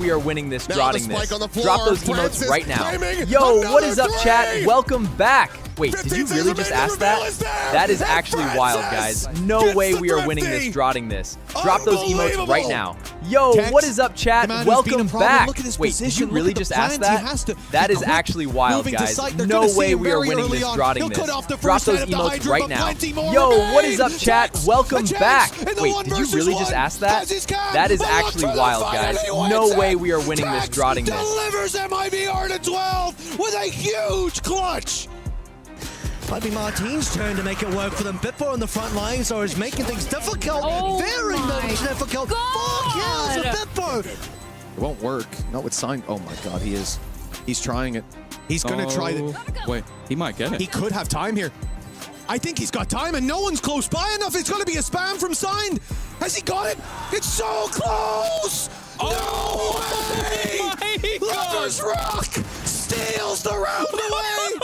We are winning this, now drotting this. Drop those emotes right now. Yo, what is up, chat? Welcome back. Wait, did you really just ask that? That is actually wild, guys. No way we are winning this, drotting this. Drop those emotes right now. Yo, what is up, chat? Welcome back. Wait, did you really just ask that? That is actually wild, guys. No way we are winning this, drotting this. Drop those emotes right now. Yo, what is up, chat? Welcome back. Wait, did you really just ask that? That is actually wild, guys. No way we are winning this, drotting this. Delivers MIBR to 12 with a huge clutch. Might be Martin's turn to make it work for them. Bitbo on the front lines or is making things difficult. Very much difficult. 4 kills of Bitbo. It won't work. Not with sign. Oh my god, he is. He's trying it. He's gonna try it. Wait, he might get it. He could have time here. I think he's got time and no one's close by enough. It's gonna be a spam from Signed. Has he got it? It's so close! No way! Lover's Rock steals the round away!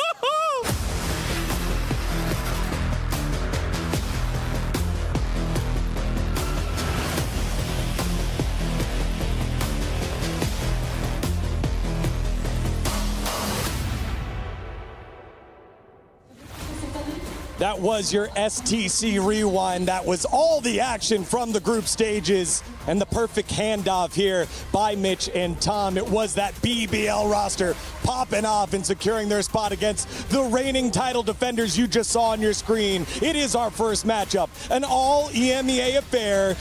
That was your STC Rewind. That was all the action from the group stages and the perfect handoff here by Mitch and Tom. It was that BBL roster popping off and securing their spot against the reigning title defenders you just saw on your screen. It is our first matchup, an all EMEA affair,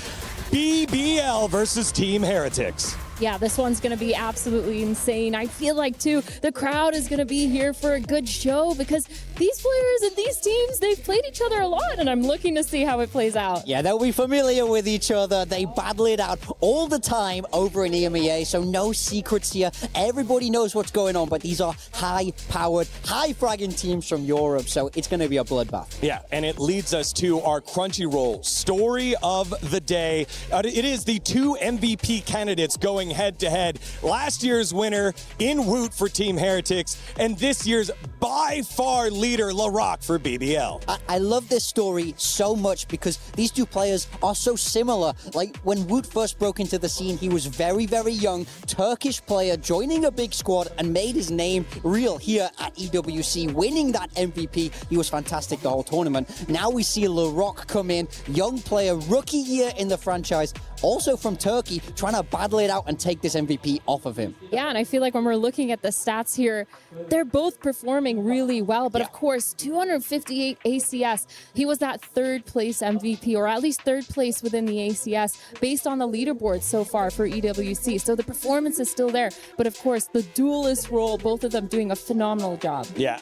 BBL versus Team Heretics. Yeah, this one's going to be absolutely insane. I feel like, too, the crowd is going to be here for a good show because these players and these teams, they've played each other a lot, and I'm looking to see how it plays out. Yeah, they'll be familiar with each other. They battle it out all the time over in EMEA, so no secrets here. Everybody knows what's going on, but these are high-powered, high-fragging teams from Europe, so it's going to be a bloodbath. Yeah, and it leads us to our Crunchyroll story of the day. It is the 2 MVP candidates going head-to-head. Last year's winner in Woot for Team Heretics, and this year's by far leader, LaRock for BBL. I love this story so much because these two players are so similar. Like, when Woot first broke into the scene, he was very, very young, Turkish player, joining a big squad and made his name real here at EWC, winning that MVP. He was fantastic the whole tournament. Now we see LaRock come in, young player, rookie year in the franchise, also from Turkey, trying to battle it out and take this MVP off of him. Yeah, and I feel like when we're looking at the stats here, they're both performing really well. But of course, 258 ACS. He was that 3rd place MVP, or at least 3rd place within the ACS, based on the leaderboard so far for EWC. So the performance is still there. But of course, the duelist role, both of them doing a phenomenal job. Yeah,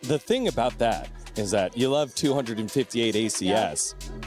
the thing about that is that you love 258 ACS. Yeah.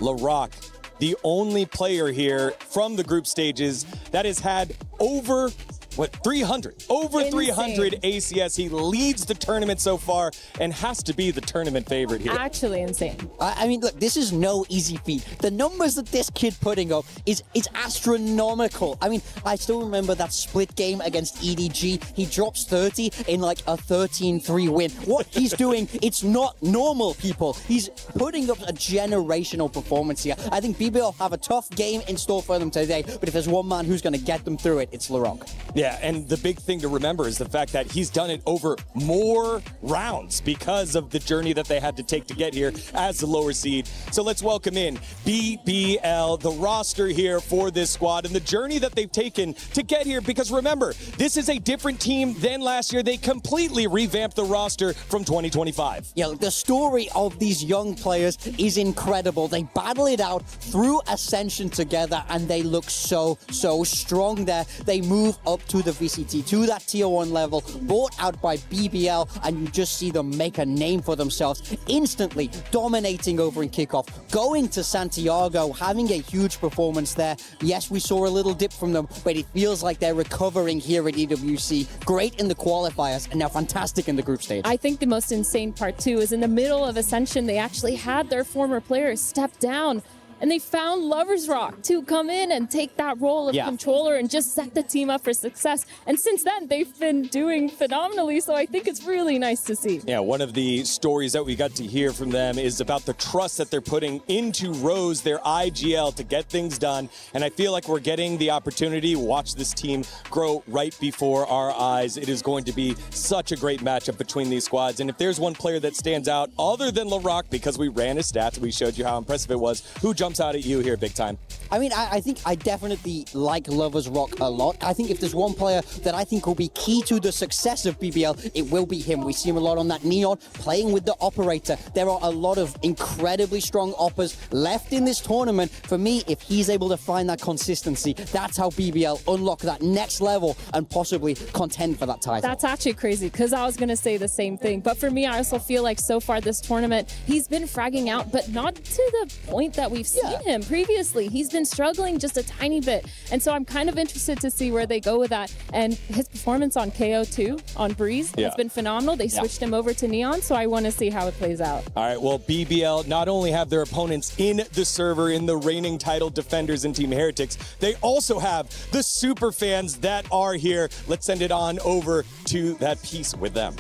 LaRock, the only player here from the group stages that has had over 300 ACS. He leads the tournament so far and has to be the tournament favorite here. Actually insane. I mean, look, this is no easy feat. The numbers that this kid putting up is astronomical. I mean, I still remember that split game against EDG. He drops 30 in like a 13-3 win. What he's doing, it's not normal, people. He's putting up a generational performance here. I think BBL have a tough game in store for them today, but if there's one man who's going to get them through it, it's LaRock. Yeah, and the big thing to remember is the fact that he's done it over more rounds because of the journey that they had to take to get here as the lower seed. So let's welcome in BBL, the roster here for this squad, and the journey that they've taken to get here. Because remember, this is a different team than last year. They completely revamped the roster from 2025. Yeah, the story of these young players is incredible. They battle it out through Ascension together, and they look so strong there. They move up to the VCT, to that tier 1 level, bought out by BBL, and you just see them make a name for themselves, instantly dominating over in kickoff, going to Santiago, having a huge performance there. Yes, we saw a little dip from them, but it feels like they're recovering here at EWC. Great in the qualifiers, and now fantastic in the group stage. I think the most insane part, too, is in the middle of Ascension, they actually had their former players step down and they found Lovers Rock to come in and take that role of controller and just set the team up for success. And since then, they've been doing phenomenally, so I think it's really nice to see. Yeah, one of the stories that we got to hear from them is about the trust that they're putting into Rose, their IGL, to get things done. And I feel like we're getting the opportunity to watch this team grow right before our eyes. It is going to be such a great matchup between these squads. And if there's one player that stands out other than LaRock, because we ran his stats, we showed you how impressive it was, who jumps out at you here big time? I mean, I think I definitely like Lovers Rock a lot. I think if there's one player that I think will be key to the success of BBL, it will be him. We see him a lot on that Neon, playing with the operator. There are a lot of incredibly strong oppers left in this tournament. For me, if he's able to find that consistency, that's how BBL unlock that next level and possibly contend for that title. That's actually crazy, because I was going to say the same thing. But for me, I also feel like so far this tournament, he's been fragging out, but not to the point that we've seen him previously. He's been struggling just a tiny bit. And so I'm kind of interested to see where they go with that. And his performance on KO2, on Breeze, has been phenomenal. They switched him over to Neon, so I want to see how it plays out. All right, well, BBL not only have their opponents in the server in the reigning title defenders in Team Heretics, they also have the super fans that are here. Let's send it on over to that piece with them.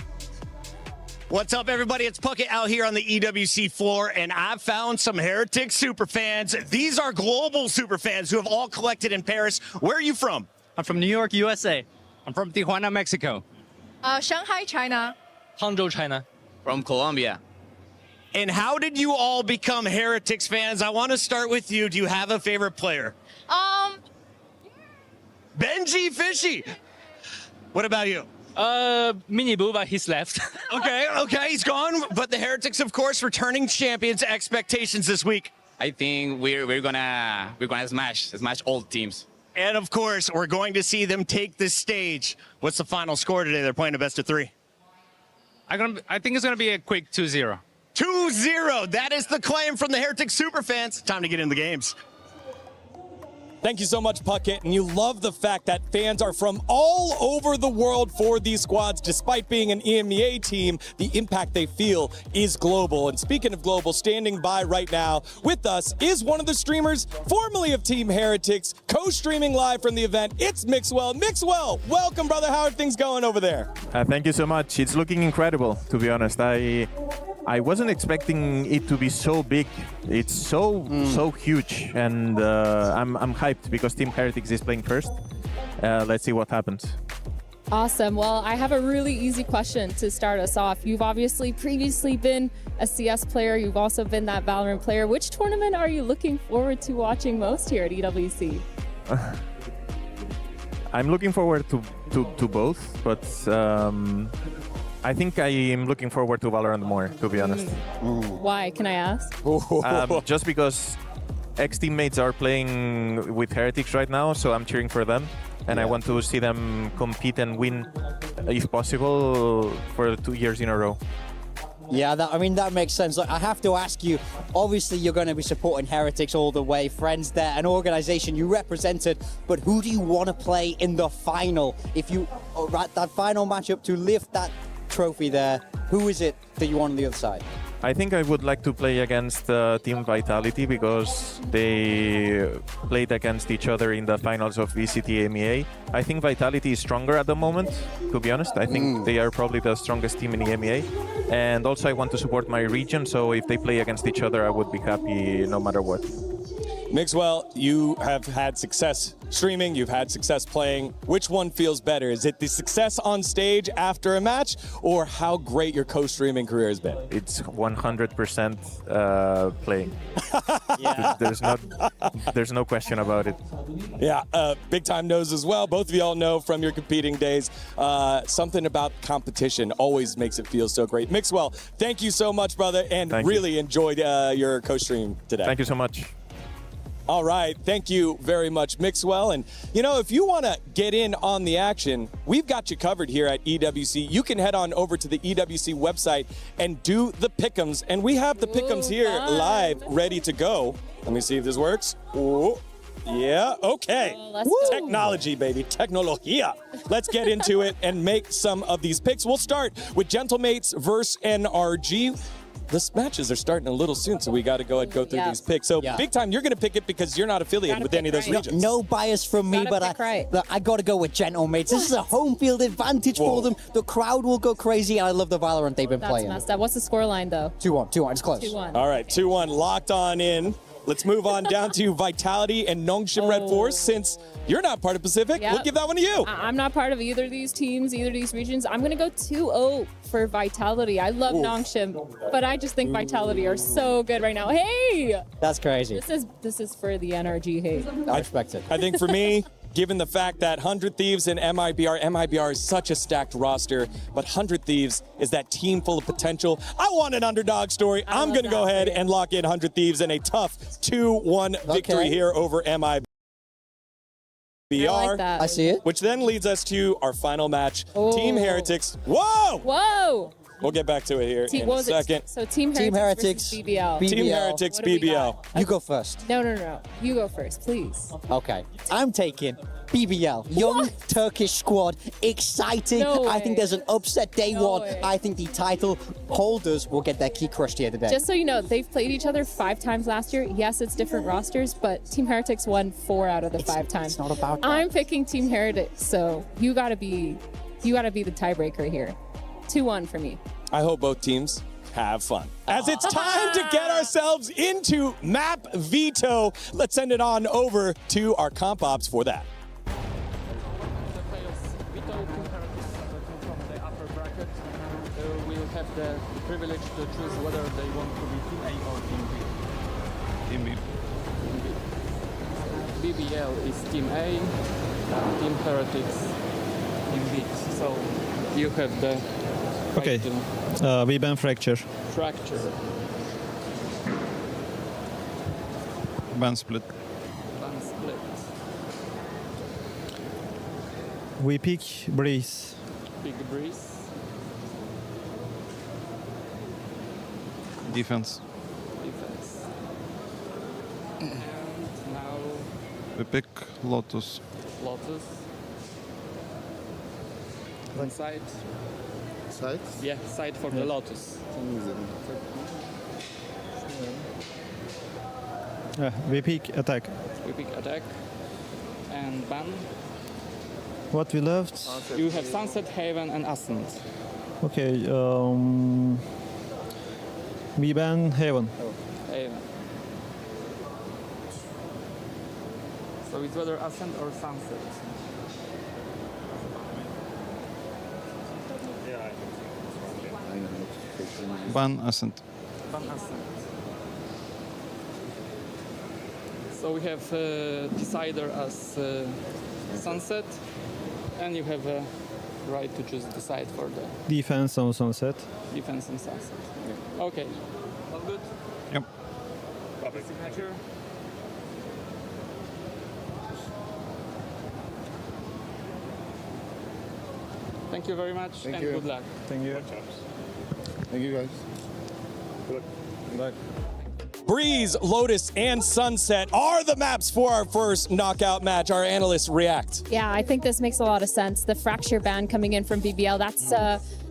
What's up, everybody? It's Puckett out here on the EWC floor, and I've found some Heretic superfans. These are global superfans who have all collected in Paris. Where are you from? I'm from New York, USA. I'm from Tijuana, Mexico. Shanghai, China. Hangzhou, China. From Colombia. And how did you all become Heretics fans? I want to start with you. Do you have a favorite player? Benji Fishy. What about you? Mini Boo, but he's left. Okay, he's gone. But the Heretics, of course, returning champions. Expectations this week. I think we're gonna smash all teams. And of course, we're going to see them take this stage. What's the final score today? They're playing a best of 3. I think it's gonna be a quick 2-0. 2-0. That is the claim from the Heretic superfans. Time to get in the games. Thank you so much, Puckett. And you love the fact that fans are from all over the world for these squads. Despite being an EMEA team, the impact they feel is global. And speaking of global, standing by right now with us is one of the streamers, formerly of Team Heretics, co-streaming live from the event. It's Mixwell. Mixwell, welcome, brother. How are things going over there? Thank you so much. It's looking incredible, to be honest. I wasn't expecting it to be so big. It's so huge, and I'm hyped because Team Heretics is playing first. Let's see what happens. Awesome. Well, I have a really easy question to start us off. You've obviously previously been a CS player. You've also been that Valorant player. Which tournament are you looking forward to watching most here at EWC? I'm looking forward to both, but I think I am looking forward to Valorant more, to be honest. Why, can I ask? Just because ex-teammates are playing with Heretics right now, so I'm cheering for them. And I want to see them compete and win, if possible, for 2 years in a row. Yeah, that makes sense. Like, I have to ask you, obviously you're going to be supporting Heretics all the way, friends there, an organization you represented, but who do you want to play in the final? If you that final matchup to lift that trophy there, who is it that you want on the other side? I think I would like to play against Team Vitality because they played against each other in the finals of VCT EMEA. I think Vitality is stronger at the moment, to be honest. I think they are probably the strongest team in EMEA. And also I want to support my region, so if they play against each other, I would be happy no matter what. Mixwell, you have had success streaming, you've had success playing. Which one feels better? Is it the success on stage after a match, or how great your co-streaming career has been? It's 100% playing. There's no question about it. Yeah, big time knows as well. Both of y'all know from your competing days, something about competition always makes it feel so great. Mixwell, thank you so much, brother, and really enjoyed your co-stream today. Thank you so much. All right, thank you very much, Mixwell. And, you know, if you want to get in on the action, we've got you covered here at EWC. You can head on over to the EWC website and do the pick'ems. And we have the pick'ems here live, ready to go. Let me see if this works. Ooh. Yeah, okay. Technology, baby. Technologia. Let's get into it and make some of these picks. We'll start with Gentlemates versus NRG. This matches are starting a little soon, so we got to go ahead and go through these picks. So big time, you're going to pick it because you're not affiliated with any of those regions. No bias from me, but I got to go with Gentlemates. This is a home field advantage for them. The crowd will go crazy, and I love the Valorant they've been playing. That's messed up. What's the scoreline, though? 2-1. It's close. 2-1. All right, 2-1, locked on in. Let's move on down to Vitality and Nongshim Red Force. Since you're not part of Pacific, we'll give that one to you. I'm not part of either of these teams, either of these regions. I'm going to go 2-0 for Vitality. I love Nongshim, but I just think Vitality are so good right now. Hey! That's crazy. This is for the NRG hate. I respect it. I think for me, given the fact that 100 Thieves and MIBR is such a stacked roster, but 100 Thieves is that team full of potential. I want an underdog story. I'm going to go ahead and lock in 100 Thieves in a tough 2-1 victory here over MIBR. I like that. I see it. Which then leads us to our final match, Team Heretics. Whoa! Whoa! We'll get back to it here in a second. So Team Heretics versus BBL. Team Heretics, BBL. You go first. No. You go first, please. Okay. I'm taking BBL. Young Turkish squad. Exciting. I think there's an upset day one. I think the title holders will get their key crushed here today. Just so you know, they've played each other 5 times last year. Yes, it's different rosters, but Team Heretics won 4 out of the 5 times. It's not about that. I'm picking Team Heretics, so you gotta be the tiebreaker here. 2-1 for me. I hope both teams have fun. As it's time to get ourselves into Map Veto, let's send it on over to our comp ops for that. Will have the privilege to choose whether they want to be Team A or Team B. Team B. BBL is Team A, Team Heretics Team B. So you have the okay. We ban fracture. Fracture. Ban split. Ban split. We pick breeze. Big breeze. Defense. Defense. And now We pick Lotus. Lotus. Side. Side? Yeah, side for the Lotus. We pick attack. We pick attack and ban. What we left? You have Sunset, Haven, and Ascent. Okay. We ban Heaven. Haven. So it's whether Ascent or Sunset. Ban Ascent. Ban Ascent. So we have decider as Sunset, and you have a right to just decide for the Defense on Sunset. defense and Sunset. Okay. All good? Yep. Public signature. Thank you very much and good luck. Thank you. Thank you, guys. Good luck. Breeze, Lotus, and Sunset are the maps for our first knockout match. Our analysts react. Yeah, I think this makes a lot of sense. The fracture ban coming in from BBL, that's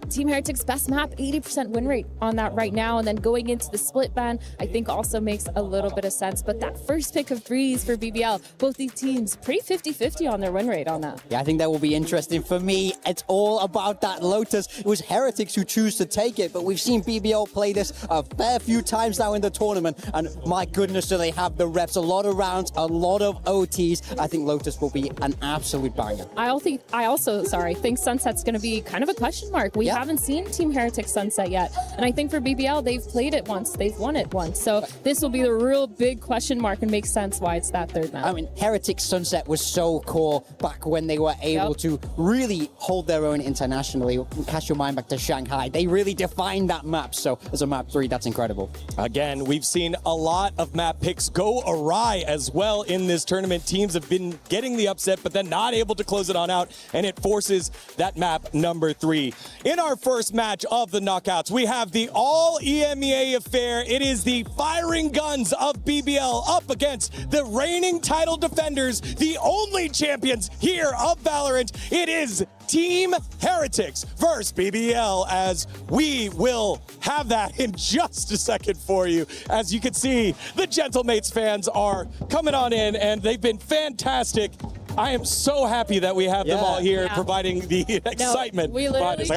Team Heretics' best map, 80% win rate on that right now. And then going into the split ban, I think also makes a little bit of sense. But that first pick of Breeze for BBL, both these teams pretty 50-50 on their win rate on that. Yeah, I think that will be interesting. For me, it's all about that Lotus. It was Heretics who choose to take it, but we've seen BBL play this a fair few times now in the tournament, and my goodness, do they have the reps. A lot of rounds, a lot of OTs. I think Lotus will be an absolute banger. I also think Sunset's going to be kind of a question mark. We haven't seen Team Heretics Sunset yet, and I think for BBL, they've played it once, they've won it once. So this will be the real big question mark and makes sense why it's that third map. I mean, Heretics Sunset was so cool back when they were able to really hold their own internationally. Cast your mind back to Shanghai. They really defined that map. So as a map 3, that's incredible. Again, we've seen a lot of map picks go awry as well in this tournament. Teams have been getting the upset, but then not able to close it on out, and it forces that map number 3. In in our first match of the knockouts, we have the all EMEA affair. It is the firing guns of BBL up against the reigning title defenders, the only champions here of Valorant. It is Team Heretics versus BBL, as we will have that in just a second for you. As you can see, the Gentlemates fans are coming on in, and they've been fantastic. I am so happy that we have them all here providing the excitement. We literally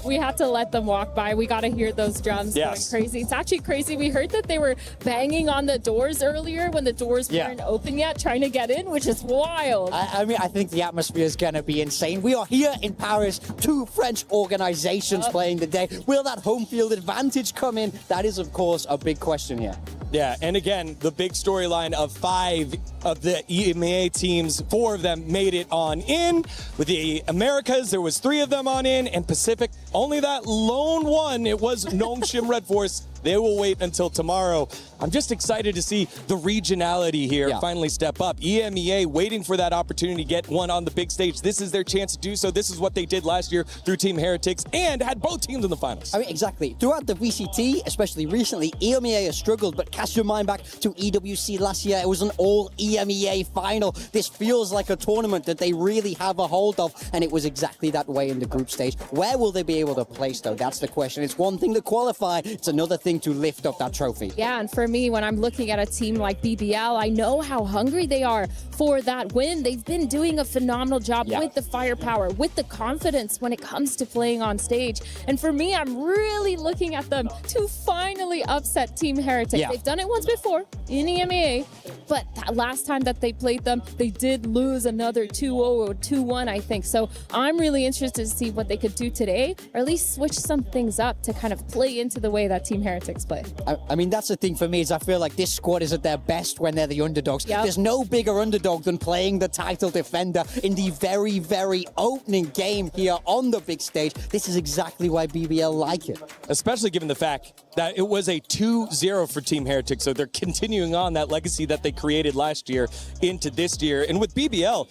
we had to let them walk by. We got to hear those drums going crazy. It's actually crazy. We heard that they were banging on the doors earlier when the doors weren't open yet, trying to get in, which is wild. I mean, I think the atmosphere is going to be insane. We are here in Paris, 2 French organizations playing today. Will that home field advantage come in? That is, of course, a big question here. Yeah, and again, the big storyline of 5 of the EMEA teams, 4 of them made it on in. With the Americas, there was 3 of them on in, and Pacific, only that lone one, it was Nongshim Red Force. They will wait until tomorrow. I'm just excited to see the regionality here finally step up. EMEA waiting for that opportunity to get one on the big stage. This is their chance to do so. This is what they did last year through Team Heretics and had both teams in the finals. I mean, exactly. Throughout the VCT, especially recently, EMEA has struggled, but cast your mind back to EWC last year. It was an all EMEA final. This feels like a tournament that they really have a hold of, and it was exactly that way in the group stage. Where will they be able to place, though? That's the question. It's one thing to qualify. It's another thing to lift up that trophy. Yeah, and for me, when I'm looking at a team like BBL, I know how hungry they are for that win. They've been doing a phenomenal job with the firepower, with the confidence when it comes to playing on stage. And for me, I'm really looking at them to finally upset Team Heretics. They've done it once before in EMEA, but that last time that they played them, they did lose another 2-0 or 2-1, I think. So I'm really interested to see what they could do today, or at least switch some things up to kind of play into the way that Team Heretics play. I mean, that's the thing for me, is I feel like this squad is at their best when they're the underdogs. There's no bigger underdog than playing the title defender in the very, very opening game here on the big stage. This is exactly why BBL like it. Especially given the fact that it was a 2-0 for Team Heretics, so they're continuing on that legacy that they created last year into this year. And with BBL,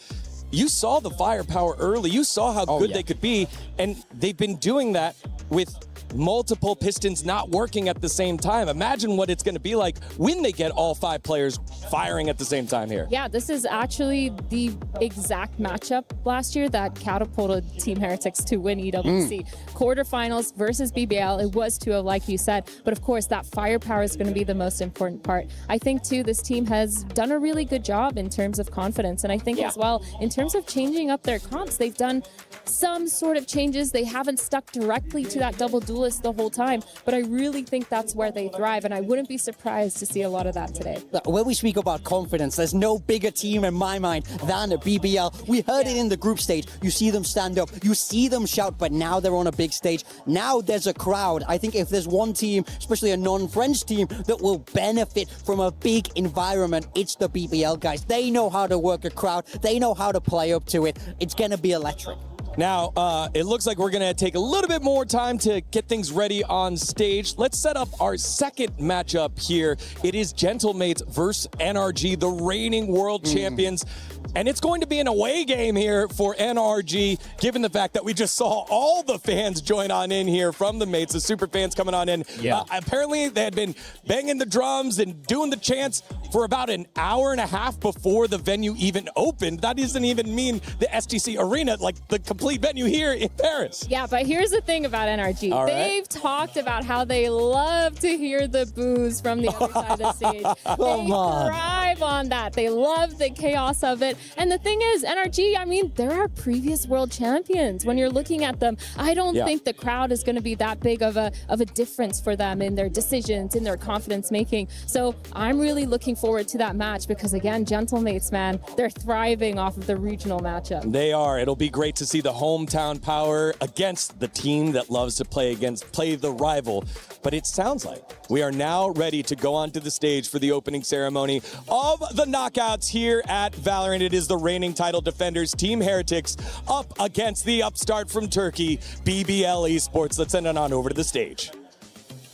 you saw the firepower early. You saw how good they could be, and they've been doing that with multiple pistons not working at the same time. Imagine what it's going to be like when they get all 5 players firing at the same time here. Yeah, this is actually the exact matchup last year that catapulted Team Heretics to win EWC. Quarterfinals versus BBL, it was 2-0 like you said, but of course that firepower is going to be the most important part. I think too, this team has done a really good job in terms of confidence, and I think as well, in terms of changing up their comps, they've done some sort of changes. They haven't stuck directly to that double duelist the whole time, but I really think that's where they thrive, and I wouldn't be surprised to see a lot of that today. When we speak about confidence, there's no bigger team in my mind than BBL. We heard it in the group stage. You see them stand up, you see them shout, but now they're on a big stage. Now there's a crowd. I think if there's one team, especially a non-French team, that will benefit from a big environment, it's the BBL guys. They know how to work a crowd. They know how to play up to it. It's going to be electric. Now, it looks like we're going to take a little bit more time to get things ready on stage. Let's set up our second matchup here. It is Gentlemates versus NRG, the reigning world champions. And it's going to be an away game here for NRG, given the fact that we just saw all the fans join on in here from the mates, the super fans coming on in. Apparently, they had been banging the drums and doing the chants for about an hour and a half before the venue even opened. That doesn't even mean the STC Arena, like the complete venue here in Paris. Yeah, but here's the thing about NRG. They've talked about how they love to hear the boos from the other side of the stage. They thrive on that. They love the chaos of it. And the thing is, NRG, I mean, they're our previous world champions. When you're looking at them, I don't think the crowd is going to be that big of a difference for them in their decisions, in their confidence making. So I'm really looking forward to that match because, again, Gentlemates, man, they're thriving off of the regional matchup. They are. It'll be great to see the hometown power against the team that loves to play the rival. But it sounds like we are now ready to go onto the stage for the opening ceremony of the knockouts here at Valorant. It is the reigning title defenders, Team Heretics, up against the upstart from Turkey, BBL Esports. Let's send it on over to the stage.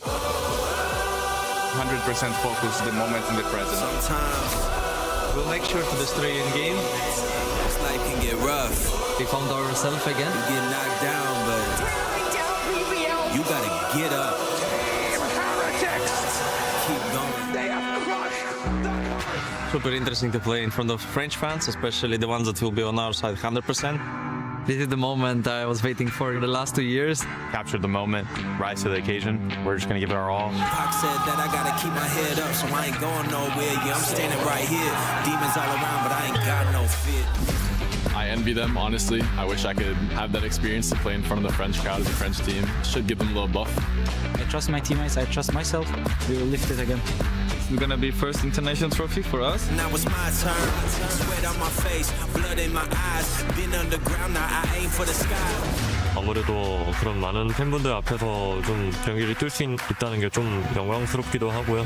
100% focus the moment in the present. Sometimes we'll make sure to destroy in game. This life can get rough. We found ourselves again. We get knocked down, but You gotta get up. Keep going. Super interesting to play in front of French fans, especially the ones that will be on our side 100%. This is the moment I was waiting for the last 2 years. Capture the moment, rise to the occasion. We're just gonna give it our all. Pac said that I gotta keep my head up, so I ain't going nowhere. Yeah, I'm standing right here. Demons all around, but I ain't got no fear. I envy them, honestly. I wish I could have that experience to play in front of the French crowd as a French team. Should give them a little buff. I trust my teammates, I trust myself. We will lift it again. It's gonna be first international trophy for us. Now it's my turn. Sweat on my face, blood in my eyes. Been underground, now I aim for the sky. 아무래도 그런 많은 팬분들 앞에서 좀 경기를 뛸 수 있다는 게 좀 영광스럽기도 하고요.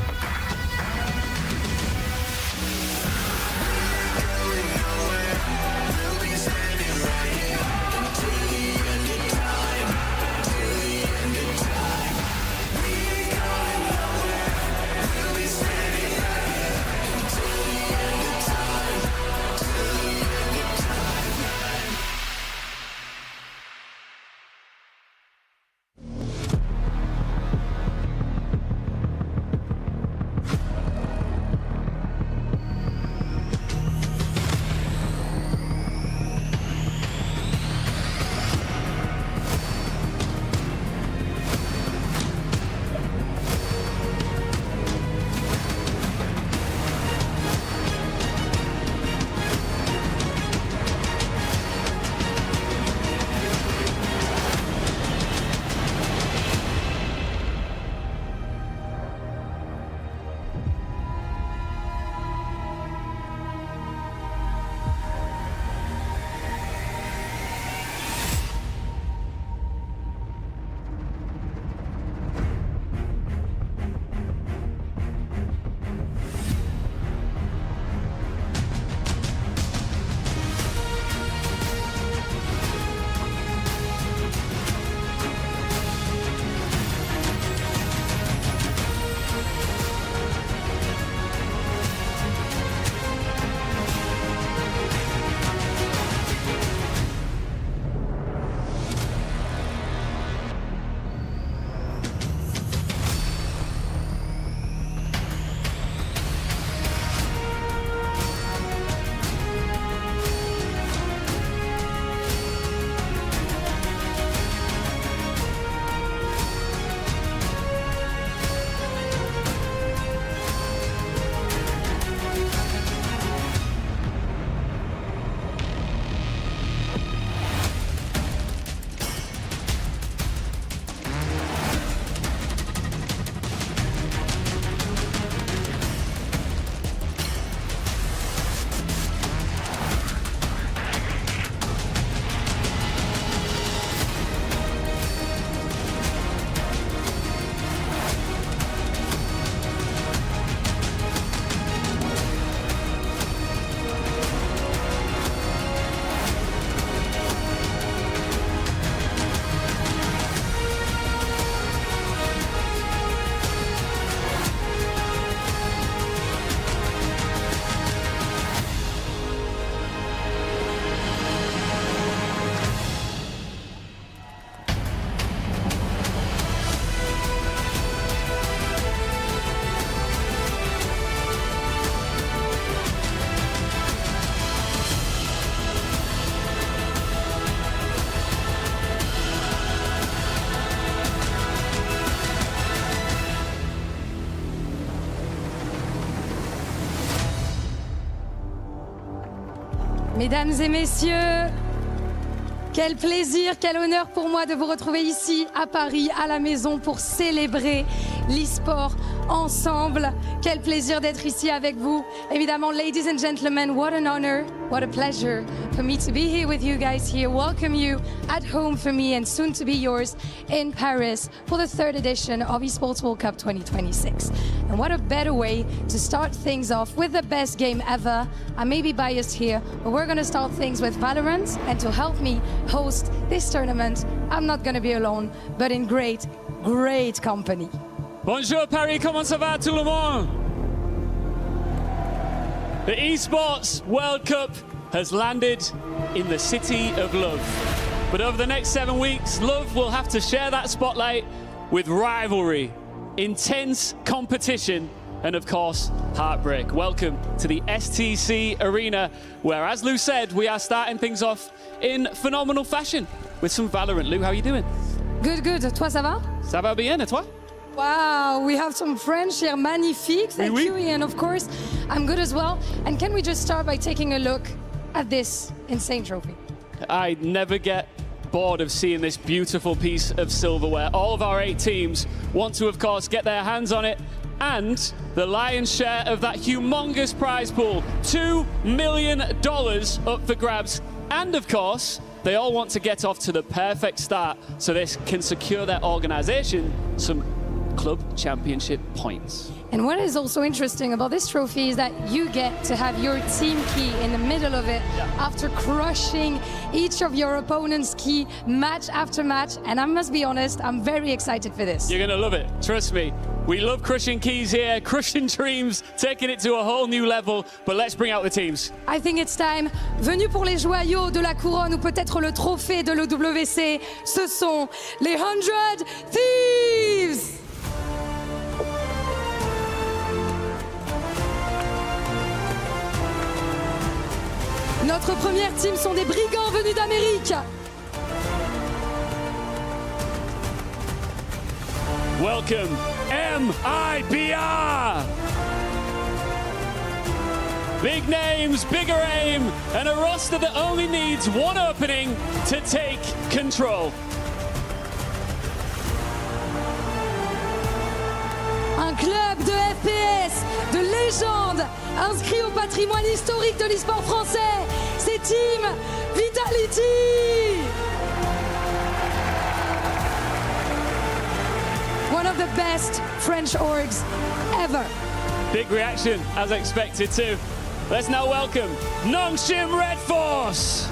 Mesdames et messieurs, quel plaisir, quel honneur pour moi de vous retrouver ici à Paris, à la maison, pour célébrer l'e-sport ensemble. Quel plaisir d'être ici avec vous. Évidemment, ladies and gentlemen, what an honor, what a pleasure for me to be here with you guys here. Welcome you at home for me and soon to be yours in Paris for the 3rd edition of Esports World Cup 2026. And what a better way to start things off with the best game ever. I may be biased here, but we're going to start things with Valorant. And to help me host this tournament, I'm not going to be alone, but in great, great company. Bonjour Paris, comment ça va tout le monde? The Esports World Cup has landed in the City of Love. But over the next 7 weeks, Love will have to share that spotlight with rivalry, intense competition, and of course, heartbreak. Welcome to the STC Arena, where, as Lou said, we are starting things off in phenomenal fashion with some Valorant. Lou, how are you doing? Good, good. Toi, ça va? Ça va bien, et toi? Wow, we have some French here. Magnifique. Thank Oui, you, Ian. Of course, I'm good as well. And can we just start by taking a look at this insane trophy? I never get bored of seeing this beautiful piece of silverware. All of our 8 teams want to, of course, get their hands on it. And the lion's share of that humongous prize pool, $2 million up for grabs. And of course, they all want to get off to the perfect start so this can secure their organization some club championship points. And what is also interesting about this trophy is that you get to have your team key in the middle of it after crushing each of your opponent's key match after match. And I must be honest, I'm very excited for this. You're gonna love it, trust me. We love crushing keys here, crushing dreams, taking it to a whole new level. But let's bring out the teams. I think it's time. Venu pour les joyaux de la couronne ou peut-être le trophée de l'EWC, ce sont les 100 Thieves! Notre première team sont des brigands venus d'Amérique. Welcome, MIBR! Big names, bigger aim, and a roster that only needs one opening to take control. Un club de FPS, de légende, inscrit au patrimoine historique de l'e-sport français. C'est Team Vitality! One of the best French orgs ever. Big reaction, as expected too. Let's now welcome Nongshim Red Force!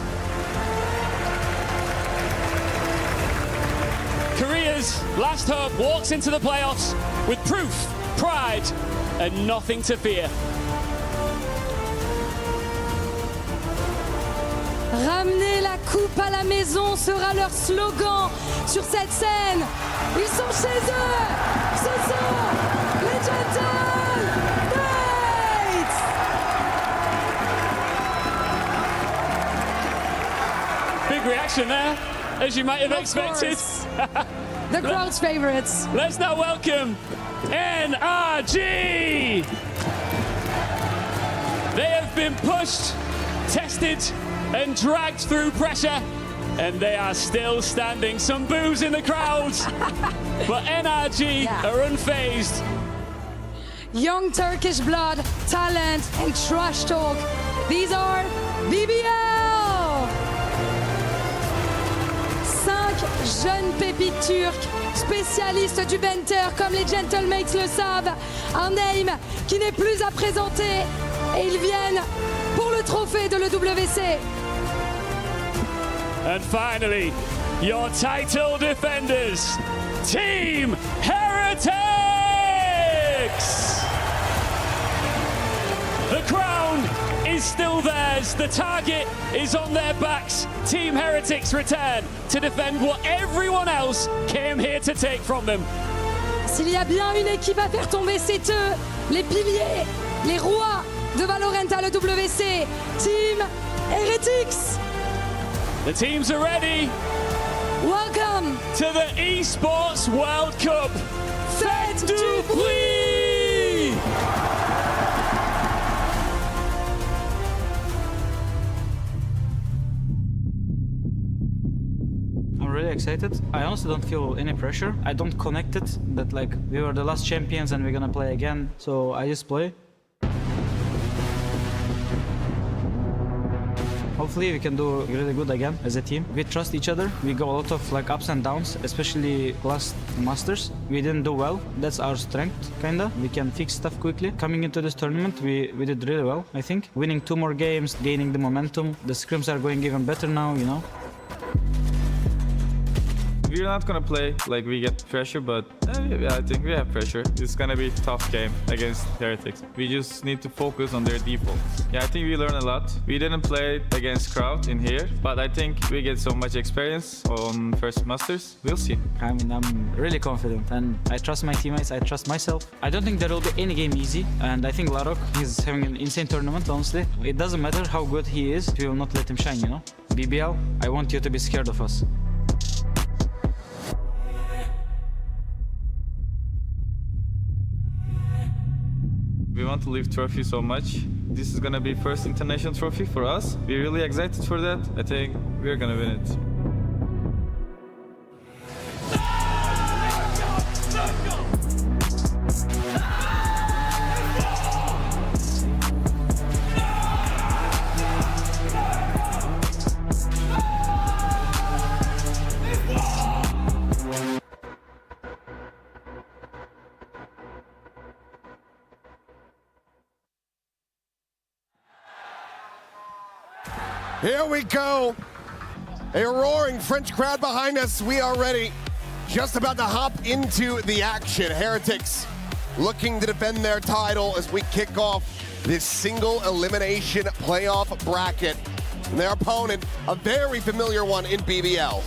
Korea's last hope walks into the playoffs with proof, pride, and nothing to fear. Ramener la coupe à la maison sera leur slogan sur cette scène. Ils sont chez eux. Ce sont les Gentle Knights. Big reaction there, as you might have expected. The crowd's favorites. Let's now welcome NRG. They have been pushed, tested, and dragged through pressure, and they are still standing. Some boos in the crowds, but NRG are unfazed. Young Turkish blood, talent, and trash talk. These are BBL. 5 jeunes pépites turques, spécialistes du banter comme les Gentlemates le savent. Un aim qui n'est plus à présenter et ils viennent pour le trophée de l'EWC. And finally, your title defenders, Team Heretics! The crown is still theirs. The target is on their backs. Team Heretics return to defend what everyone else came here to take from them. S'il y a bien une équipe à faire tomber, c'est eux, les piliers, les rois de Valorant à l'EWC, Team Heretics. The teams are ready. Welcome to the Esports World Cup. Faites du bruit! I'm really excited. I honestly don't feel any pressure. I don't connect it that like we were the last champions and we're gonna play again. So I just play. Hopefully we can do really good again as a team. We trust each other. We go a lot of like ups and downs, especially last Masters. We didn't do well. That's our strength, kinda. We can fix stuff quickly. Coming into this tournament, we did really well, I think. Winning 2 more games, gaining the momentum. The scrims are going even better now, you know. We're not gonna play like we get pressure, but yeah, I think we have pressure. It's gonna be a tough game against Heretics. We just need to focus on their default. Yeah, I think we learn a lot. We didn't play against crowd in here, but I think we get so much experience on first Masters. We'll see. I mean, I'm really confident and I trust my teammates, I trust myself. I don't think there will be any game easy, and I think Larok, he's having an insane tournament, honestly. It doesn't matter how good he is, we will not let him shine, you know? BBL, I want you to be scared of us. We want to lift trophy so much. This is gonna be first international trophy for us. We're really excited for that. I think we're gonna win it. Here we go. A roaring French crowd behind us. We are ready. Just about to hop into the action. Heretics looking to defend their title as we kick off this single elimination playoff bracket. And their opponent, a very familiar one in BBL.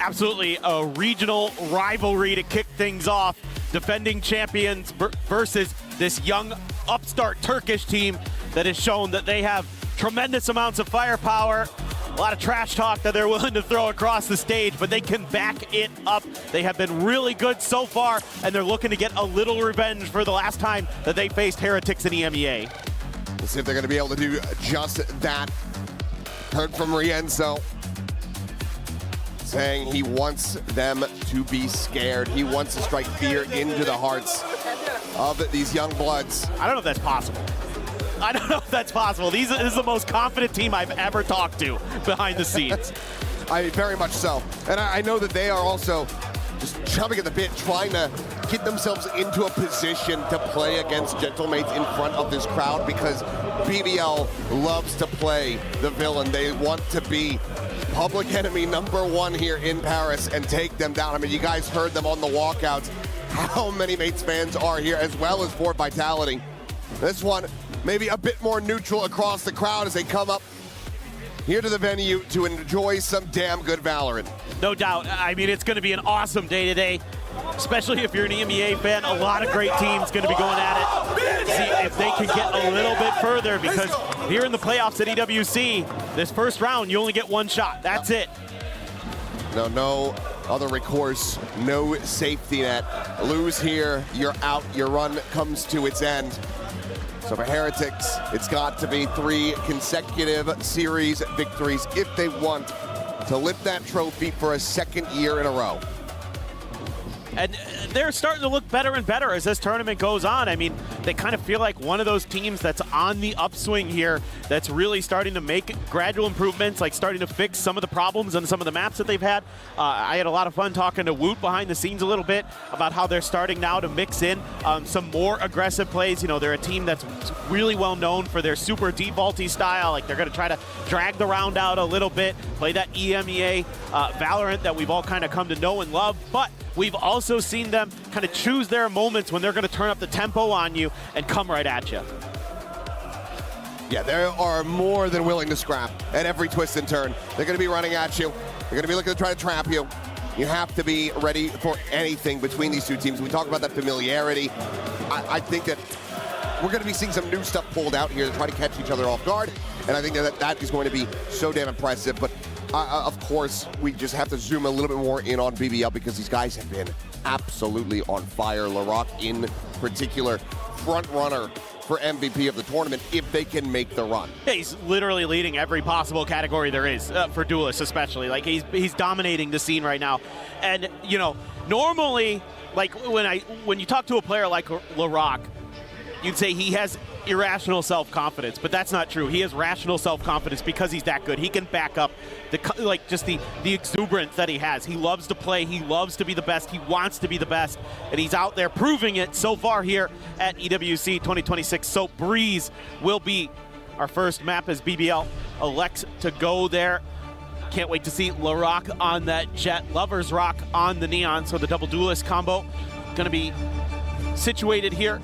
Absolutely a regional rivalry to kick things off. Defending champions versus this young upstart Turkish team that has shown that they have tremendous amounts of firepower, a lot of trash talk that they're willing to throw across the stage, but they can back it up. They have been really good so far, and they're looking to get a little revenge for the last time that they faced Heretics in EMEA. Let's see if they're going to be able to do just that. Heard from Rienzo saying he wants them to be scared. He wants to strike fear into the hearts of these young bloods. I don't know if that's possible. I don't know if that's possible. This is the most confident team I've ever talked to behind the scenes. Very much so. And I know that they are also just chomping at the bit, trying to get themselves into a position to play against Gentlemates in front of this crowd, because BBL loves to play the villain. They want to be public enemy #1 here in Paris and take them down. I mean, you guys heard them on the walkouts, how many Mates fans are here, as well as for Vitality. This one, maybe a bit more neutral across the crowd as they come up here to the venue to enjoy some damn good Valorant. No doubt. I mean, it's going to be an awesome day today, especially if you're an EMEA fan. A lot of great teams going to be going at it. See if they can get a little bit further, because here in the playoffs at EWC, this first round, you only get one shot. That's it. No other recourse, no safety net. Lose here, you're out. Your run comes to its end. So for Heretics, it's got to be 3 consecutive series victories if they want to lift that trophy for a second year in a row. And they're starting to look better and better as this tournament goes on. I mean, they kind of feel like one of those teams that's on the upswing here, that's really starting to make gradual improvements, like starting to fix some of the problems on some of the maps that they've had. I had a lot of fun talking to Woot behind the scenes a little bit about how they're starting now to mix in some more aggressive plays. You know, they're a team that's really well known for their super defaulty style. Like, they're going to try to drag the round out a little bit, play that EMEA Valorant that we've all kind of come to know and love. But we've also seen them kind of choose their moments when they're going to turn up the tempo on you and come right at you. Yeah, they are more than willing to scrap at every twist and turn. They're going to be running at you. They're going to be looking to try to trap you. You have to be ready for anything between these two teams. We talk about that familiarity. I think that we're going to be seeing some new stuff pulled out here to try to catch each other off guard, and I think that is going to be so damn impressive. But of course, we just have to zoom a little bit more in on BBL, because these guys have been absolutely on fire. Larocque in particular, front runner for MVP of the tournament if they can make the run. Yeah, he's literally leading every possible category there is for duelists, especially. Like, he's dominating the scene right now. And you know, normally, like when you talk to a player like Larocque, you'd say he has irrational self-confidence, but that's not true. He has rational self-confidence because he's that good. He can back up the exuberance that he has. He loves to play. He loves to be the best. He wants to be the best, and he's out there proving it so far here at EWC 2026. So Breeze will be our first map as BBL elects to go there. Can't wait to see LaRock on that Jet, Lovers Rock on the Neon. So the double duelist combo going to be situated here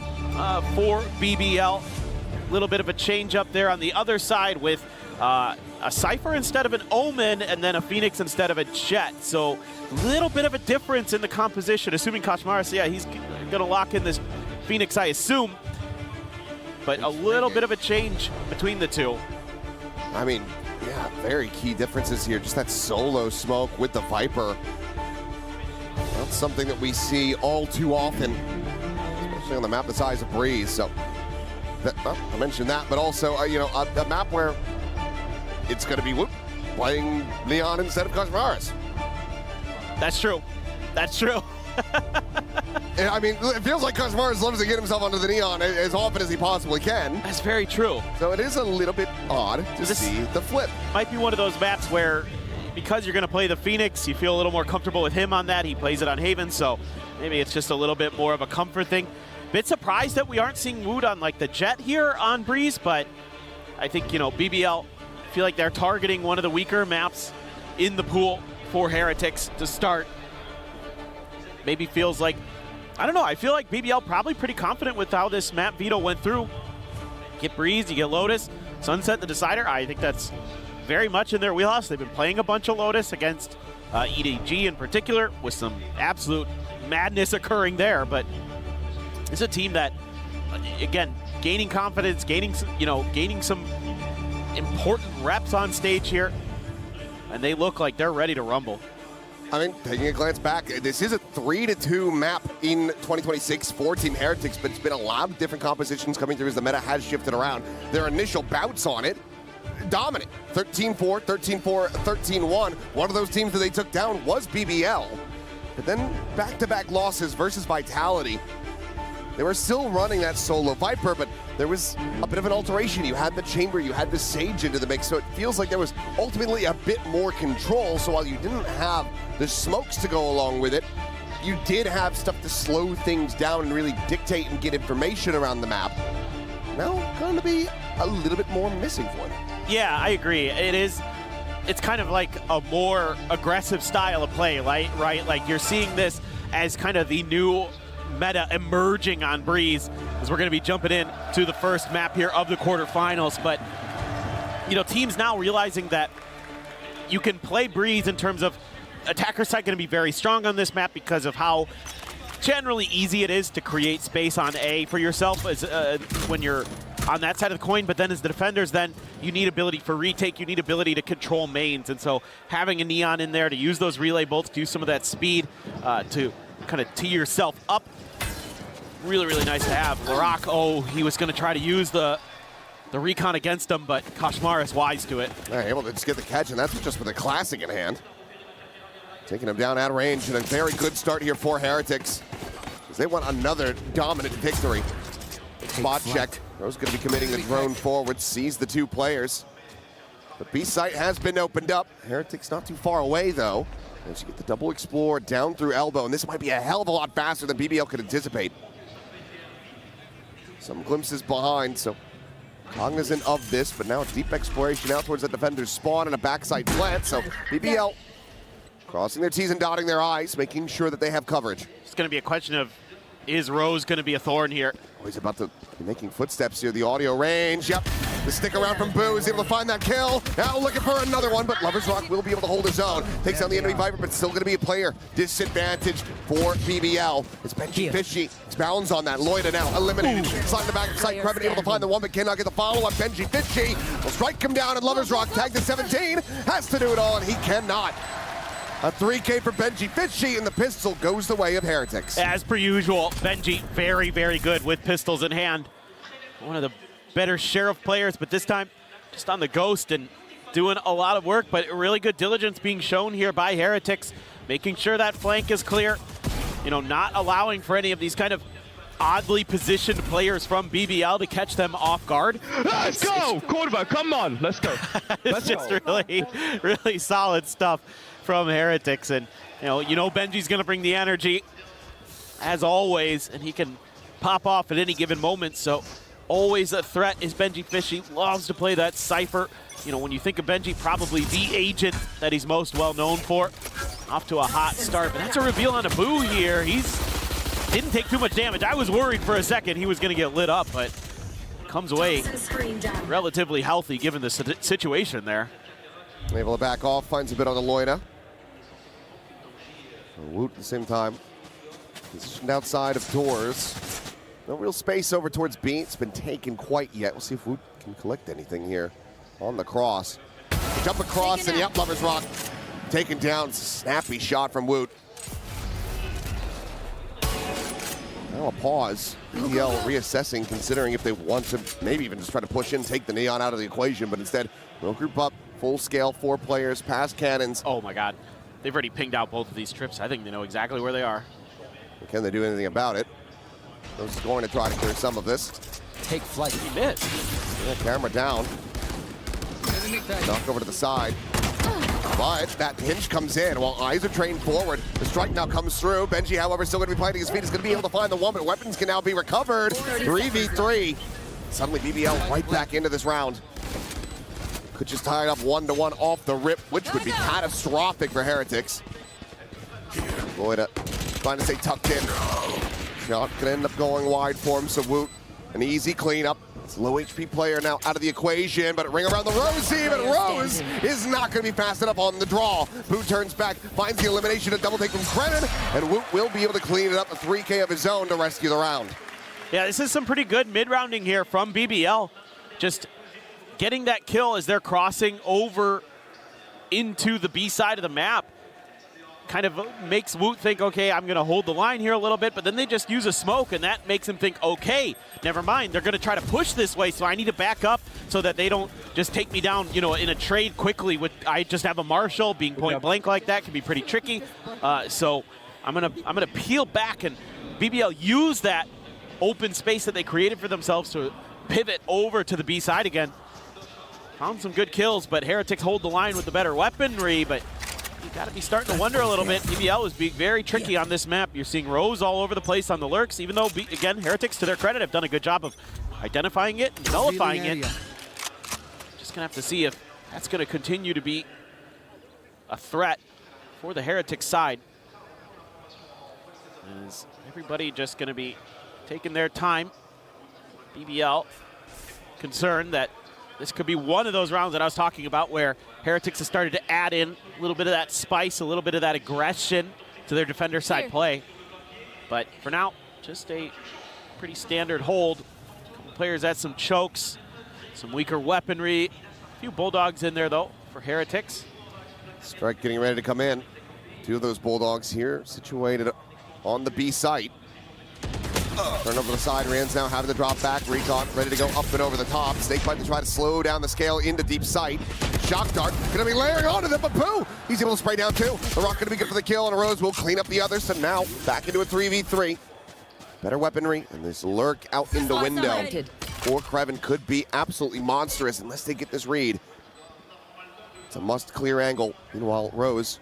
for BBL. A little bit of a change up there on the other side with a Cypher instead of an Omen and then a Phoenix instead of a Jet. So a little bit of a difference in the composition, assuming Kashmaris, yeah, he's going to lock in this Phoenix, I assume. But a little bit of a change between the two. I mean, yeah, very key differences here. Just that solo smoke with the Viper. That's something that we see all too often, especially on the map the size of Breeze. So, well, I mentioned that, but also, you know, a map where it's going to be playing Neon instead of Kashmaris. That's true. That's true. I mean, it feels like Kashmaris loves to get himself onto the Neon as often as he possibly can. That's very true. So it is a little bit odd to see the flip. Might be one of those maps where, because you're going to play the Phoenix, you feel a little more comfortable with him on that. He plays it on Haven, so maybe it's just a little bit more of a comfort thing. Bit surprised that we aren't seeing Wood on like the Jet here on Breeze, but I think, you know, BBL, I feel like they're targeting one of the weaker maps in the pool for Heretics to start. Maybe feels like, I don't know, I feel like BBL probably pretty confident with how this map veto went through. Get Breeze, you get Lotus, Sunset the Decider. I think that's very much in their wheelhouse. They've been playing a bunch of Lotus against EDG in particular, with some absolute madness occurring there, but it's a team that, again, gaining confidence, gaining some important reps on stage here, and they look like they're ready to rumble. I mean, taking a glance back, this is a 3-2 map in 2026 for Team Heretics, but it's been a lot of different compositions coming through as the meta has shifted around. Their initial bouts on it, dominant. 13-4, 13-4, 13-1. One of those teams that they took down was BBL. But then back-to-back losses versus Vitality. They were still running that solo Viper, but there was a bit of an alteration. You had the Chamber, you had the Sage into the mix, so it feels like there was ultimately a bit more control. So while you didn't have the smokes to go along with it, you did have stuff to slow things down and really dictate and get information around the map. Now, going to be a little bit more missing for them. Yeah, I agree. It's kind of like a more aggressive style of play, right? Like you're seeing this as kind of the new meta emerging on Breeze, as we're going to be jumping in to the first map here of the quarterfinals. But, you know, teams now realizing that you can play Breeze in terms of attacker side going to be very strong on this map because of how generally easy it is to create space on A for yourself as when you're on that side of the coin. But then as the defenders, then you need ability for retake, you need ability to control mains. And so having a Neon in there to use those relay bolts, to use some of that speed to kind of tee yourself up, really, really nice to have. LaRock, oh, he was going to try to use the recon against him, but Kashmar is wise to it. They're able to just get the catch, and that's just with a classic in hand. Taking him down at range, and a very good start here for Heretics, because they want another dominant victory. Spot check. Rose going to be committing the drone forward, sees the two players. The B site has been opened up. Heretics not too far away, though. As you get the double explore down through elbow, and this might be a hell of a lot faster than BBL could anticipate. Some glimpses behind, so cognizant of this, but now a deep exploration out towards the defender's spawn and a backside plant, so BBL crossing their T's and dotting their I's, making sure that they have coverage. It's going to be a question of, is Rose going to be a thorn here? Oh, he's about to be making footsteps here. The audio range, yep. The stick around from Boo is able to find that kill. Now looking for another one, but Lovers Rock will be able to hold his own. Takes down the enemy Viper, but still going to be a player disadvantage for BBL. It's Benji Fishy. Expounds on that. Loida now eliminated. Sliding the back of sight. Krebin able to find the one, but cannot get the follow-up. Benji Fishy will strike him down, and Lovers Rock tagged to 17. Has to do it all, and he cannot. A 3K for Benji Fishy, and the pistol goes the way of Heretics. As per usual, Benji very, very good with pistols in hand. One of the better Sheriff players, but this time just on the Ghost and doing a lot of work, but really good diligence being shown here by Heretics, making sure that flank is clear, you know, not allowing for any of these kind of oddly positioned players from BBL to catch them off guard. Let's go! Cordoba, come on, let's go. It's just really, really solid stuff from Heretics, and you know Benji's gonna bring the energy as always, and he can pop off at any given moment, so always a threat is Benji Fish. He loves to play that Cypher. You know, when you think of Benji, probably the agent that he's most well known for. Off to a hot start, but that's a reveal on Abu here. Didn't take too much damage. I was worried for a second he was going to get lit up, but comes away relatively healthy given the situation there. Able to back off, finds a bit on the Loida. Woot at the same time. Positioned outside of doors. No real space over towards B. It's been taken quite yet. We'll see if Woot can collect anything here on the cross. Jump across and yep, Lover's Rock taken down. Snappy shot from Woot. Now a pause. EL reassessing, considering if they want to maybe even just try to push in, take the Neon out of the equation, but instead we'll group up. Full scale, 4 players, past cannons. Oh my God. They've already pinged out both of these trips. I think they know exactly where they are. Can they do anything about it? Rose is going to try to clear some of this. Take flight. He missed. Yeah, camera down. Knock over to the side. But that hinge comes in while eyes are trained forward. The strike now comes through. Benji, however, still going to be planting his feet. He's going to be able to find the one, but weapons can now be recovered. 3v3. Suddenly BBL right back into this round. Could just tie it up 1-1 off the rip, which would be catastrophic for Heretics. Loida trying to stay tucked in. Shot could end up going wide for him, so Woot, an easy cleanup. It's a low HP player now out of the equation, but ring around the Rosie, but Rose is not going to be fast enough on the draw. Woot turns back, finds the elimination, a double take from Brennan, and Woot will be able to clean it up, a 3K of his own to rescue the round. Yeah, this is some pretty good mid-rounding here from BBL. Just getting that kill as they're crossing over into the B side of the map kind of makes Woot think, okay, I'm going to hold the line here a little bit, but then they just use a smoke, and that makes him think, okay, never mind, they're going to try to push this way, so I need to back up so that they don't just take me down, you know, in a trade quickly. I just have a Marshall. Being point blank like that can be pretty tricky. So I'm gonna peel back, and BBL use that open space that they created for themselves to pivot over to the B side again. Found some good kills, but Heretics hold the line with the better weaponry, but you got to be starting to wonder a little bit. BBL is being very tricky on this map. You're seeing Rose all over the place on the lurks, even though, again, Heretics, to their credit, have done a good job of identifying it and nullifying it. Just going to have to see if that's going to continue to be a threat for the Heretics side. Is everybody just going to be taking their time? BBL concerned that this could be one of those rounds that I was talking about where Heretics has started to add in a little bit of that spice, a little bit of that aggression to their defender side play. But for now, just a pretty standard hold. A couple players had some chokes, some weaker weaponry. A few Bulldogs in there, though, for Heretics. Strike getting ready to come in. 2 of those Bulldogs here situated on the B site. Turn over the side, Rand's now having the drop back. Recon ready to go up and over the top. Snakebite to try to slow down the scale into deep sight. Shock Dart gonna be layering onto them, but Pooh! He's able to spray down 2. The Rock gonna be good for the kill, and Rose will clean up the others. So now back into a 3v3. Better weaponry, and this lurk out in the window. For Kreven could be absolutely monstrous unless they get this read. It's a must clear angle. Meanwhile, Rose.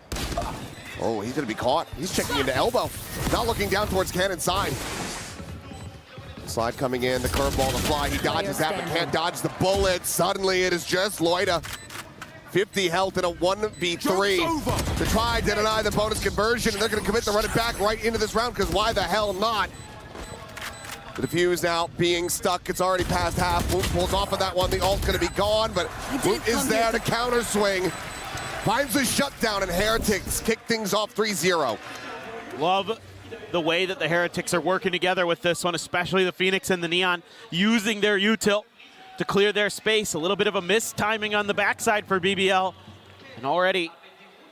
Oh, he's gonna be caught. He's checking into elbow. Not looking down towards cannon side. Slide coming in, the curveball, the fly. He dodges that, but can't dodge the bullet. Suddenly, it is just Loida. 50 health in a 1v3 to try to deny the bonus conversion, and they're going to commit to run it back right into this round, because why the hell not? The defuse now being stuck. It's already past half. Woot pulls off of that one. The ult's going to be gone, but Woot is there to counter swing. Finds the shutdown, and Heretics kick things off 3-0. Love the way that the Heretics are working together with this one, especially the Phoenix and the Neon, using their util to clear their space. A little bit of a mistiming on the backside for BBL. And already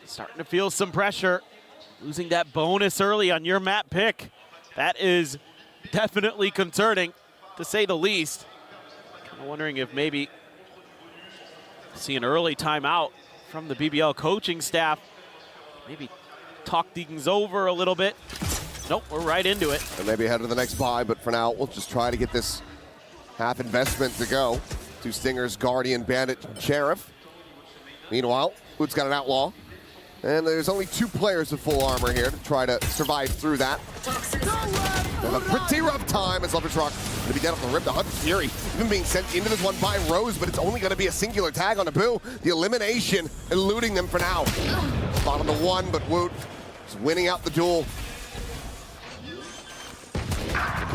starting to feel some pressure. Losing that bonus early on your map pick. That is definitely concerning, to say the least. Kind of wondering if maybe see an early timeout from the BBL coaching staff. Maybe talk things over a little bit. Nope, we're right into it. And maybe head to the next buy, but for now, we'll just try to get this half investment to go. 2 Stingers, Guardian, Bandit, Sheriff. Meanwhile, Woot's got an Outlaw. And there's only 2 players with full armor here to try to survive through that. And a pretty rough time as Lovers Rock going to be dead off the rip. The Hunt Fury even being sent into this one by Rose, but it's only going to be a singular tag on Abu. The elimination eluding them for now. Bottom to 1, but Woot is winning out the duel.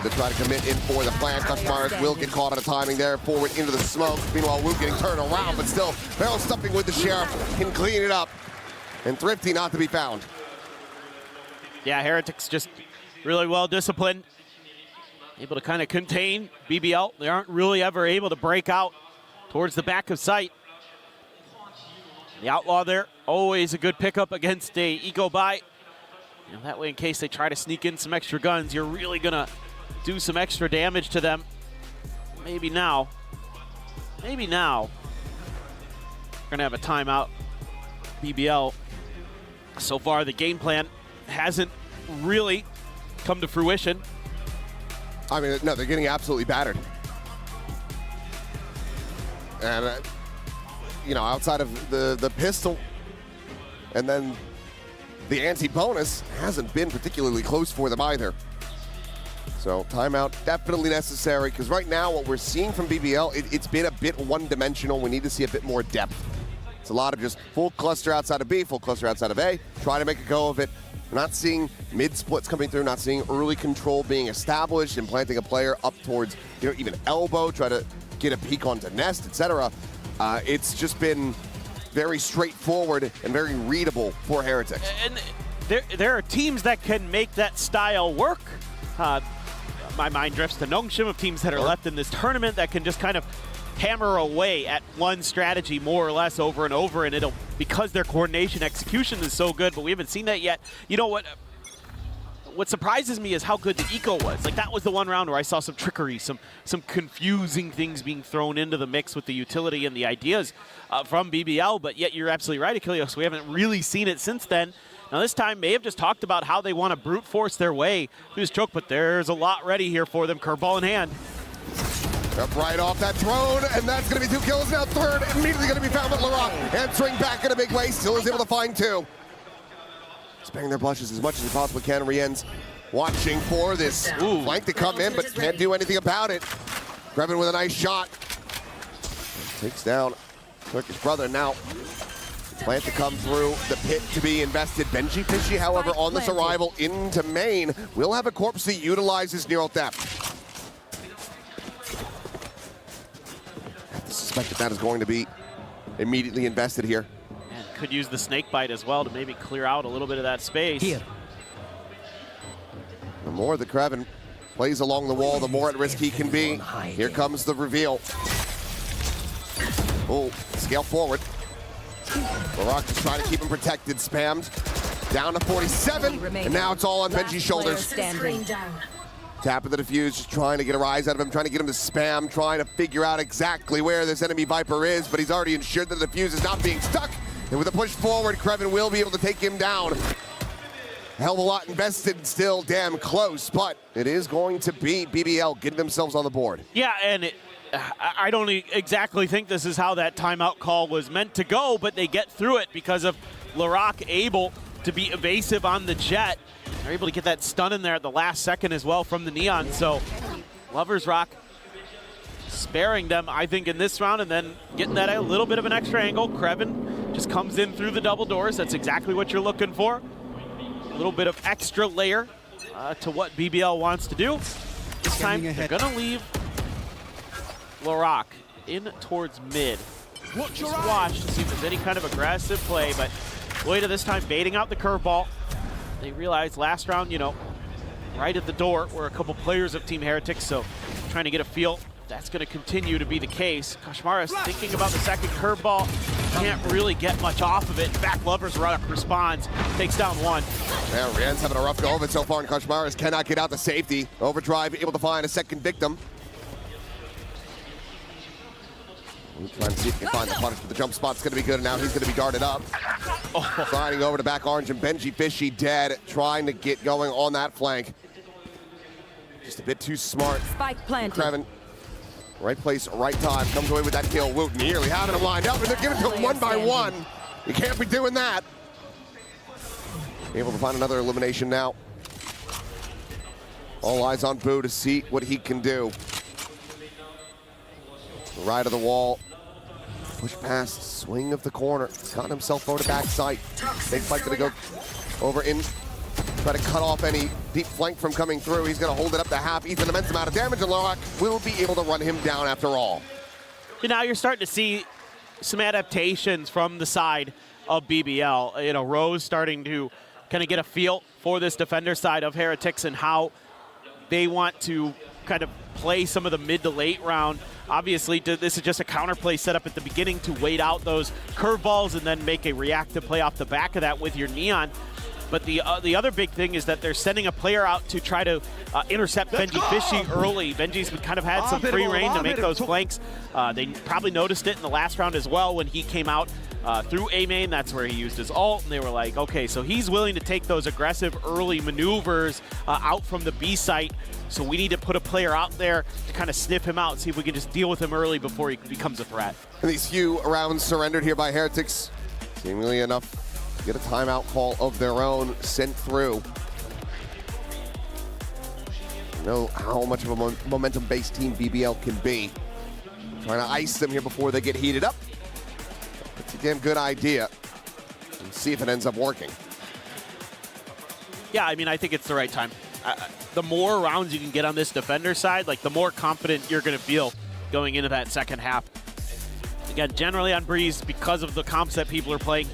To try to commit in for the plan. Kushmaris will get caught out of timing there, forward into the smoke. Meanwhile, Woot getting turned around, but still barrel stuffing with the Sheriff can clean it up. And Thrifty not to be found. Yeah, Heretics just really well disciplined. Able to kind of contain BBL. They aren't really ever able to break out towards the back of sight. The Outlaw there, always a good pickup against a eco buy. You know, that way, in case they try to sneak in some extra guns, you're really gonna do some extra damage to them. Maybe now. Maybe now. We're gonna have a timeout. BBL. So far, the game plan hasn't really come to fruition. I mean, no, they're getting absolutely battered. And, you know, outside of the pistol and then the anti-bonus hasn't been particularly close for them either. So timeout definitely necessary, because right now what we're seeing from BBL, it's been a bit one-dimensional. We need to see a bit more depth. It's a lot of just full cluster outside of B, full cluster outside of A, try to make a go of it. We're not seeing mid-splits coming through, not seeing early control being established and planting a player up towards, you know, even elbow, try to get a peek onto nest, etc. It's just been very straightforward and very readable for Heretics. And there are teams that can make that style work. My mind drifts to Nongshim of teams that are left in this tournament that can just kind of hammer away at one strategy more or less over and over, and it'll, because their coordination execution is so good, but we haven't seen that yet. You know what surprises me is how good the eco was. Like, that was the one round where I saw some trickery, some confusing things being thrown into the mix with the utility and the ideas from BBL, but yet you're absolutely right, Achilles. We haven't really seen it since then. Now this time, may have just talked about how they want to brute force their way through this choke, but there's a lot ready here for them, curveball in hand. Up right off that throne, and that's going to be 2 kills now. Third, immediately going to be found with Laurent. Answering back in a big way, still is able to find 2. Sparing their blushes as much as he possibly can. Rien's watching for this flank to come in, but can't do anything about it. Grevin with a nice shot. Takes down Turkish brother now. Plant to come through, the pit to be invested. Benji Fishy, however, on this arrival into main, will have a corpse that utilizes neural theft. I suspect that is going to be immediately invested here. And could use the snake bite as well to maybe clear out a little bit of that space. Here. The more that Kraven plays along the wall, the more at risk he can be. Here comes the reveal. Oh, scale forward. Laroc just trying to keep him protected, spammed. Down to 47, and now it's all on Benji's shoulders. Tapping the defuse, just trying to get a rise out of him, trying to get him to spam, trying to figure out exactly where this enemy Viper is, but he's already ensured that the defuse is not being stuck. And with a push forward, Kraven will be able to take him down. A hell of a lot invested, still damn close, but it is going to be BBL getting themselves on the board. Yeah, and I don't exactly think this is how that timeout call was meant to go, but they get through it because of Laroc able to be evasive on the Jet. They're able to get that stun in there at the last second as well from the Neon. So Lovers Rock sparing them, I think, in this round, and then getting that a little bit of an extra angle. Kraven just comes in through the double doors. That's exactly what you're looking for. A little bit of extra layer to what BBL wants to do. This time, they're going to leave Laroc in towards mid. Just watch to see if there's any kind of aggressive play, but Loida this time baiting out the curveball. They realized last round, you know, right at the door were a couple players of Team Heretics, so trying to get a feel if that's going to continue to be the case. Kashmaris thinking about the second curveball, can't really get much off of it. In fact, Lovers Rock responds, takes down 1. Yeah, Rien's having a rough go of it so far, and Kashmaris cannot get out the safety. Overdrive able to find a second victim. Trying to see if he can find the punish, but the jump spot's going to be good, and now he's going to be darted up. Sliding over to back orange, and Benji Fishy dead, trying to get going on that flank. Just a bit too smart. Spike planted. Kraven, right place, right time, comes away with that kill. Woot nearly having him lined up, and they're giving it to him 1 by 1. You can't be doing that. Able to find another elimination now. All eyes on Boo to see what he can do. Right of the wall. Push past, swing of the corner. Got himself over to backside. Big fight gonna go over in. Try to cut off any deep flank from coming through. He's gonna hold it up to half. Ethan, immense amount of damage, and Lorak will be able to run him down after all. And now you're starting to see some adaptations from the side of BBL. You know, Rose starting to kind of get a feel for this defender side of Heretics and how they want to kind of play some of the mid to late round. Obviously, this is just a counterplay set up at the beginning to wait out those curveballs and then make a reactive play off the back of that with your Neon. But the other big thing is that they're sending a player out to try to intercept Benji Fishy early. Benji's kind of had some free reign to make those flanks. They probably noticed it in the last round as well when he came out through A main. That's where he used his ult, and they were like, okay, so he's willing to take those aggressive early maneuvers out from the B site. So we need to put a player out there to kind of sniff him out, see if we can just deal with him early before he becomes a threat. And these few rounds surrendered here by Heretics, seemingly enough to get a timeout call of their own sent through. You know how much of a momentum-based team BBL can be. Trying to ice them here before they get heated up. It's a damn good idea. And see if it ends up working. Yeah, I mean, I think it's the right time. The more rounds you can get on this defender side, like the more confident you're going to feel going into that second half. Again, generally on Breeze, because of the comps that people are playing,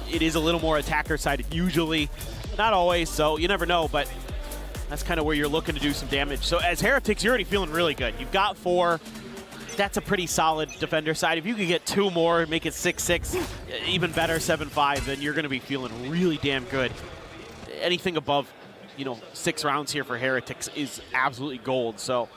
it is a little more attacker-sided usually. Not always, so you never know, but that's kind of where you're looking to do some damage. So as Heretics, you're already feeling really good. You've got 4. That's a pretty solid defender side. If you could get 2 more, make it 6-6, even better, 7-5, then you're going to be feeling really damn good. Anything above, 6 rounds here for Heretics is absolutely gold. So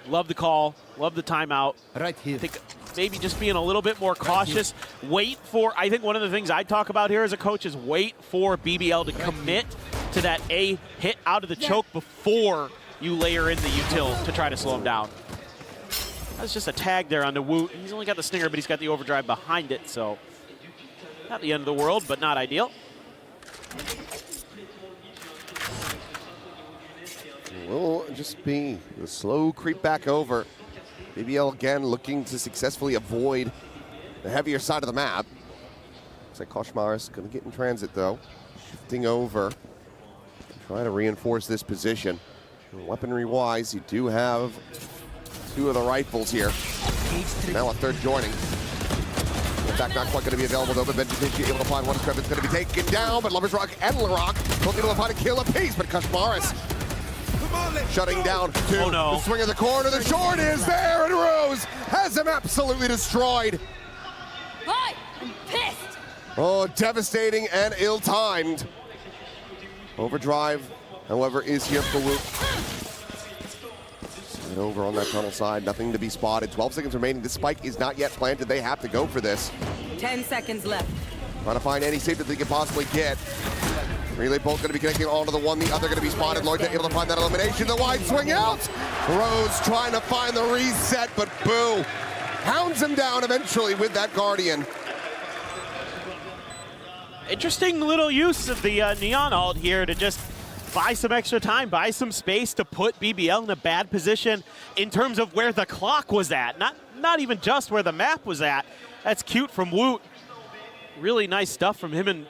love the call, love the timeout. Right here. I think maybe just being a little bit more cautious. Wait for, I think one of the things I talk about here as a coach is wait for BBL to commit to that A hit out of the choke before you layer in the util to try to slow him down. That's just a tag there on the Woot. He's only got the stinger, but he's got the overdrive behind it, so not the end of the world, but not ideal. Will just be the slow creep back over. BBL again looking to successfully avoid the heavier side of the map. Looks like Koshmaris going to get in transit though. Shifting over. Try to reinforce this position. Weaponry wise, you do have 2 of the rifles here. Now a 3rd joining. In fact, not quite going to be available though, but Benji Fishy able to find one scrap. It's going to be taken down, but Lover's Rock and Larock both able to find a kill apiece, but Koshmaris shutting down to the swing of the corner. The short is there, and Rose has him absolutely destroyed. Hi, I'm pissed. Oh, devastating and ill-timed. Overdrive, however, is here for Woot. Slide over on that tunnel side, nothing to be spotted. 12 seconds remaining. This spike is not yet planted. They have to go for this. 10 seconds left. Trying to find any safe that they can possibly get. Relay both going to be connecting onto the one, the other going to be spotted. Lloyd able to find that elimination. The wide swing out. Rose trying to find the reset, but Boo hounds him down eventually with that Guardian. Interesting little use of the Neon ult here to just buy some extra time, buy some space to put BBL in a bad position in terms of where the clock was at. Not even just where the map was at. That's cute from Woot. Really nice stuff from him and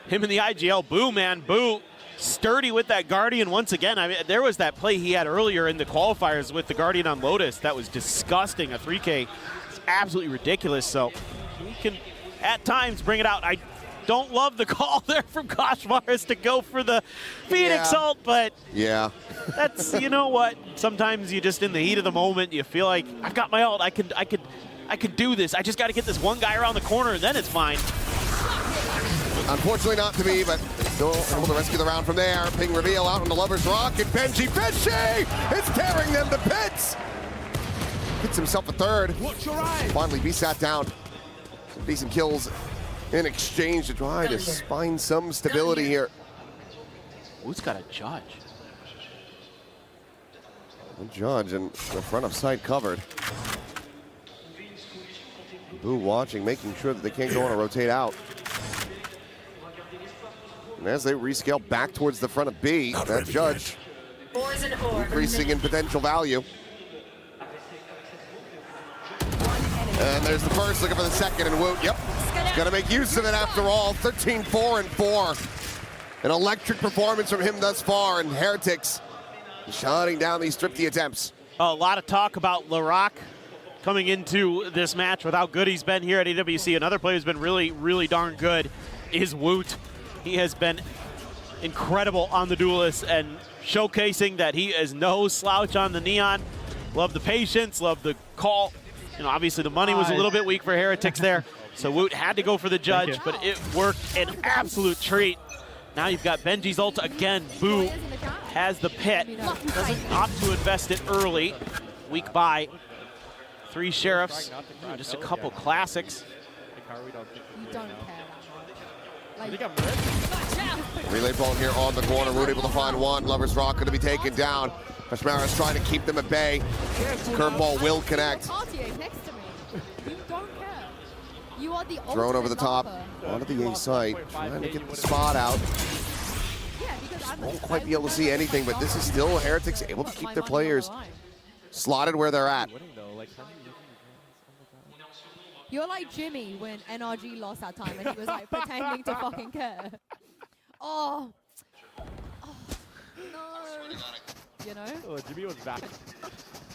the IGL. Boo, man, Boo, sturdy with that Guardian once again. I mean, there was that play he had earlier in the qualifiers with the Guardian on Lotus. That was disgusting, a 3K. It's absolutely ridiculous, so he can, at times, bring it out. I don't love the call there from Koshmaris to go for the Phoenix ult, but yeah, that's, you know what, sometimes you just, in the heat of the moment, you feel like, I've got my ult, I could do this. I just got to get this one guy around the corner, and then it's fine. Unfortunately not to be, but still able to rescue the round from there. Ping reveal out on the Lover's Rock, and Benji Fishy is tearing them to bits. Gets himself a 3rd. Finally be sat down. Some decent kills in exchange to try to find some stability here. Who's got a judge? A judge and the front of sight covered. Boo watching, making sure that they can't go on a rotate out. And as they rescale back towards the front of B, that Judge increasing in potential value. And there's the first, looking for the second, and Woot, yep, gonna make use of it after all. 13-4-4. An electric performance from him thus far, and Heretics shutting down these thrifty attempts. A lot of talk about Laroc coming into this match with how good he's been here at EWC. Another player who's been really, really darn good is Woot. He has been incredible on the Duelists and showcasing that he is no slouch on the Neon. Love the patience, love the call. You know, obviously the money was a little bit weak for Heretics there, so Woot had to go for the Judge, but it worked an absolute treat. Now you've got Benji's ult again. Boo has the pit, doesn't opt to invest it early. Weak buy. 3 Sheriffs, just a couple classics. Relay ball here on the corner. Woot able to find one. Lover's Rock going to be taken down. Kashmara's trying to keep them at bay. Curveball will connect. Thrown over the top onto the A site, trying to get the spot out. Won't quite be able to see anything, but this is still Heretics able to keep their players slotted where they're at. You're like Jimmy when NRG lost that time and he was like pretending to fucking care. Oh no. You know? Oh, Jimmy was back.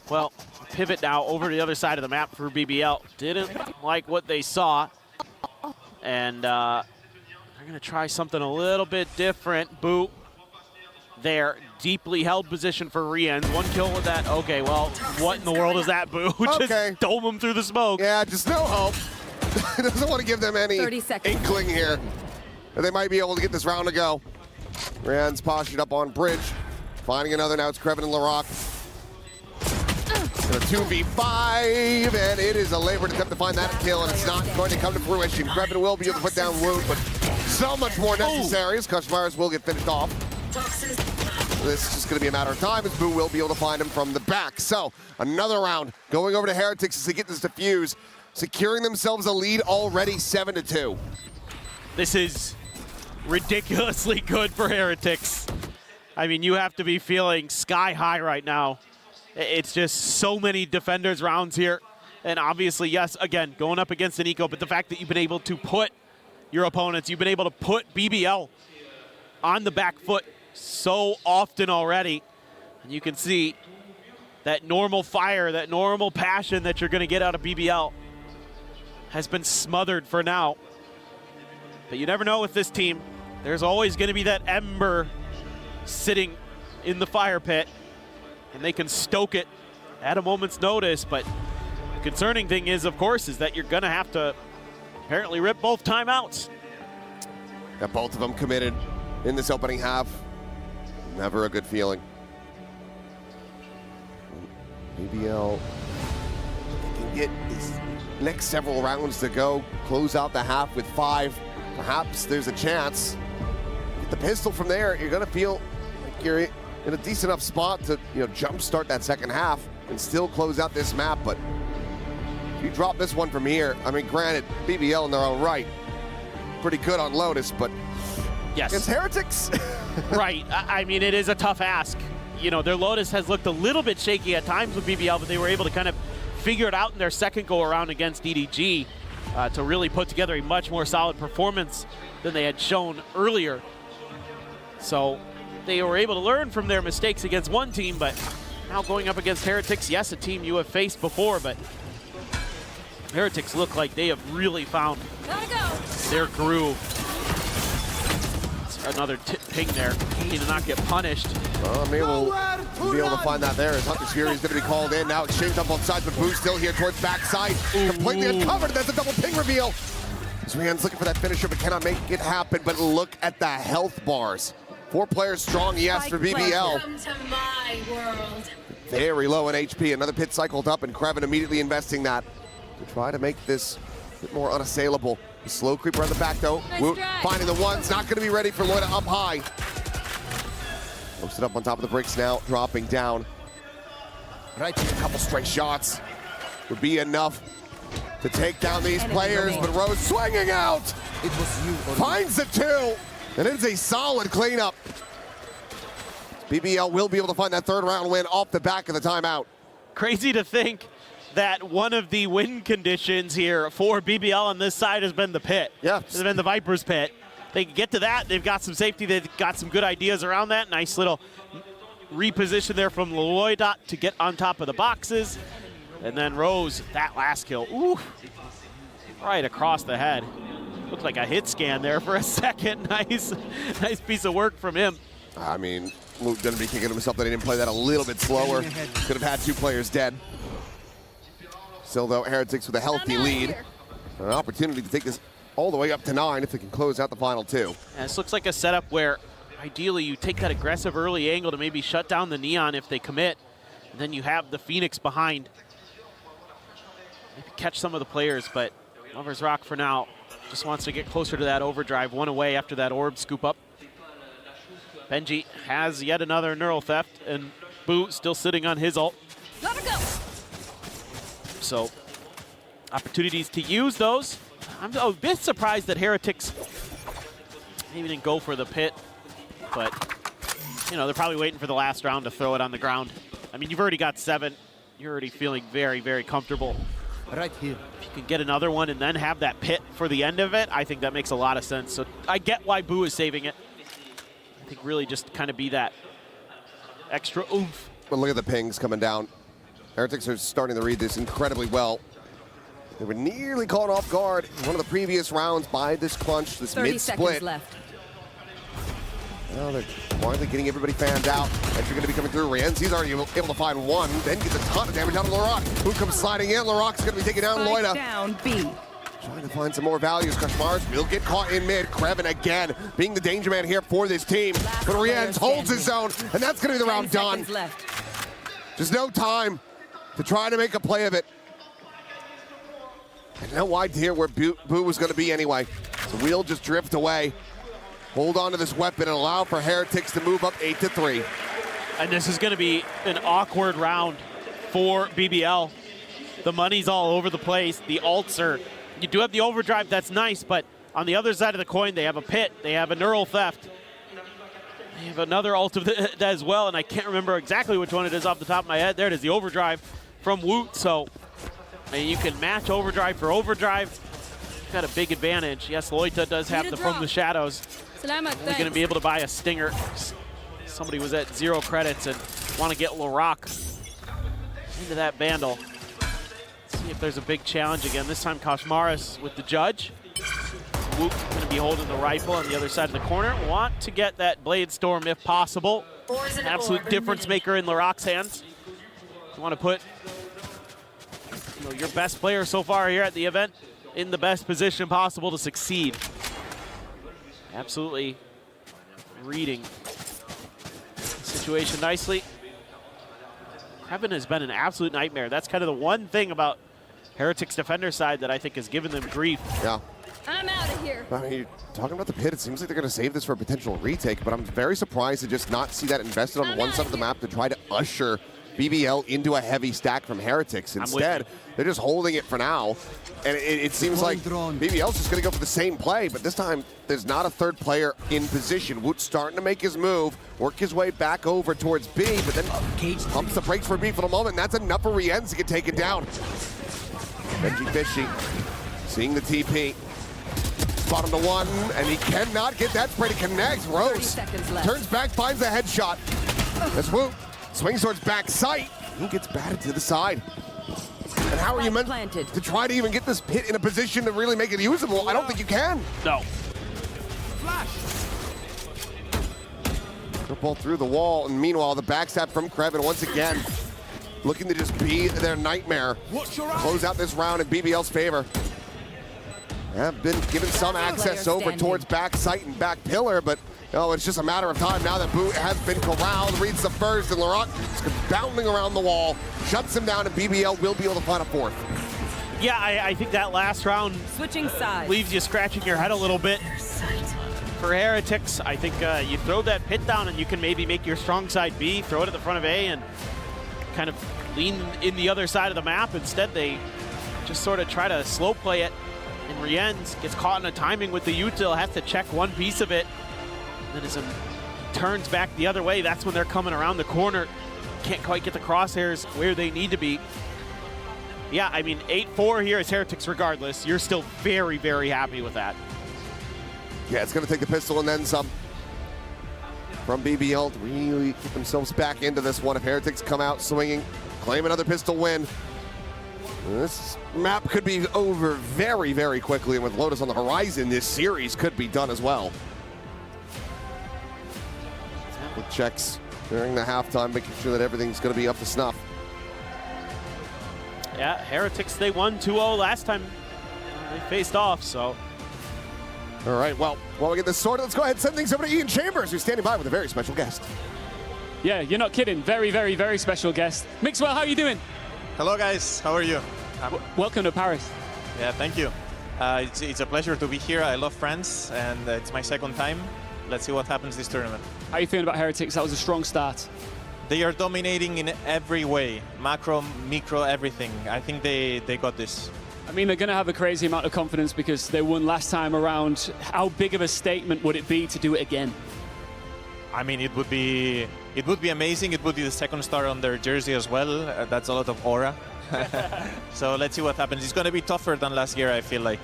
Well, pivot now over to the other side of the map for BBL. Didn't like what they saw. And they're going to try something a little bit different. Boo there. Deeply held position for Riens. 1 kill with that. Okay, well, what in the world is that, Boo? Just dome him through the smoke. Yeah, just no hope. Doesn't want to give them any inkling here that they might be able to get this round to go. Riens postured up on bridge. Finding another now. It's Kreven and Laroc. A 2v5, and it is a labored attempt to find that kill, and it's not going to come to fruition. Kreven will be able to put down Woot, but so much more necessary as Kushmars will get finished off. This is just going to be a matter of time as Boo will be able to find him from the back. So another round going over to Heretics as they get this defuse, securing themselves a lead already 7-2. This is ridiculously good for Heretics. I mean, you have to be feeling sky high right now. It's just so many defenders rounds here. And obviously, yes, again, going up against an eco, but the fact that you've been able to put your opponents, you've been able to put BBL on the back foot so often already. And you can see that normal fire, that normal passion that you're going to get out of BBL has been smothered for now. But you never know with this team. There's always going to be that ember sitting in the fire pit, and they can stoke it at a moment's notice. But the concerning thing is, of course, is that you're going to have to apparently rip both timeouts. Got both of them committed in this opening half. Never a good feeling. BBL can get his next several rounds to go, close out the half with 5. Perhaps there's a chance. Get the pistol from there, you're gonna feel like you're in a decent enough spot to, jumpstart that second half and still close out this map. But if you drop this one from here, I mean, granted, BBL in their own right, pretty good on Lotus, but yes, against Heretics. Right, I mean, it is a tough ask. Their Lotus has looked a little bit shaky at times with BBL, but they were able to kind of figure it out in their second go-around against EDG to really put together a much more solid performance than they had shown earlier. So they were able to learn from their mistakes against one team, but now going up against Heretics, yes, a team you have faced before, but Heretics look like they have really found their groove. Another ping there. He did not get punished. Maybe we'll be able to find that there as Hunter's Fury is going to be called in. Now exchange on both sides, but Boo's still here towards backside. Completely uncovered. That's a double ping reveal. Zwian's looking for that finisher, but cannot make it happen. But look at the health bars. 4 players strong, yes, for BBL. Come to my world. Very low in HP. Another pit cycled up, and Kreven immediately investing that to try to make this a bit more unassailable. The slow creep around the back, though. Woot finding the ones, not going to be ready for Loida up high. Posted up on top of the bricks now, dropping down. Right, a couple straight shots would be enough to take down these players, but Rose swinging out. It was you. Finds the 2. And it's a solid cleanup. BBL will be able to find that third round win off the back of the timeout. Crazy to think that one of the win conditions here for BBL on this side has been the pit. Yeah. It's been the Vipers pit. They can get to that. They've got some safety. They've got some good ideas around that. Nice little reposition there from Leloidot to get on top of the boxes. And then Rose, that last kill. Ooh, right across the head. Looked like a hit scan there for a second. Nice piece of work from him. I mean, Luke gonna be kicking himself that he didn't play that a little bit slower. Could have had 2 players dead. Still though, Heretics with a healthy lead. An opportunity to take this all the way up to 9 if they can close out the final 2. And this looks like a setup where ideally you take that aggressive early angle to maybe shut down the Neon if they commit. And then you have the Phoenix behind. Maybe catch some of the players, but Lovers Rock for now just wants to get closer to that overdrive. 1 away after that orb scoop up. Benji has yet another neural theft, and Boo still sitting on his ult. Gotta go. So, opportunities to use those. I'm a bit surprised that Heretics maybe didn't go for the pit, but you know, they're probably waiting for the last round to throw it on the ground. I mean, you've already got 7. You're already feeling very, very comfortable. Right here. If you can get another one and then have that pit for the end of it, I think that makes a lot of sense. So I get why Boo is saving it. I think really just kind of be that extra oomph. But look at the pings coming down. Heretics are starting to read this incredibly well. They were nearly caught off guard in one of the previous rounds by this crunch, this 30 mid-split. seconds left. Well, they're quietly getting everybody fanned out. As you're going to be coming through. Rienzi's already able to find 1, then gets a ton of damage out of Laroc, who comes sliding in. Laroc's going to be taking down Loida. Down B. Trying to find some more values. Krashmars will get caught in mid. Krevin again being the danger man here for this team. But Rienz holds his zone, and that's going to be the round done. Left. Just no time to try to make a play of it. And no idea where Boo was going to be anyway. So we'll just drift away. Hold on to this weapon and allow for Heretics to move up 8-3. And this is going to be an awkward round for BBL. The money's all over the place. The ults are, you do have the overdrive, that's nice, but on the other side of the coin, they have a pit, they have a neural theft. They have another ult of that as well, and I can't remember exactly which one it is off the top of my head. There it is, the overdrive from Woot. So I mean, you can match overdrive for overdrive. You've got a big advantage. Yes, Loita does have the From the Shadows. Only going to be able to buy a Stinger. Somebody was at 0 credits and want to get Laroc into that Vandal. Let's see if there's a big challenge again. This time Koshmaris with the Judge. Woot going to be holding the rifle on the other side of the corner. Want to get that Blade Storm if possible. An absolute difference maker in Laroc's hands. You want to put your best player so far here at the event in the best position possible to succeed. Absolutely reading the situation nicely. Krevin has been an absolute nightmare. That's kind of the one thing about Heretics defender side that I think has given them grief. Yeah. I'm out of here. I mean, talking about the pit, it seems like they're going to save this for a potential retake, but I'm very surprised to just not see that invested on one side of the map to try to usher BBL into a heavy stack from Heretics. Instead, they're just holding it for now. And it seems like BBL's just going to go for the same play, but this time there's not a third player in position. Woot's starting to make his move, work his way back over towards B, but then pumps the brakes for B for the moment. And that's enough for Rienz to get taken down. Benji Fishy seeing the TP. Spot him to 1, and he cannot get that spray to connect. Rose turns back, finds the headshot. That's Woot. Swings towards back sight. He gets batted to the side. And how are you meant to try to even get this pit in a position to really make it usable? I don't think you can. No. Ball through the wall, and meanwhile, the backstab from Krevin once again looking to just be their nightmare. Close out this round in BBL's favor. Have been given some access over towards back sight and back pillar, but it's just a matter of time now that Boo has been corralled, reads the first, and Laroc is bounding around the wall, shuts him down, and BBL will be able to find a 4th. Yeah, I think that last round switching sides leaves you scratching your head a little bit. For Heretics, I think you throw that pit down and you can maybe make your strong side B, throw it at the front of A, and kind of lean in the other side of the map. Instead, they just sort of try to slow play it. And Rienz gets caught in a timing with the util, has to check one piece of it. then as it turns back the other way, that's when they're coming around the corner. Can't quite get the crosshairs where they need to be. Yeah, I mean, 8-4 here as Heretics regardless. You're still very, very happy with that. Yeah, it's going to take the pistol and then some from BBL to really get themselves back into this one. If Heretics come out swinging, claim another pistol win, this map could be over very, very quickly. And with Lotus on the horizon, this series could be done as well. With checks during the halftime, making sure that everything's going to be up to snuff. Yeah, Heretics, they won 2-0 last time they faced off, so. All right, well, while we get this sorted, let's go ahead and send things over to Ian Chambers, who's standing by with a very special guest. Yeah, you're not kidding. Very, very, very special guest. Mixwell, how are you doing? Hello, guys. How are you? Welcome to Paris. Yeah, thank you. It's a pleasure to be here. I love France, and it's my second time. Let's see what happens this tournament. How are you feeling about Heretics? That was a strong start. They are dominating in every way. Macro, micro, everything. I think they got this. I mean, they're going to have a crazy amount of confidence because they won last time around. How big of a statement would it be to do it again? I mean, it would be amazing. It would be the second star on their jersey as well. That's a lot of aura. So let's see what happens. It's going to be tougher than last year, I feel like.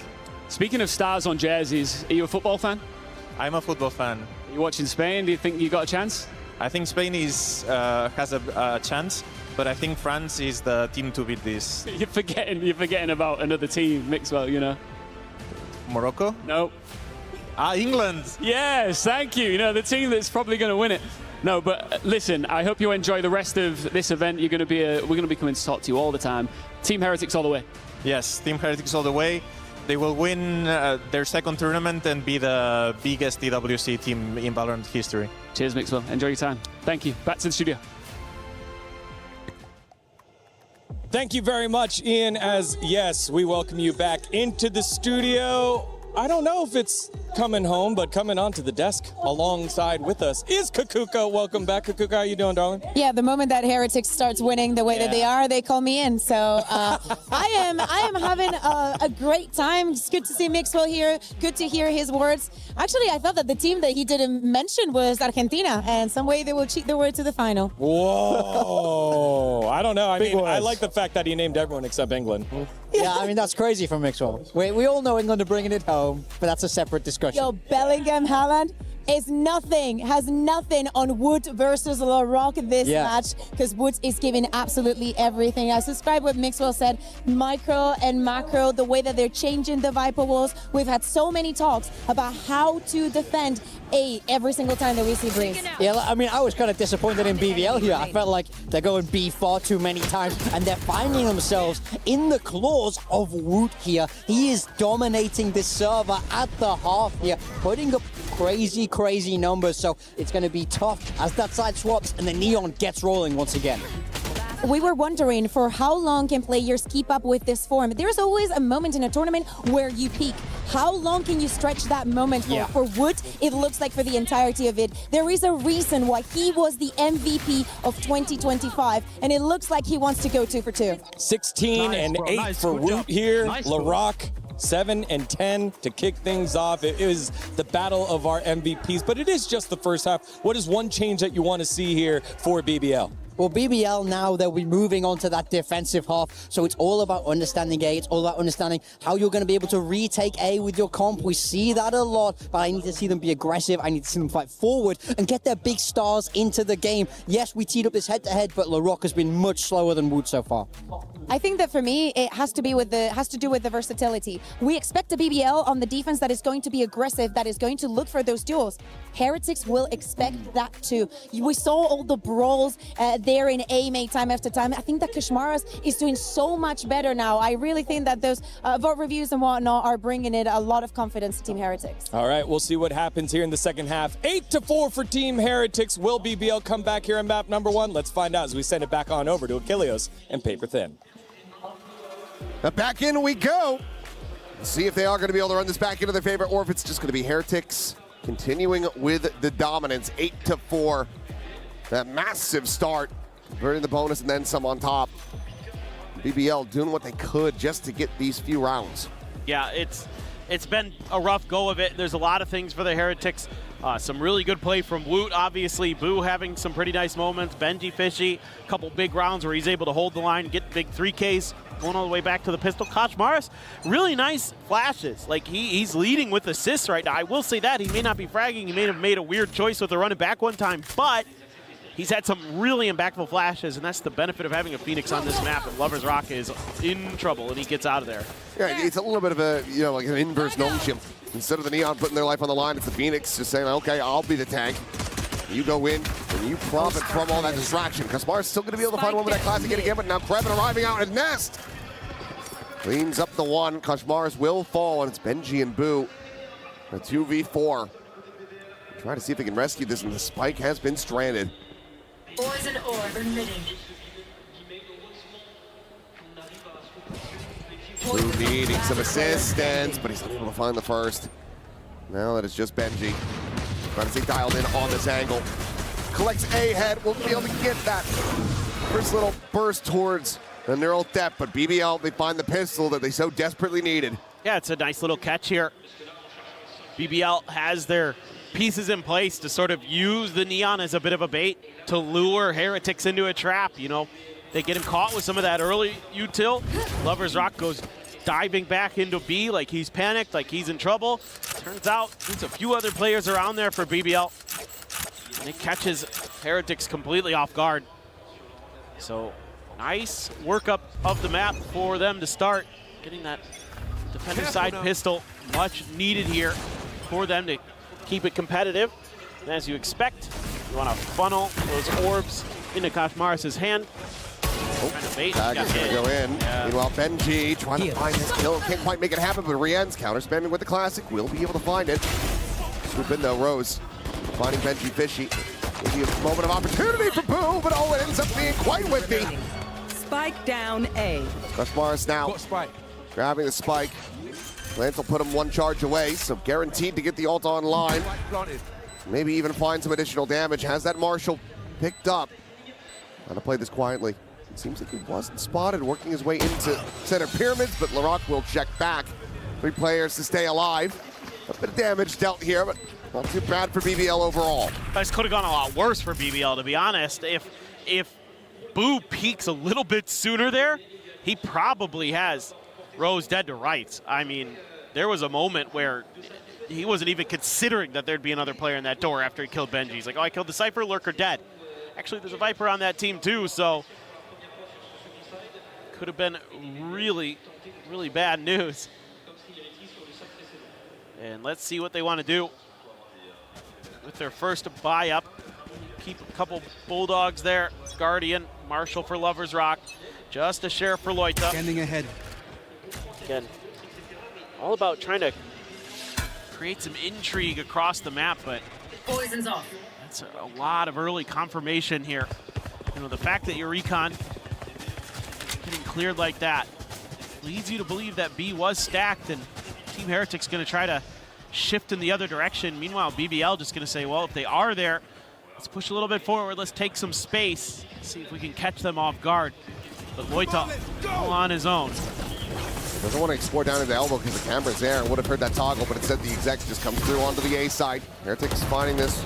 Speaking of stars on jerseys, are you a football fan? I'm a football fan. Are you watching Spain? Do you think you got a chance? I think Spain has a chance, but I think France is the team to beat this. You're forgetting about another team, Mixwell, you know. Morocco? No. England. Yes, thank you. You know, the team that's probably going to win it. No, but listen, I hope you enjoy the rest of this event. We're going to be coming to talk to you all the time. Team Heretics all the way. Yes, Team Heretics all the way. They will win their second tournament and be the biggest EWC team in Valorant history. Cheers, Mixwell. Enjoy your time. Thank you. Back to the studio. Thank you very much, Ian, as yes, we welcome you back into the studio. I don't know if it's coming home, but coming onto the desk alongside with us is Kakuka. Welcome back, Kakuka. How you doing, darling? Yeah, the moment that Heretics starts winning the way that they are, they call me in. So I am having a great time. It's good to see Mixwell here. Good to hear his words. Actually, I thought that the team that he didn't mention was Argentina, and some way they will cheat their way to the final. Whoa! I don't know. I mean, I like the fact that he named everyone except England. Yeah, I mean, that's crazy from Mixwell. We all know England are bringing it home, but that's a separate discussion. Yo, Bellingham, Haaland has nothing on Wood versus LaRock this match, because Wood is giving absolutely everything. I subscribe what Mixwell said, micro and macro, the way that they're changing the Viper walls. We've had so many talks about how to defend A every single time that we see Breeze. Yeah, I mean, I was kind of disappointed in BVL here. I felt like they're going B far too many times, and they're finding themselves in the claws of Wood here. He is dominating this server at the half here, putting up crazy numbers, so it's going to be tough as that side swaps and the Neon gets rolling once again. We were wondering for how long can players keep up with this form. There's always a moment in a tournament where you peak. How long can you stretch that moment for? For Wood, it looks like for the entirety of it. There is a reason why he was the MVP of 2025, and it looks like he wants to go 2 for 2. 16 and 8 for Woot here. LaRock 7 and 10 to kick things off. It is the battle of our MVPs, but it is just the first half. What is one change that you want to see here for BBL? Well, BBL now, they'll be moving on to that defensive half, so it's all about understanding A, it's all about understanding how you're going to be able to retake A with your comp. We see that a lot, but I need to see them be aggressive, I need to see them fight forward and get their big stars into the game. Yes, we teed up this head-to-head, but LaRock has been much slower than Wood so far. I think that for me, it has to do with the versatility. We expect a BBL on the defense that is going to be aggressive, that is going to look for those duels. Heretics will expect that too. We saw all the brawls there in A made time after time. I think that Kashmaras is doing so much better now. I really think that those vote reviews and whatnot are bringing it a lot of confidence to Team Heretics. All right, we'll see what happens here in the second half. 8-4 for Team Heretics. Will BBL come back here on map number 1? Let's find out as we send it back on over to Achilleos and Paper Thin. Back in we go. Let's see if they are going to be able to run this back into their favor, or if it's just going to be Heretics continuing with the dominance. 8-4. That massive start, converting the bonus and then some on top. BBL doing what they could just to get these few rounds. Yeah, it's been a rough go of it. There's a lot of things for the Heretics Some really good play from Woot, obviously. Boo having some pretty nice moments. Benji Fishy, a couple big rounds where he's able to hold the line, get big 3Ks, going all the way back to the pistol. Koshmaris, really nice flashes. Like, he's leading with assists right now. I will say that. He may not be fragging. He may have made a weird choice with the running back one time, but he's had some really impactful flashes, and that's the benefit of having a Phoenix on this map. And Lovers Rock is in trouble, and he gets out of there. Yeah, it's a little bit of a, like an inverse gnome. Instead of the Neon putting their life on the line, it's the Phoenix just saying, okay, I'll be the tank. You go in, and you profit from all that distraction. Kaspar's still going to be able to find one with that classic hit again, but now Krevin arriving out in Nest. Cleans up the one. Kashmars will fall, and it's Benji and Boo. A 2v4. Try to see if they can rescue this, and the spike has been stranded. Poison orb emitting. Boo needing some assistance, but he's not able to find the first. Now that it's just Benji. Trying to stay dialed in on this angle. Collects a head, will be able to get that first little burst towards the neural depth, but BBL, they find the pistol that they so desperately needed. Yeah, it's a nice little catch here. BBL has their pieces in place to sort of use the Neon as a bit of a bait to lure Heretics into a trap. You know, they get him caught with some of that early util. Lovers Rock goes diving back into B like he's panicked, like he's in trouble. Turns out there's a few other players around there for BBL. And it catches Heretics completely off guard. So nice workup of the map for them to start. Getting that defender side pistol, much needed here for them to keep it competitive. And as you expect, you want to funnel those orbs into Koshmaris' hand. Tag is going to go in. Yeah. Meanwhile, Benji trying to find his kill. Can't quite make it happen, but Rien's counter spamming with the classic. Will be able to find it. Swoop in though, Rose. Finding Benji Fishy. Maybe a moment of opportunity for Boo, but oh, it ends up being quite whippy. Spike down A. Koshmaris now grabbing the spike. Lance will put him one charge away, so guaranteed to get the ult online. Maybe even find some additional damage. Has that Marshall picked up. Trying to play this quietly. It seems like he wasn't spotted, working his way into center pyramids, but Laroc will check back. 3 players to stay alive. A bit of damage dealt here, but not too bad for BBL overall. This could have gone a lot worse for BBL, to be honest. If Boo peaks a little bit sooner there, he probably has Rose dead to rights. I mean, there was a moment where he wasn't even considering that there'd be another player in that door after he killed Benji. He's like, oh, I killed the Cypher, Lurker dead. Actually, there's a Viper on that team too, so could have been really, really bad news. And let's see what they want to do with their first buy up. Keep a couple Bulldogs there. Guardian, Marshall for Lovers Rock. Just a Sheriff for Loita. Standing ahead. Again, all about trying to create some intrigue across the map, but Poison's off. that's a lot of early confirmation here. You know, the fact that your recon getting cleared like that leads you to believe that B was stacked, and Team Heretic's going to try to shift in the other direction. Meanwhile, BBL just going to say, well, if they are there, let's push a little bit forward. Let's take some space. See if we can catch them off guard. But Loita all on his own. Doesn't want to explore down into elbow because the camera's there. Would have heard that toggle, but instead the exec just comes through onto the A side. Heretics finding this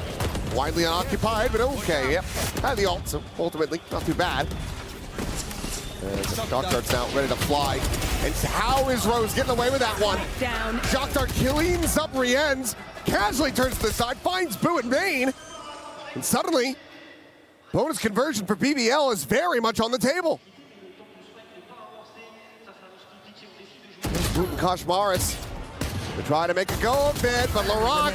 widely unoccupied, but okay, yep. Had the ult, so ultimately not too bad. And Shock Dart's now ready to fly. And how is Rose getting away with that one? Down. Shock Dart cleans up Rien's, casually turns to the side, finds Boo in vain. And suddenly, bonus conversion for BBL is very much on the table. Boot and Koshmaris to try to make a go of it, but Laroc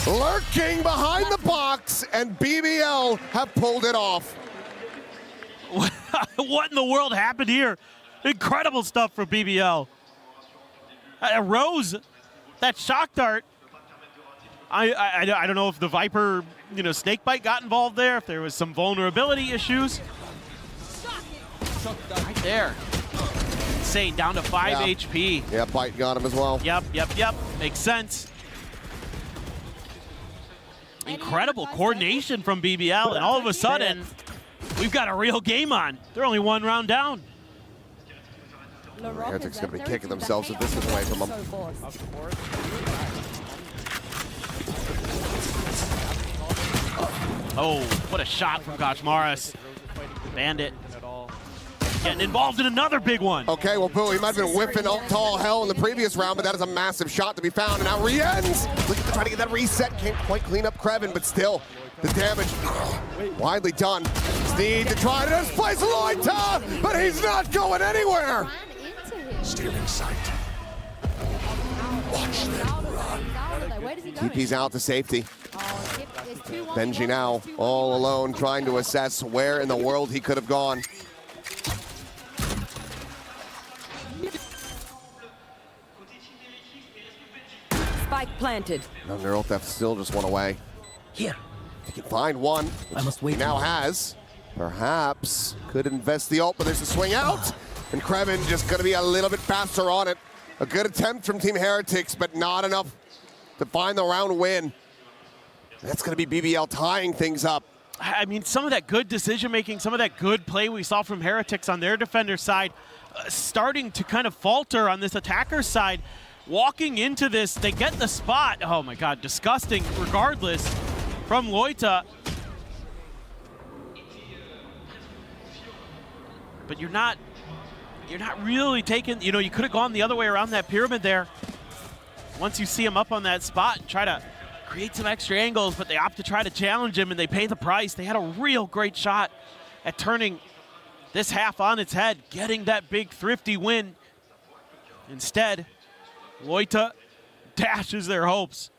lurking behind the box, and BBL have pulled it off. What in the world happened here? Incredible stuff for BBL. Rose, that Shock Dart. I don't know if the Viper, Snakebite got involved there, if there was some vulnerability issues. Right there. Insane, down to 5 HP. Yeah, Bite got him as well. Yep. Makes sense. Incredible coordination from BBL, and all of a sudden, we've got a real game on. They're only 1 round down. Heretics going to be kicking themselves if this is away from them. Oh, what a shot from Kaczmarz. Bandit getting involved in another big one. Okay, well, Boo, he might have been whiffing up tall hell in the previous round, but that is a massive shot to be found. And now Rienz looking to try to get that reset. Can't quite clean up Krevin, but still, the damage widely done. Need to try to displace Loita, but he's not going anywhere. Stealing sight. Watch them run. TP's out to safety. Benji now all alone trying to assess where in the world he could have gone. Spike planted. No, Neural Theft still just one away. Here. He can find one, which I must wait. He now has. Perhaps could invest the ult, but there's a swing out. And Krevin just going to be a little bit faster on it. A good attempt from Team Heretics, but not enough to find the round win. That's going to be BBL tying things up. I mean, some of that good decision-making, some of that good play we saw from Heretics on their defender side, starting to kind of falter on this attacker side. Walking into this, they get the spot. Oh my God, disgusting regardless from Loita. But you're not really taking, you know, you could have gone the other way around that pyramid there. Once you see him up on that spot and try to create some extra angles, but they opt to try to challenge him and they pay the price. They had a real great shot at turning this half on its head, getting that big thrifty win. Instead, Loita dashes their hopes.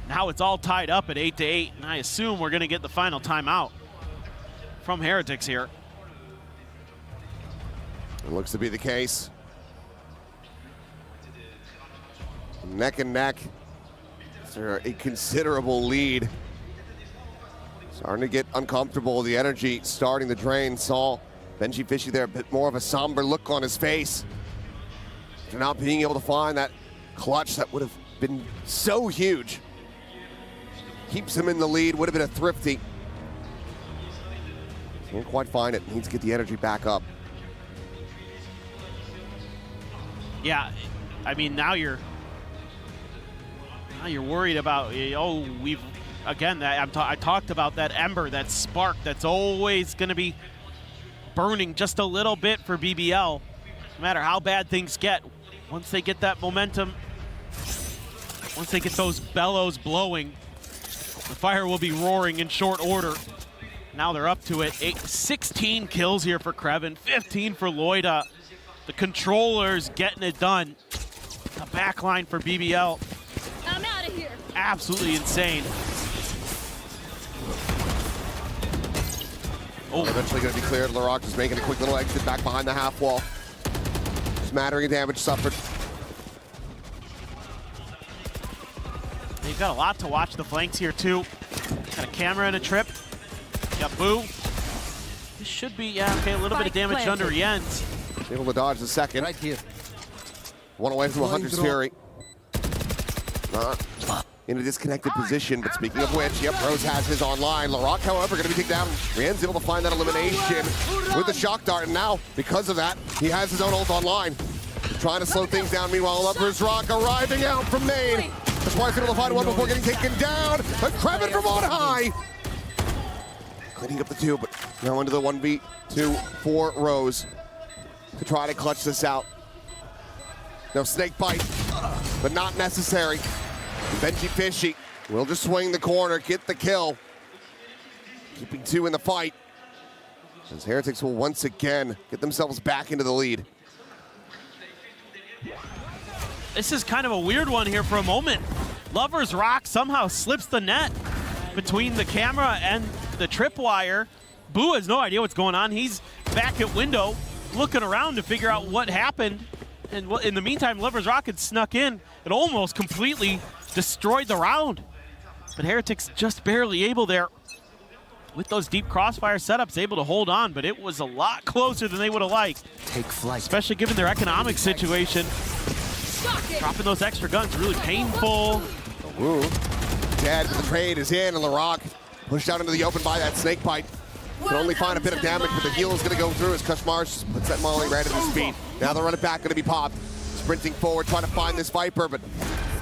Now it's all tied up at 8-8, and I assume we're gonna get the final timeout from Heretics here. It looks to be the case. Neck and neck. They're a considerable lead. Starting to get uncomfortable. The energy starting to drain. Saw Benji Fishy there, a bit more of a somber look on his face. After not being able to find that clutch that would have been so huge. Keeps him in the lead, would have been a thrifty. Can't quite find it, needs to get the energy back up. Yeah, I mean, now you're worried about, oh, we've, again, I talked about that ember, that spark that's always going to be burning just a little bit for BBL, no matter how bad things get. Once they get that momentum, once they get those bellows blowing, the fire will be roaring in short order. Now they're up to it. 16 kills here for Krevin, 15 for Loita. The controllers getting it done. The backline for BBL. I'm out of here. Absolutely insane. Oh, eventually going to be cleared. Laroc just making a quick little exit back behind the half wall. Smattering of damage suffered. They've got a lot to watch the flanks here too. Got a camera and a trip. Got Boo. This should be, yeah, okay, a little bit of damage under Jens. Able to dodge the second. Right here. One away from 100's Fury. In a disconnected position, but speaking of which, yep, Rose has his online. Laroc, however, going to be taken down. Rien's able to find that elimination with the shock dart, and now, because of that, he has his own ult online. Trying to slow things down. Meanwhile, Lovers Rock arriving out from main. Kaczmarz able to find one before getting taken down. But Krevin from on high. Cleaning up the two, but now into the 1v2 for Rose to try to clutch this out. No snake bite, but not necessary. Benji Fishy will just swing the corner, get the kill. Keeping two in the fight. As Heretics will once again get themselves back into the lead. This is kind of a weird one here for a moment. Lovers Rock somehow slips the net between the camera and the tripwire. Boo has no idea what's going on. He's back at window looking around to figure out what happened. And in the meantime, Lovers Rock had snuck in and almost completely destroyed the round. But Heretics just barely able there with those deep crossfire setups, able to hold on, but it was a lot closer than they would have liked. Take flight. Especially given their economic situation. Dropping those extra guns, really painful. Ooh. Dead, but the trade is in, and Laroc pushed out into the open by that snake bite. Can only find a bit of damage, but the heal is going to go through as Kaczmarz puts that Molly right at his feet. Now the run it back going to be popped. Sprinting forward, trying to find this Viper, but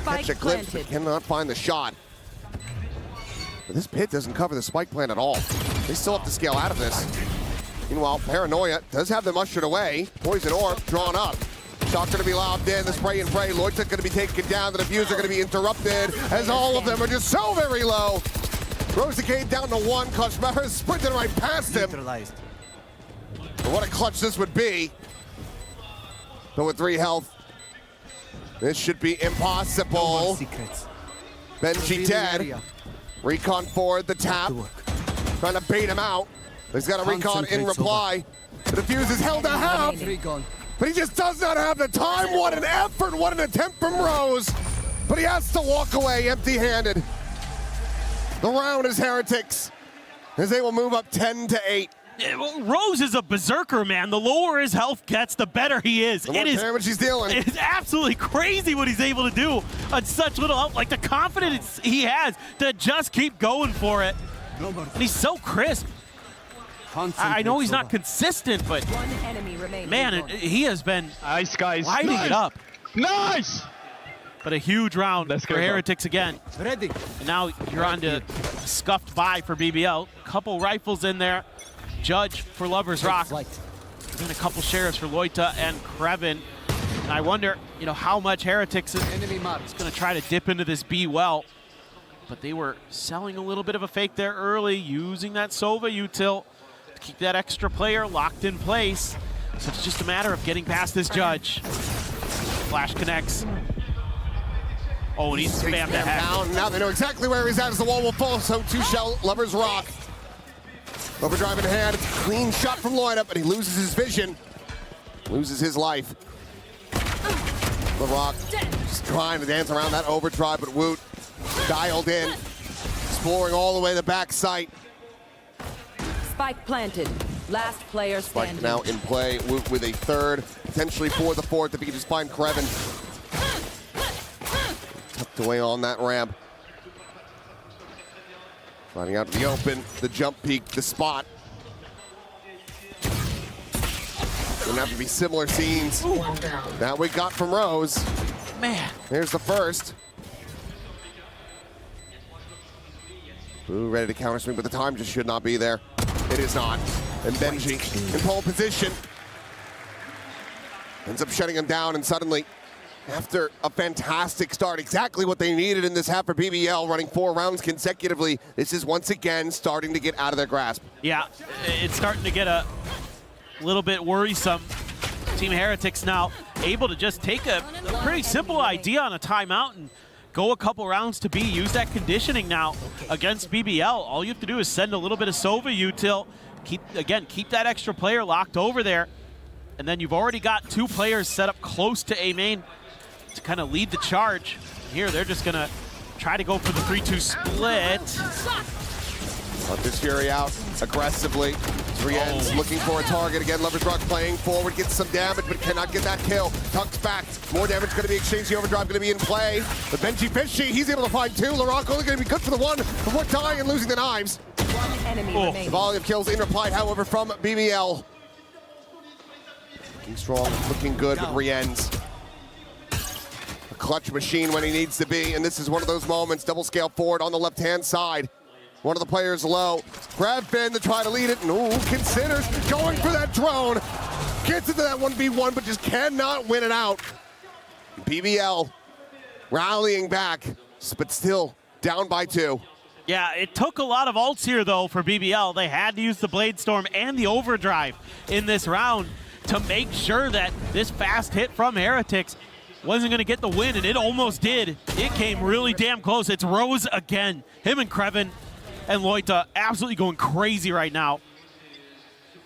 catch a glimpse, but cannot find the shot. But this pit doesn't cover the spike plant at all. They still have to scale out of this. Meanwhile, Paranoia does have them ushered away. Poison Orb drawn up. Shot going to be lobbed in, the spray and pray. Loita going to be taken down, the defuse are going to be interrupted as all of them are just so very low. Rosicade down to 1, Clutchmaster sprinting right past him. But what a clutch this would be. But with 3 health, this should be impossible. Benji dead. Recon forward, the tap. Trying to bait him out. He's got a recon in reply. The defuse is held to half. But he just does not have the time. What an effort, what an attempt from Rose. But he has to walk away empty-handed. The round is Heretics, as they will move up 10-8. Yeah, well, Rose is a berserker, man. The lower his health gets, the better he is. The more damage he's dealing. It is absolutely crazy what he's able to do on such little health. Like the confidence he has to just keep going for it. And he's so crisp. I know he's not consistent, but man, he has been lighting it up. Nice! But a huge round for Heretics again. Ready. And now you're on to scuffed by for BBL. Couple rifles in there. Judge for Lover's Rock. And a couple sheriffs for Loita and Kreven. And I wonder, how much Heretics is going to try to dip into this B well. But they were selling a little bit of a fake there early, using that Sova util to keep that extra player locked in place. So it's just a matter of getting past this Judge. Flash connects. Oh, and he's spammed ahead. Down. Now they know exactly where he's at as the wall will fall. So 2 shell, Lover's Rock. Overdrive in hand. It's a clean shot from Loita, but he loses his vision. Loses his life. The Rock just trying to dance around that overdrive, but Woot dialed in. Exploring all the way to the back site. Spike planted. Last player standing. Spike now in play. Woot with a 3rd, potentially for the 4th if he can just find Kreven. Tucked away on that ramp. Finding out to the open, the jump peak, the spot. Gonna have to be similar scenes that we got from Rose. Man. Here's the first. Ooh, ready to counter swing, but the time just should not be there. It is not. And Benji in pole position. Ends up shutting him down, and suddenly, after a fantastic start, exactly what they needed in this half for BBL, running 4 rounds consecutively, this is once again starting to get out of their grasp. Yeah, it's starting to get a little bit worrisome. Team Heretics now able to just take a pretty simple idea on a timeout and go a couple rounds to B. Use that conditioning now against BBL. All you have to do is send a little bit of Sova util, keep that extra player locked over there, and then you've already got 2 players set up close to A main to kind of lead the charge. Here, they're just gonna try to go for the 3-2 split. Let this Fury out aggressively. 3 ends looking for a target again. Lover's Rock playing forward, gets some damage, but cannot get that kill. Tucks back. More damage going to be exchanged. The overdrive going to be in play. But Benji Fishy, he's able to find 2. Laroc only going to be good for the 1 before dying and losing the knives. The volley of kills in reply, however, from BBL. Looking strong, looking good, but re-ends. A clutch machine when he needs to be, and this is one of those moments. Double scale forward on the left-hand side. One of the players low. Grab Ben to try to lead it, and ooh, considers going for that drone. Gets into that 1v1, but just cannot win it out. BBL rallying back, but still down by 2. Yeah, it took a lot of ults here, though, for BBL. They had to use the Blade Storm and the Overdrive in this round to make sure that this fast hit from Heretics wasn't going to get the win, and it almost did. It came really damn close. It's Rose again. Him and Kreven and Loita absolutely going crazy right now.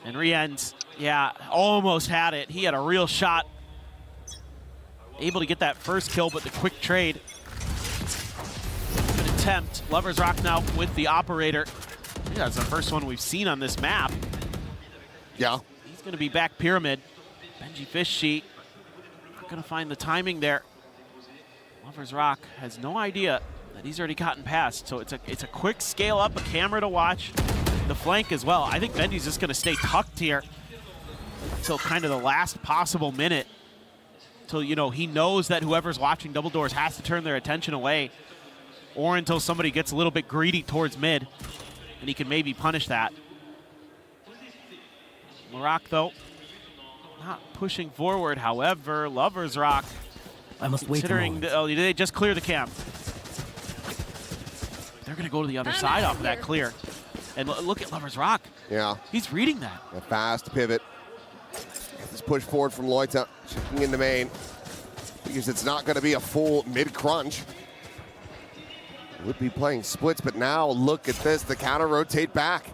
And Rienz, yeah, almost had it. He had a real shot. Able to get that first kill, but the quick trade. Good attempt. Lover's Rock now with the operator. I think that's the first one we've seen on this map. Yeah. He's going to be back pyramid. Benji Fishy not going to find the timing there. Lover's Rock has no idea that he's already gotten past. So it's a quick scale up, a camera to watch. The flank as well. I think Benji's just going to stay tucked here until kind of the last possible minute. Until, you know, he knows that whoever's watching Double Doors has to turn their attention away. or until somebody gets a little bit greedy towards mid, and he can maybe punish that. Rock, though, not pushing forward. However, Lovers Rock, I must wait. Considering, they just clear the camp. They're going to go to the other side off of that clear. And look at Lovers Rock. Yeah. He's reading that. A fast pivot. This push forward from Loita, checking into main. Because it's not going to be a full mid-crunch. Would be playing splits, but now look at this. The counter rotate back.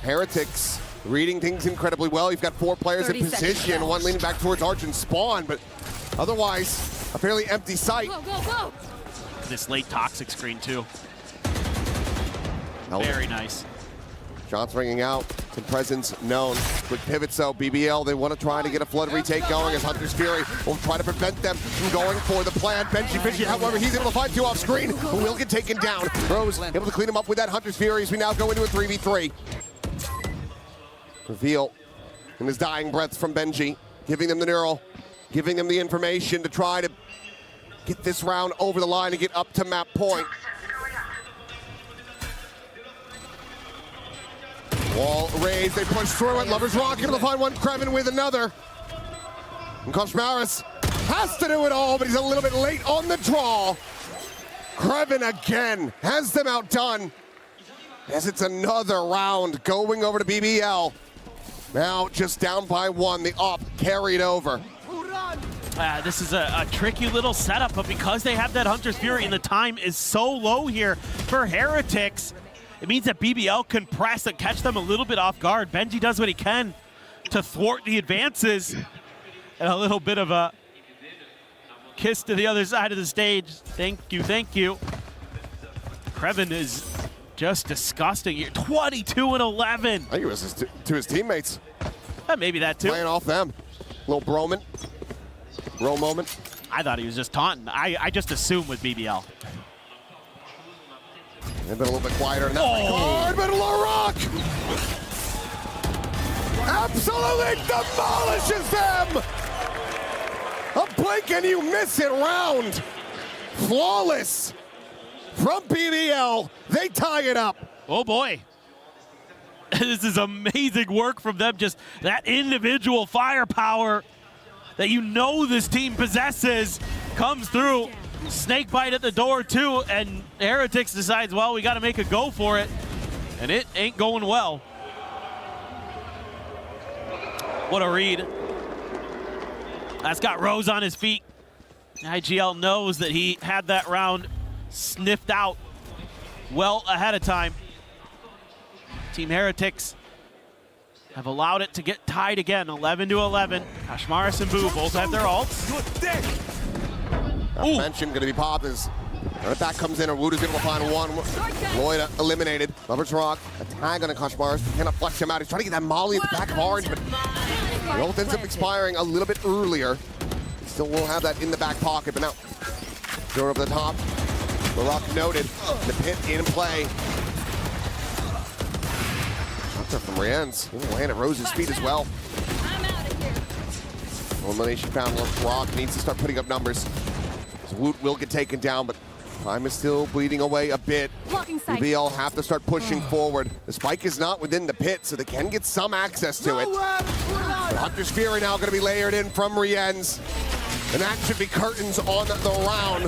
Heretics reading things incredibly well. You've got 4 players in position, one leaning back towards Arch and Spawn, but otherwise, a fairly empty site. Go, go, go. This late toxic screen, too. Very nice. Shots ringing out. Some presence known. Quick pivots, though. BBL, they want to try to get a flood retake going as Hunter's Fury will try to prevent them from going for the plan. Benji Fishy, however, he's able to find 2 off screen, who will get taken down. Rose able to clean him up with that Hunter's Fury as we now go into a 3v3. Reveal in his dying breaths from Benji, giving them the neural, giving them the information to try to get this round over the line and get up to map point. Wall raised, they push through it. Lovers Rock able to find one, Krevin with another. And Koshmaris has to do it all, but he's a little bit late on the draw. Krevin again has them outdone. As it's another round going over to BBL. Now just down by 1, the op carried over. This is a tricky little setup, but because they have that Hunter's Fury and the time is so low here for Heretics, it means that BBL can press and catch them a little bit off guard. Benji does what he can to thwart the advances. And a little bit of a kiss to the other side of the stage. Thank you, thank you. Krevin is just disgusting here. 22-11. I think it was to his teammates. Maybe that too. Playing off them. Little bro moment. I thought he was just taunting. I just assumed with BBL. They've been a little bit quieter in that regard, but LaRock absolutely demolishes them! A blink and you miss it round. Flawless from BBL. They tie it up. Oh boy. This is amazing work from them. Just that individual firepower that you know this team possesses comes through. Snake bite at the door too, and Heretics decides, well, we got to make a go for it, and it ain't going well. What a read. That's got Rose on his feet. IGL knows that he had that round sniffed out well ahead of time. Team Heretics have allowed it to get tied again, 11-11. Kashmaris and Boo both have their ults. Mention going to be popped as that comes in, and Wooder's able to find one. Lloyd eliminated. Lovers Rock, a tag on a Kashmaris, but cannot flush him out. He's trying to get that molly at the back of Orange, but the ult ends up expiring a little bit earlier. Still will have that in the back pocket, but now throw it over the top. The Rock noted, the pit in play. Shots are from Rienz. Land at Rose's feet as well. Elimination found. Rock needs to start putting up numbers. Woot will get taken down, but time is still bleeding away a bit. They all have to start pushing forward. The spike is not within the pit, so they can get some access to it. Hunter's Fury now going to be layered in from Rienz. And that should be curtains on the round.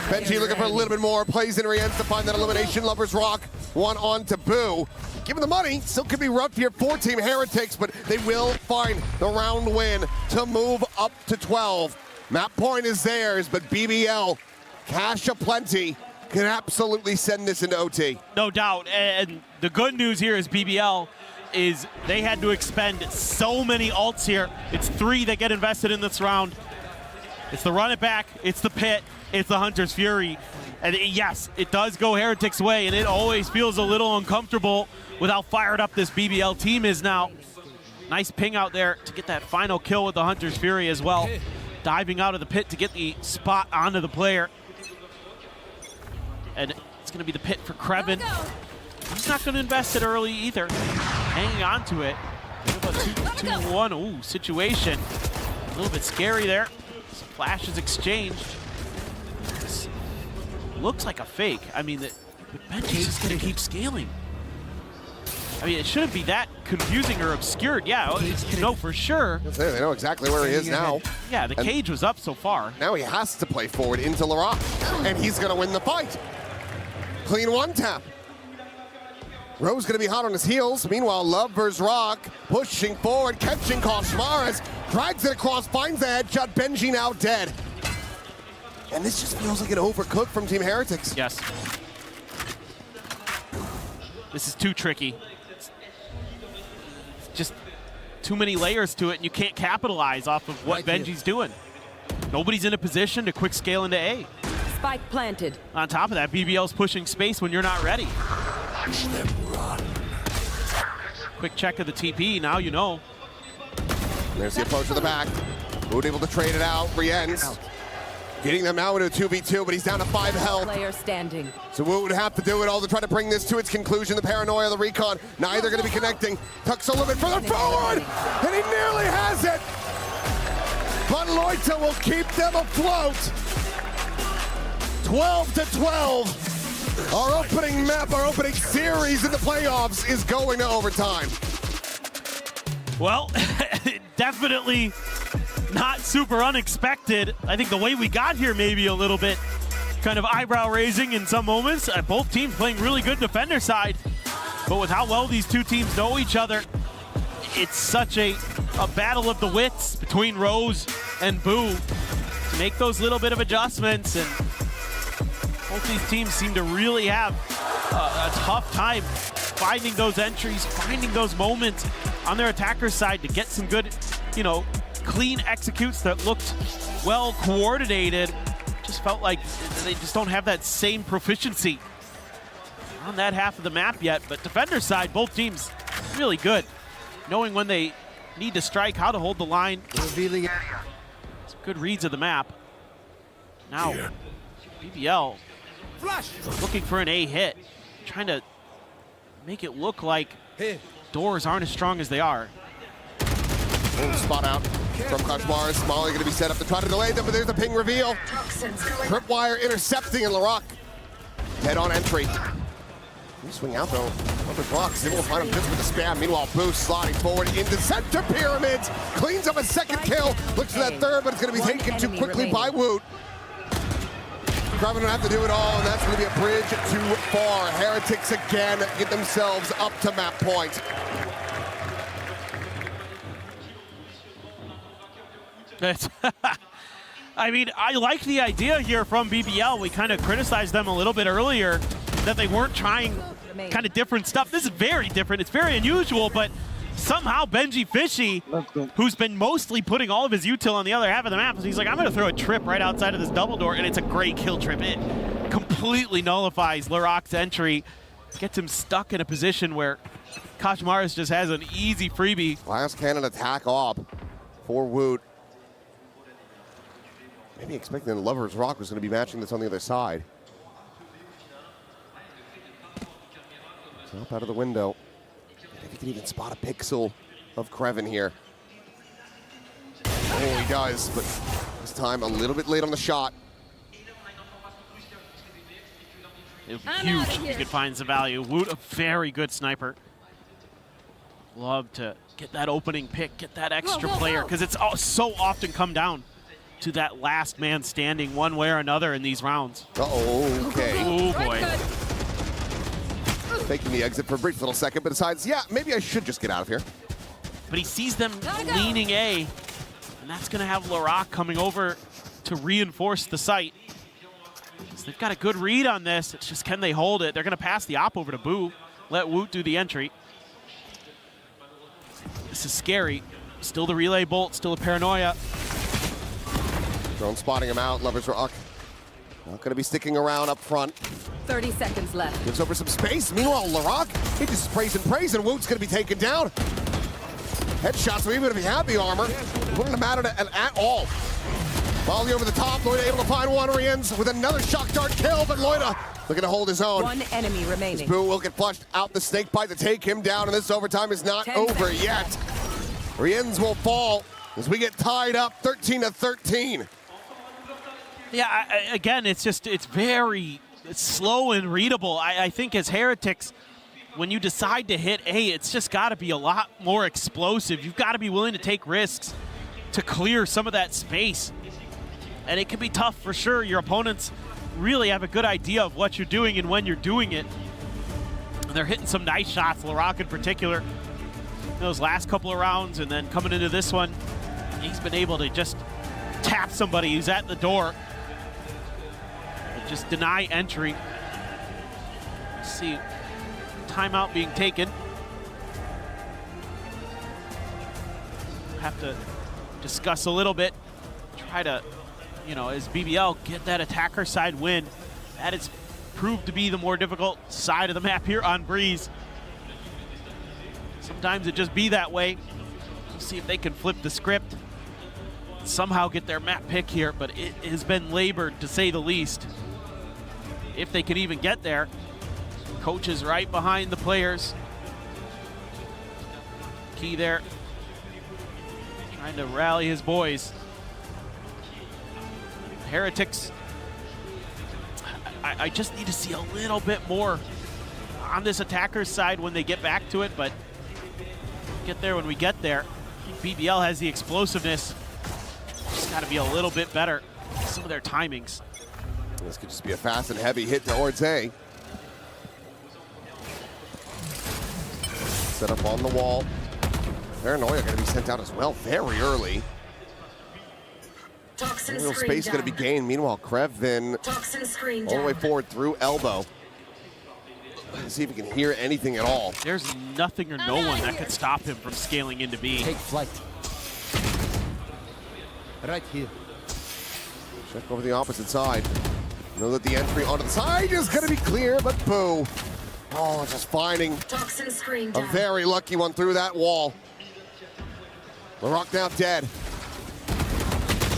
Benji looking for a little bit more. Plays in Rienz to find that elimination. Lovers Rock, one on to Boo. Given the money, still could be rough here for Team Heretics, but they will find the round win to move up to 12. Map point is theirs, but BBL, cash aplenty, can absolutely send this into OT. No doubt, and the good news here is BBL is they had to expend so many ults here. It's 3 that get invested in this round. It's the run it back, it's the pit, it's the Hunter's Fury. And yes, it does go Heretics' way, and it always feels a little uncomfortable with how fired up this BBL team is now. Nice ping out there to get that final kill with the Hunter's Fury as well. Diving out of the pit to get the spot onto the player. And it's going to be the pit for Krevin. He's not going to invest it early either. Hanging on to it. A 2-1 ooh, situation. A little bit scary there. Some flashes exchanged. looks like a fake. I mean, Benji's just going to keep scaling. I mean, it shouldn't be that confusing or obscured. Yeah, you know for sure. They know exactly where he is now. Yeah, the cage was up so far. Now he has to play forward into Laroc, and he's going to win the fight. Clean one tap. Rose going to be hot on his heels. Meanwhile, Love vs. Rock pushing forward, catching Koshmaras, drags it across, finds the headshot. Benji now dead. And this just feels like an overcooked from Team Heretics. Yes. This is too tricky. It's just too many layers to it, and you can't capitalize off of what Benji's doing. Nobody's in a position to quick scale into A. Spike planted. On top of that, BBL's pushing space when you're not ready. Watch them run. Quick check of the TP, now you know. There's the approach to the back. Wood able to trade it out. Rienz getting them now into a 2v2, but he's down to 5 health. Player standing. So Wood would have to do it all to try to bring this to its conclusion. The paranoia, the recon, neither going to be connecting. Tucks a little bit further forward, and he nearly has it. But Loita will keep them afloat. 12-12. Our opening map, our opening series in the playoffs is going to overtime. Well, definitely not super unexpected. I think the way we got here maybe a little bit kind of eyebrow raising in some moments. Both teams playing really good defender side, but with how well these two teams know each other, it's such a battle of the wits between Rose and Boo to make those little bit of adjustments, and both these teams seem to really have a tough time finding those entries, finding those moments on their attacker side to get some good, clean executes that looked well coordinated. Just felt like they just don't have that same proficiency on that half of the map yet. But defender side, both teams really good, knowing when they need to strike, how to hold the line. Revealing area. Some good reads of the map. Now, BBL looking for an A hit, trying to make it look like doors aren't as strong as they are. Spot out from Koshmaras. Molly going to be set up to try to delay them, but there's the ping reveal. Tripwire intercepting, and Laroc head on entry. Swing out though. Blocks. Able to find him just with the spam. Meanwhile, Boost sliding forward into center pyramids. Cleans up a second kill. Looks for that third, but it's going to be taken too quickly by Woot. Kraven don't have to do it all, and that's going to be a bridge too far. Heretics again get themselves up to map point. I mean, I like the idea here from BBL. We kind of criticized them a little bit earlier that they weren't trying kind of different stuff. This is very different. It's very unusual, but somehow Benji Fishy, who's been mostly putting all of his util on the other half of the map, he's like, I'm going to throw a trip right outside of this double door, and it's a great kill trip. It completely nullifies Laroc's entry, gets him stuck in a position where Koshmaras just has an easy freebie. Last cannon attack op for Woot. Maybe expecting Lover's Rock was going to be matching this on the other side. So up out of the window. If he can even spot a pixel of Kraven here. Oh, he does, but this time a little bit late on the shot. It would be huge if you could find some value. Woot, a very good sniper. Love to get that opening pick, get that extra player, because it's so often come down to that last man standing one way or another in these rounds. Uh-oh, okay. Oh, boy. Faking the exit for a brief little second, but decides, yeah, maybe I should just get out of here. But he sees them leaning A, and that's going to have Laroc coming over to reinforce the site. So they've got a good read on this. It's just, can they hold it? They're going to pass the op over to Boo, let Woot do the entry. This is scary. Still the relay bolt, still a paranoia. Drone spotting him out. Lover's Rock not going to be sticking around up front. 30 seconds left. Gives over some space. Meanwhile, Laroc, he just sprays and prays, and Woot's going to be taken down. Headshot, so even if he had the armor, it wouldn't have mattered at all. Volley over the top. Loita able to find one. Rienz with another shock dart kill, but Loita looking to hold his own. One enemy remaining. Boo will get flushed out the snake bite to take him down, and this overtime is not over yet. Rienz will fall as we get tied up 13-13. Yeah, again, it's very slow and readable. I think as Heretics, when you decide to hit A, it's just got to be a lot more explosive. You've got to be willing to take risks to clear some of that space. And it can be tough for sure. Your opponents really have a good idea of what you're doing and when you're doing it. And they're hitting some nice shots, Larock in particular, those last couple of rounds, and then coming into this one, he's been able to just tap somebody who's at the door and just deny entry. Let's see, timeout being taken. Have to discuss a little bit, try to, you know, as BBL get that attacker side win. That has proved to be the more difficult side of the map here on Breeze. Sometimes it just be that way. We'll see if they can flip the script, somehow get their map pick here, but it has been labored to say the least. If they can even get there. Coach is right behind the players. Key there, trying to rally his boys. Heretics, I just need to see a little bit more on this attacker's side when they get back to it, but get there when we get there. BBL has the explosiveness. Just got to be a little bit better. Some of their timings. This could just be a fast and heavy hit towards A. Set up on the wall. Paranoia going to be sent out as well very early. Toxin Real screen space going to be gained. Meanwhile, Krevin Toxin screen all the way forward through elbow. Let's see if he can hear anything at all. There's nothing or no one that could stop him from scaling into B. Take flight. Right here. Check over the opposite side. Know that the entry onto the side is going to be clear, but boo. Oh, just finding Toxin screen a down. very lucky one through that wall. Larock now dead.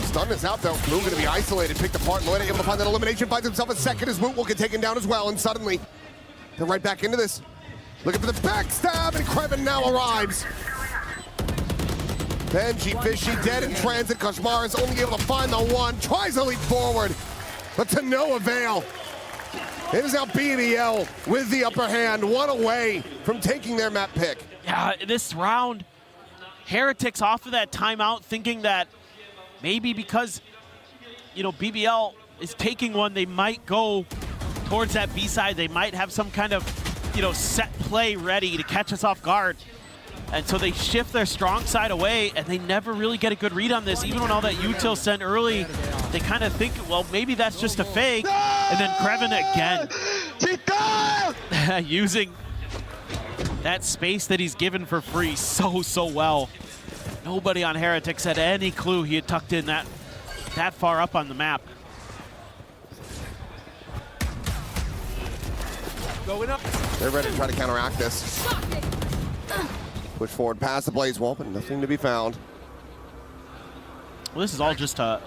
Stun is out though. Moo going to be isolated, picked apart. Lloyd able to find that elimination, finds himself a second as Moot will get taken down as well, and suddenly they're right back into this. Looking for the backstab, and Krevin now arrives. Benji Fishy dead in transit. Koshmar is only able to find the one. Tries to leap forward, but to no avail. It is now BBL with the upper hand, one away from taking their map pick. Yeah, this round, Heretics off of that timeout, thinking that maybe because, you know, BBL is taking one, they might go towards that B side. They might have some kind of, you know, set play ready to catch us off guard. And so they shift their strong side away, and they never really get a good read on this. Even when all that util sent early, they kind of think, well, maybe that's just a fake. And then Krevin again, using that space that he's given for free so well. Nobody on Heretics had any clue he had tucked in that far up on the map. Going up. They're ready to try to counteract this. Push forward past the blaze wall, but nothing to be found. Well, this is all just a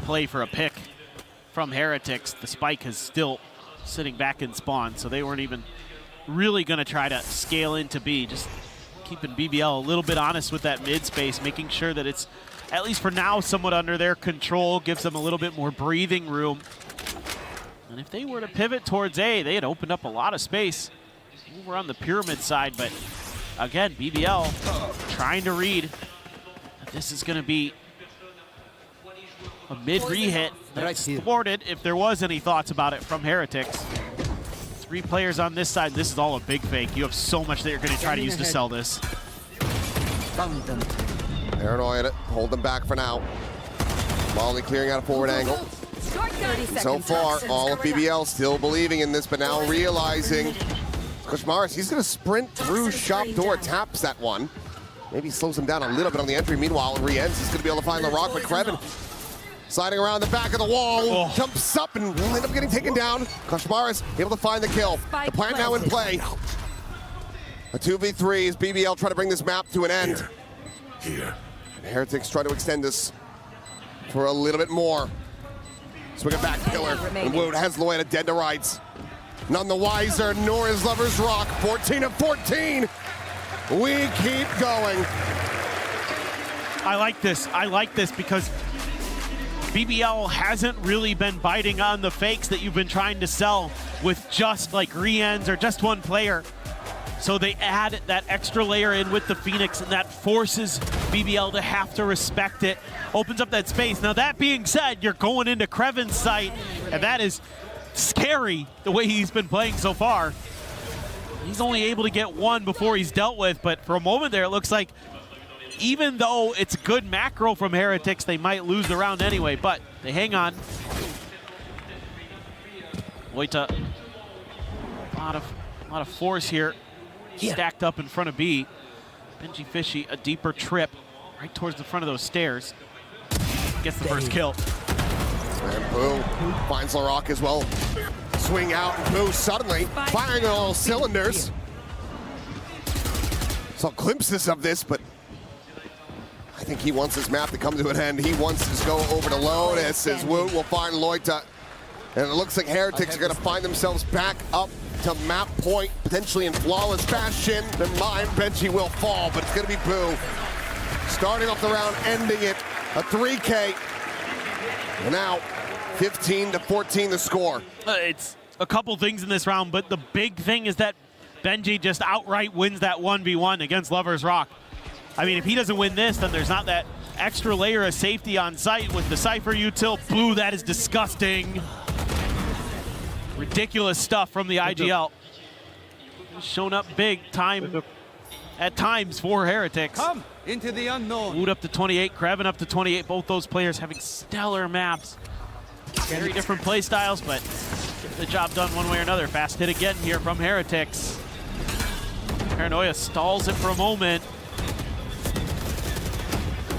play for a pick from Heretics. The spike is still sitting back in spawn, so they weren't even really going to try to scale into B. Just keeping BBL a little bit honest with that mid space, making sure that it's, at least for now, somewhat under their control, gives them a little bit more breathing room. And if they were to pivot towards A, they had opened up a lot of space. We're on the pyramid side, but again, BBL trying to read that this is going to be a mid-re-hit that's thwarted if there was any thoughts about it from Heretics. 3 players on this side. This is all a big fake. You have so much that you're going to try to use to sell this. Paranoia, hold them back for now. Molly clearing out a forward angle. So far, all of BBL still believing in this, but now realizing Koshmaris, he's going to sprint through shop door, taps that one. Maybe slows him down a little bit on the entry. Meanwhile, it re-ends. He's going to be able to find Larock, but Krevin sliding around the back of the wall, jumps up and will end up getting taken down. Koshmaris able to find the kill. The plant now in play. A 2v3 as BBL try to bring this map to an end. Here. And Heretics try to extend this for a little bit more. Swing it back pillar, and Wood has Loyetta dead to rights. None the wiser, nor his lovers rock. 14 of 14. We keep going. I like this because BBL hasn't really been biting on the fakes that you've been trying to sell with just like re-ends or just one player. So they add that extra layer in with the Phoenix, and that forces BBL to have to respect it, opens up that space. Now that being said, you're going into Kreven's site, and that is scary the way he's been playing so far. He's only able to get one before he's dealt with, but for a moment there, it looks like even though it's good macro from Heretics, they might lose the round anyway, but they hang on. Loita, a lot of force here. Stacked up in front of B. Benji Fishy, a deeper trip right towards the front of those stairs. Gets the first kill. And Boo finds Larock as well. Swing out, and Boo suddenly firing on all cylinders. Saw glimpses of this, but I think he wants his map to come to an end. He wants to go over to Lotus as Woot will find Loita. And it looks like Heretics are going to find themselves back up to map point, potentially in flawless fashion. Then mine, Benji will fall, but it's going to be Boo. Starting off the round, ending it, a 3K. And now, 15-14 the score. It's a couple things in this round, but the big thing is that Benji just outright wins that 1v1 against Lover's Rock. I mean, if he doesn't win this, then there's not that extra layer of safety on site with the Cypher util. Boo, that is disgusting. Ridiculous stuff from the IGL. Shown up big time at times for Heretics. Come into the unknown. Woot up to 28, Kreven up to 28. Both those players having stellar maps. Very different play styles, but get the job done one way or another. Fast hit again here from Heretics. Paranoia stalls it for a moment.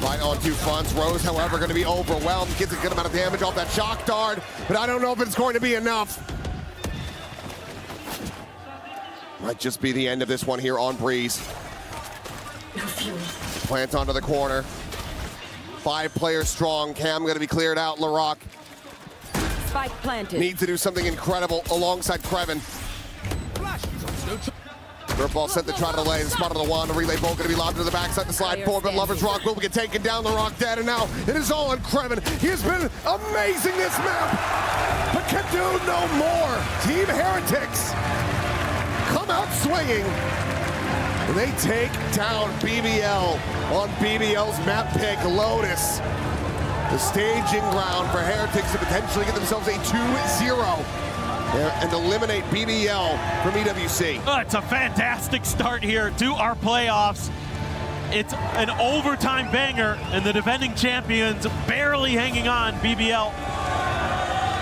Right on two fronts. Rose, however, going to be overwhelmed. Gets a good amount of damage off that shock dart, but I don't know if it's going to be enough. Might just be the end of this one here on Breeze. Plant onto the corner. 5 players strong. Cam going to be cleared out. Larock Spike planted. needs to do something incredible alongside Kreven. Dirt ball sent to try to delay. The spot of the wand. The relay ball going to be lobbed to the backside to slide forward, but Lover's Rock will get taken down. Larock dead, and now it is all on Kreven. He has been amazing this map, but can do no more. Team Heretics come out swinging. And they take down BBL on BBL's map pick, Lotus. The staging ground for Heretics to potentially get themselves a 2-0 and eliminate BBL from EWC. Oh, it's a fantastic start here to our playoffs. It's an overtime banger, and the defending champions barely hanging on. BBL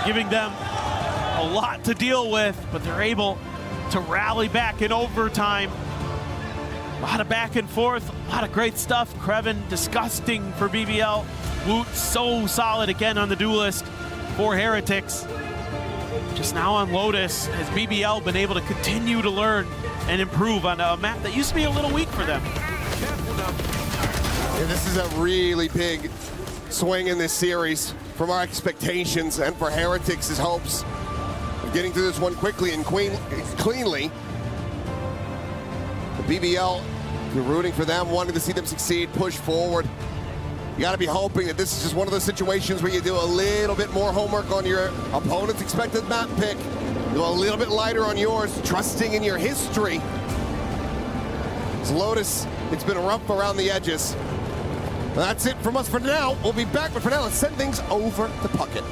giving them a lot to deal with, but they're able to rally back in overtime. A lot of back and forth, a lot of great stuff. Kreven, disgusting for BBL. Woot, so solid again on the duelist for Heretics. Just now on Lotus, has BBL been able to continue to learn and improve on a map that used to be a little weak for them. Yeah, this is a really big swing in this series from our expectations and for Heretics' hopes of getting through this one quickly and cleanly. The BBL, you're rooting for them, wanting to see them succeed, push forward. You got to be hoping that this is just one of those situations where you do a little bit more homework on your opponent's expected map pick, go a little bit lighter on yours, trusting in your history. It's Lotus, it's been rough around the edges. That's it from us for now. We'll be back, but for now, let's send things over to Puckett.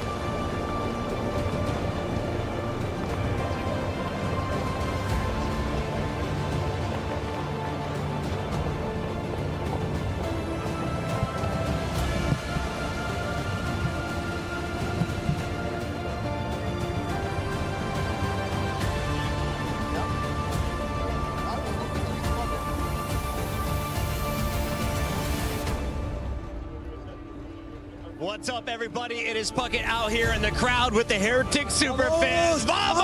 What's up, everybody? It is Puckett out here in the crowd with the Heretics super fans. Vamos!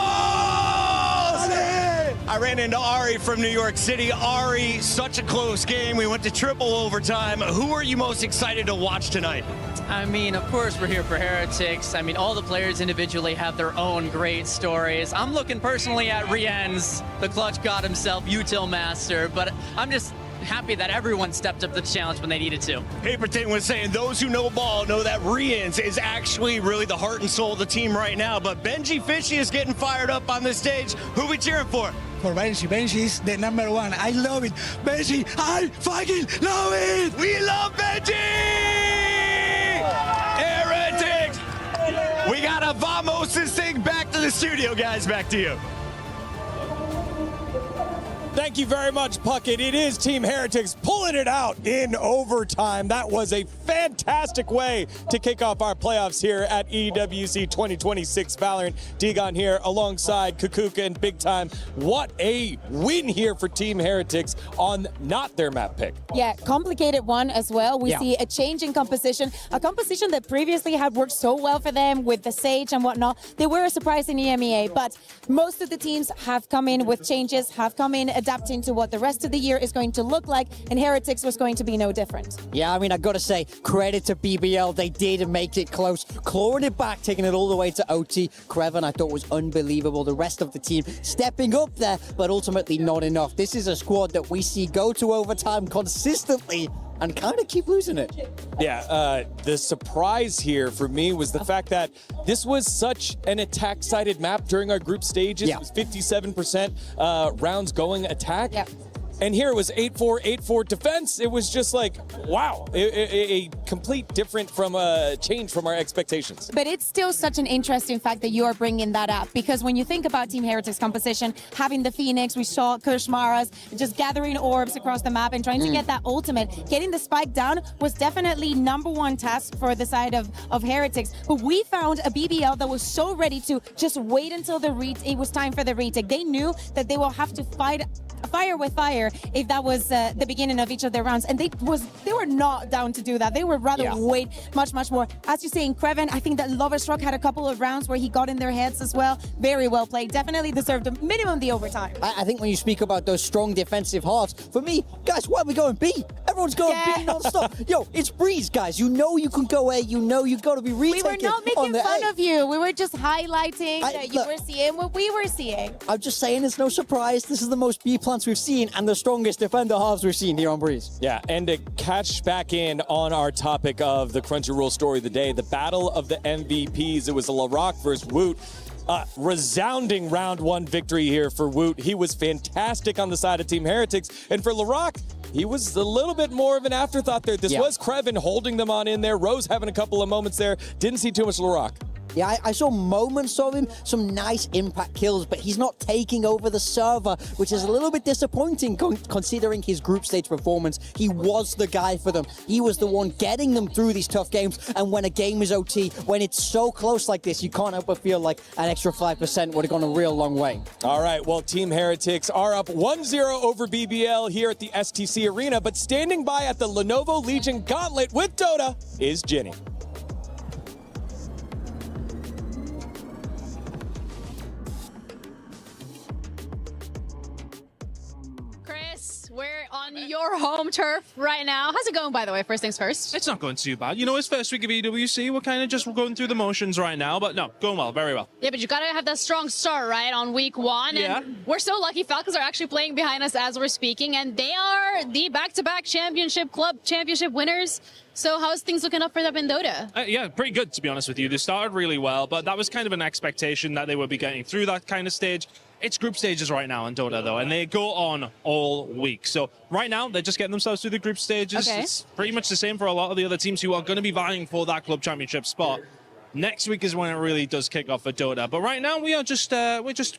I ran into Ari from New York City. Ari, such a close game. We went to triple overtime. Who are you most excited to watch tonight? I mean, of course, we're here for Heretics. I mean, all the players individually have their own great stories. I'm looking personally at Rien's, the clutch god himself, util master, but I'm just happy that everyone stepped up to the challenge when they needed to. Paperton was saying those who know ball know that Rians is actually really the heart and soul of the team right now. But Benji Fishy is getting fired up on the stage. Who are we cheering for? For Benji. Benji is the #1. I love it. Benji, I fucking love it. We love Benji! Heretics! We gotta vamos this thing back to the studio, guys. Back to you. Thank you very much, Puckett. It is Team Heretics pulling it out in overtime. That was a fantastic way to kick off our playoffs here at EWC 2026 Valorant. Degon here alongside Kukuka and Big Time. What a win here for Team Heretics on not their map pick. Yeah, complicated one as well. We see a change in composition, a composition that previously had worked so well for them with the Sage and whatnot. They were a surprise in EMEA, but most of the teams have come in with changes, have come in adapting to what the rest of the year is going to look like, and Heretics was going to be no different. Yeah, I mean, I gotta say, credit to BBL. They did make it close, clawing it back, taking it all the way to OT. Kreven, I thought, was unbelievable. The rest of the team stepping up there, but ultimately not enough. This is a squad that we see go to overtime consistently and kind of keep losing it. Yeah, the surprise here for me was the fact that this was such an attack-sided map during our group stages. It was 57% rounds going attack. And here it was 8-4, 8-4 defense. It was just like, wow, a complete different from change from our expectations. But it's still such an interesting fact that you are bringing that up, because when you think about Team Heretics composition, having the Phoenix, we saw Kushmaras just gathering orbs across the map and trying to get that ultimate. Getting the spike down was definitely #1 task for the side of Heretics. But we found a BBL that was so ready to just wait until it was time for the retake. They knew that they will have to fight fire with fire if that was the beginning of each of their rounds, and they were not down to do that. They would rather wait much more. As you say, in Kreven, I think that Loverstruck had a couple of rounds where he got in their heads as well. Very well played. Definitely deserved a minimum the overtime. I think when you speak about those strong defensive halves, for me, guys, why are we going B? Everyone's going B non-stop. Yo, it's Breeze, guys. You know you can go A. You know you've got to be retaking. We were not making fun A. of you. We were just highlighting that you were seeing what we were seeing. I'm just saying it's no surprise. This is the most B plants we've seen and the strongest defender halves we've seen here on Breeze. Yeah, and to catch back in on our topic of the Crunchyroll story of the day, the battle of the MVPs. It was LaRock versus Woot. Resounding round 1 victory here for Woot. He was fantastic on the side of Team Heretics. And for LaRock, he was a little bit more of an afterthought there. This was Kreven holding them on in there. Rose having a couple of moments there. Didn't see too much LaRock. Yeah, I saw moments of him, some nice impact kills, but he's not taking over the server, which is a little bit disappointing considering his group stage performance. He was the guy for them. He was the one getting them through these tough games, and when a game is OT, when it's so close like this, you can't help but feel like an extra 5% would have gone a real long way. All right, well, Team Heretics are up 1-0 over BBL here at the STC Arena, but standing by at the Lenovo Legion Gauntlet with Dota is Jenny. We're on your home turf right now. How's it going, by the way? First things first. It's not going too bad. You know, it's first week of EWC. We're kind of just going through the motions right now, but no, going well, very well. Yeah, but you got to have that strong start, right, on week 1. Yeah. And we're so lucky. Falcons are actually playing behind us as we're speaking, and they are the back-to-back club championship winners. So how's things looking up for them in Dota? Yeah, pretty good, to be honest with you. They started really well, but that was kind of an expectation that they would be getting through that kind of stage. It's group stages right now in Dota, though, and they go on all week. So right now, they're just getting themselves through the group stages. Okay. It's pretty much the same for a lot of the other teams who are going to be vying for that club championship spot. Next week is when it really does kick off for Dota. But right now, we're just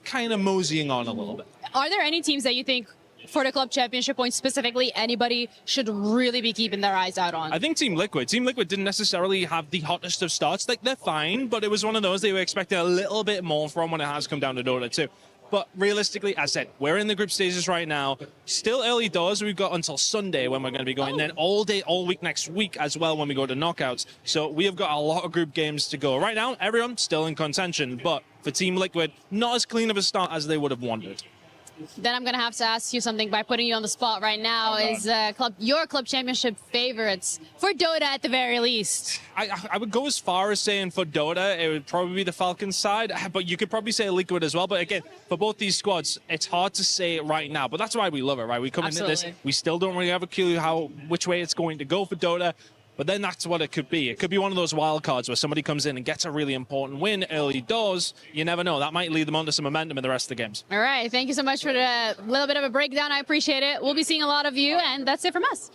kind of moseying on a little bit. Are there any teams that you think, for the club championship points specifically, anybody should really be keeping their eyes out on? I think Team Liquid. Team Liquid didn't necessarily have the hottest of starts. Like, they're fine, but it was one of those they were expecting a little bit more from when it has come down to Dota 2. But realistically, as I said, we're in the group stages right now. Still early doors. We've got until Sunday when we're going to be going. Then all day, all week next week as well when we go to knockouts. So we have got a lot of group games to go. Right now, everyone's still in contention. But for Team Liquid, not as clean of a start as they would have wanted. Then I'm going to have to ask you something by putting you on the spot right now. Is your club championship favorites for Dota at the very least? I would go as far as saying for Dota, it would probably be the Falcons side, but you could probably say Liquid as well. But again, for both these squads, it's hard to say it right now. But that's why we love it, right? We come into this, we still don't really have a clue which way it's going to go for Dota. But then that's what it could be. It could be one of those wild cards where somebody comes in and gets a really important win early doors. You never know. That might lead them onto some momentum in the rest of the games. All right. Thank you so much for the little bit of a breakdown. I appreciate it. We'll be seeing a lot of you, and that's it from us.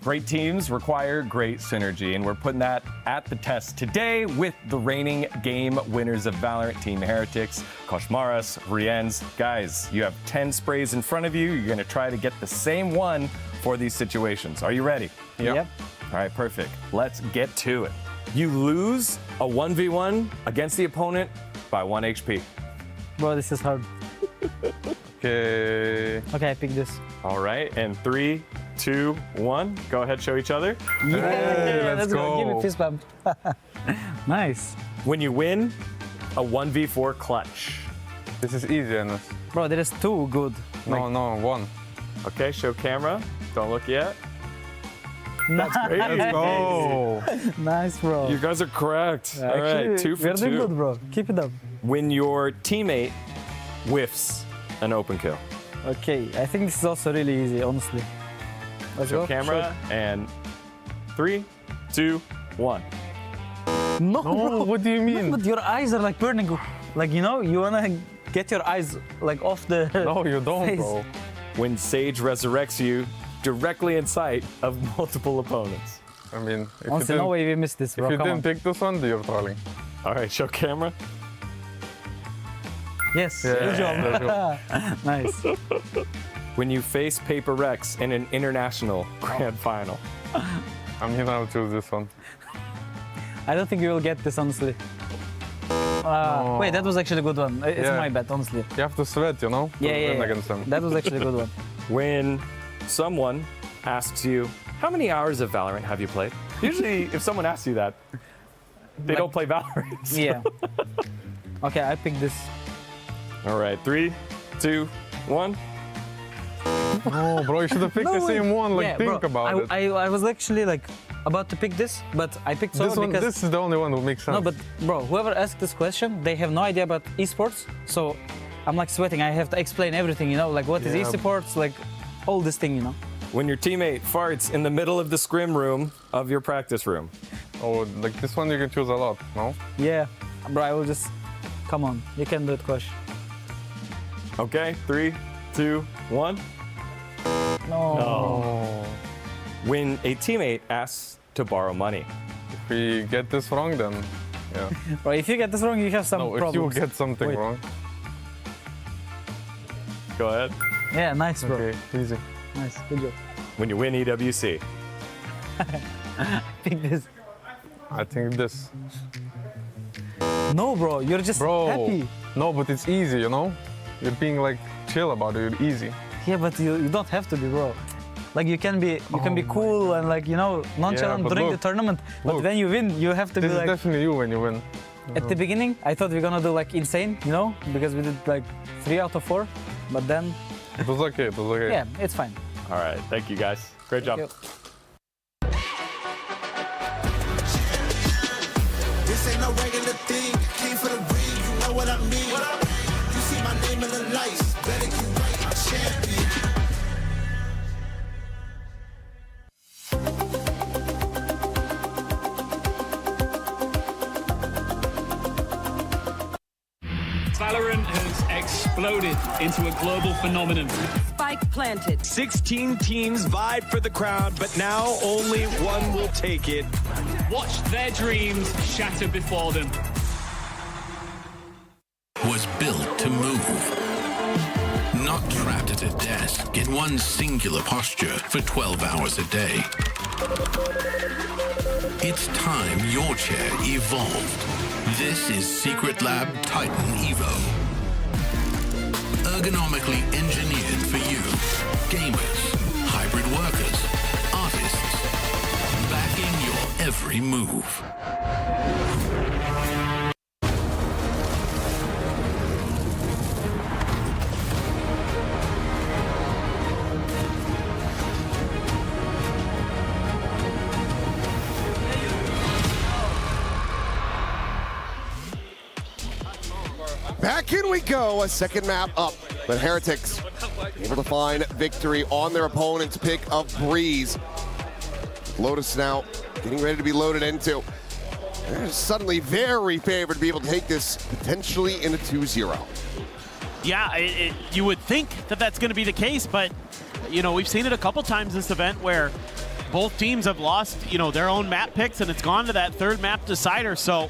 Great teams require great synergy, and we're putting that at the test today with the reigning game winners of Valorant, Team Heretics, Koshmaras, Riens. Guys, you have 10 sprays in front of you. You're going to try to get the same one for these situations. Are you ready? Yep. All right, perfect. Let's get to it. You lose a 1v1 against the opponent by 1 HP. Bro, this is hard. Okay. Okay, I pick this. All right, and 3, 2, 1. Go ahead, show each other. Yeah, let's go. Give me fist bump. Nice. When you win, a 1v4 clutch. This is easy, Enes. Bro, there is 2 good. No, 1. Okay, show camera. Don't look yet. That's great. Let's go. Nice, bro. You guys are correct. Yeah, all right, 2 for 2. We're doing good, bro. Keep it up. When your teammate whiffs an open kill. Okay, I think this is also really easy, honestly. Let's show go. camera, and 3, 2, 1. No, bro. What do you mean? No, but your eyes are like burning. Like, you know, you wanna get your eyes like off the No, you don't, face. bro. When Sage resurrects you directly in sight of multiple opponents. I mean, if Honestly, no way we missed this, bro. If you Come didn't pick this one, you're trolling. All right, show camera. Yes, Yeah, good job. Nice. When you face Paper Rex in an international grand final. I'm gonna choose this one. I don't think you will get this, honestly. Wait, that was actually a good one. It's my bet, honestly. You have to sweat, you know? Yeah, to yeah, win yeah. against them. That was actually a good one. When someone asks you, how many hours of Valorant have you played? Usually, if someone asks you that, they don't play Valorant. So. Yeah. Okay, I picked this. All right, 3, 2, 1. No, bro, you should have picked the same one. Like, yeah, think bro, about it. I was actually like about to pick this, but I picked This Solo one, because this is the only one that makes sense. no, but bro, whoever asked this question, they have no idea about esports, so I'm like sweating. I have to explain everything, you know, like what is esports, like all this thing, you know. When your teammate farts in the middle of the scrim room of your practice room. Oh, like this one you can choose a lot, no? Yeah, bro, I will just come on, you can do it, Kosh. Okay, 3, 2, 1. No. When a teammate asks to borrow money. If we get this wrong, then yeah. Bro, if you get this wrong, you have some No, if problems. you get something Wait. wrong. Go ahead. Yeah, nice, bro. Okay, easy. Nice, good job. When you win EWC. Pick this. I think this. No, bro, you're just happy. No, but it's easy, you know? You're being like chill about it, you're easy. Yeah, but you don't have to be, bro. Like you can be cool and like, you know, nonchalant but during look, the tournament. But look. when you win, you have to This be is like. definitely you when you win. At the beginning, I thought we were gonna do like insane, you know, because we did like 3 out of 4. But then. It was okay. It was okay. Yeah, it's fine. All right, thank you guys. Great job. Thank you. This ain't no regular thing. Came for the ring, you know what I mean. You see my name in the lights. Better get right, I'm champion. Valorant has exploded into a global phenomenon. Spike planted. 16 teams vied for the crown, but now only one will take it. Watch their dreams shatter before them. Was built to move. Not trapped at a desk in one singular posture for 12 hours a day. It's time your chair evolved. This is Secret Lab Titan Evo. Ergonomically engineered for you. Gamers, hybrid workers, artists. Backing your every move. Back in we go, a second map up, but Heretics able to find victory on their opponent's pick of Breeze. Lotus now getting ready to be loaded into. They're suddenly very favored to be able to take this potentially in a 2-0. Yeah, you would think that that's going to be the case, but, you know, we've seen it a couple times this event where both teams have lost, you know, their own map picks, and it's gone to that third map decider. So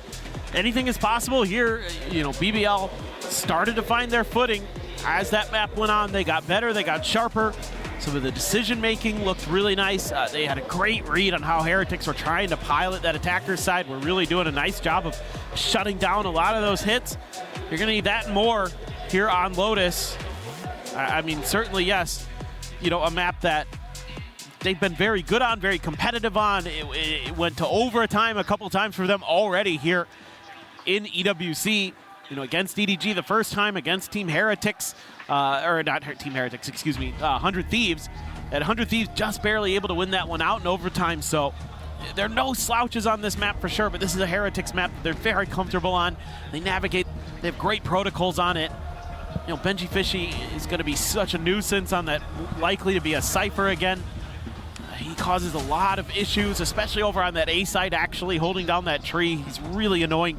anything is possible here. You know, BBL started to find their footing as that map went on. They got better, they got sharper. Some of the decision-making looked really nice. They had a great read on how Heretics were trying to pilot that attacker side. We're really doing a nice job of shutting down a lot of those hits. You're going to need that and more here on Lotus. I mean, certainly, yes, you know, a map that they've been very good on, very competitive on. It went to overtime a couple times for them already here in EWC. You know, against EDG the first time, against Team Heretics, or not Team Heretics, excuse me, 100 Thieves. And 100 Thieves just barely able to win that one out in overtime. So there are no slouches on this map for sure, but this is a Heretics map that they're very comfortable on. They navigate, they have great protocols on it. You know, Benji Fishy is going to be such a nuisance on that, likely to be a Cypher again. He causes a lot of issues, especially over on that A side, actually holding down that tree. He's really annoying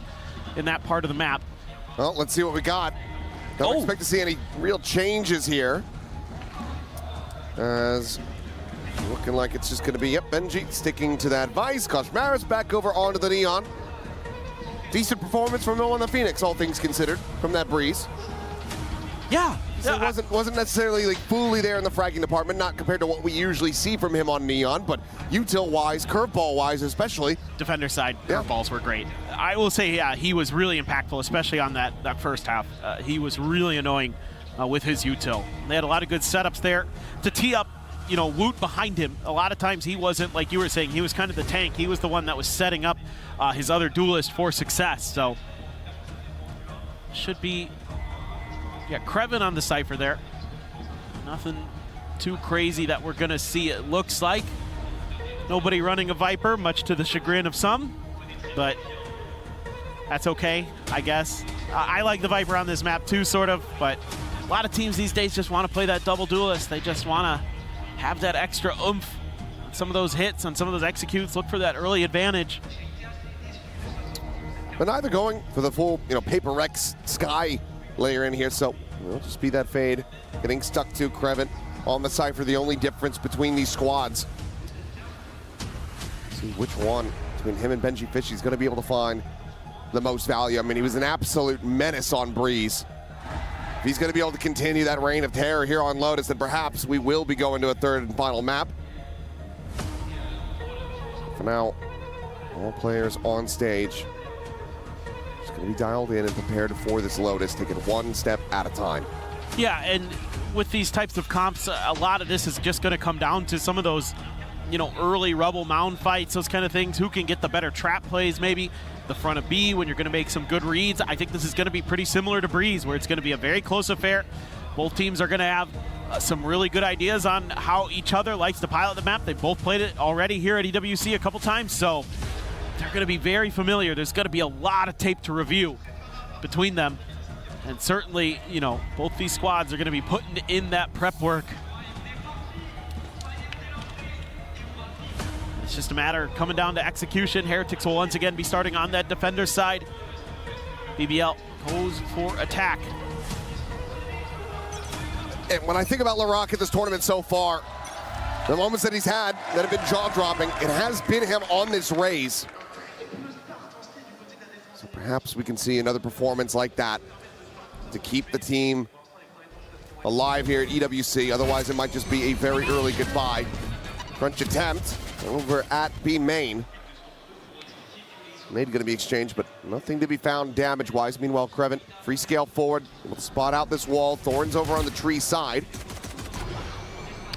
in that part of the map. Well, let's see what we got. Don't expect to see any real changes here. As looking like it's just going to be, yep, Benji sticking to that Vice. Koshmaris back over onto the Neon. Decent performance from Nolan the Phoenix, all things considered, from that Breeze. Yeah. So it wasn't necessarily like fully there in the fragging department, not compared to what we usually see from him on Neon, but util-wise, curveball-wise especially. Defender side, curveballs were great. I will say, yeah, he was really impactful, especially on that first half. He was really annoying with his util. They had a lot of good setups there to tee up, you know, Woot behind him. A lot of times he wasn't, like you were saying, he was kind of the tank. He was the one that was setting up his other duelist for success. So should be, yeah, Krevin on the Cypher there. Nothing too crazy that we're going to see, it looks like. Nobody running a Viper, much to the chagrin of some, but that's okay, I guess. I like the Viper on this map too, sort of, but a lot of teams these days just want to play that double duelist. They just want to have that extra oomph on some of those hits, on some of those executes, look for that early advantage. But neither going for the full, you know, Paper Rex Sky layer in here, so it'll just be that fade. Getting stuck to Krevin on the Cypher, the only difference between these squads. See which one between him and Benji Fishy is going to be able to find the most value. I mean, he was an absolute menace on Breeze. If he's going to be able to continue that reign of terror here on Lotus, then perhaps we will be going to a third and final map. For now, all players on stage just going to be dialed in and prepared for this Lotus, taking one step at a time. Yeah, and with these types of comps, a lot of this is just going to come down to some of those, you know, early Rebel Mound fights, those kind of things. Who can get the better trap plays, maybe the front of B when you're going to make some good reads. I think this is going to be pretty similar to Breeze, where it's going to be a very close affair. Both teams are going to have some really good ideas on how each other likes to pilot the map. They both played it already here at EWC a couple times, so they're going to be very familiar. There's going to be a lot of tape to review between them. And certainly, you know, both these squads are going to be putting in that prep work. It's just a matter of coming down to execution. Heretics will once again be starting on that defender side. BBL goes for attack. And when I think about LaRock at this tournament so far, the moments that he's had that have been jaw-dropping, it has been him on this raise. So perhaps we can see another performance like that to keep the team alive here at EWC. Otherwise, it might just be a very early goodbye. Crunch attempt over at B main. Nade going to be exchanged, but nothing to be found damage-wise. Meanwhile, Kreven, free scale forward, able to spot out this wall. Thorns over on the tree side.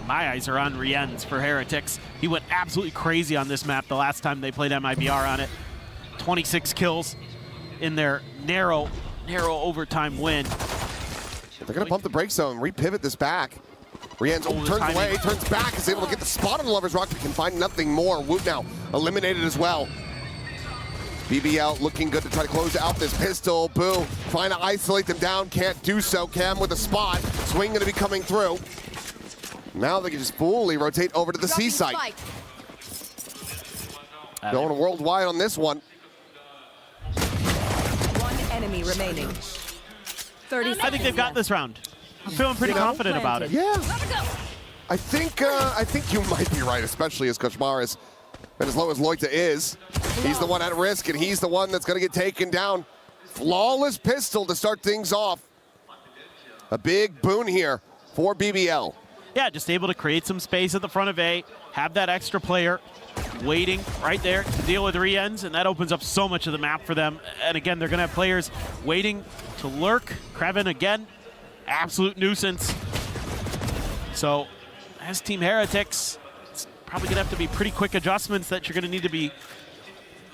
My eyes are on Rienz for Heretics. He went absolutely crazy on this map the last time they played MIBR on it. 26 kills in their narrow overtime win. They're going to pump the brake zone, repivot this back. Rienz turns away, turns back, is able to get the spot on the Lover's Rock, but can find nothing more. Woot now eliminated as well. BBL looking good to try to close out this pistol. Boo trying to isolate them down, can't do so. Cam with a spot, swing going to be coming through. Now they can just fully rotate over to the C site. Going worldwide on this one. One enemy remaining. 30 seconds. I think they've got this round. I'm feeling pretty confident about it. Yeah. I think you might be right, especially as Koshmaris, and as low as Loita is. He's the one at risk, and he's the one that's going to get taken down. Flawless pistol to start things off. A big boon here for BBL. Yeah, just able to create some space at the front of A, have that extra player waiting right there to deal with Rienz, and that opens up so much of the map for them. And again, they're going to have players waiting to lurk. Kreven again, absolute nuisance. So as Team Heretics, it's probably going to have to be pretty quick adjustments that you're going to need to be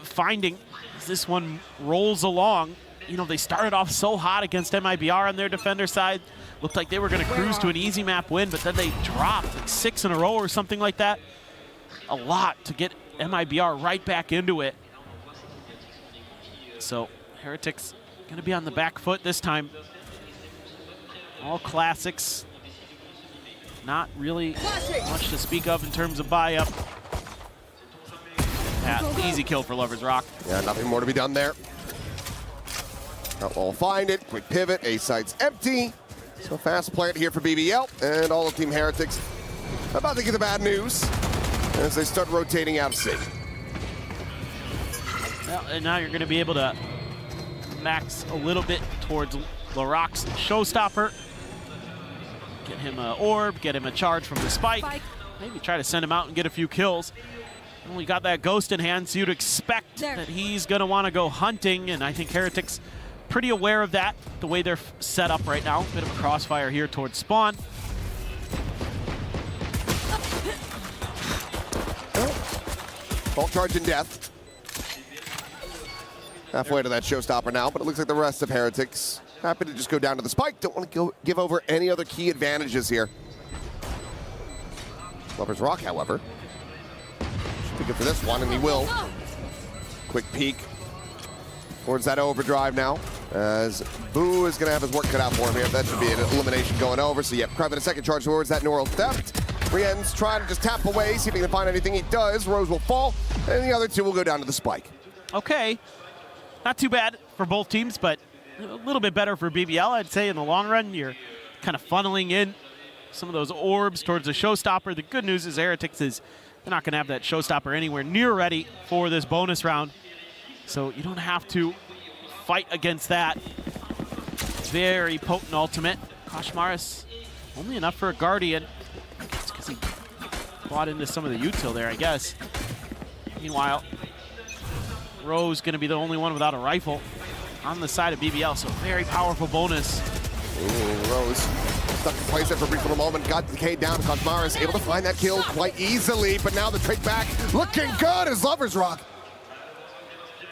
finding as this one rolls along. You know, they started off so hot against MIBR on their defender side. Looked like they were going to cruise to an easy map win, but then they dropped like 6 in a row or something like that. A lot to get MIBR right back into it. So Heretics going to be on the back foot this time. All classics. Not really much to speak of in terms of buy-up. Yeah, easy kill for Lover's Rock. Yeah, nothing more to be done there. Outlaw will find it. Quick pivot. A site's empty. So fast plant here for BBL. And all of Team Heretics about to get the bad news as they start rotating out of C. Well, and now you're going to be able to max a little bit towards Laroc's showstopper. Get him an orb, get him a charge from the spike. Maybe try to send him out and get a few kills. Only got that ghost in hand, so you'd expect that he's going to want to go hunting, and I think Heretics pretty aware of that, the way they're set up right now. Bit of a crossfire here towards spawn. Bolt charge in death. Halfway to that showstopper now, but it looks like the rest of Heretics happy to just go down to the spike. Don't want to give over any other key advantages here. Lover's Rock, however, should be good for this one, and he will. Quick peek towards that overdrive now, as Boo is going to have his work cut out for him here. That should be an elimination going over. So, yep, Kreven a second charge towards that neural theft. Rienz trying to just tap away, see if he can find anything. He does. Rose will fall, and the other two will go down to the spike. Okay. Not too bad for both teams, but a little bit better for BBL, I'd say. In the long run, you're kind of funneling in some of those orbs towards the showstopper. The good news is Heretics is they're not going to have that showstopper anywhere near ready for this bonus round. So you don't have to fight against that. Very potent ultimate. Koshmaris, only enough for a Guardian. It's because he bought into some of the util there, I guess. Meanwhile, Rose going to be the only one without a rifle on the side of BBL, so very powerful bonus. Ooh, Rose stuck in place there for a brief little moment, got the K down. Koshmaris able to find that kill quite easily, but now the trick back looking good as Lover's Rock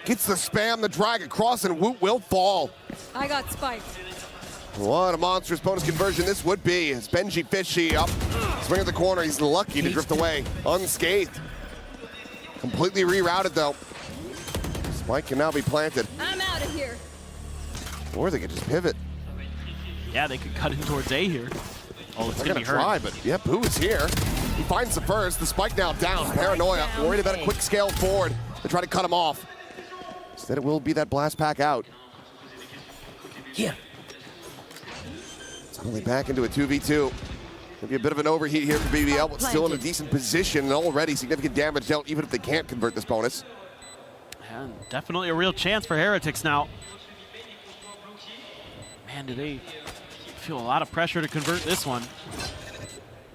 gets the spam, the drag across, and Woot will fall. I got spiked. What a monstrous bonus conversion this would be. As Benji Fishy up, swing at the corner, he's lucky to drift away unscathed. Completely rerouted though. Spike can now be planted. I'm out of here. Or they could just pivot. Yeah, they could cut in towards A here. Oh, it's They're going to be try, hurt. but yeah, Boo is here. He finds the first. The spike now down. Paranoia, worried about a quick scale forward to try to cut him off. Instead, it will be that blast pack out. Here. Suddenly back into a 2v2. Maybe a bit of an overheat here for BBL, but still in a decent position and already significant damage dealt, even if they can't convert this bonus. And definitely a real chance for Heretics now. Man, do they feel a lot of pressure to convert this one.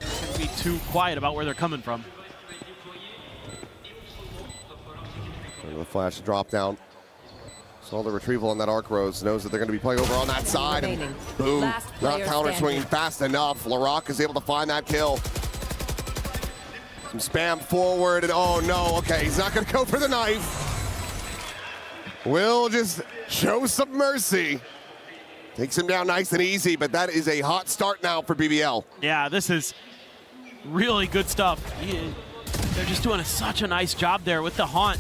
Can't be too quiet about where they're coming from. So the flash drop down. Saw the retrieval on that arc rose. Knows that they're going to be playing over on that side. And boom. Not counter swinging fast enough. Larocque is able to find that kill. Some spam forward, and oh no, okay, he's not going to go for the knife. Will just show some mercy. Takes him down nice and easy, but that is a hot start now for BBL. Yeah, this is really good stuff. They're just doing such a nice job there with the haunt,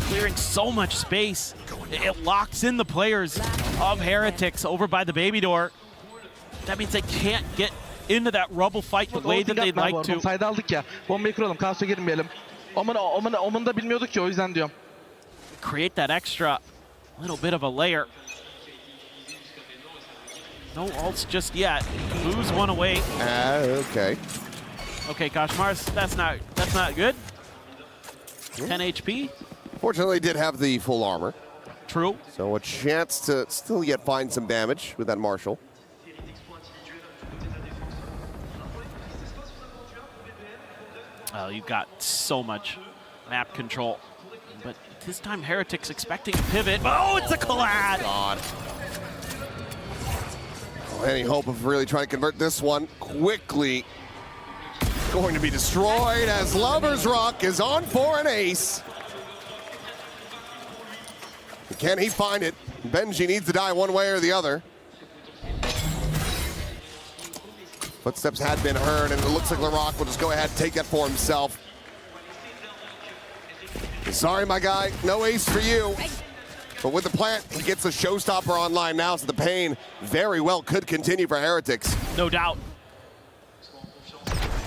clearing so much space. It locks in the players of Heretics over by the baby door. That means they can't get into that rubble fight the way that they'd like to. Sayda aldık ya. Bombayı kuralım. Kaos'a girmeyelim. Omen da bilmiyorduk ki, o yüzden diyorum. Create that extra little bit of a layer. No ults just yet. Lose one away. Okay. Okay, Koshmars, that's not good. 10 HP. Fortunately, did have the full armor. True. So a chance to still yet find some damage with that Marshall. You've got so much map control. But this time, Heretics expecting a pivot. Oh, it's a collide! God. Any hope of really trying to convert this one quickly going to be destroyed as Lover's Rock is on for an ace. Can he find it? Benji needs to die one way or the other. Footsteps had been heard, and it looks like Larocque will just go ahead and take that for himself. Sorry, my guy, no ace for you. But with the plant, he gets a showstopper online now, so the pain very well could continue for Heretics. No doubt.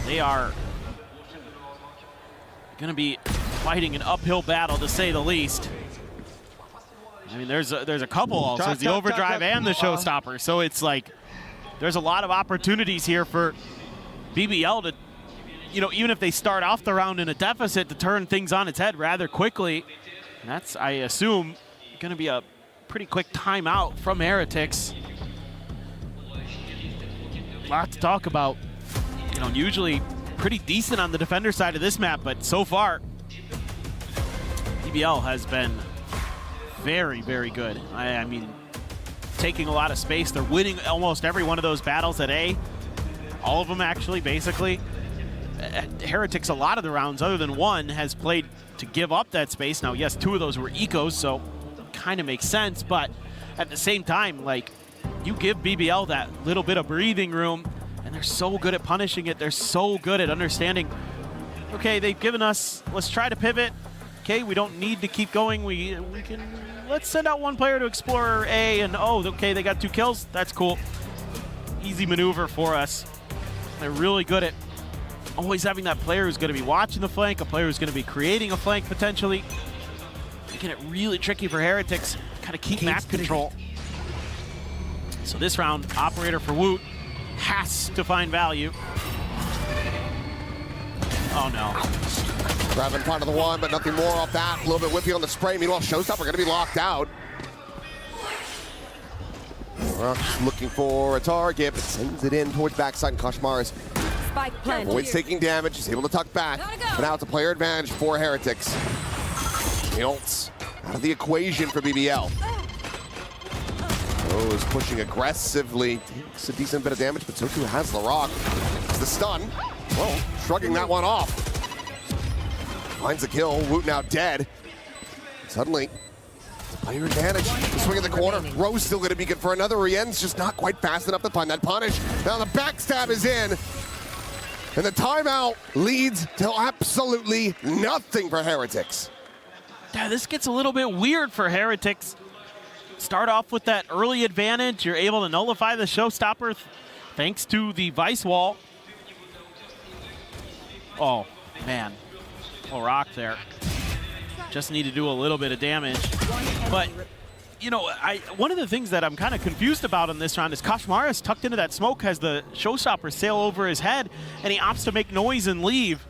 They are going to be fighting an uphill battle, to say the least. I mean, there's a couple also. There's the overdrive and the showstopper. So it's like there's a lot of opportunities here for BBL to, even if they start off the round in a deficit, to turn things on its head rather quickly. And that's, I assume, going to be a pretty quick timeout from Heretics. A lot to talk about. Usually pretty decent on the defender side of this map, but so far, BBL has been very, very good. I mean, taking a lot of space. They're winning almost every one of those battles at A. All of them, actually, basically. Heretics, a lot of the rounds, other than one, has played to give up that space. Now, yes, 2 of those were ecos, so kind of makes sense, but at the same time, you give BBL that little bit of breathing room, and they're so good at punishing it. They're so good at understanding, okay, they've given us, let's try to pivot. Okay, we don't need to keep going. We can, let's send out one player to explore A, and oh, okay, they got 2 kills. That's cool. Easy maneuver for us. They're really good at always having that player who's going to be watching the flank, a player who's going to be creating a flank potentially. Making it really tricky for Heretics to kind of keep map control. So this round, operator for Woot has to find value. Oh no. Grabbing part of the one, but nothing more off that. A little bit whippy on the spray. Meanwhile, Showstopper going to be locked out. Looking for a target, but sends it in towards backside, and Koshmars avoids taking damage. He's able to tuck back, but now it's a player advantage for Heretics. The ults out of the equation for BBL. Rose pushing aggressively. Takes a decent bit of damage, but so too has Larocque. It's the stun. Well, shrugging that one off. Finds the kill. Woot now dead. Suddenly, player advantage. The swing in the corner. Rose still going to be good for another. Rien's just not quite fast enough to find that punish. Now the backstab is in. And the timeout leads to absolutely nothing for Heretics. Yeah, this gets a little bit weird for Heretics. Start off with that early advantage. You're able to nullify the showstopper thanks to the Vice Wall. Oh, man. Rock there. Just need to do a little bit of damage. But, one of the things that I'm kind of confused about in this round is Koshmaris tucked into that smoke, has the showstopper sail over his head, and he opts to make noise and leave.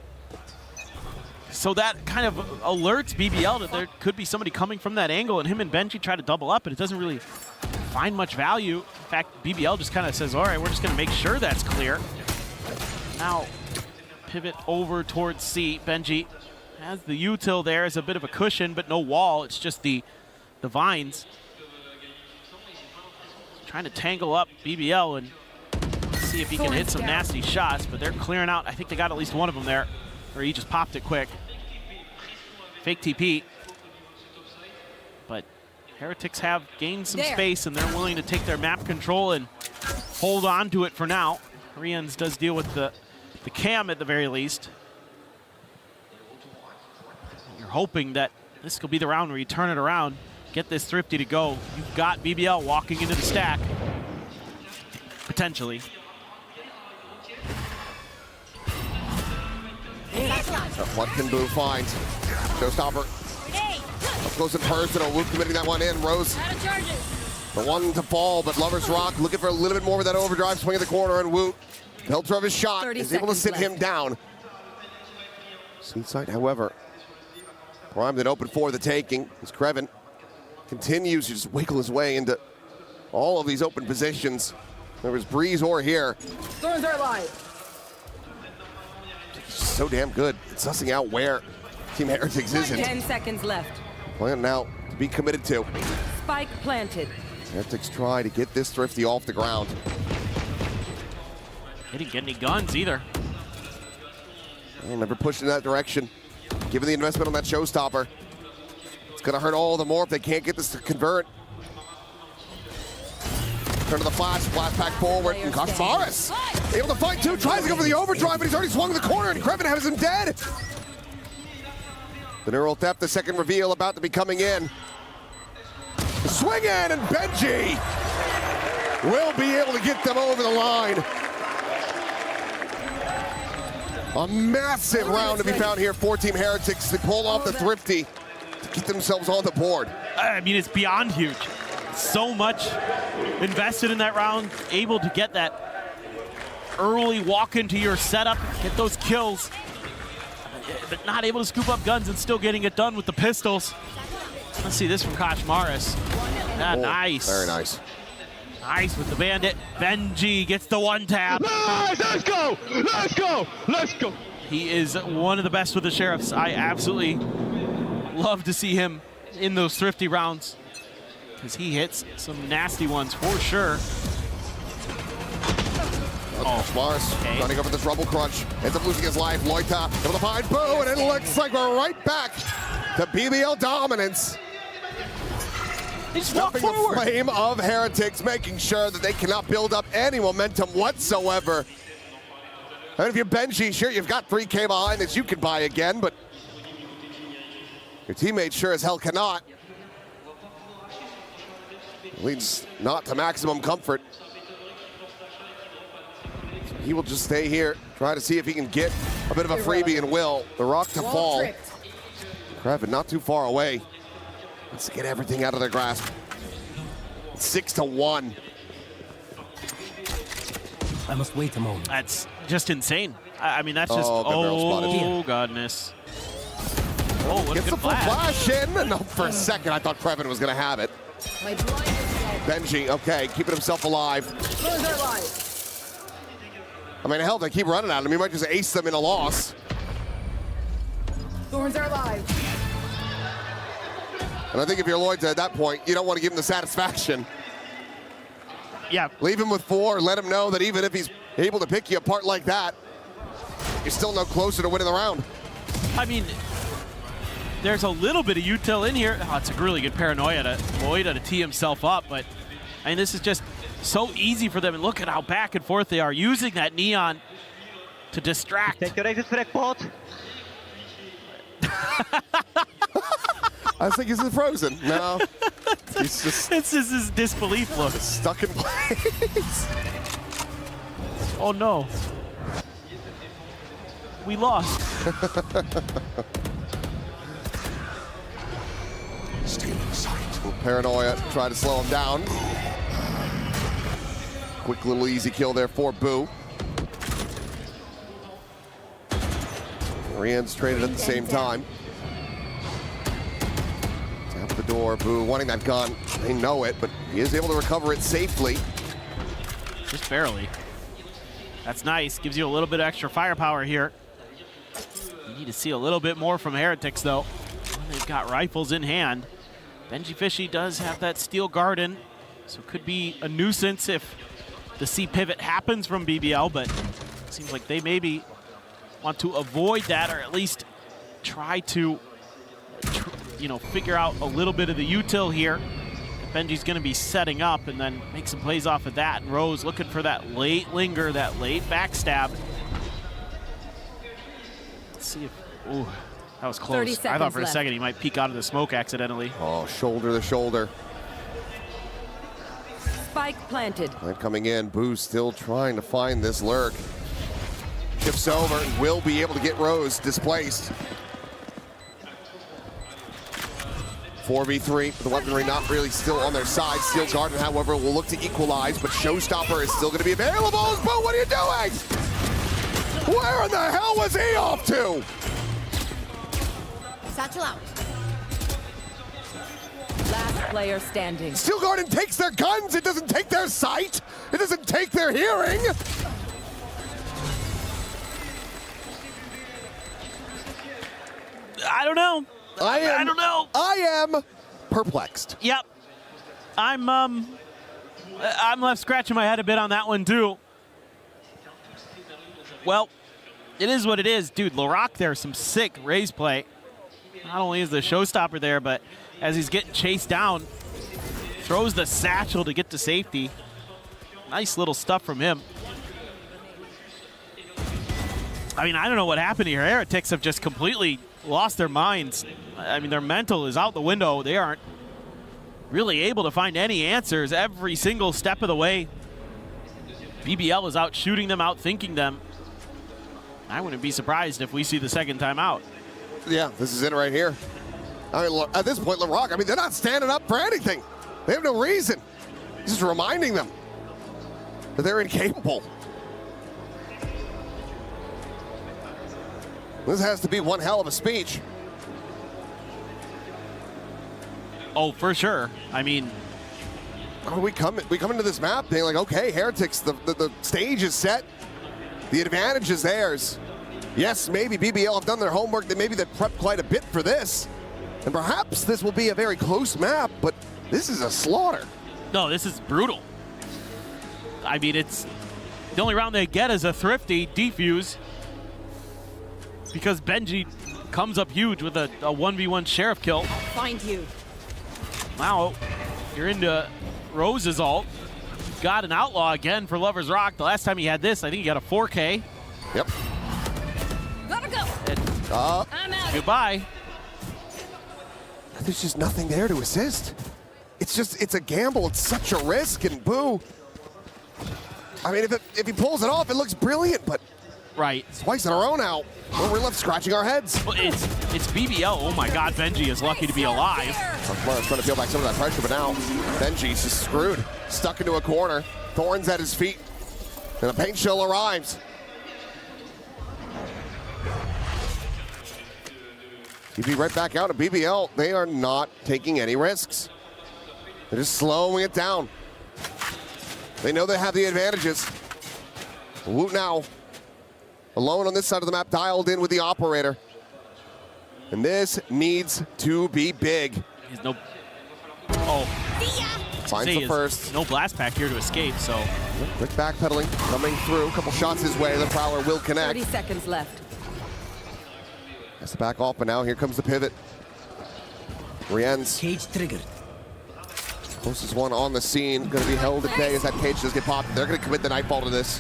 So that kind of alerts BBL that there could be somebody coming from that angle, and him and Benji try to double up, but it doesn't really find much value. In fact, BBL just kind of says, all right, we're just going to make sure that's clear. Now, pivot over towards C. Benji Has the util there as a bit of a cushion, but no wall. It's just the vines. Trying to tangle up BBL and see if he can hit some nasty shots, but they're clearing out. I think they got at least one of them there, or he just popped it quick. Fake TP. But Heretics have gained some space, and they're willing to take their map control and hold on to it for now. Riens does deal with the cam at the very least. You're hoping that this could be the round where you turn it around, get this Thrifty to go. You've got BBL walking into the stack, potentially. What can Boo find? Showstopper. Up close and personal. Luke committing that one in. Rose. The one to fall, but Lover's Rock looking for a little bit more with that overdrive swing at the corner, and Woot, helter of his shot, is able to sit him down. Seaside, however, primed and open for the taking as Krevin continues to just wiggle his way into all of these open positions. There was Breeze or here. Thorns are live. So damn good at sussing out where Team Heretics isn't. 10 seconds left. Plan now to be committed to. Spike planted. Heretics try to get this Thrifty off the ground. He didn't get any guns either. Well, never pushed in that direction. Given the investment on that Showstopper, it's going to hurt all the more if they can't get this to convert. Turn to the flash back forward, and Koshmaris able to fight too, tries to go for the overdrive, but he's already swung in the corner, and Krevin has him dead. The neural theft, the second reveal about to be coming in. Swing in, and Benji will be able to get them over the line. A massive round to be found here for Team Heretics. They pull off the Thrifty to get themselves on the board. I mean, it's beyond huge. So much invested in that round, able to get that early walk into your setup, get those kills, but not able to scoop up guns and still getting it done with the pistols. Let's see this from Koshmaris. Nice. Very nice. Nice with the bandit. Benji gets the one tap. Nice, let's go, let's go, let's go. He is one of the best with the Sheriffs. I absolutely love to see him in those Thrifty rounds, because he hits some nasty ones for sure. Mars trying to go for this Rumble Crunch. Ends up losing his life. Loita able to find Boo, and it looks like we're right back to BBL dominance. Just walk forward. The flame of Heretics, making sure that they cannot build up any momentum whatsoever. And if you're Benji, sure, you've got 3K behind that you can buy again, but your teammates sure as hell cannot. Leads not to maximum comfort. So he will just stay here, try to see if he can get a bit of a freebie, and will. The rock to fall. Krevin not too far away. Let's get everything out of their grasp. 6-1. I must wait a moment. That's just insane. I mean, that's just, oh godness. Oh, what a gets good the full flash. flash in. No, for a second, I thought Krevin was going to have it. Benji, okay, keeping himself alive. I mean, hell, they keep running at him. He might just ace them in a loss. Thorns are alive. And I think if you're Lloyd at that point, you don't want to give him the satisfaction. Yeah. Leave him with 4. Let him know that even if he's able to pick you apart like that, you're still no closer to winning the round. I mean, there's a little bit of util in here. Oh, it's a really good paranoia to Loida to tee himself up, but I mean, this is just so easy for them. And look at how back and forth they are, using that neon to distract. Take your exit for bot. I was thinking, is it frozen? No. He's just... This is his disbelief look. Stuck in place. Oh, no. We lost. Still in sight. Paranoia, try to slow him down. Quick little easy kill there for Boo. Rien's traded at the same time. Tap the door, Boo wanting that gun. They know it, but he is able to recover it safely. Just barely. That's nice. Gives you a little bit of extra firepower here. You need to see a little bit more from Heretics, though. They've got rifles in hand. Benji Fishy does have that steel garden, so it could be a nuisance if the C pivot happens from BBL, but it seems like they maybe want to avoid that, or at least try to, figure out a little bit of the util here. Benji's going to be setting up and then make some plays off of that. And Rose looking for that late linger, that late backstab. Let's see if, ooh, that was close. I thought for a second he might peek out of the smoke accidentally. Oh, shoulder to shoulder. Spike planted. And coming in, Boo still trying to find this lurk. Shifts over and will be able to get Rose displaced. 4v3, the weaponry not really still on their side. Steel Garden, however, will look to equalize, but Showstopper is still going to be available. Boo, what are you doing? Where in the hell was he off to? Satchel out. Last player standing. Steel Garden takes their guns. It doesn't take their sight. It doesn't take their hearing. I don't know. I don't know. I am perplexed. Yep. I'm left scratching my head a bit on that one too. Well, it is what it is. Dude, LaRock there, some sick raise play. Not only is the showstopper there, but as he's getting chased down, throws the satchel to get to safety. Nice little stuff from him. I mean, I don't know what happened here. Heretics have just completely lost their minds. I mean, their mental is out the window. They aren't really able to find any answers every single step of the way. BBL is out shooting them, out thinking them. I wouldn't be surprised if we see the second time out. Yeah, this is it right here. I mean, at this point, LaRock, I mean, they're not standing up for anything. They have no reason. Just reminding them that they're incapable. This has to be one hell of a speech. Oh, for sure. I mean, we come into this map being like, okay, Heretics, the stage is set. The advantage is theirs. Yes, maybe BBL have done their homework. Maybe they've prepped quite a bit for this. And perhaps this will be a very close map, but this is a slaughter. No, this is brutal. I mean, it's the only round they get is a thrifty defuse because Benji comes up huge with a 1v1 Sheriff kill. Find you. Now, you're into Rose's ult. Got an outlaw again for Lover's Rock. The last time he had this, I think he got a 4K. Yep. Gotta go. And, I'm out. Goodbye. There's just nothing there to assist. It's a gamble. It's such a risk, and Boo. I mean, if he pulls it off, it looks brilliant, but right. Twice in a row now. Well, we're left scratching our heads. Well, it's BBL. Oh my God, Benji is lucky to be alive. Trying to feel back some of that pressure, but now Benji's just screwed. Stuck into a corner. Thorns at his feet. And the paint show arrives. TP right back out of BBL. They are not taking any risks. They're just slowing it down. They know they have the advantages. Woot now. Alone on this side of the map, dialed in with the operator. And this needs to be big. He's no... Oh. Finds the first. No blast pack here to escape, so... Quick backpedaling, coming through. A couple shots his way. The Prowler will connect. 30 seconds left. Has to back off, but now here comes the pivot. Rien's. Cage triggered. Closest one on the scene. Going to be held at bay as that cage does get popped. They're going to commit the nightfall to this.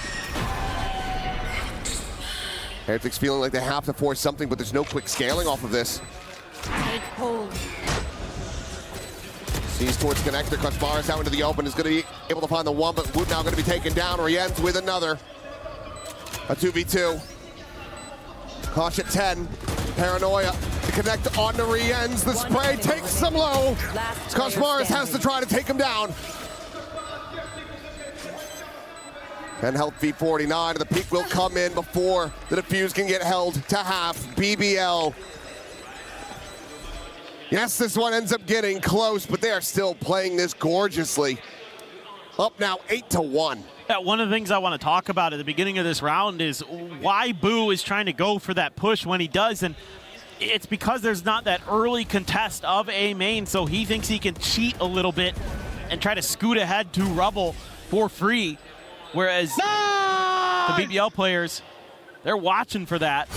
Heretics feeling like they have to force something, but there's no quick scaling off of this. Take hold. Sees towards connector. Kosmaris out into the open. Is going to be able to find the one, but Woot now going to be taken down. Rien's with another. A 2v2. Kosh at 10. Paranoia to connect onto Rien's. The spray takes them low. Kosmaris has to try to take him down. And help V49. The peak will come in before the defuse can get held to half. BBL. Yes, this one ends up getting close, but they are still playing this gorgeously. Up now 8-1. One of the things I want to talk about at the beginning of this round is why Boo is trying to go for that push when he does, and it's because there's not that early contest of A main, so he thinks he can cheat a little bit and try to scoot ahead to Rubble for free, whereas the BBL players, they're watching for that.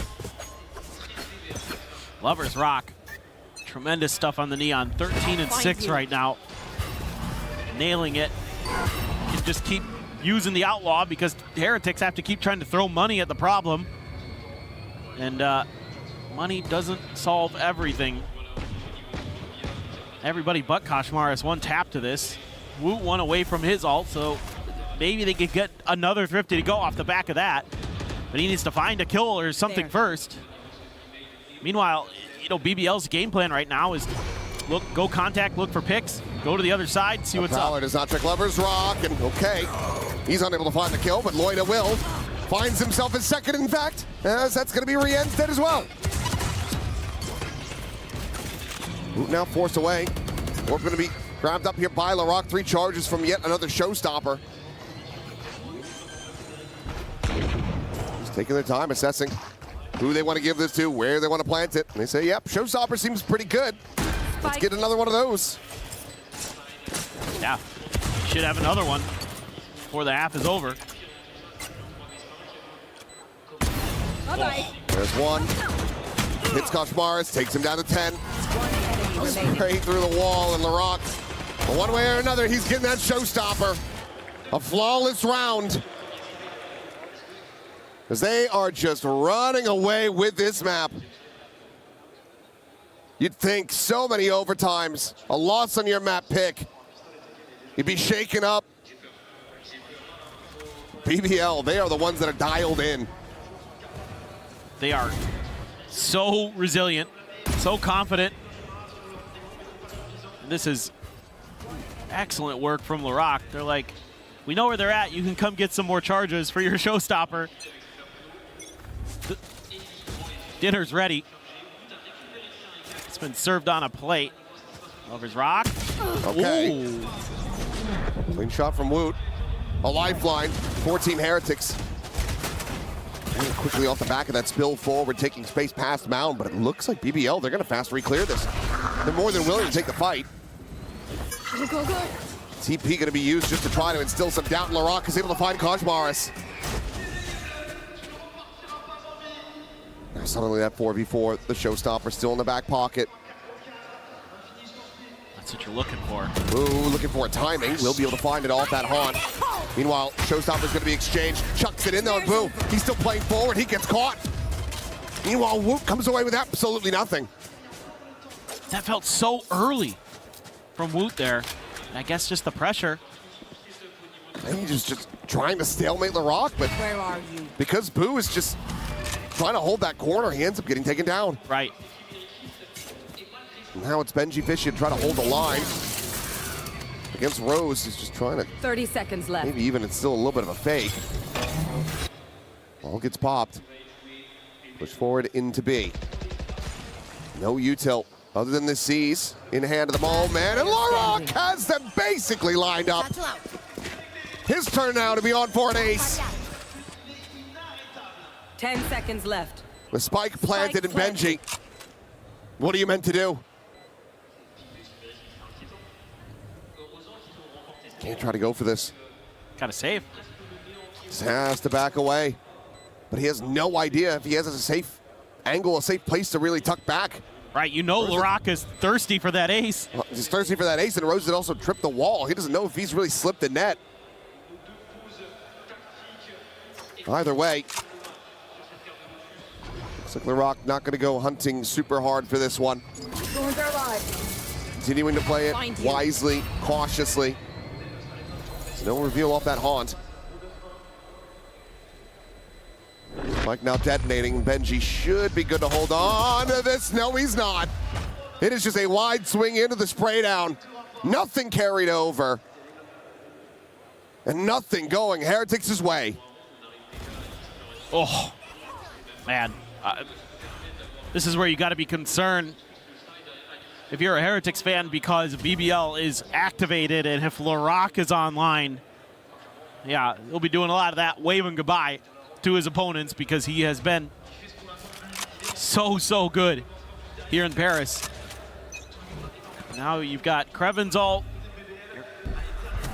Lovers rock. Tremendous stuff on the Neon. 13 and 6 right now. Nailing it. Can just keep using the Outlaw because Heretics have to keep trying to throw money at the problem. And money doesn't solve everything. Everybody but Koshmaris one tap to this. Woot one away from his ult, so maybe they could get another Thrifty to go off the back of that. But he needs to find a kill or something first. Meanwhile, you know, BBL's game plan right now is go contact, look for picks, go to the other side, see what's up. Does not check Lovers Rock, and okay, he's unable to find the kill, but Loida will. Finds himself his second, in fact, as that's going to be Rien's dead as well. Woot now forced away. Orb going to be grabbed up here by LaRock. 3 charges from yet another showstopper. Just taking their time, assessing who they want to give this to, where they want to plant it. And they say, yep, showstopper seems pretty good. Let's get another one of those. Yeah, should have another one before the half is over. Bye-bye. There's one. Hits Koshmaris, takes him down to 10. Straight through the wall, and LaRock, one way or another, he's getting that showstopper. A flawless round. As they are just running away with this map. You'd think so many overtimes, a loss on your map pick, you'd be shaken up. BBL, they are the ones that are dialed in. They are so resilient, so confident. This is excellent work from LaRock. They're like, we know where they're at. You can come get some more charges for your showstopper. Dinner's ready. It's been served on a plate. Lovers rock. Okay. Ooh. Clean shot from Woot. A lifeline. 14 Heretics. And quickly off the back of that spill forward, taking space past Mound, but it looks like BBL, they're going to fast re-clear this. They're more than willing to take the fight. Go, go, go. TP going to be used just to try to instill some doubt in LaRock is able to find Koshmaris. Now suddenly that 4v4, the showstopper still in the back pocket. That's what you're looking for. Ooh, looking for a timing. We'll be able to find it off that haunt. Meanwhile, showstopper's going to be exchanged. Chucks it in though, and Boo, he's still playing forward. He gets caught. Meanwhile, Woot comes away with absolutely nothing. That felt so early from Woot there. I guess just the pressure. And he's just trying to stalemate LaRock, but where are you? Because Boo is just trying to hold that corner, he ends up getting taken down. Right. Now it's Benji Fishy to try to hold the line. Against Rose, he's just trying to 30 seconds left. maybe even it's still a little bit of a fake. Ball gets popped. Push forward into B. No util other than the C's in hand of the ball man, and LaRock has them basically lined up. His turn now to be on for an ace. 10 seconds left. The spike planted in Benji. What are you meant to do? Can't try to go for this. Gotta save. Just has to back away. But he has no idea if he has a safe angle, a safe place to really tuck back. Right, you know LaRock is thirsty for that ace. Well, he's thirsty for that ace, and Rose had also tripped the wall. He doesn't know if he's really slipped the net. Either way, looks like LaRock not going to go hunting super hard for this one. Continuing to play it wisely, cautiously. No reveal off that haunt. Mike now detonating. Benji should be good to hold on to this. No, he's not. It is just a wide swing into the spray down. Nothing carried over. And nothing going Heretics' way. Oh, man. This is where you got to be concerned if you're a Heretics fan, because BBL is activated, and if LaRock is online, Yeah, he'll be doing a lot of that, waving goodbye to his opponents because he has been so good here in Paris. Now you've got Kreven's ult. You're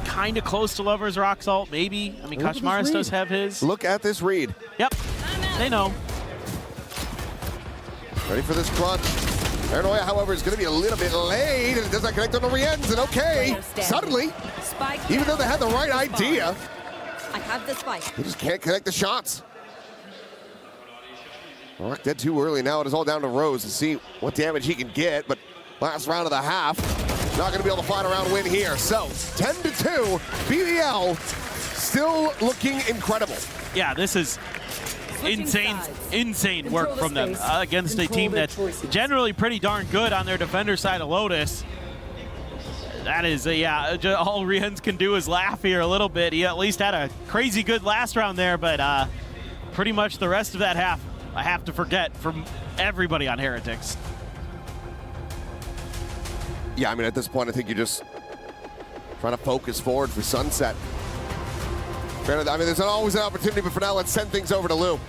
kind of close to Lover's Rock's ult, maybe. I mean, Kashmaris does have his. Look at this read. Yep, they know. Ready for this crunch. Paranoia, however, is going to be a little bit late, and it does not connect on the Riens, and okay, suddenly, even though they had the right idea, I have the spike. they just can't connect the shots. Rock dead too early now. It is all down to Rose to see what damage he can get, but last round of the half, not going to be able to find a round win here. So, 10-2, BBL still looking incredible. Yeah, this is insane work from them against a team that's generally pretty darn good on their defender side of Lotus. That is, all Riens can do is laugh here a little bit. He at least had a crazy good last round there, but pretty much the rest of that half, I have to forget from everybody on Heretics. Yeah, I mean, at this point, I think you're just trying to focus forward for Sunset. I mean, there's always an opportunity, but for now, let's send things over to Lou.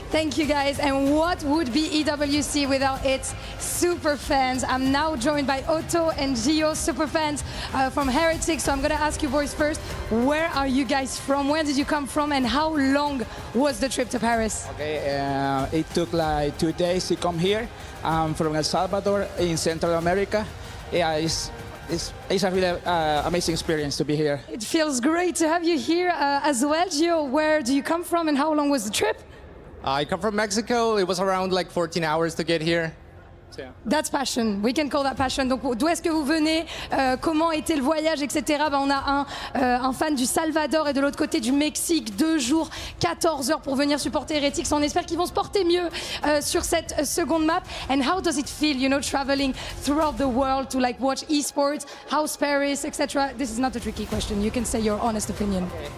Thank you, guys. And what would be EWC without its super fans? I'm now joined by Otto and Gio, super fans from Heretics. So I'm going to ask you boys first, where are you guys from? Where did you come from? And how long was the trip to Paris? Okay, it took like 2 days to come here. I'm from El Salvador in Central America. Yeah, it's a really amazing experience to be here. It feels great to have you here as well. Gio, where do you come from and how long was the trip? I come from Mexico. It was around like 14 hours to get here. So, yeah. That's passion. We can call that passion. Donc, d'où est-ce que vous venez? Comment était le voyage, etc. On a un fan du Salvador et de l'autre côté du Mexique. 2 jours, 14 heures pour venir supporter Heretics. On espère qu'ils vont se porter mieux sur cette seconde map. And how does it feel, you know, traveling throughout the world to like watch esports, House Paris, etc. This is not a tricky question. You can say your honest opinion. Okay.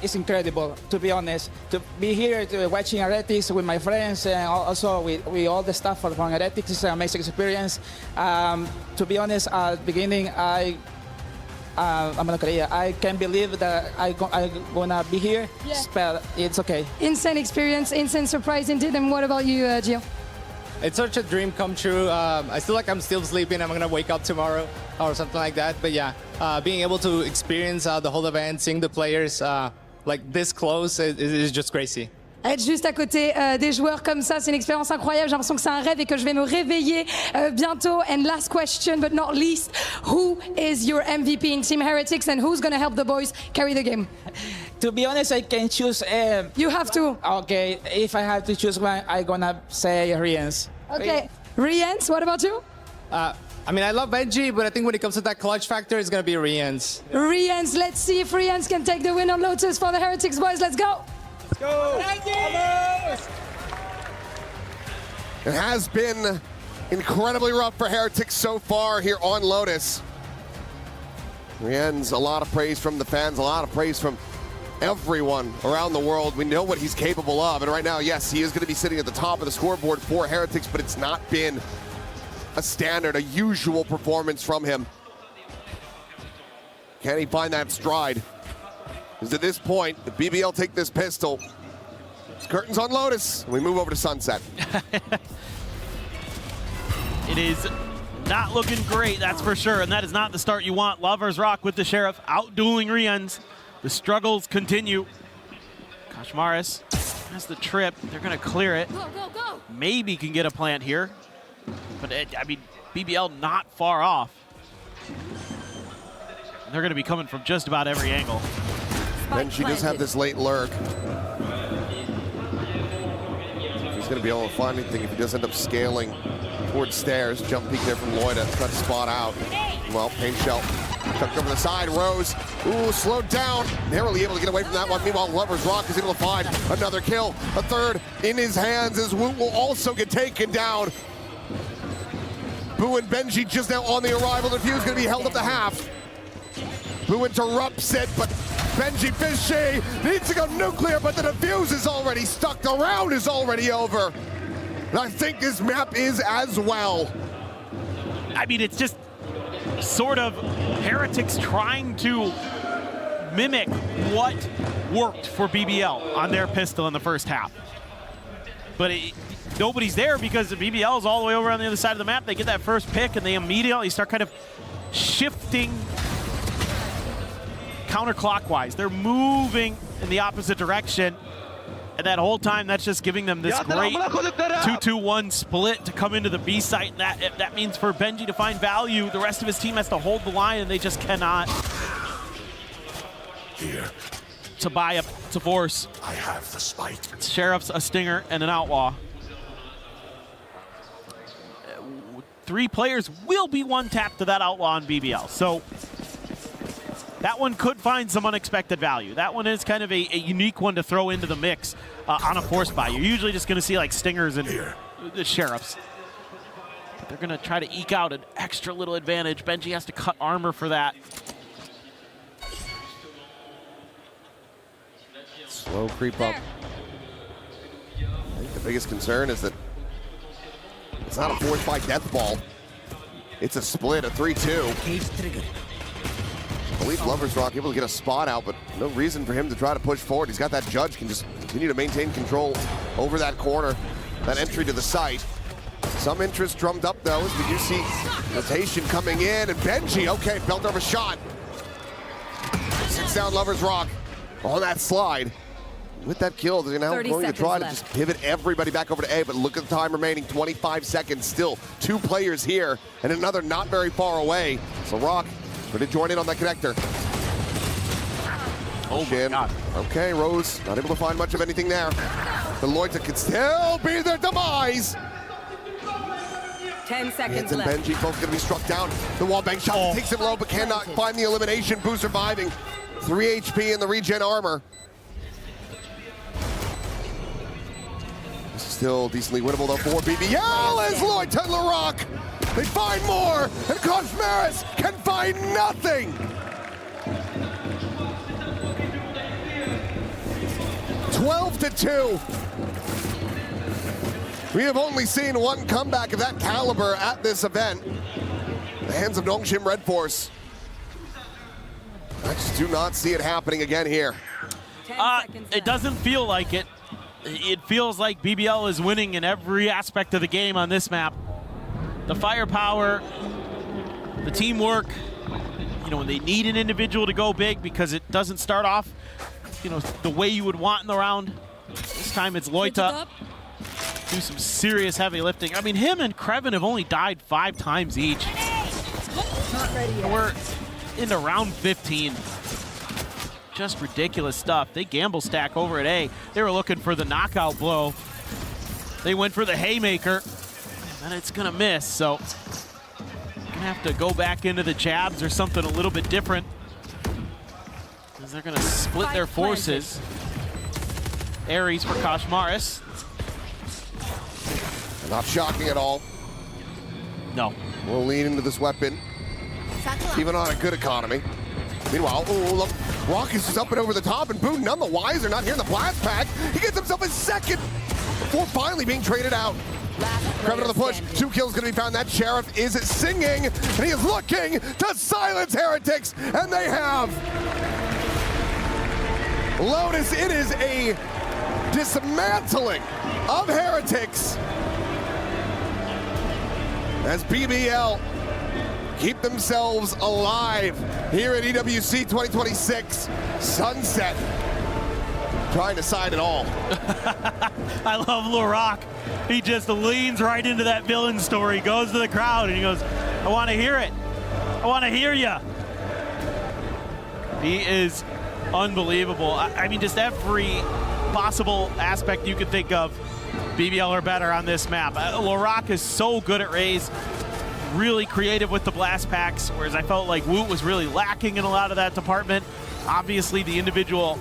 It's incredible, to be honest, to be here watching Heretics with my friends and also with all the staff from Heretics. It's an amazing experience. To be honest, at the beginning, I'm I can't believe that I'm gonna be here, but it's okay. Insane experience, insane surprise indeed. And what about you, Gio? It's such a dream come true. I feel like I'm still sleeping. I'm gonna wake up tomorrow or something like that. But yeah, being able to experience the whole event, seeing the players like this close, it is just crazy. Être juste à côté des joueurs comme ça, c'est une expérience incroyable. J'ai l'impression que c'est un rêve et que je vais me réveiller bientôt. And last question, but not least, who is your MVP in Team Heretics and who's going to help the boys carry the game? To be honest, I can choose. You have to. Okay, if I have to choose one, I'm gonna say Riens. Okay, Riens, what about you? I mean, I love Benji, but I think when it comes to that clutch factor, it's going to be Riens. Riens, let's see if Riens can take the win on Lotus for the Heretics boys. Let's go. Let's go. It has been incredibly rough for Heretics so far here on Lotus. Riens, a lot of praise from the fans, a lot of praise from everyone around the world. We know what he's capable of, and right now, yes, he is going to be sitting at the top of the scoreboard for Heretics, but it's not been a standard, a usual performance from him. Can he find that stride? Because at this point, the BBL take this pistol. It's curtains on Lotus, and we move over to Sunset. It is not looking great, that's for sure, and that is not the start you want. Lovers Rock with the Sheriff out-dueling Riens. The struggles continue. Kashmaris has the trip. They're going to clear it. Go, go, go. Maybe can get a plant here. But, I mean, BBL not far off. And they're going to be coming from just about every angle. And she does have this late lurk. He's going to be able to find anything if he does end up scaling towards stairs. Jump peek there from Loida. Try to spot out. Well, Pain Shell chucked over the side. Rose, ooh, slowed down. Narrowly able to get away from that one. Meanwhile, Lovers Rock is able to find another kill. A third in his hands as Woot will also get taken down. Boo and Benji just now on the arrival. The fuse going to be held up to half. Boo interrupts it, but Benji Fishy needs to go nuclear, but the defuse is already stuck. The round is already over. And I think this map is as well. I mean, it's just sort of Heretics trying to mimic what worked for BBL on their pistol in the first half. But nobody's there because the BBL is all the way over on the other side of the map. They get that first pick and they immediately start kind of shifting counterclockwise. They're moving in the opposite direction. And that whole time, that's just giving them this great 2-2-1 split to come into the B site. And that means for Benji to find value, the rest of his team has to hold the line, and they just cannot. Here. Tobiah, it's a force. I have the spike. It's Sheriff's, a Stinger, and an Outlaw. 3 players will be one tap to that Outlaw on BBL. So that one could find some unexpected value. That one is kind of a unique one to throw into the mix on a force buy. You're usually just going to see like Stingers and the Sheriffs. But they're going to try to eke out an extra little advantage. Benji has to cut armor for that. Slow creep up. I think the biggest concern is that it's not a force buy death ball. It's a split, a 3-2. Cage trigger. I believe Lover's Rock able to get a spot out, but no reason for him to try to push forward. He's got that judge, can just continue to maintain control over that corner, that entry to the site. Some interest drummed up though, as we do see rotation coming in, and Benji, okay, felt over shot. 6 down Lover's Rock on that slide. With that kill, they're now going to try to just pivot everybody back over to A, but look at the time remaining, 25 seconds still. 2 players here, and another not very far away. So Rock, ready to join in on that connector. Oh my God. Okay, Rose, not able to find much of anything there. The Lloyds can still be their demise. 10 seconds Hands and left. Benji both going to be struck down. The wallbang shot takes him low, but cannot find the elimination. Boo surviving. 3 HP in the regen armor. Still decently winnable though for BBL as Lloyd to Rock. They find more, and Koshmaris can find nothing. 12-2. We have only seen one comeback of that caliber at this event. The hands of Nongshim Red Force. I just do not see it happening again here. It doesn't feel like it. It feels like BBL is winning in every aspect of the game on this map. The firepower, the teamwork, you know, when they need an individual to go big because it doesn't start off, you know, the way you would want in the round. This time it's Loita. Do some serious heavy lifting. I mean, him and Krevin have only died 5 times each. Not ready yet. We're into round 15. Just ridiculous stuff. They gamble stack over at A. They were looking for the knockout blow. They went for the haymaker, and it's gonna miss. So gonna have to go back into the jabs or something a little bit different, because they're gonna split their forces. Ares for Koshmaris. Not shocking at all. No. We'll lean into this weapon, even on a good economy. Meanwhile, oh, look, Rock is just up and over the top, and Boo none the wiser, not here in the blast pack. He gets himself his second before finally being traded out. Krevin on the push, 2 kills gonna be found. That Sheriff is singing, and he is looking to silence Heretics, and they have. Lotus, it is a dismantling of Heretics as BBL keep themselves alive here at EWC 2026. Sunset trying to side it all. I love LaRock. He just leans right into that villain story, goes to the crowd, and he goes, I want to hear it. I want to hear you. He is unbelievable. I mean, just every possible aspect you could think of, BBL are better on this map. LaRock is so good at Raze. Really creative with the blast packs, whereas I felt like Woot was really lacking in a lot of that department. Obviously, the individual,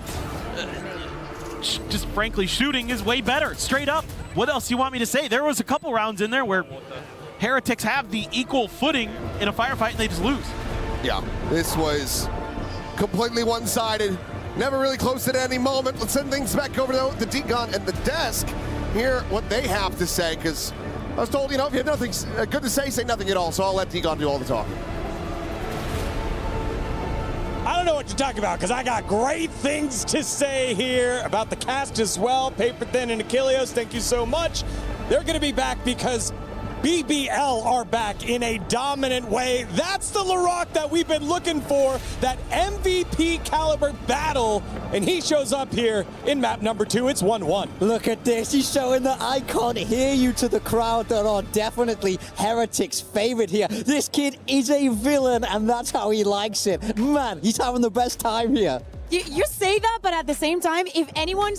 just frankly, shooting is way better, straight up. What else do you want me to say? There was a couple rounds in there where Heretics have the equal footing in a firefight and they just lose. Yeah, this was completely one-sided. Never really close at any moment. Let's send things back over to the Deacon and the desk. Hear what they have to say, because I was told, you know, if you had nothing good to say nothing at all, so I'll let Deacon do all the talking. I don't know what to talk about because I got great things to say here about the cast as well. Paper Thin and Achilleos, thank you so much. They're going to be back because BBL are back in a dominant way. That's the LaRock that we've been looking for, that MVP caliber battle, and he shows up here in map number 2. It's 1-1. Look at this. He's showing that I can't hear you to the crowd that are definitely Heretics' favorite here. This kid is a villain, and that's how he likes it. Man, he's having the best time here. You say that, but at the same time, if anyone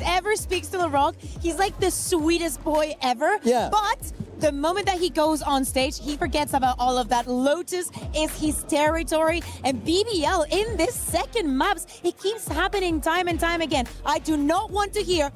ever speaks to LaRock, he's like the sweetest boy ever. Yeah. But the moment that he goes on stage, he forgets about all of that. Lotus is his territory, and BBL in this second maps, it keeps happening time and time again. I do not want to hear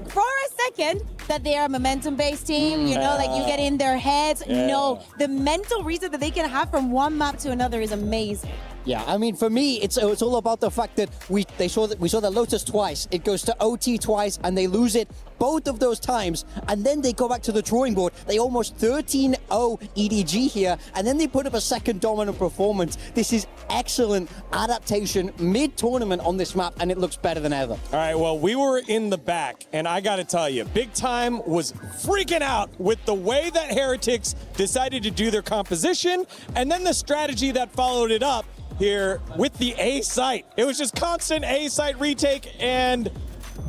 for a second that they are a momentum-based team, you know, like you get in their heads. Yeah. No, the mental reset that they can have from one map to another is amazing. Yeah, I mean, for me, it's all about the fact that we saw the Lotus twice. It goes to OT twice, and they lose it both of those times. And then they go back to the drawing board. They almost 13-0 EDG here, and then they put up a second dominant performance. This is excellent adaptation mid-tournament on this map, and it looks better than ever. All right, well, we were in the back, and I got to tell you, Big Time was freaking out with the way that Heretics decided to do their composition, and then the strategy that followed it up here with the A site. It was just constant A site retake and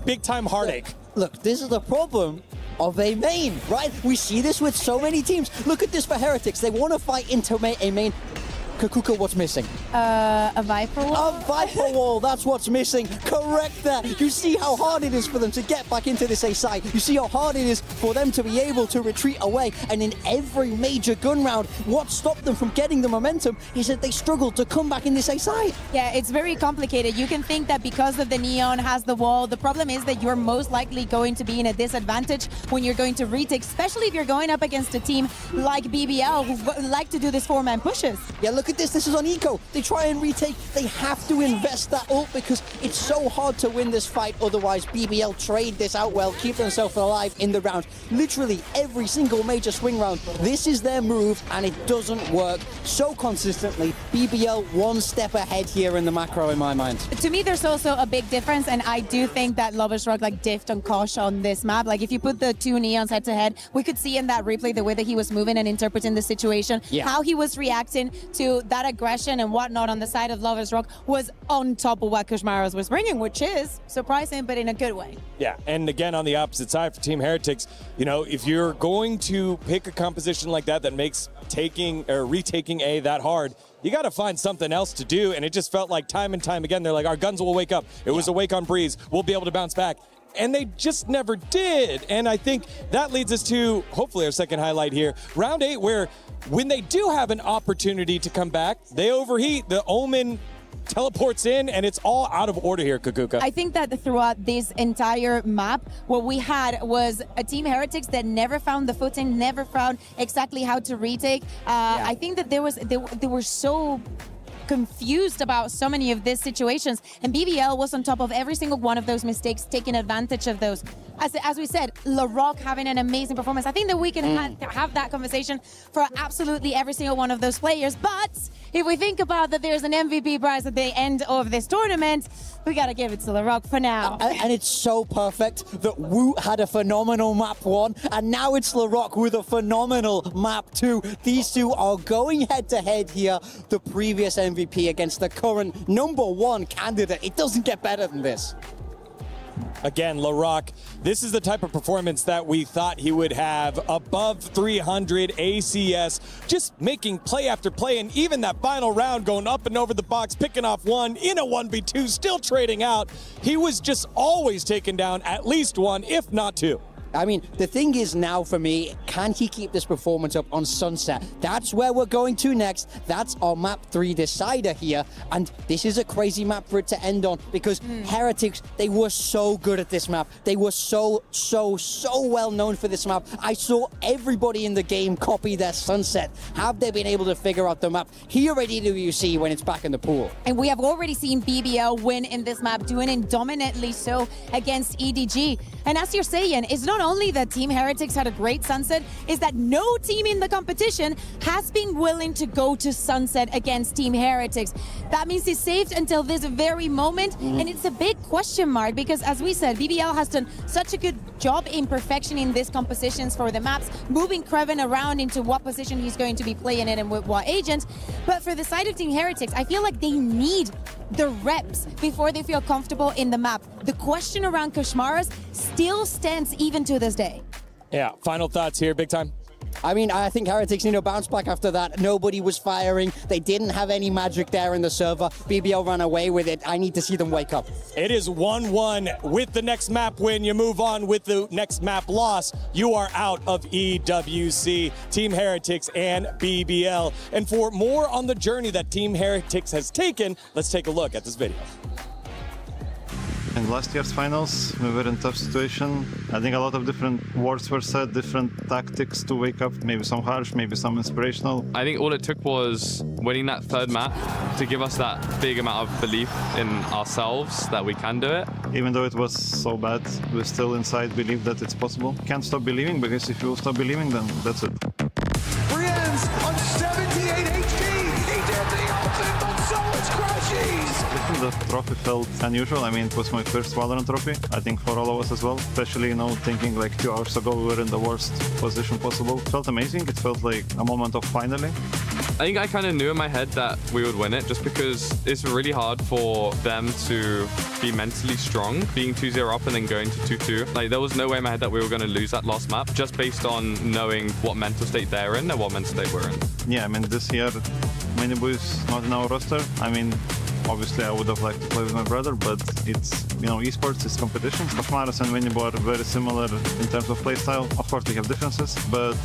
Big Time heartache. Look, this is the problem of a main, right? We see this with so many teams. Look at this for Heretics. They want to fight into a main. Kakuka, what's missing? A Viper wall? A Viper wall, that's what's missing. Correct that. You see how hard it is for them to get back into this A site. You see how hard it is for them to be able to retreat away. And in every major gun round, what stopped them from getting the momentum is that they struggled to come back in this A site. Yeah, it's very complicated. You can think that because of the Neon has the wall, the problem is that you're most likely going to be in a disadvantage when you're going to retake, especially if you're going up against a team like BBL who like to do this 4-man pushes. Yeah, look at this. This is on Eco. They try and retake. They have to invest that ult because it's so hard to win this fight. Otherwise, BBL trade this out well, keep themselves alive in the round. Literally every single major swing round, this is their move, and it doesn't work so consistently. BBL one step ahead here in the macro, in my mind. To me, there's also a big difference, and I do think that Lovers Rock like diffed on Kosh on this map. Like if you put the two Neons head to head, we could see in that replay the way that he was moving and interpreting the situation, how he was reacting to that aggression and whatnot on the side of Lovers Rock was on top of what Kushmaros was bringing, which is surprising, but in a good way. Yeah, and again, on the opposite side for Team Heretics, you know, if you're going to pick a composition like that that makes taking or retaking A that hard, you got to find something else to do, and it just felt like time and time again, they're like, our guns will wake up. It was a wake on Breeze. We'll be able to bounce back. And they just never did. And I think that leads us to, hopefully, our second highlight here. Round 8, where when they do have an opportunity to come back, they overheat. The Omen teleports in, and it's all out of order here, Kakuka. I think that throughout this entire map, what we had was a Team Heretics that never found the footing, never found exactly how to retake. I think that they were so confused about so many of these situations, and BBL was on top of every single one of those mistakes, taking advantage of those. As we said, LaRock having an amazing performance. I think that we can have that conversation for absolutely every single one of those players, but if we think about that there's an MVP prize at the end of this tournament, we gotta give it to LaRock for now. And it's so perfect that Woot had a phenomenal map 1, and now it's LaRock with a phenomenal map 2. These two are going head-to-head here, the previous MVP against the current #1 candidate. It doesn't get better than this. Again, LaRock, this is the type of performance that we thought he would have. Above 300 ACS, just making play after play, and even that final round going up and over the box, picking off one in a 1v2, still trading out. He was just always taking down at least one, if not two. I mean, the thing is now for me, can he keep this performance up on Sunset? That's where we're going to next. That's our map 3 decider here. And this is a crazy map for it to end on because Heretics, they were so good at this map. They were so well known for this map. I saw everybody in the game copy their Sunset. Have they been able to figure out the map here at EWC when it's back in the pool? And we have already seen BBL win in this map, doing it dominantly so against EDG. And as you're saying, it's not only that Team Heretics had a great Sunset, is that no team in the competition has been willing to go to Sunset against Team Heretics. That means it's saved until this very moment, and it's a big question mark because, as we said, BBL has done such a good job in perfectioning these compositions for the maps, moving Kreven around into what position he's going to be playing in and with what agent. But for the side of Team Heretics, I feel like they need the reps before they feel comfortable in the map. The question around Koshmaras still stands even to this day. Yeah, final thoughts here, big time. I mean, I think Heretics need a bounce back after that. Nobody was firing. They didn't have any magic there in the server. BBL ran away with it. I need to see them wake up. It is 1-1 with the next map win. You move on with the next map loss. You are out of EWC, Team Heretics and BBL. And for more on the journey that Team Heretics has taken, let's take a look at this video. In last year's finals, we were in a tough situation. I think a lot of different words were said, different tactics to wake up, maybe some harsh, maybe some inspirational. I think all it took was winning that third map to give us that big amount of belief in ourselves that we can do it. Even though it was so bad, we still inside believe that it's possible. Can't stop believing, because if you stop believing, then that's it. Brienne's on 78 HP. He did the ultimate, so much crashes. The trophy felt unusual. I mean, it was my first Valorant trophy. I think for all of us as well. Especially, you know, thinking like 2 hours ago we were in the worst position possible. It felt amazing. It felt like a moment of finally. I think I kind of knew in my head that we would win it just because it's really hard for them to be mentally strong, being 2-0 up and then going to 2-2. Like, there was no way in my head that we were going to lose that last map just based on knowing what mental state they're in and what mental state we're in. Yeah, I mean, this year, Minibu is not in our roster. I mean, obviously, I would have liked to play with my brother, but it's, you know, esports, it's competition. Koshmaras and Minibu are very similar in terms of playstyle. Of course, they have differences, but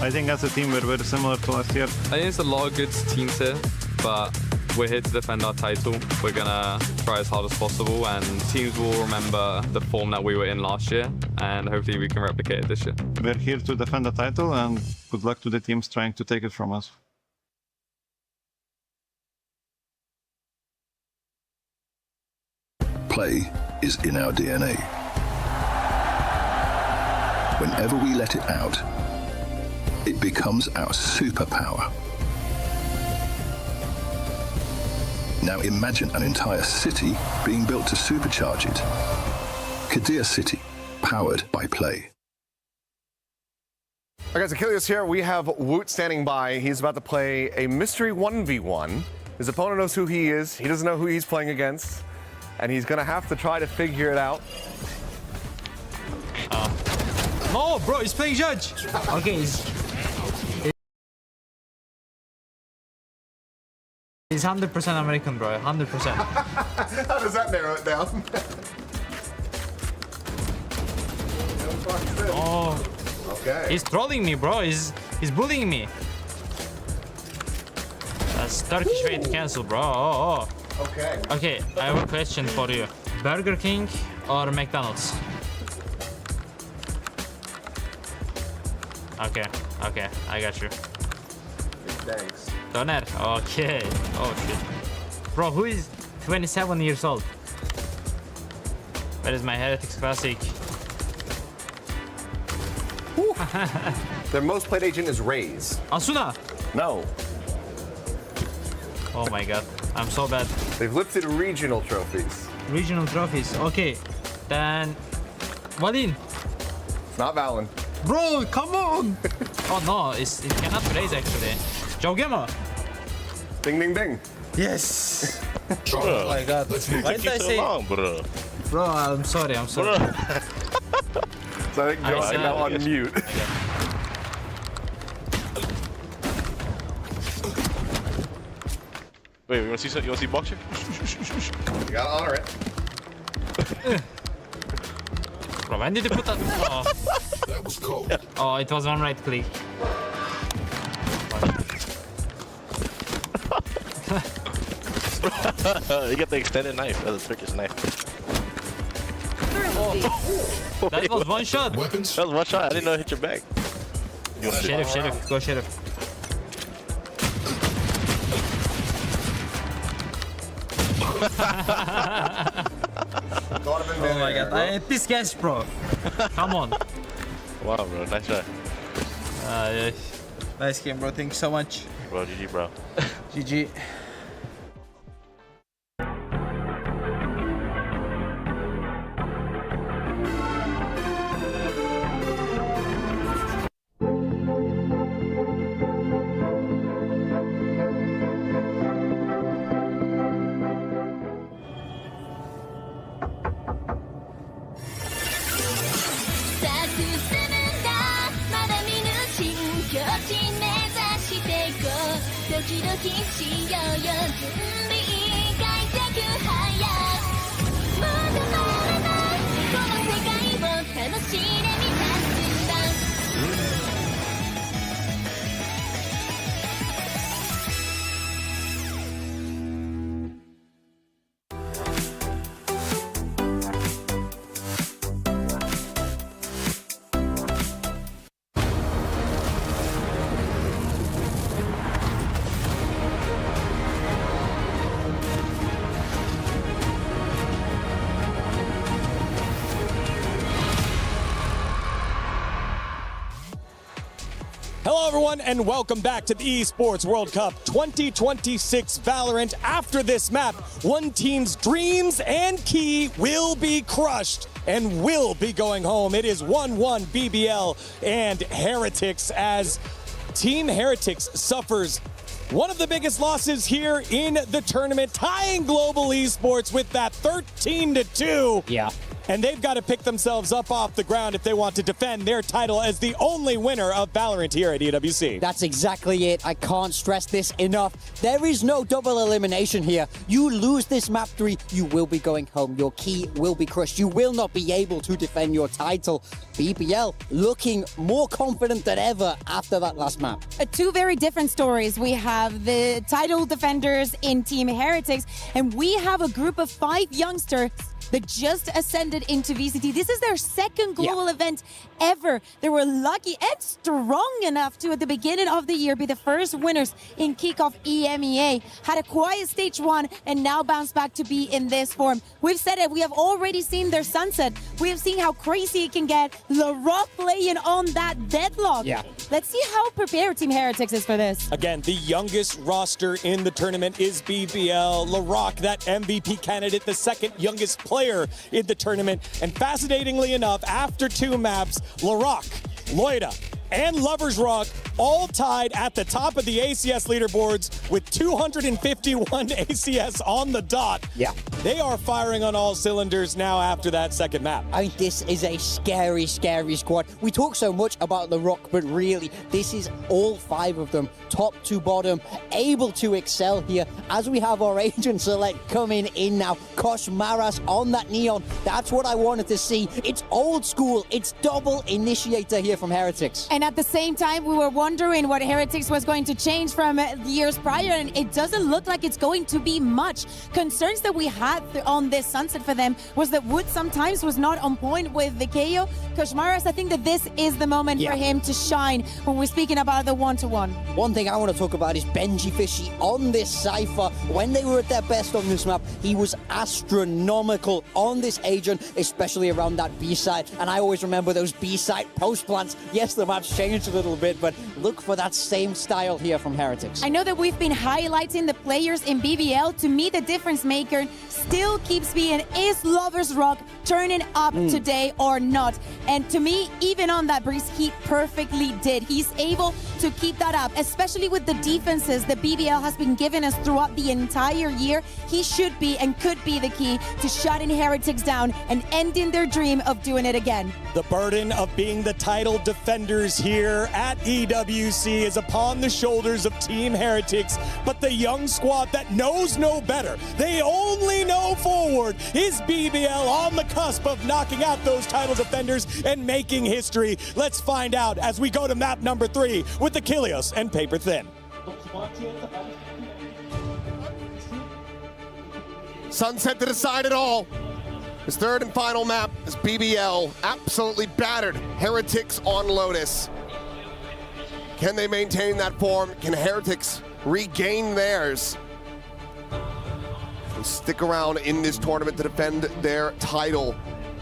I think as a team, we're very similar to last year. I think there's a lot of good teams here, but we're here to defend our title. We're gonna try as hard as possible, and teams will remember the form that we were in last year, and hopefully we can replicate it this year. We're here to defend the title, and good luck to the teams trying to take it from us. Play is in our DNA. Whenever we let it out, it becomes our superpower. Now imagine an entire city being built to supercharge it. Kadir City, powered by Play. All right, guys, Achilles here. We have Woot standing by. He's about to play a mystery 1v1. His opponent knows who he is. He doesn't know who he's playing against. And he's going to have to try to figure it out. No, bro, he's playing Judge. Okay, he's 100% American, bro. 100%. How does that narrow it down? Oh. Okay. He's trolling me, bro. He's bullying me. That's Turkish way to cancel, bro. Oh. Okay. Okay, I have a question for you. Burger King or McDonald's? Okay, I got you. Thanks. Doner, okay. Oh shit. Bro, who is 27 years old? Where is my Heretics Classic? Their most played agent is Raze. Asuna! No. Oh my god, I'm so bad. They've lifted regional trophies. Regional trophies, okay. Then... Valin. It's not Valin. Bro, come on! Oh no, it cannot raise actually. Jogema! Ding, ding, ding. Yes! Oh my god. Why did I say... long, bro? Bro, I'm sorry. So I think Joe's now on mute. Wait, you want to see boxer? You gotta honor it. Bro, when did you put that? Oh. That was cold. Oh, it was one right click. You get the extended knife, the Turkish knife. Oh. That was one shot. Weapons. That was one shot. I didn't know it hit your back. Sheriff, go Sheriff. Oh my god, this guy's bro. Come on. Wow, bro, nice try. Nice game, bro. Thanks so much. Bro, GG, bro. GG. Hello, everyone, and welcome back to the Esports World Cup 2026 Valorant. After this map, one team's dreams and key will be crushed and will be going home. It is 1-1 BBL and Heretics as Team Heretics suffers one of the biggest losses here in the tournament, tying Global Esports with that 13-2. Yeah. And they've got to pick themselves up off the ground if they want to defend their title as the only winner of Valorant here at EWC. That's exactly it. I can't stress this enough. There is no double elimination here. You lose this map 3, you will be going home. Your key will be crushed. You will not be able to defend your title. BBL looking more confident than ever after that last map. Two very different stories. We have the title defenders in Team Heretics, and we have a group of 5 youngsters that just ascended into VCT. This is their second global event ever. They were lucky and strong enough to, at the beginning of the year, be the first winners in kickoff EMEA. Had a quiet stage 1 and now bounce back to be in this form. We've said it, we have already seen their sunset. We have seen how crazy it can get. LaRock playing on that deadlock. Yeah. Let's see how prepared Team Heretics is for this. Again, the youngest roster in the tournament is BBL. LaRock, that MVP candidate, the second youngest player in the tournament. And fascinatingly enough, after 2 maps, LaRock, Loida, and Lover's Rock all tied at the top of the ACS leaderboards with 251 ACS on the dot. Yeah. They are firing on all cylinders now after that second map. I mean, this is a scary, scary squad. We talk so much about LaRock, but really, this is all 5 of them, top to bottom, able to excel here. As we have our agent select coming in now, Kosh Maras on that Neon. That's what I wanted to see. It's old school. It's double initiator here from Heretics. And at the same time, we were wondering what Heretics was going to change from years prior, and it doesn't look like it's going to be much. Concerns that we had on this sunset for them was that Wood sometimes was not on point with the KO. Koshmaras, I think that this is the moment for him to shine when we're speaking about the one-to-one. One thing I want to talk about is Benji Fishy on this Cypher. When they were at their best on this map, he was astronomical on this agent, especially around that B-side. And I always remember those B-side post plants. Yes, the map's changed a little bit, but look for that same style here from Heretics. I know that we've been highlighting the players in BBL. To me, the difference maker still keeps being, is Lover's Rock turning up today or not? And to me, even on that breeze, he perfectly did. He's able to keep that up, especially with the defenses that BBL has been giving us throughout the entire year. He should be and could be the key to shutting Heretics down and ending their dream of doing it again. The burden of being the title defenders here at EWC is upon the shoulders of Team Heretics, but the young squad that knows no better, they only know forward, is BBL on the cusp of knocking out those title defenders and making history. Let's find out as we go to map number 3 with the Kilios and Paper Thin. Sunset to decide it all. His third and final map is BBL absolutely battered Heretics on Lotus. Can they maintain that form? Can Heretics regain theirs? will stick around in this tournament to defend their title.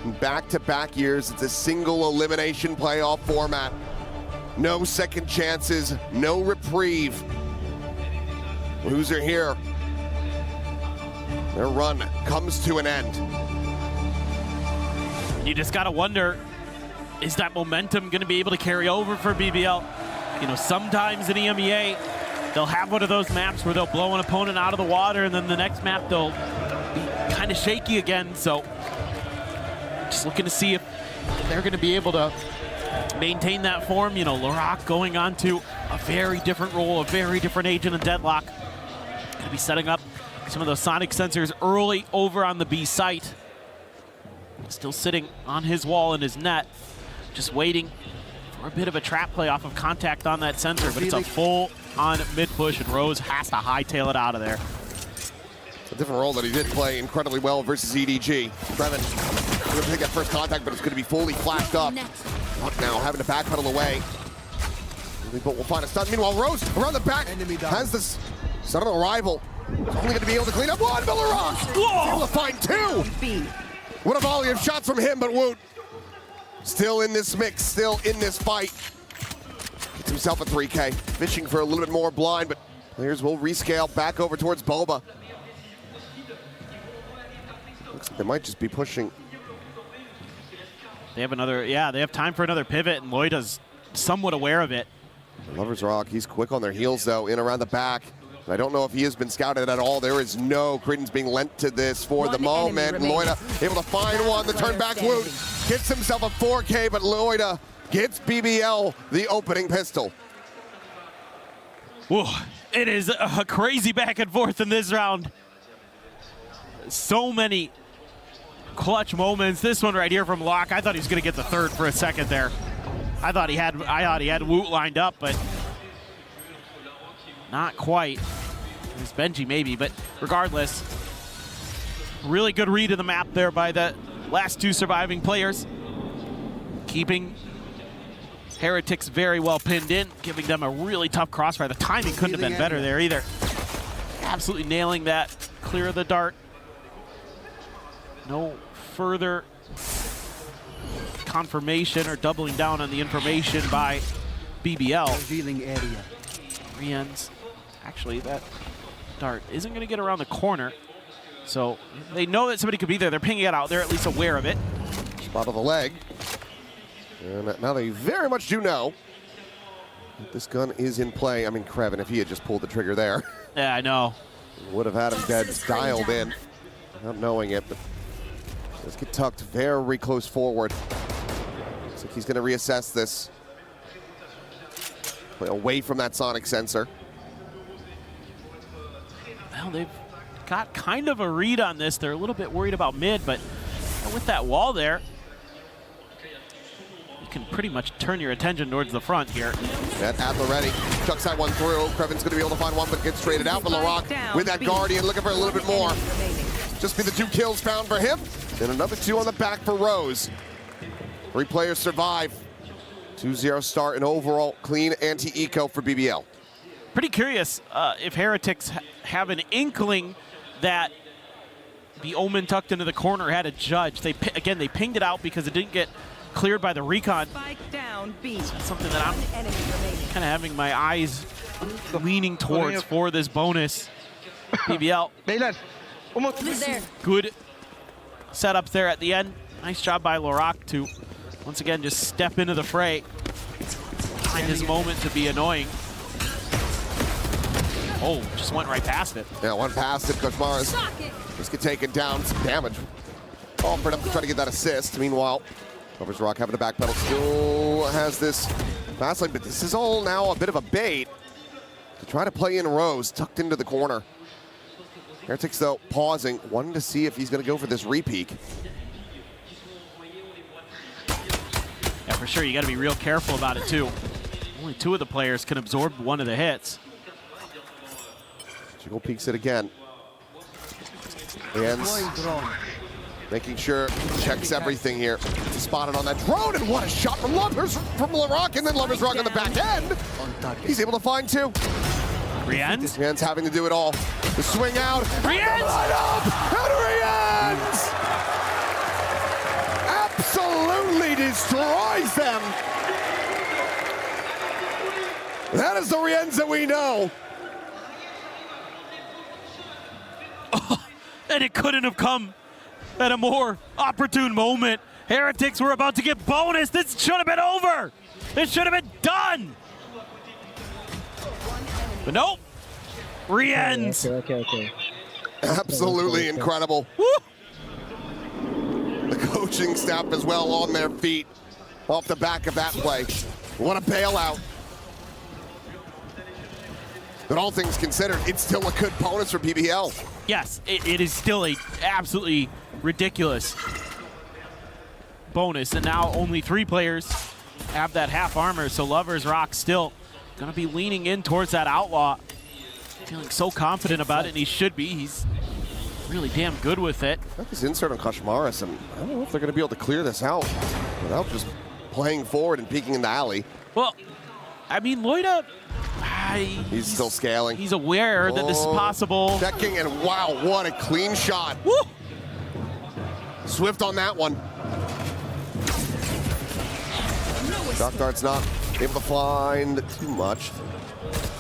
In back-to-back years, it's a single elimination playoff format. No second chances, no reprieve. Loser here. Their run comes to an end. You just gotta wonder, is that momentum gonna be able to carry over for BBL? You know, sometimes in EMEA, they'll have one of those maps where they'll blow an opponent out of the water, and then the next map they'll be kind of shaky again. So just looking to see if they're gonna be able to maintain that form. You know, Laroc going on to a very different role, a very different agent of Deadlock. Gonna be setting up some of those sonic sensors early over on the B site. Still sitting on his wall in his net, just waiting for a bit of a trap play off of contact on that sensor, but it's a full-on mid-push, and Rose has to hightail it out of there. It's a different role that he did play incredibly well versus EDG. Brevin going to take that first contact, but it's going to be fully flashed up. Luck now having to backpedal away. But we'll find a stun. Meanwhile, Rose around the back has this sudden arrival. Only going to be able to clean up one, but Laroc able to find two. What a volley of shots from him, but Woot still in this mix, still in this fight. Gets himself a 3K, fishing for a little bit more blind, but players will rescale back over towards Boba. Looks like they might just be pushing. They have another, they have time for another pivot, and Loida's somewhat aware of it. Lovers Rock, he's quick on their heels though, in around the back. I don't know if he has been scouted at all. There is no credence being lent to this for the moment. Loida able to find one. The turn back Woot gets himself a 4K, but Loida gets BBL the opening pistol. Whoa, it is a crazy back and forth in this round. So many clutch moments. This one right here from Locke. I thought he was going to get the third for a second there. I thought he had Woot lined up, but not quite. It was Benji maybe, but regardless, really good read of the map there by the last two surviving players. Keeping Heretics very well pinned in, giving them a really tough crossfire. The timing couldn't have been better there either. Absolutely nailing that. Clear of the dart. No further confirmation or doubling down on the information by BBL. Revealing area. Rien's. Actually, that dart isn't going to get around the corner. So they know that somebody could be there. They're pinging it out. They're at least aware of it. Spot of the leg. And now they very much do know that this gun is in play. I mean, Krevin, if he had just pulled the trigger there. Yeah, I know. Would have had him dead, dialed in. Not knowing it, but let's get tucked very close forward. Looks like he's going to reassess this. Play away from that sonic sensor. Well, they've got kind of a read on this. They're a little bit worried about mid, but with that wall there, you can pretty much turn your attention towards the front here. At the ready. Chucks that one through. Krevin's going to be able to find one, but gets traded out. But Laroc with that Guardian looking for a little bit more. Just be the 2 kills found for him. And another 2 on the back for Rose. 3 players survive. 2-0 start, and overall clean anti-eco for BBL. Pretty curious if Heretics have an inkling that the Omen tucked into the corner had a judge. Again, they pinged it out because it didn't get cleared by the recon. So something that I'm kind of having my eyes leaning towards for this bonus. BBL. Good setups there at the end. Nice job by Laroc to once again just step into the fray. Find his moment to be annoying. Oh, just went right past it. Yeah, went past it. Koshmaras just get taken down. Some damage. Offered up to try to get that assist. Meanwhile, Lovers Rock having to backpedal. Still has this fast lane, but this is all now a bit of a bait to try to play in Rose, tucked into the corner. Heretics, though, pausing, wanting to see if he's going to go for this repeak. Yeah, for sure. You got to be real careful about it, too. Only 2 of the players can absorb one of the hits. Jiggle peeks it again. Ends. Making sure, checks everything here. Spotted on that drone, and what a shot from Laroc, and then Lovers Rock on the back end. He's able to find 2. Rien's having to do it all. The swing out. Line up. And Riens absolutely destroys them. That is the Riens that we know. And it couldn't have come at a more opportune moment. Heretics were about to get bonus. This should have been over. This should have been done. But nope. Riens. Okay. Absolutely incredible. Woo! The coaching staff as well on their feet off the back of that play. What a bailout. But all things considered, it's still a good bonus for BBL. Yes, it is still a absolutely ridiculous bonus. And now only 3 players have that half armor. So Lovers Rock still going to be leaning in towards that Outlaw. Feeling so confident about it, and he should be. He's really damn good with it. His insert on Kashmaris, and I don't know if they're going to be able to clear this out without just playing forward and peeking in the alley. Well, I mean, Loida, he's still scaling. He's aware that this is possible. Checking, and wow, what a clean shot. Woo! Swift on that one. Shock Dart's not able to find too much.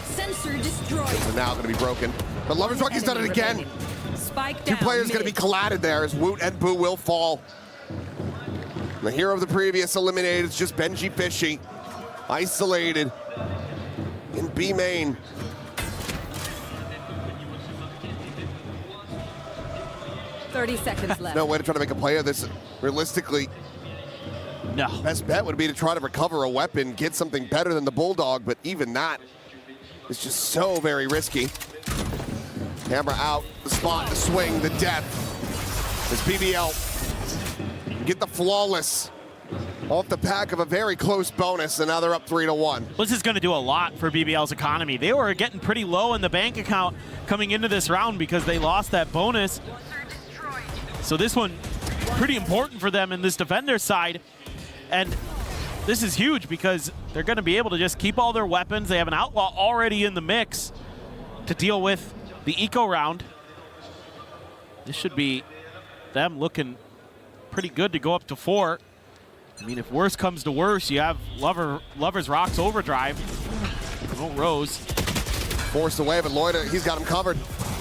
Sensor destroyed. They're now going to be broken. But Lovers Rock, he's done it again. Spike Two down. players going to be collided there as Woot and Boo will fall. The hero of the previous eliminated is just Benji Fishy. Isolated in B main. $30 seconds left. No way to try to make a play of this. Realistically, no. Best bet would be to try to recover a weapon, get something better than the Bulldog, but even that is just so very risky. Camera out, the spot, the swing, the death. As BBL get the flawless off the back of a very close bonus, and now they're up 3-1. This is going to do a lot for BBL's economy. They were getting pretty low in the bank account coming into this round because they lost that bonus. So this one, pretty important for them in this defender side. And this is huge because they're going to be able to just keep all their weapons. They have an Outlaw already in the mix to deal with the eco round. This should be them looking pretty good to go up to 4. I mean, if worse comes to worse, you have Lovers Rock's overdrive. Oh, Rose. Forced away, but Loida, he's got him covered.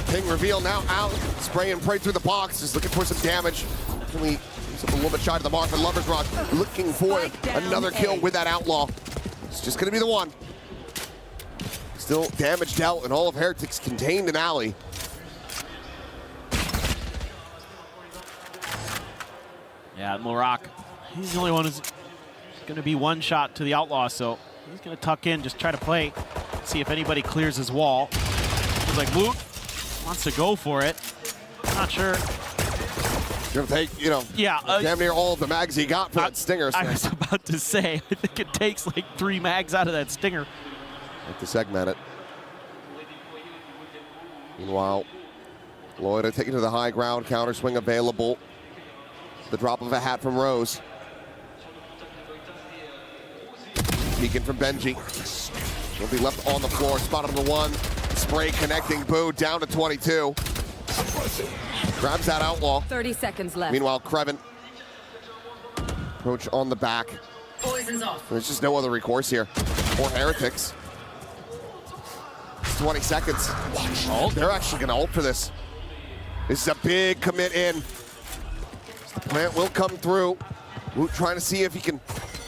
Ping reveal now out, spraying right through the box, just looking for some damage. Really, he's a little bit shy to the mark, but Lovers Rock looking for another kill with that Outlaw. It's just gonna be the one. Still damaged out, and all of Heretics contained in alley. Yeah, Morak, he's the only one who's gonna be one shot to the Outlaw, so he's gonna tuck in, just try to play, see if anybody clears his wall. He's like, Luke wants to go for it. Not sure. You're gonna take, damn near all of the mags he got for that stinger. I was about to say, I think it takes like 3 mags out of that stinger. Like to segment it. Meanwhile, Loida taking to the high ground, counter swing available. The drop of a hat from Rose. Peeking from Benji. Will be left on the floor, spot on the 1. Spray connecting, Boo down to 22. Grabs that Outlaw. 30 seconds left. Meanwhile, Kreven. Approach on the back. Poison's off. There's just no other recourse here for Heretics. 20 seconds. Oh, they're actually going to ult for this. This is a big commit in. The plant will come through. Woot trying to see if he can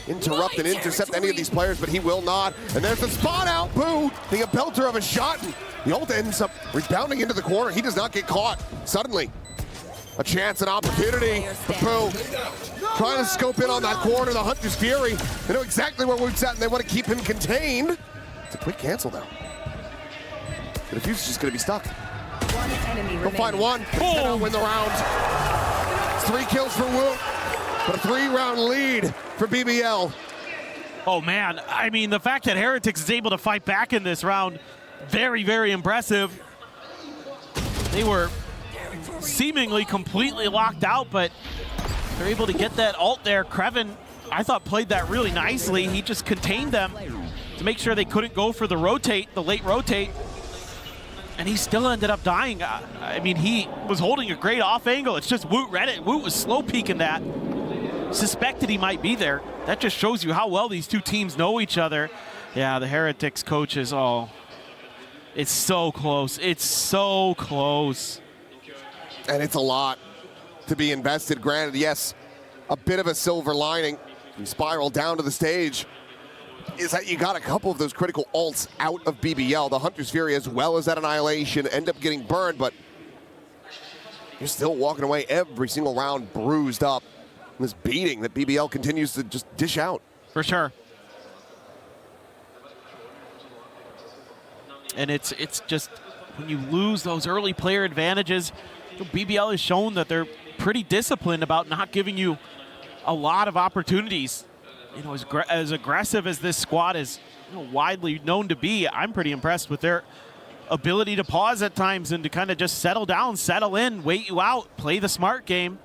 interrupt and intercept any of these players, but he will not. And there's the spot out. Boo, being a belter of a shot. And the ult ends up rebounding into the corner. He does not get caught. Suddenly, a chance, an opportunity for Boo. Trying to scope in on that corner, the Hunter's Fury. They know exactly where Woot's at, and they want to keep him contained. It's a quick cancel now. The defuse is just going to be stuck. One enemy He'll find one. Boom! Win the round. It's 3 kills for Woot, but a 3-round lead for BBL. Oh man, I mean, the fact that Heretics is able to fight back in this round, very, very impressive. They were seemingly completely locked out, but they're able to get that ult there. Kreven, I thought, played that really nicely. He just contained them to make sure they couldn't go for the rotate, the late rotate. and he still ended up dying. I mean, he was holding a great off angle. It's just Woot read it. Woot was slow peeking that. Suspected he might be there. That just shows you how well these two teams know each other. Yeah, the Heretics coaches, oh, it's so close. It's so close. And it's a lot to be invested. Granted, yes, a bit of a silver lining. You spiral down to the stage is that you got a couple of those critical ults out of BBL. The Hunter's Fury as well as that Annihilation end up getting burned, but you're still walking away every single round bruised up. This beating that BBL continues to just dish out. For sure. And it's just, when you lose those early player advantages, BBL has shown that they're pretty disciplined about not giving you a lot of opportunities. You know, as aggressive as this squad is, you know, widely known to be, I'm pretty impressed with their ability to pause at times and to kind of just settle down, settle in, wait you out, play the smart game.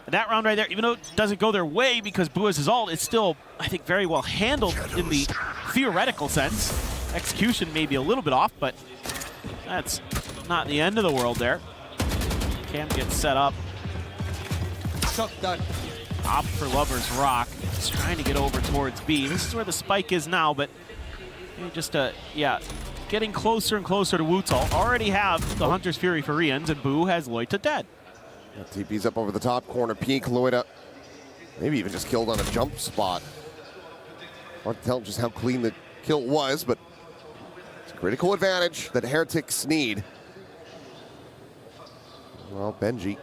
And that round right there, even though it doesn't go their way because Bua's ult, it's still, I think, very well handled in the theoretical sense. Execution may be a little bit off, but that's not the end of the world there. Cam gets set up. Shot done. Op for Lover's Rock. He's trying to get over towards B. This is where the spike is now, but just, yeah, getting closer and closer to Woot's ult. Already have the Hunter's Fury for Rians, and Boo has Loita dead. TP's up over the top corner. Peek, Loita, maybe even just killed on a jump spot. Hard to tell just how clean the kill was, but it's a critical advantage that Heretics need. Well, Benji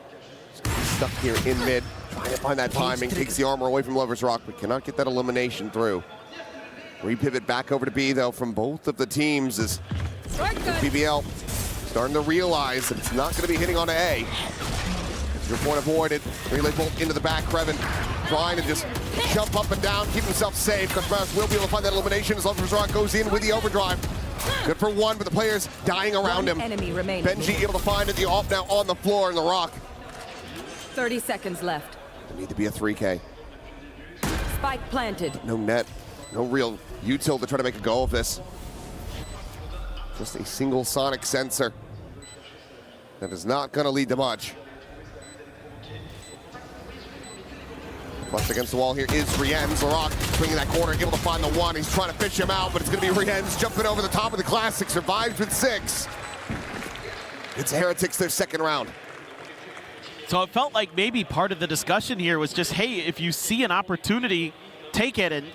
stuck here in mid, trying to find that timing, takes the armor away from Lover's Rock, but cannot get that elimination through. Repivot back over to B, though, from both of the teams as BBL starting to realize that it's not going to be hitting on A. Your point avoided. Relay bolt into the back. Kreven trying to just jump up and down, keep himself safe. Cosmaris will be able to find that elimination as Lover's Rock goes in with the overdrive. Good for one, but the players dying around him. Enemy remaining. Benji able to find it. The ult now on the floor in the Rock. 30 seconds left. They need to be a 3K. Spike planted. No net. No real util to try to make a go of this. Just a single sonic sensor. That is not going to lead to much. Flushed against the wall here is Rienz. Laroc swinging that corner, able to find the one. He's trying to fish him out, but it's going to be Rienz jumping over the top of the Classic. Survives with 6. It's Heretics, their second round. So it felt like maybe part of the discussion here was just, hey, if you see an opportunity, take it. And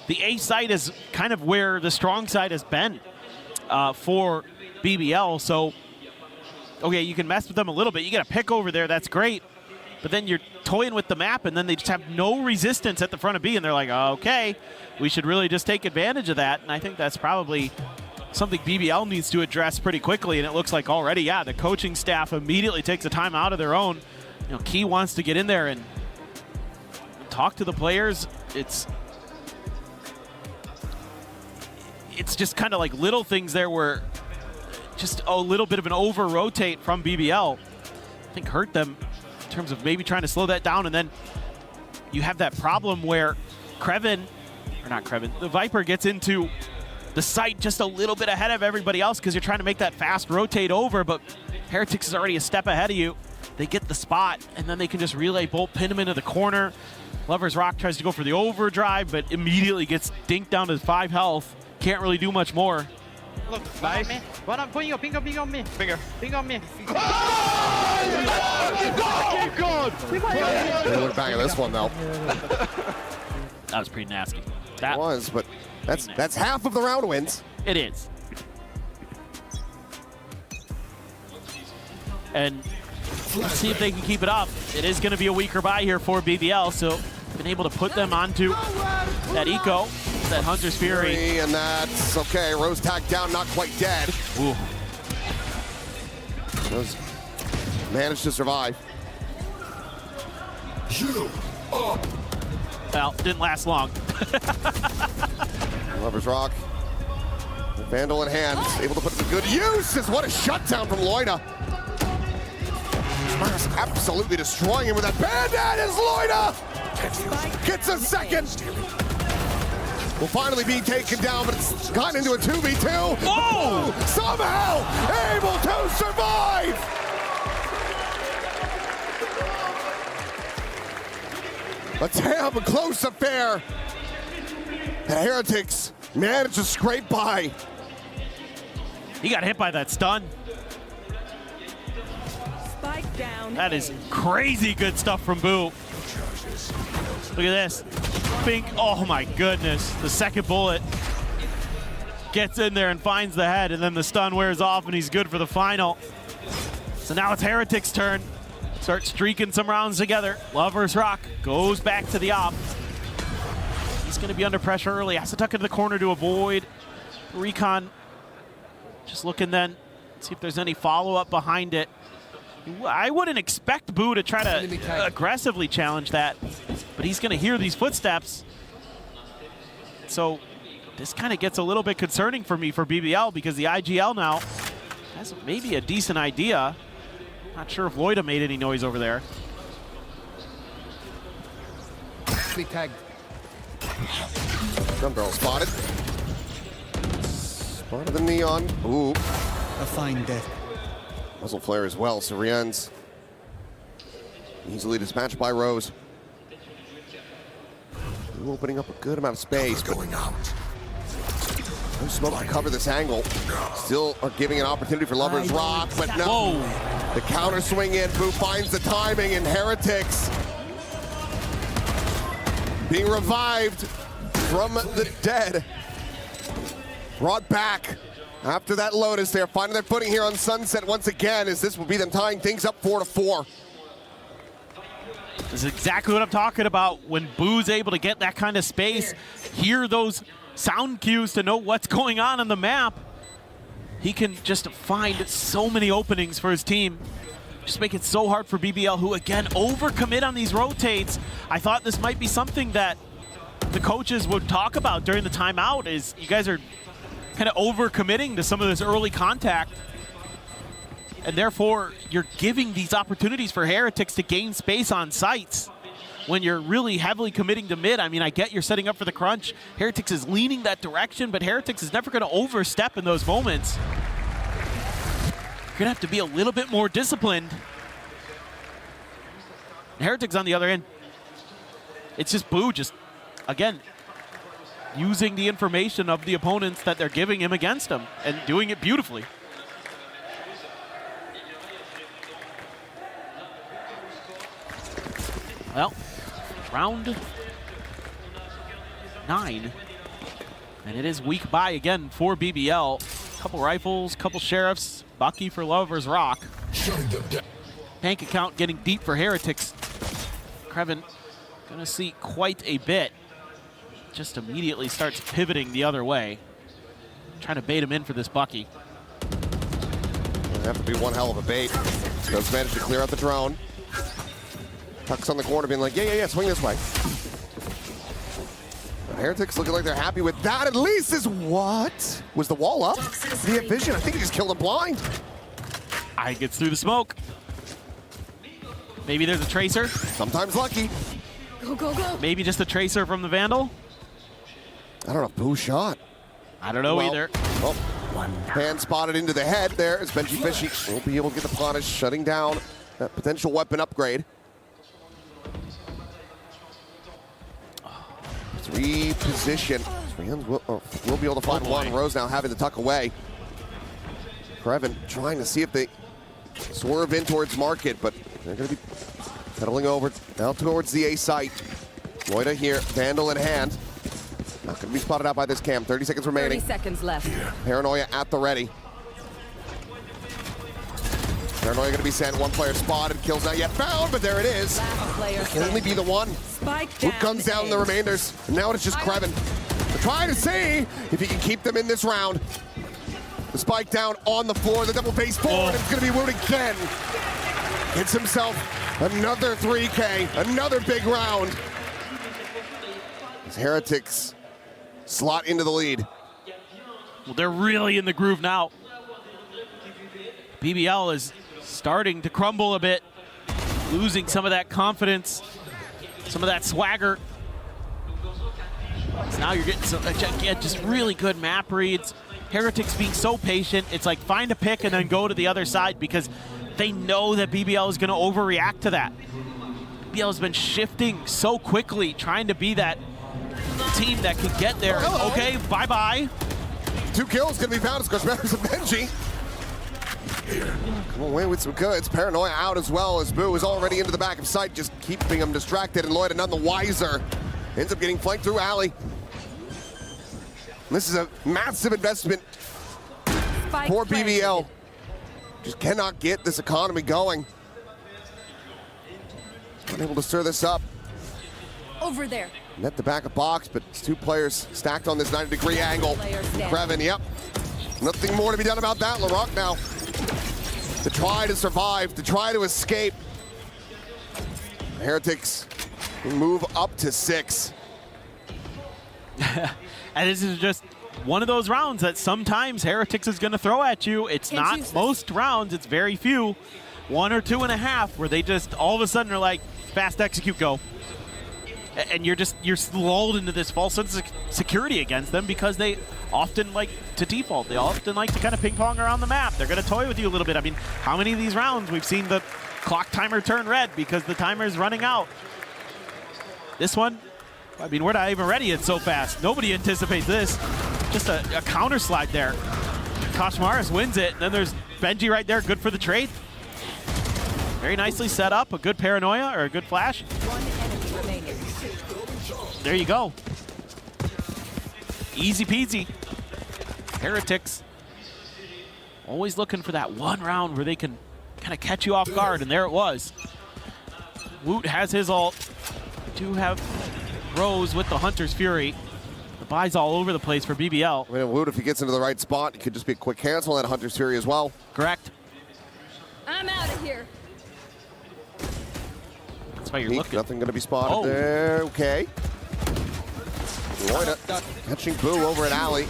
the A side is kind of where the strong side has been for BBL. So, okay, you can mess with them a little bit. You get a pick over there, that's great. But then you're toying with the map, and then they just have no resistance at the front of B, and they're like, okay, we should really just take advantage of that. And I think that's probably something BBL needs to address pretty quickly, and it looks like already, yeah, the coaching staff immediately takes a time out of their own. You know, Key wants to get in there and talk to the players. It's just kind of like little things there where just a little bit of an over-rotate from BBL, I think, hurt them in terms of maybe trying to slow that down. And then you have that problem where the Viper gets into the site just a little bit ahead of everybody else because you're trying to make that fast rotate over, but Heretics is already a step ahead of you. They get the spot, and then they can just relay bolt, pin him into the corner. Lover's Rock tries to go for the overdrive, but immediately gets dinked down to 5 health. Can't really do much more. Look, nice. One on ping on me. Finger. Ping on me. Oh, God! They look back at this one, though. That was pretty nasty. That was, but that's half of the round wins. It is. And let's see if they can keep it up. It is going to be a weaker buy here for BBL, so been able to put them onto that eco, that Hunter's Fury. And that's okay. Rose tagged down, not quite dead. Ooh. Rose managed to survive. Well, didn't last long. Lover's Rock. Vandal in hand, able to put it to good use. What a shutdown from Loida. Absolutely destroying him with that bandit is Loida. Gets a second. will finally be taken down, but it's gotten into a 2v2. Oh! Somehow able to survive! A damn close affair. The Heretics managed to scrape by. He got hit by that stun. Spike down. That is crazy good stuff from Boo. Look at this. Bink. Oh my goodness. The second bullet gets in there and finds the head, and then the stun wears off, and he's good for the final. So now it's Heretics' turn. Start streaking some rounds together. Lovers Rock goes back to the op. He's going to be under pressure early. Has to tuck into the corner to avoid recon. Just looking then, see if there's any follow-up behind it. I wouldn't expect Boo to try to aggressively challenge that, but he's going to hear these footsteps. So this kind of gets a little bit concerning for me for BBL, because the IGL now has maybe a decent idea. Not sure if Loida made any noise over there. Tagged. Gun barrel spotted. Spotted the neon. Ooh. A fine death. Muzzle flare as well, so Rien's easily dispatched by Rose. Ooh, opening up a good amount of space. Going out. No smoke to cover this angle. Still are giving an opportunity for Lovers Rock, but no. Whoa. The counter swing in. Boo finds the timing, and Heretics being revived from the dead. Brought back after that Lotus. They're finding their footing here on Sunset once again, as this will be them tying things up 4-4. This is exactly what I'm talking about. When Boo's able to get that kind of space, hear those sound cues to know what's going on the map, he can just find so many openings for his team. Just make it so hard for BBL, who again overcommit on these rotates. I thought this might be something that the coaches would talk about during the timeout, is you guys are kind of overcommitting to some of this early contact, and therefore you're giving these opportunities for Heretics to gain space on sites when you're really heavily committing to mid. I mean, I get you're setting up for the crunch. Heretics is leaning that direction, but Heretics is never going to overstep in those moments. You're going to have to be a little bit more disciplined. Heretics on the other end, it's just Boo just, again, using the information of the opponents that they're giving him against him and doing it beautifully. Well, round 9, and it is weak by again for BBL. Couple rifles, couple sheriffs, Bucky for Lovers Rock. Bank account getting deep for Heretics. Krevin gonna see quite a bit. Just immediately starts pivoting the other way, trying to bait him in for this Bucky. It'll have to be one hell of a bait. Does manage to clear out the drone. Tucks on the corner, being like, yeah, swing this way. But Heretics looking like they're happy with that. At least is what? Was the wall up? Did he have vision? I think he just killed him blind. I gets through the smoke. Maybe there's a tracer. Sometimes lucky. Go, go, go. Maybe just a tracer from the Vandal. I don't know if Boo shot. I don't know either. Oh, hand spotted into the head there as Benji Fishy will be able to get the punish, shutting down that potential weapon upgrade. Reposition. We'll be able to find one. Rose now having to tuck away. Krevin trying to see if they swerve in towards market, but they're going to be pedaling over now towards the A site. Loida here, Vandal in hand. Not going to be spotted out by this cam. 30 seconds remaining. 30 seconds left. Paranoia at the ready. Paranoia going to be sent. One player spotted. Kills not yet found, but there it is. It can only be the one. Who comes down the remainders? And now it's just Krevin. They're trying to see if he can keep them in this round. The spike down on the floor. The double face forward. It's going to be Wood again. Gets himself another 3K. Another big round. As Heretics slot into the lead. Well, they're really in the groove now. BBL is starting to crumble a bit, losing some of that confidence, some of that swagger. So now you're getting some, again, just really good map reads. Heretics being so patient. It's like find a pick and then go to the other side because they know that BBL is going to overreact to that. BBL has been shifting so quickly, trying to be that team that can get there. Oh, okay, bye-bye. 2 kills going to be found as Members of Benji. Come away with some goods. Paranoia out as well as Boo is already into the back of sight, just keeping him distracted, and Lloyd none the wiser. Ends up getting flanked through alley. This is a massive investment for BBL. Just cannot get this economy going. Unable to stir this up. Over there. Net the back of box, but it's 2 players stacked on this 90-degree angle. Krevin, yep. Nothing more to be done about that. LaRock now to try to survive, to try to escape. Heretics move up to 6. And this is just one of those rounds that sometimes Heretics is going to throw at you. It's not most rounds, it's very few. 1 or 2.5 where they just all of a sudden are like, fast execute, go. And you're lulled into this false sense of security against them because they often like to default. They often like to kind of ping pong around the map. They're going to toy with you a little bit. I mean, how many of these rounds we've seen the clock timer turn red because the timer is running out? This one, I mean, we're not even ready. It's so fast. Nobody anticipates this. Just a counter slide there. Koshmaris wins it, and then there's Benji right there, good for the trade. Very nicely set up, a good paranoia or a good flash. 1 enemy remaining. There you go. Easy peasy. Heretics always looking for that one round where they can kind of catch you off guard, and there it was. Woot has his ult. Do have Rose with the Hunter's Fury. The buys all over the place for BBL. I mean, Woot, if he gets into the right spot, it could just be a quick cancel on that Hunter's Fury as well. Correct. I'm out of here. That's why you're Neat, looking. Nothing going to be spotted there. Okay. Loida catching Boo over at alley.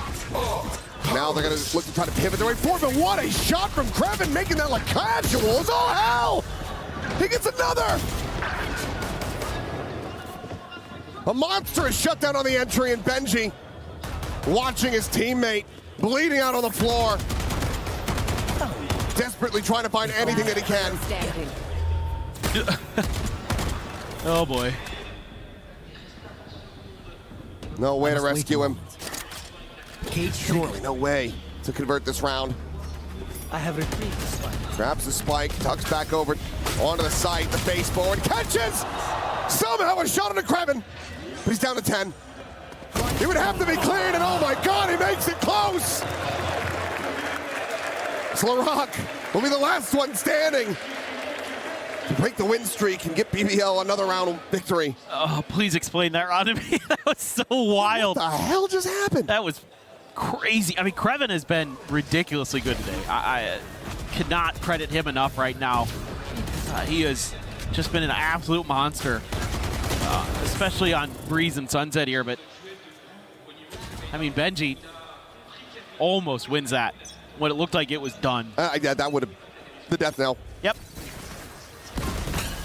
Now they're going to look to try to pivot their way forward, but what a shot from Krevin, making that like casuals. Oh, hell! He gets another! A monstrous shutdown on the entry, and Benji watching his teammate bleeding out on the floor. Desperately trying to find anything that he can. Oh boy. No way to rescue him. Surely no way to convert this round. I have retrieved the spike. Grabs the spike, tucks back over onto the site, the face forward, catches! Somehow a shot on Krevin, but he's down to 10. He would have to be cleared, and oh my God, he makes it close! LaRock will be the last one standing to break the win streak and get BBL another round victory. Oh, please explain that round to me. That was so wild. What the hell just happened? That was crazy. I mean, Krevin has been ridiculously good today. I cannot credit him enough right now. He has just been an absolute monster, especially on Breeze and Sunset here. But, I mean, Benji almost wins that when it looked like it was done. Yeah, that would have the death knell. Yep.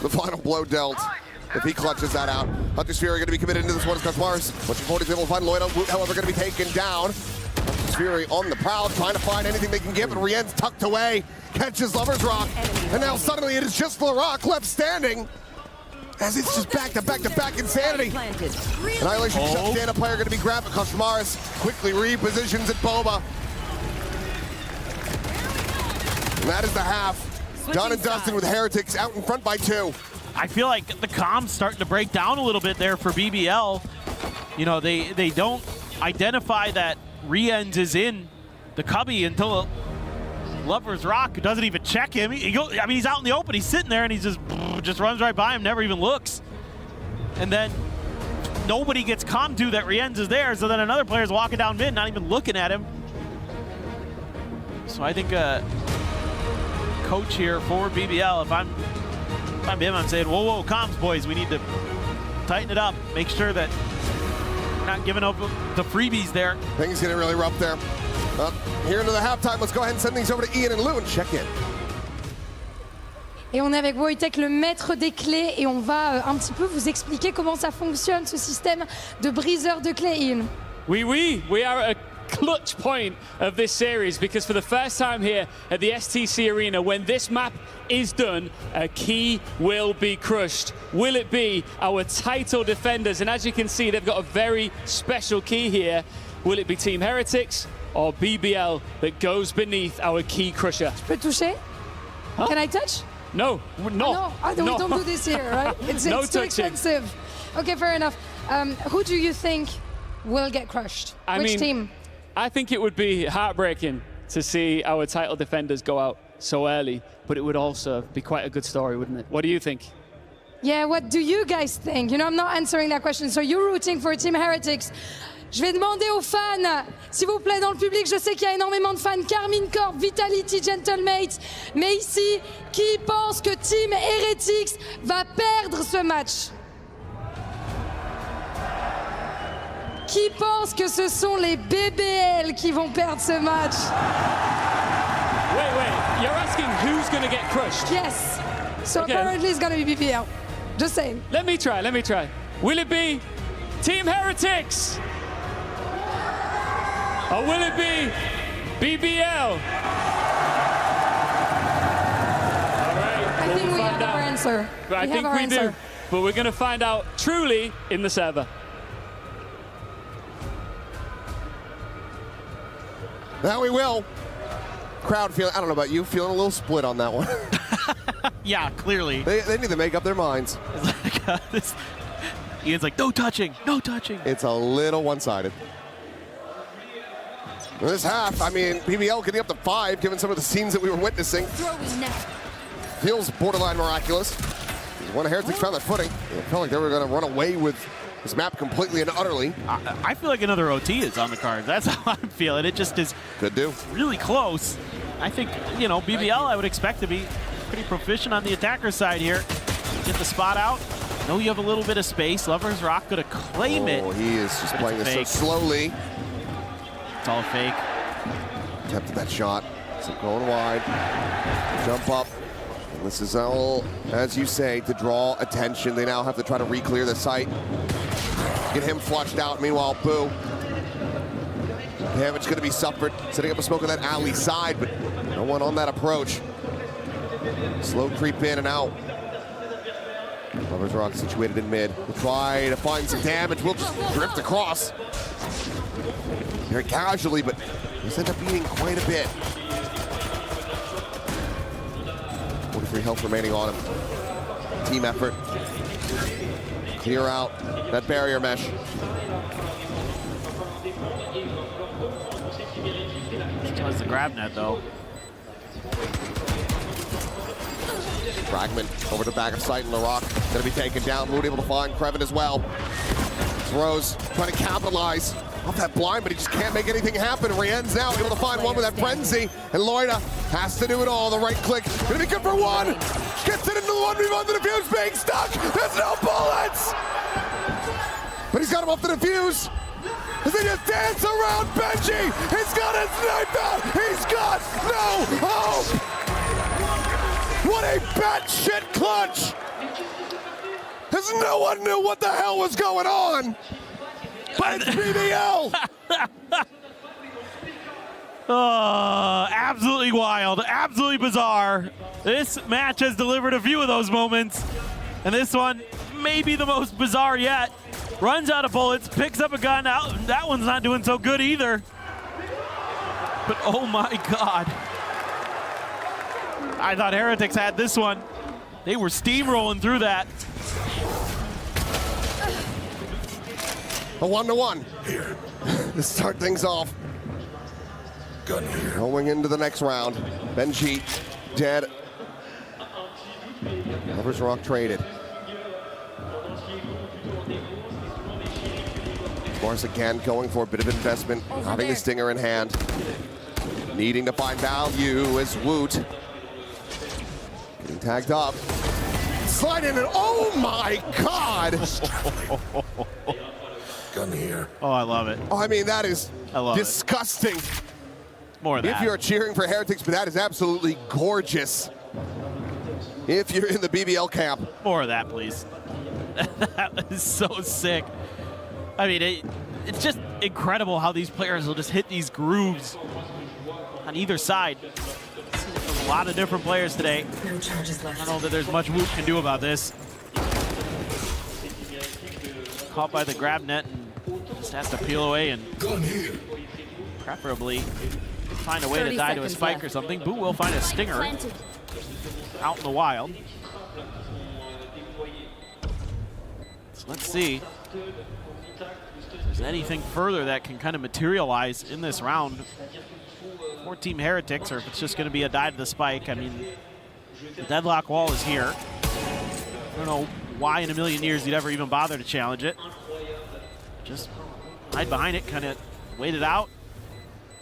The final blow dealt. If he clutches that out, Hunter's Fury going to be committed into this one as Koshmaris. Looking forward to be able to find Lloyd. Woot, however, going to be taken down. Hunter's Fury on the prowl, trying to find anything they can get, but Rien's tucked away. Catches Lover's Rock. And now suddenly it is just LaRock left standing. As it's just back to back to back insanity. Annihilation shuts down, a player going to be grabbed, but Koshmaris quickly repositions at Boba. And that is the half. Done and dusted with Heretics out in front by 2. I feel like the comm's starting to break down a little bit there for BBL. You know, they don't identify that Rienz is in the cubby until Lover's Rock doesn't even check him. I mean, he's out in the open. He's sitting there, and he just runs right by him, never even looks. And then nobody gets comm to that Rienz is there, so then another player's walking down mid, not even looking at him. So I think coach here for BBL, if I'm him, I'm saying, whoa, comms, boys, we need to tighten it up. Make sure that we're not giving up the freebies there. Things getting really rough there. Here into the halftime, let's go ahead and send things over to Ian and Lou and check in. Et on est avec Wojtek, le maître des clés, et on va un petit peu vous expliquer comment ça fonctionne, ce système de briseur de clés, Ian. We are at a clutch point of this series because for the first time here at the STC Arena, when this map is done, a key will be crushed. Will it be our title defenders? And as you can see, they've got a very special key here. Will it be Team Heretics or BBL that goes beneath our key crusher? Je peux toucher? Huh? Can I touch? No, no. We don't do this here, right? It's No too touching. expensive. Okay, fair enough. Who do you think will get crushed? Which team? I think it would be heartbreaking to see our title defenders go out so early, but it would also be quite a good story, wouldn't it? What do you think? Yeah, what do you guys think? You know, I'm not answering that question. So you're rooting for Team Heretics. Je vais demander aux fans, s'il vous plaît, dans le public, je sais qu'il y a énormément de fans, Carmine Corp, Vitality, Gentlemate, mais ici, qui pense que Team Heretics va perdre ce match? Qui pense que ce sont les BBL qui vont perdre ce match? Wait, you're asking who's going to get crushed? Yes. So Okay. apparently it's going to be BBL. Just saying. Let me try. Will it be Team Heretics? Or will it be BBL? I think we have our answer. I think we do. But we're going to find out truly in the server. Now we will. Crowd feeling, I don't know about you, feeling a little split on that one. Yeah, clearly. They need to make up their minds. Ian's like, no touching, no touching. It's a little one-sided. This half, I mean, BBL getting up to 5, given some of the scenes that we were witnessing. Feels borderline miraculous. When Heretics found their footing, it felt like they were going to run away with this map completely and utterly. I feel like another OT is on the cards. That's how I'm feeling. It just is really close. I think, you know, BBL I would expect to be pretty proficient on the attacker side here. Get the spot out. Know you have a little bit of space. Lover's Rock gonna claim it. Oh, he is just playing this so fake. slowly. It's all fake. Attempted that shot. So going wide. Jump up. And this is all, as you say, to draw attention. They now have to try to re-clear the site. Get him flushed out. Meanwhile, Boo. Damage going to be suffered. Setting up a smoke on that alley side, but no one on that approach. Slow creep in and out. Lover's Rock situated in mid. We'll try to find some damage. We'll just drift across. Very casually, but he's ended up beating quite a bit. 43 health remaining on him. Team effort. Clear out that barrier mesh. Tries to grab net though. Fragment over the back of sight, and LaRock gonna be taken down. Mood able to find Krevin as well. Throws, trying to capitalize off that blind, but he just can't make anything happen. Rien's now able to find one with that frenzy, and Loida has to do it all. The right click, gonna be good for one. Gets it into the 1v1, the defuse being stuck. There's no bullets! But he's got him off the defuse. As they just dance around Benji. He's got his knife out. He's got no hope. What a batshit clutch. Because no one knew what the hell was going on. But it's BBL. Oh, absolutely wild, absolutely bizarre. This match has delivered a few of those moments. And this one, maybe the most bizarre yet. Runs out of bullets, picks up a gun out. That one's not doing so good either. But oh my God. I thought Heretics had this one. They were steamrolling through that. A 1-1 here to start things off. Gun here. Going into the next round. Benji dead. Lover's Rock traded. Mars again going for a bit of investment, having the stinger in hand. Needing to find value as Woot. Getting tagged up. Slide in and oh my God! Gun here. Oh, I love it. Oh, I mean, that is disgusting. More of that. If you're cheering for Heretics, but that is absolutely gorgeous. if you're in the BBL camp. More of that, please. That is so sick. I mean, it's just incredible how these players will just hit these grooves on either side. A lot of different players today. I don't know that there's much Woot can do about this. Caught by the grab net and just has to peel away and preferably find a way to die to a spike or something. Boo will find a stinger out in the wild. So let's see if there's anything further that can kind of materialize in this round for Team Heretics, or if it's just going to be a die to the spike. I mean, the deadlock wall is here. I don't know why in a million years you'd ever even bother to challenge it. Just hide behind it, kind of wait it out.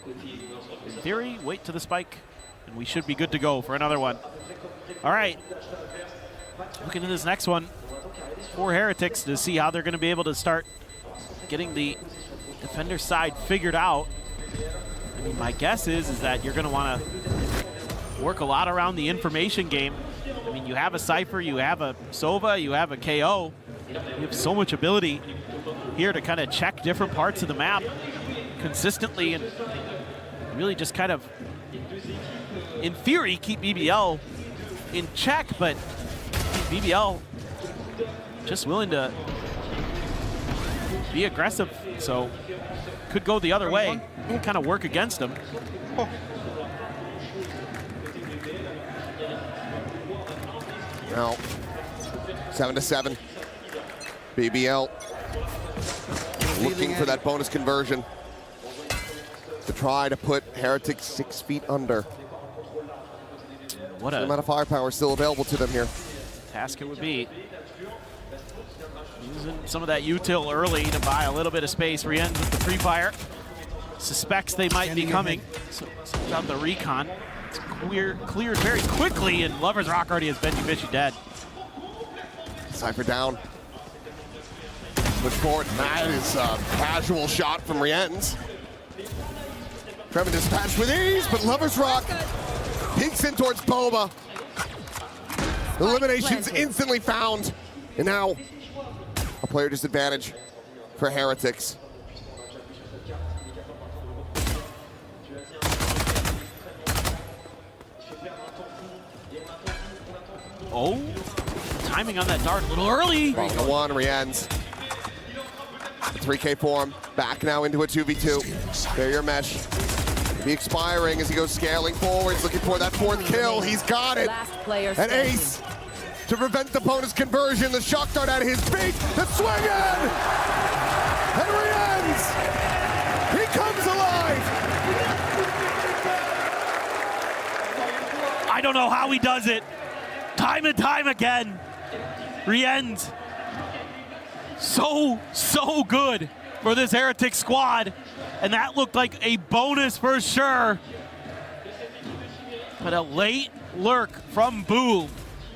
In theory, wait to the spike, and we should be good to go for another one. All right, looking at this next one for Heretics to see how they're going to be able to start getting the defender side figured out. I mean, my guess is that you're going to want to work a lot around the information game. I mean, you have a Cypher, you have a Sova, you have a KO. You have so much ability here to kind of check different parts of the map consistently and really just kind of, in theory, keep BBL in check, but BBL just willing to be aggressive, so could go the other way, kind of work against them. Now, 7-7. BBL looking for that bonus conversion to try to put Heretics 6 feet under. What a amount of firepower still available to them here. Task it would be. Using some of that util early to buy a little bit of space. Rienz with the free fire. Suspects they might be coming. So sends out the recon. It's cleared very quickly, and Lover's Rock already has Benji Fishy dead. Cypher down. Push forward. That is a casual shot from Rienz. Trevin dispatched with ease, but Lover's Rock peeks in towards Boba. Elimination's instantly found. And now a player disadvantage for Heretics. Oh, timing on that dart a little early. 1-1, Rienz. 3K form, back now into a 2v2. Barrier mesh. Be expiring as he goes scaling forwards, looking for that fourth kill. He's got it. An ace to prevent the bonus conversion. The shock dart at his feet. The swing in! And Rienz, he comes alive! I don't know how he does it. Time and time again. Rienz, so good for this Heretic squad. And that looked like a bonus for sure. But a late lurk from Boo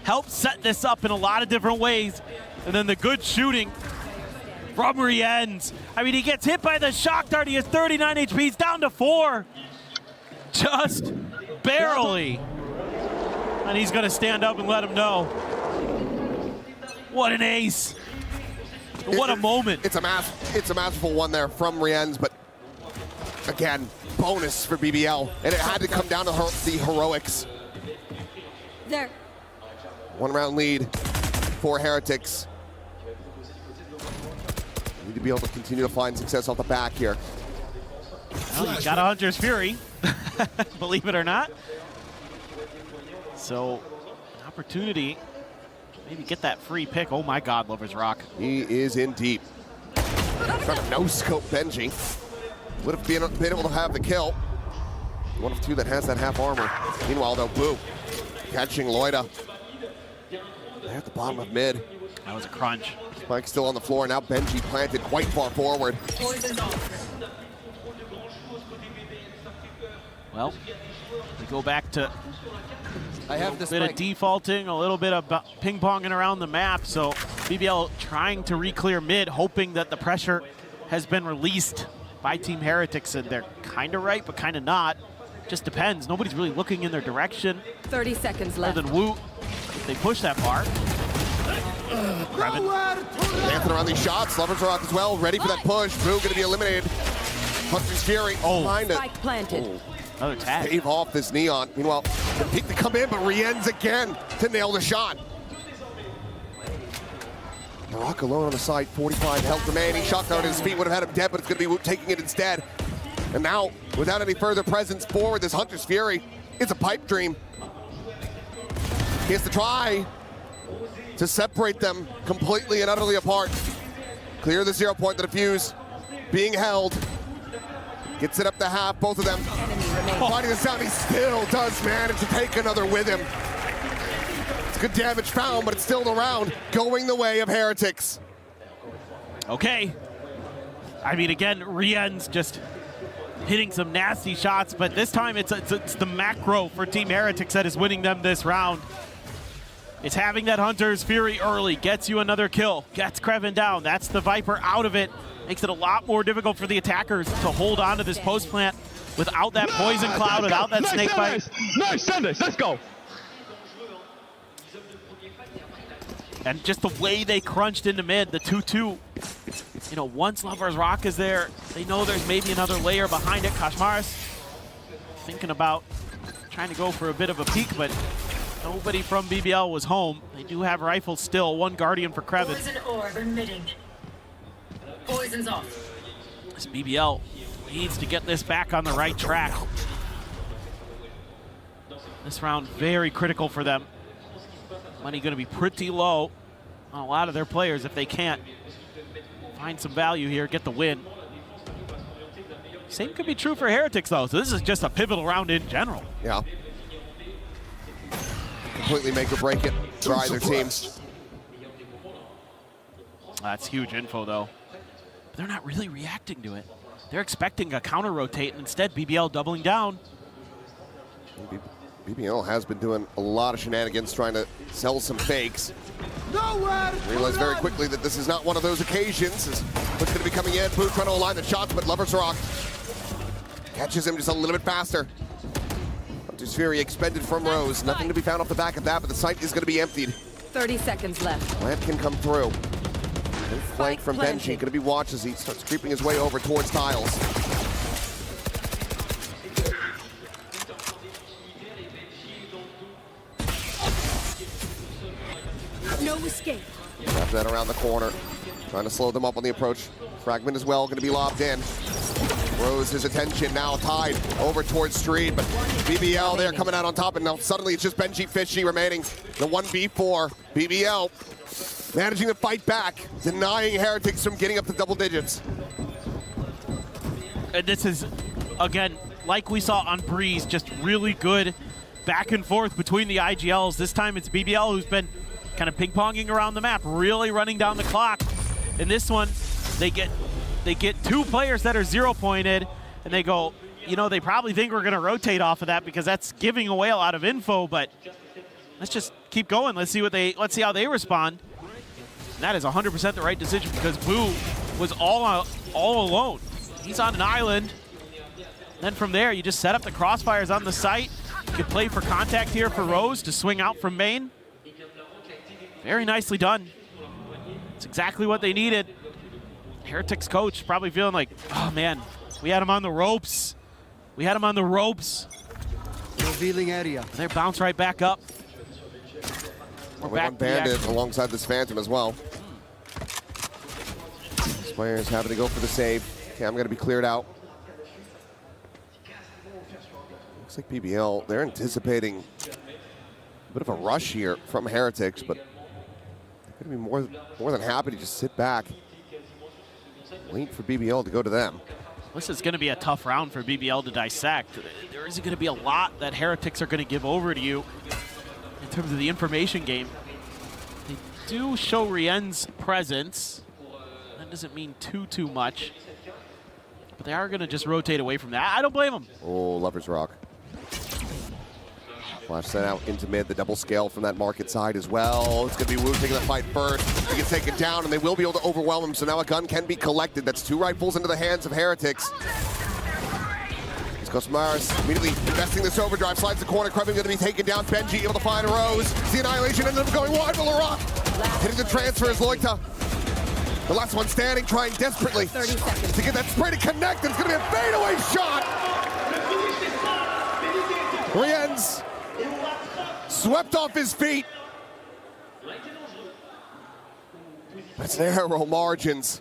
helped set this up in a lot of different ways. And then the good shooting from Rienz. I mean, he gets hit by the shock dart. He has 39 HP. He's down to 4. Just barely. And he's going to stand up and let him know. What an ace. What a moment. It's a masterful one there from Rienz, but again, bonus for BBL. And it had to come down to the heroics. There. 1 round lead for Heretics. Need to be able to continue to find success off the back here. Well, you got a Hunter's Fury, believe it or not. So, an opportunity to maybe get that free pick. Oh my God, Lover's Rock. He is in deep. Trying to no-scope Benji. Would have been able to have the kill. One of 2 that has that half armor. Meanwhile, though, Boo catching Loida. They're at the bottom of mid. That was a crunch. Spike still on the floor. Now Benji planted quite far forward. Well, we go back to I have this bit of defaulting, a little bit of ping-ponging around the map. So BBL trying to re-clear mid, hoping that the pressure has been released by Team Heretics, and they're kind of right, but kind of not. Just depends. Nobody's really looking in their direction. 30 seconds Other left. than Woot. They push that bar. Dancing around these shots. Lovers Rock as well, ready for that push. Boo going to be eliminated. Hunter's Fury. Spike planted. Another tag. Stave off this Neon. Meanwhile, the peek to come in, but Rien's again to nail the shot. Rock alone on the side, 45 health remaining. Shot down at his feet would have had him dead, but it's going to be Woot taking it instead. And now, without any further presence forward, this Hunter's Fury, it's a pipe dream. He has to try to separate them completely and utterly apart. Clear the 0 point, the defuse being held. Gets it up to half, both of them. Finding the sound, he still does manage to take another with him. It's good damage found, but it's still the round going the way of Heretics. Okay. I mean, again, Rien's just hitting some nasty shots, but this time it's the macro for Team Heretics that is winning them this round. It's having that Hunter's Fury early, gets you another kill, gets Krevin down. That's the Viper out of it. Makes it a lot more difficult for the attackers to hold on to this post plant without that poison cloud, without that snake bite. Nice, Sundays, let's go. And just the way they crunched into mid, the 2-2. You know, once Lovers Rock is there, they know there's maybe another layer behind it. Kashmaris thinking about trying to go for a bit of a peek, but nobody from BBL was home. They do have rifles still, one Guardian for Krevin. Poison orb emitting. Poison's off. This BBL needs to get this back on the right track. This round very critical for them. Money going to be pretty low on a lot of their players if they can't find some value here, get the win. Same could be true for Heretics though, so this is just a pivotal round in general. Yeah. Completely make or break it for either team. That's huge info though. But they're not really reacting to it. They're expecting a counter rotate, and instead BBL doubling down. BBL has been doing a lot of shenanigans trying to sell some fakes. Realize very quickly that this is not one of those occasions. What's going to be coming in? Boo trying to align the shots, but Lovers Rock catches him just a little bit faster. Hunter's Fury expended from Rose. Nothing to be found off the back of that, but the site is going to be emptied. 30 seconds left. Plant can come through. Flank from Benji. Going to be watched as he starts creeping his way over towards Tiles. No escape. Wrap that around the corner. Trying to slow them up on the approach. Fragment as well, going to be lobbed in. Rose his attention now tied over towards Street, but BBL there coming out on top, and now suddenly it's just Benji Fishy remaining. The 1v4. BBL managing to fight back, denying Heretics from getting up to double digits. And this is, again, like we saw on Breeze, just really good back and forth between the IGLs. This time it's BBL who's been kind of ping-ponging around the map, really running down the clock. In this one, they get two players that are 0-pointed, and they go, you know, they probably think we're going to rotate off of that because that's giving away a lot of info, but let's just keep going. Let's see how they respond. And that is 100% the right decision because Boo was all alone. He's on an island. Then from there, you just set up the crossfires on the site. You can play for contact here for Rose to swing out from main. Very nicely done. It's exactly what they needed. Heretics coach probably feeling like, oh man, we had him on the ropes. We had him on the ropes. Revealing area. They bounce right back up. We're back on Bandit alongside this Phantom as well. These players having to go for the save. Okay, I'm going to be cleared out. Looks like BBL, they're anticipating a bit of a rush here from Heretics, but they're going to be more than happy to just sit back, wait for BBL to go to them. This is going to be a tough round for BBL to dissect. There isn't going to be a lot that Heretics are going to give over to you in terms of the information game. They do show Rien's presence. That doesn't mean too much. But they are going to just rotate away from that. I don't blame them. Oh, Lovers Rock. Flash sent out into mid, the double scale from that market side as well. It's going to be Wu taking the fight first. He gets taken down, and they will be able to overwhelm him, so now a gun can be collected. That's two rifles into the hands of Heretics. Cosmaris immediately investing this overdrive, slides the corner. Krevin going to be taken down. Benji able to find Rose. The annihilation ended up going wide for Larock. Hitting the transfer is Loita. The last one standing, trying desperately to get that spray to connect. It's going to be a fadeaway shot. Rienz swept off his feet. That's narrow margins.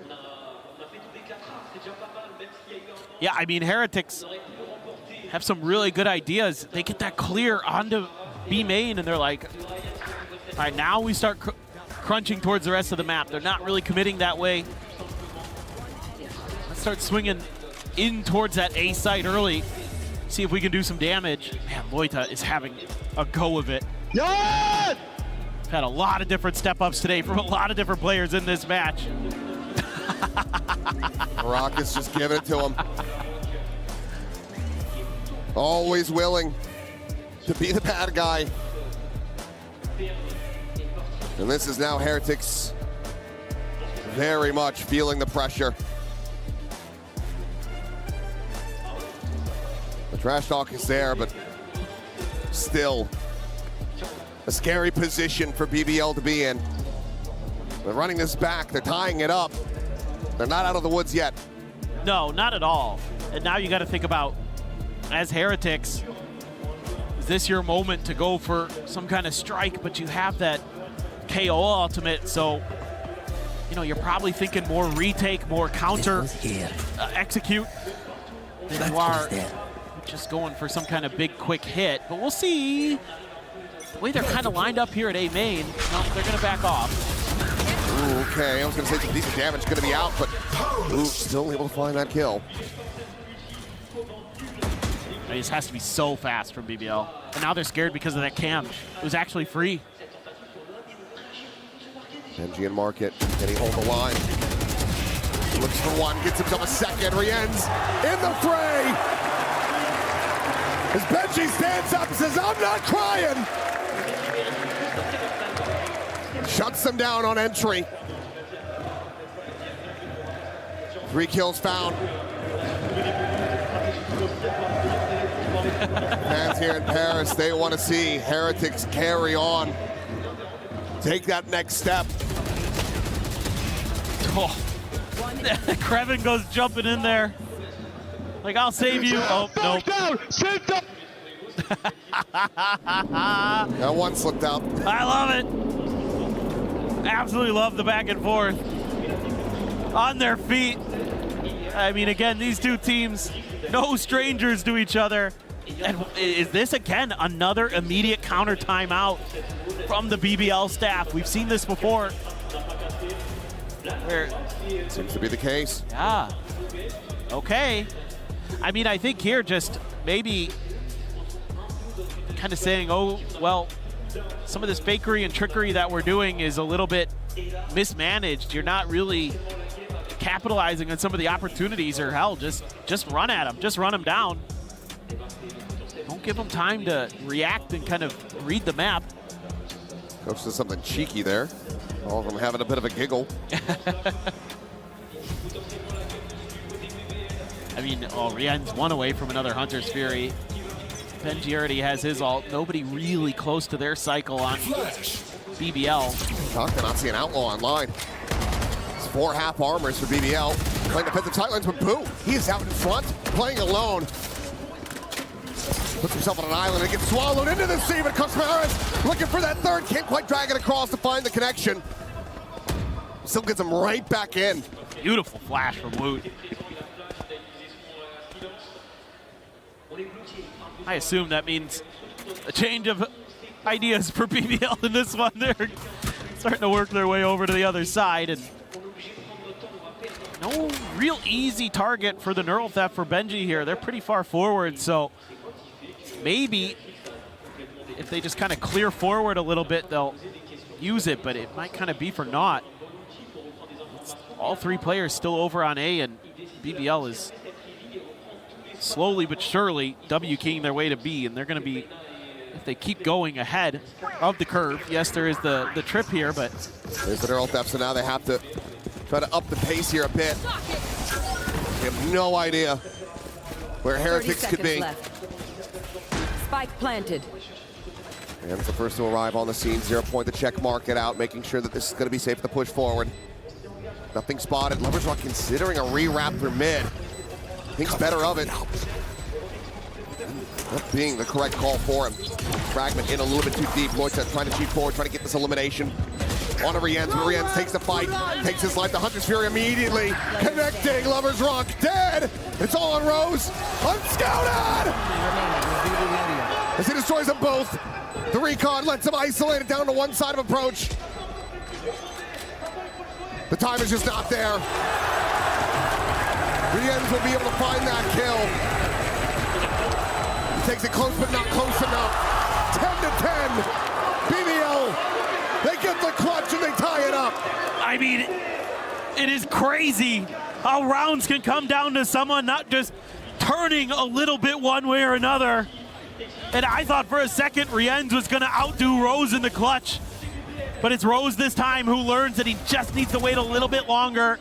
Yeah, I mean, Heretics have some really good ideas. They get that clear onto B main, and they're like, all right, now we start crunching towards the rest of the map. They're not really committing that way. Let's start swinging in towards that A site early. See if we can do some damage. Man, Loita is having a go of it. Yes! Had a lot of different step-ups today from a lot of different players in this match. Rockets just giving it to him. Always willing to be the bad guy. And this is now Heretics very much feeling the pressure. The trash talk is there, but still a scary position for BBL to be in. They're running this back, they're tying it up. They're not out of the woods yet. No, not at all. And now you got to think about, as Heretics, is this your moment to go for some kind of strike, but you have that KO ultimate, so you know you're probably thinking more retake, more counter execute than you are just going for some kind of big quick hit. But we'll see. The way they're kind of lined up here at A main, no, they're going to back off. Ooh, okay, I was going to say some decent damage going to be out, but ooh, still able to find that kill. This has to be so fast from BBL. And now they're scared because of that cam. It was actually free. Benji and Market, can he hold the line? Looks for one, gets himself a second. Rienz in the fray. As Benji stands up and says, I'm not crying. Shuts them down on entry. 3 kills found. Fans here in Paris, they want to see Heretics carry on. Take that next step. Oh. Krevin goes jumping in there. Like, I'll save you. Oh, no. That one slipped out. I love it. Absolutely love the back and forth. On their feet. I mean, again, these two teams, no strangers to each other. And is this, again, another immediate counter timeout from the BBL staff? We've seen this before. Where seems to be the case. Yeah. Okay. I mean, I think here just maybe kind of saying, oh, well, some of this fakery and trickery that we're doing is a little bit mismanaged. You're not really capitalizing on some of the opportunities, or hell, just run at them. Just run them down. Don't give them time to react and kind of read the map. Coach does something cheeky there. All of them having a bit of a giggle. I mean, Rien's one away from another Hunter's Fury. Benji already has his ult. Nobody really close to their cycle on BBL. Talk to not see an outlaw online. It's 4 half armors for BBL. Playing defensive sidelines with Boo. He is out in front, playing alone. Puts himself on an island and gets swallowed into the sea, but Cosmaris looking for that third. Can't quite drag it across to find the connection. Still gets him right back in. Beautiful flash from Woot. I assume that means a change of ideas for BBL in this one. They're starting to work their way over to the other side, and no real easy target for the Neural Theft for Benji here. They're pretty far forward, so maybe if they just kind of clear forward a little bit, they'll use it, but it might kind of be for naught. It's all 3 players still over on A, and BBL is slowly but surely W-keying their way to B, and they're going to be, if they keep going ahead of the curve. Yes, there is the trip here, but there's the Neural Theft, so now they have to try to up the pace here a bit. They have no idea where Heretics could be. Spike planted. And it's the first to arrive on the scene. 0 point, the check mark it out, making sure that this is going to be safe to push forward. Nothing spotted. Lovers Rock considering a rewrap through mid. Thinks better of it. Not being the correct call for him. Fragment in a little bit too deep. Loita trying to cheat forward, trying to get this elimination. On to Rienz, but Rienz takes the fight, takes his life. The Hunter's Fury immediately connecting. Lovers Rock dead. It's all on Rose. Unscouted! As he destroys them both. The recon lets him isolate it down to one side of approach. The time is just not there. Rienz will be able to find that kill. He takes it close, but not close enough. 10 to 10. BBL, they get the clutch and they tie it up. I mean, it is crazy how rounds can come down to someone not just turning a little bit one way or another. And I thought for a second Rienz was going to outdo Rose in the clutch. But it's Rose this time who learns that he just needs to wait a little bit longer.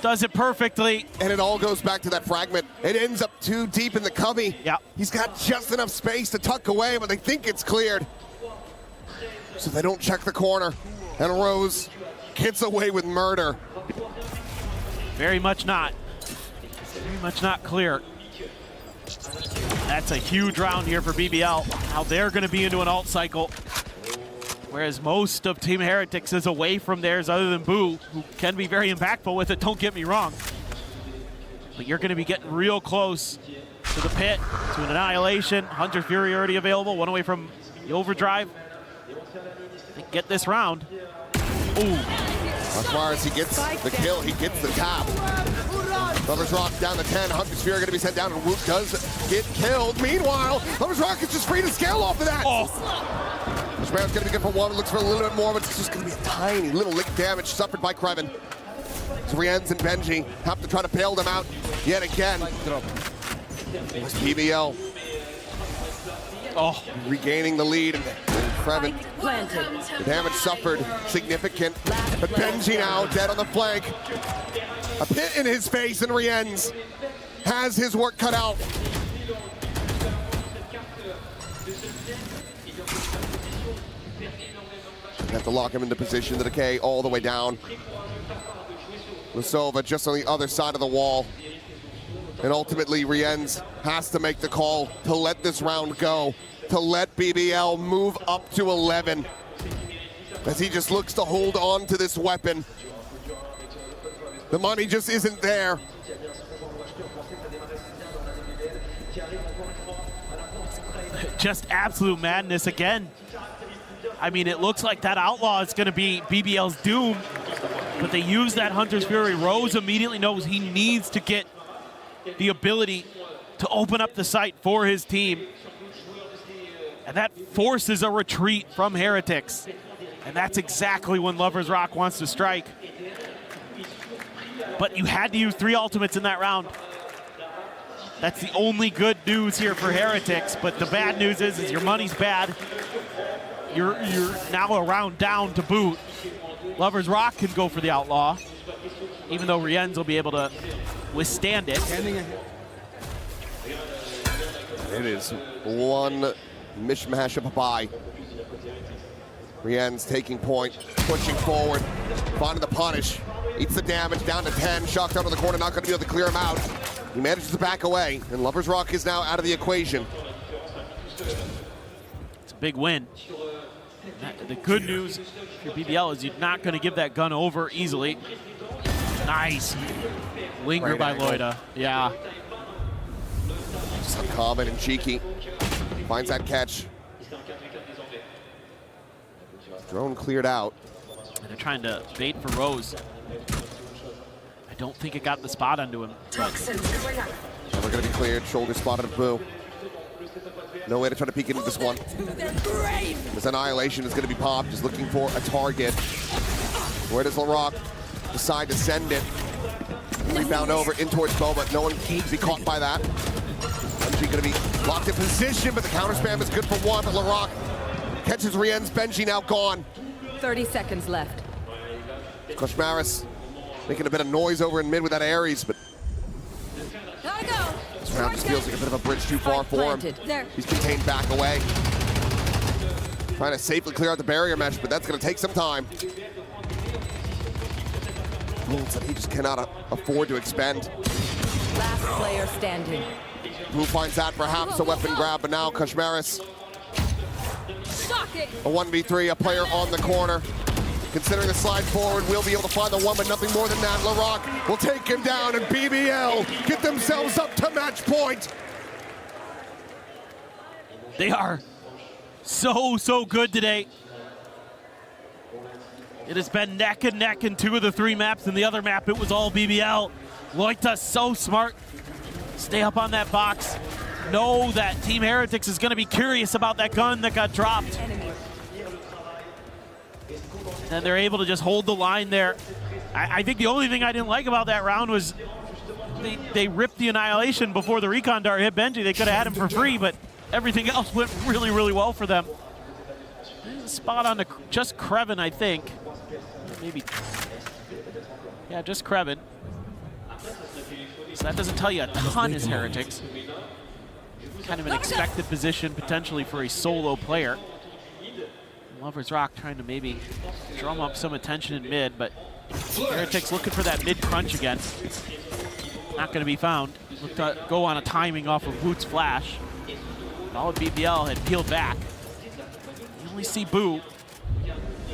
Does it perfectly. And it all goes back to that fragment. It ends up too deep in the cubby. Yeah. He's got just enough space to tuck away, but they think it's cleared. So they don't check the corner. And Rose gets away with murder. Very much not. Very much not clear. That's a huge round here for BBL. How they're going to be into an alt cycle. Whereas most of Team Heretics is away from theirs other than Boo, who can be very impactful with it, don't get me wrong. But you're going to be getting real close to the pit, to an annihilation. Hunter Fury already available, one away from the overdrive. They get this round. Ooh. As he gets the kill, he gets the tap. Lovers Rock down to 10. Hunter's Fury going to be sent down, and Woot does get killed. Meanwhile, Lovers Rock is just free to scale off of that. Schmer's going to be good for one. Looks for a little bit more, but it's just going to be a tiny little lick damage suffered by Kreven. So Rienz and Benji have to try to bail them out yet again. It's BBL. Regaining the lead. And Kreven, the damage suffered, significant. But Benji now dead on the flank. A pit in his face, and Rienz has his work cut out. Have to lock him into position. The decay all the way down. Lusova just on the other side of the wall. And ultimately, Rienz has to make the call to let this round go, to let BBL move up to 11. As he just looks to hold on to this weapon. The money just isn't there. Just absolute madness again. I mean, it looks like that Outlaw is going to be BBL's doom, but they use that Hunter's Fury. Rose immediately knows he needs to get the ability to open up the site for his team. And that forces a retreat from Heretics. And that's exactly when Lovers Rock wants to strike. But you had to use 3 ultimates in that round. That's the only good news here for Heretics, but the bad news is your money's bad. You're now a round down to boot. Lovers Rock can go for the Outlaw, even though Rienz will be able to withstand it. It is one mishmash of a bye. Rienz taking point, pushing forward, finding the punish. Eats the damage, down to 10. Shocked out of the corner, not going to be able to clear him out. He manages to back away, and Lovers Rock is now out of the equation. It's a big win. The good news for BBL is you're not going to give that gun over easily. Nice. Linger by Loida. Yeah. Just uncommon and cheeky. Finds that catch. Drone cleared out. And they're trying to bait for Rose. I don't think it got the spot onto him. Never going to be cleared. Shoulder spotted of Boo. No way to try to peek into this one. This Annihilation is going to be popped. Just looking for a target. Where does LaRock decide to send it? Rebound over in towards Bo, but no one can be caught by that. Benji going to be locked in position, but the counter spam is good for one. But LaRock catches Rienz. Benji now gone. 30 seconds left. Koshmaris making a bit of noise over in mid with that Ares, but This round just feels like a bit of a bridge too far for him. There. He's contained back away. Trying to safely clear out the barrier mesh, but that's going to take some time. Bullets that he just cannot afford to expend. Last player standing. Who finds that perhaps a weapon grab, but now Kashmaris. A 1v3, a player on the corner. Considering the slide forward, will be able to find the one, but nothing more than that. Larocque will take him down, and BBL get themselves up to match point. They are so good today. It has been neck and neck in 2 of the 3 maps. In the other map, it was all BBL. Loita so smart. Stay up on that box. Know that Team Heretics is going to be curious about that gun that got dropped. And they're able to just hold the line there. I think the only thing I didn't like about that round was they ripped the Annihilation before the Recon Dart hit Benji. They could have had him for free, but everything else went really well for them. Spot on to just Krevin, I think. Maybe. Yeah, just Krevin. So that doesn't tell you a ton as Heretics. Kind of an expected position potentially for a solo player. Lover's Rock trying to maybe drum up some attention in mid, but Heretics looking for that mid crunch again. Not going to be found. Looked to go on a timing off of Woot's flash. All of BBL had peeled back. You only see Boo.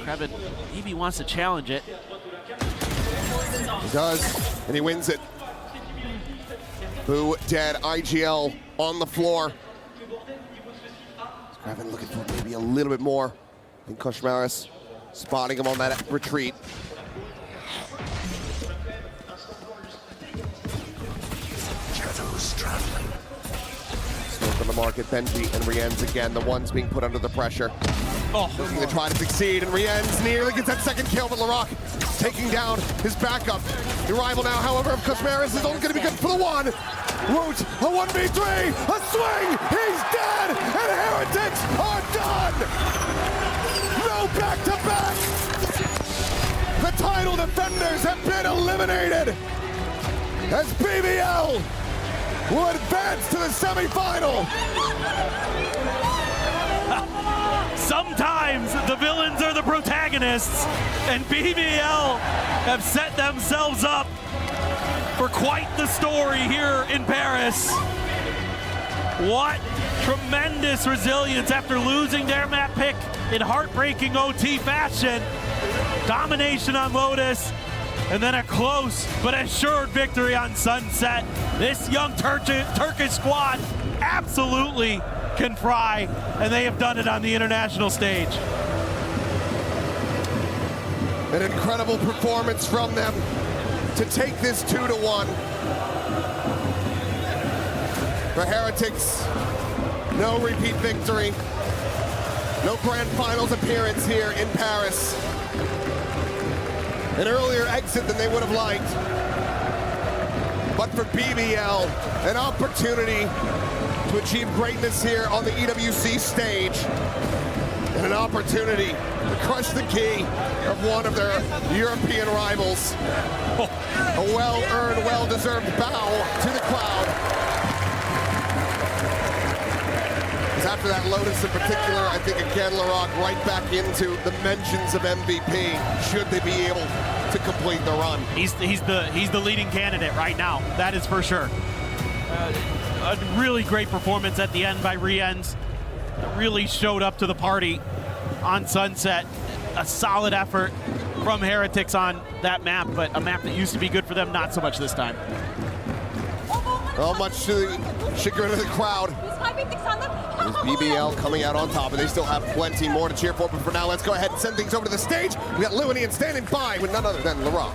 Krevin maybe wants to challenge it. He does, and he wins it. Boo dead, IGL on the floor. Krevin looking for maybe a little bit more. And Kashmaris spotting him on that retreat. Shadows traveling. Smoke on the market, Benji and Rienz again, the ones being put under the pressure. Looking to try to succeed, and Rienz nearly gets that second kill, but Larocque taking down his backup. The rival now, however, of Kashmaris is only going to be good for the one. Woot, a 1v3, a swing, he's dead, and Heretics are done! No back-to-back! The title defenders have been eliminated as BBL will advance to the semifinal. Sometimes the villains are the protagonists, and BBL have set themselves up for quite the story here in Paris. What tremendous resilience after losing their map pick in heartbreaking OT fashion. Domination on Lotus, and then a close but assured victory on Sunset. This young Turkish squad absolutely can fry, and they have done it on the international stage. An incredible performance from them to take this 2-1. For Heretics, no repeat victory, no grand finals appearance here in Paris. An earlier exit than they would have liked. But for BBL, an opportunity to achieve greatness here on the EWC stage, and an opportunity to crush the key of one of their European rivals. A well-earned, well-deserved bow to the crowd. After that Lotus in particular, I think again Larocque right back into the mentions of MVP, should they be able to complete the run. He's the leading candidate right now, that is for sure. A really great performance at the end by Rienz. Really showed up to the party on Sunset. A solid effort from Heretics on that map, but a map that used to be good for them, not so much this time. Well, much to the chagrin of the crowd. There's BBL coming out on top, and they still have plenty more to cheer for, but for now, let's go ahead and send things over to the stage. We got Lewinian standing by with none other than Larocque.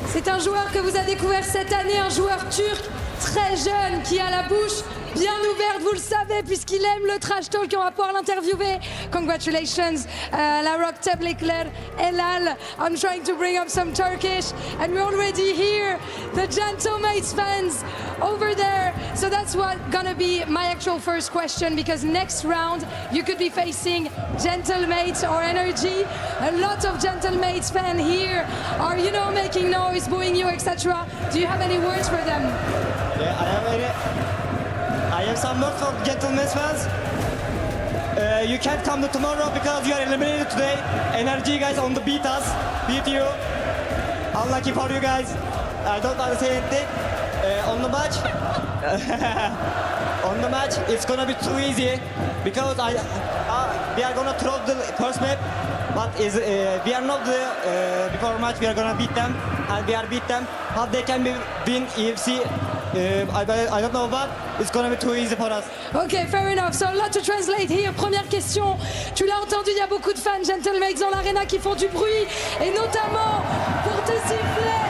C'est un joueur que vous avez découvert cette année, un joueur turc très jeune qui a la bouche bien ouverte, vous le savez, puisqu'il aime le trash talk, on va pouvoir l'interviewer. Congratulations, Larocque Teblikler Elal. I'm trying to bring up some Turkish, and we already hear the Gentlemates fans over there. So that's what gonna be my actual first question, because next round you could be facing Gentlemates or Energy. A lot of Gentlemates fans here are, you know, making noise, booing you, etc. Do you have any words for them? I have some words for gentlemen's fans. You can't come to tomorrow because you are eliminated today. Energy guys on the beat you. Unlucky for you guys. I don't want to say anything. On the match, it's gonna be too easy because we are gonna throw the first map, but we are not before match we are gonna beat them and we are beat them. How they can win EFC? I don't know, but it's gonna be too easy for us. Ok, fair enough. So a lot to translate here. Première question. Tu l'as entendu, il y a beaucoup de fans Gentlemakes dans l'arena qui font du bruit et notamment pour te siffler.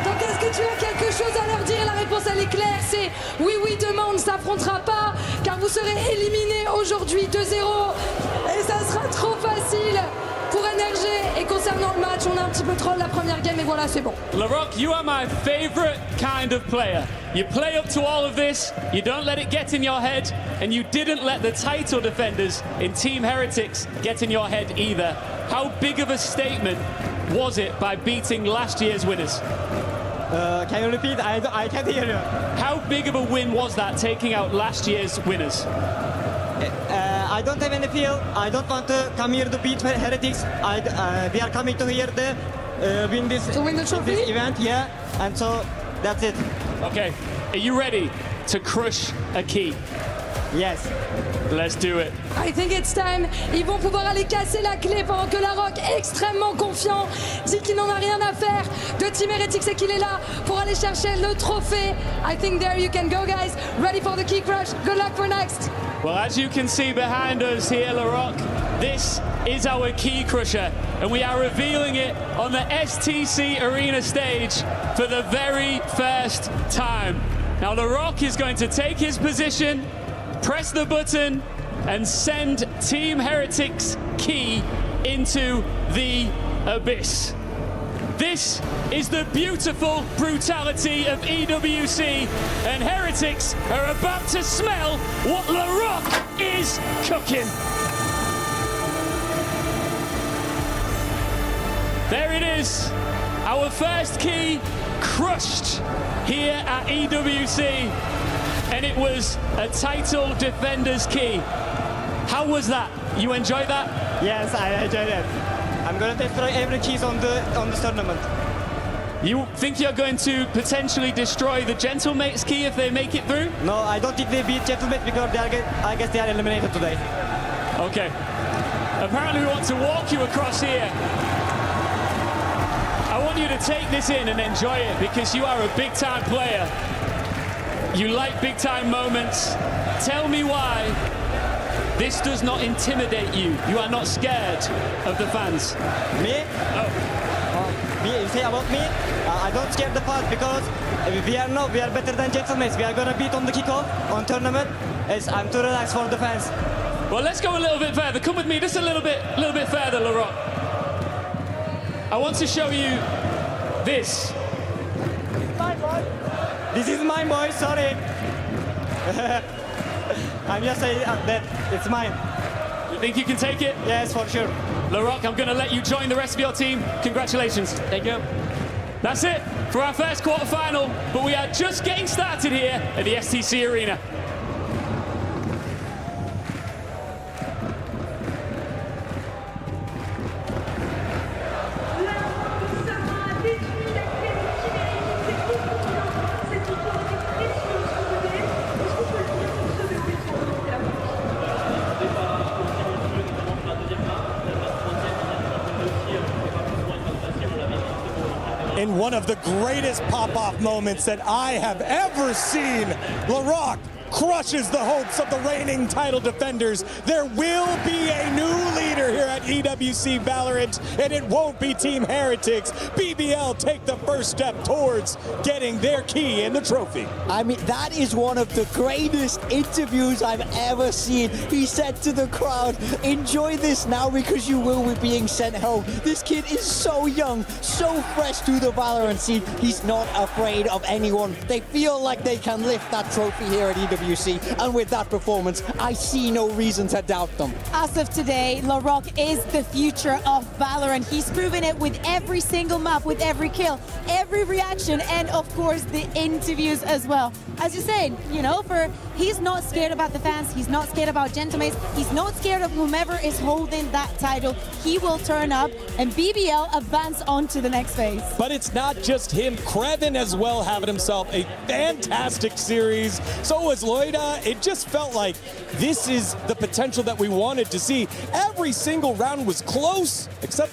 Donc est-ce que tu as quelque chose à leur dire? La réponse elle est claire, c'est oui, demain on ne s'affrontera pas car vous serez éliminés aujourd'hui 2-0 et ça sera trop facile pour NRG. Et concernant le match, on a un petit peu troll la première game et voilà, c'est bon. Larocque, you are my favorite kind of player. You play up to all of this, you don't let it get in your head, and you didn't let the title defenders in Team Heretics get in your head either. How big of a statement was it by beating last year's winners? Can you repeat? I can't hear you. How big of a win was that, taking out last year's winners? I don't have any feel. I don't want to come here to beat Heretics. We are coming to here to win this event, yeah. And so that's it. Okay, are you ready to crush a key? Yes. Let's do it. I think it's time. Ils vont pouvoir aller casser la clé pendant que Larocque, extrêmement confiant, dit qu'il n'en a rien à faire de Team Heretics et qu'il est là pour aller chercher le trophée. I think there you can go, guys. Ready for the key crush. Good luck for next. Well, as you can see behind us here, Larocque, this is our key crusher, and we are revealing it on the STC Arena stage for the very first time. Now, Larocque is going to take his position, press the button, and send Team Heretics key into the abyss. This is the beautiful brutality of EWC, and Heretics are about to smell what Larocque is cooking. There it is, our first key crushed here at EWC, and it was a title defender's key. How was that? You enjoyed that? Yes, I enjoyed it. I'm going to destroy every keys on this tournament. You think you're going to potentially destroy the Gentlemates key if they make it through? No, I don't think they beat Gentlemates because I guess they are eliminated today. Okay. Apparently we want to walk you across here. I want you to take this in and enjoy it because you are a big-time player. You like big-time moments. Tell me why this does not intimidate you. You are not scared of the fans. Me? Oh. Me? You say about me? I don't scare the fans because we are better than Gentlemates. We are gonna beat on the kickoff on tournament. I'm too relaxed for the fans. Well, let's go a little bit further. Come with me just a little bit further, Larocque. I want to show you this. This is mine, boy. Sorry. I'm just saying that it's mine. You think you can take it? Yes, for sure. Larocque, I'm going to let you join the rest of your team. Congratulations. Thank you. That's it for our first quarterfinal, but we are just getting started here at the STC Arena. In one of the greatest pop-off moments that I have ever seen, Larocque crushes the hopes of the reigning title defenders. There will be a new leader here at EWC Valorant, and it won't be Team Heretics. BBL take the first step towards getting their key in the trophy. I mean, that is one of the greatest interviews I've ever seen. He said to the crowd, enjoy this now because you will be being sent home. This kid is so young, so fresh to the Valorant scene. He's not afraid of anyone. They feel like they can lift that trophy here at EWC. EWC, and with that performance, I see no reason to doubt them. As of today, Larocque is the future of Valorant. He's proven it with every single map, with every kill, every reaction, and of course the interviews as well. As you're saying, you know, he's not scared about the fans, he's not scared about Gentlemates, he's not scared of whomever is holding that title. He will turn up and BBL advance on to the next phase. But it's not just him. Kreven as well having himself a fantastic series. So was Loida. It just felt like this is the potential that we wanted to see. Every single round was close, except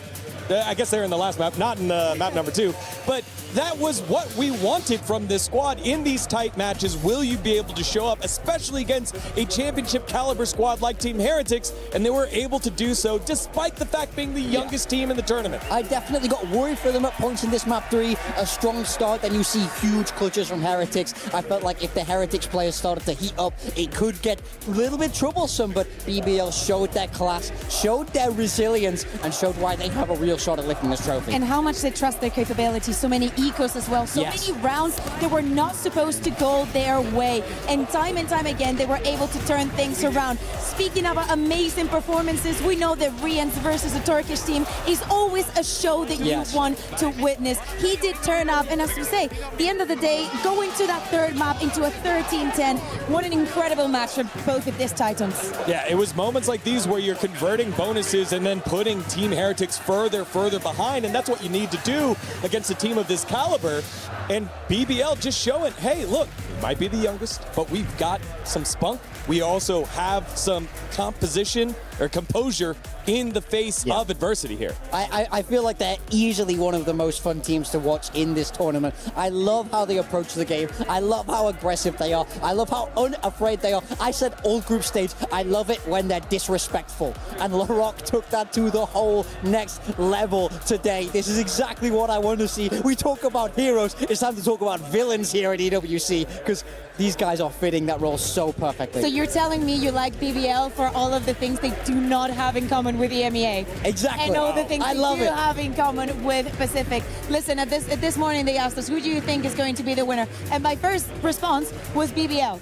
I guess they're in the last map, not in map number 2. But that was what we wanted from this squad in these tight matches. Will you be able to show up, especially against a championship caliber squad like Team Heretics? And they were able to do so despite the fact being the youngest team in the tournament. I definitely got worried for them at points in this map 3. A strong start, then you see huge clutches from Heretics. I felt like if the Heretics players started to heat up, it could get a little bit troublesome, but BBL showed their class, showed their resilience, and showed why they have a real shot at lifting this trophy. And how much they trust their capabilities. So many ecos as well. So many rounds that were not supposed to go their way. And time again, they were able to turn things around. Speaking about amazing performances, we know that Rians versus a Turkish team is always a show that you want to witness. He did turn up, and as we say, at the end of the day, going to that third map into a 13-10, what an incredible match for both of these Titans. Yeah, it was moments like these where you're converting bonuses and then putting Team Heretics further behind, and that's what you need to do against a team of this caliber. And BBL just showing, hey, look, we might be the youngest, but we've got some spunk. We also have some composition or composure in the face of adversity here. I feel like they're easily one of the most fun teams to watch in this tournament. I love how they approach the game. I love how aggressive they are. I love how unafraid they are. I said all group stage, I love it when they're disrespectful. And Larocque took that to the whole next level today. This is exactly what I want to see. We talk about heroes. It's time to talk about villains here at EWC, because these guys are fitting that role so perfectly. So you're telling me you like BBL for all of the things they do not have in common with EMEA. Exactly. And all the things they do have in common with Pacific. Listen, at this morning they asked us, who do you think is going to be the winner? And my first response was BBL.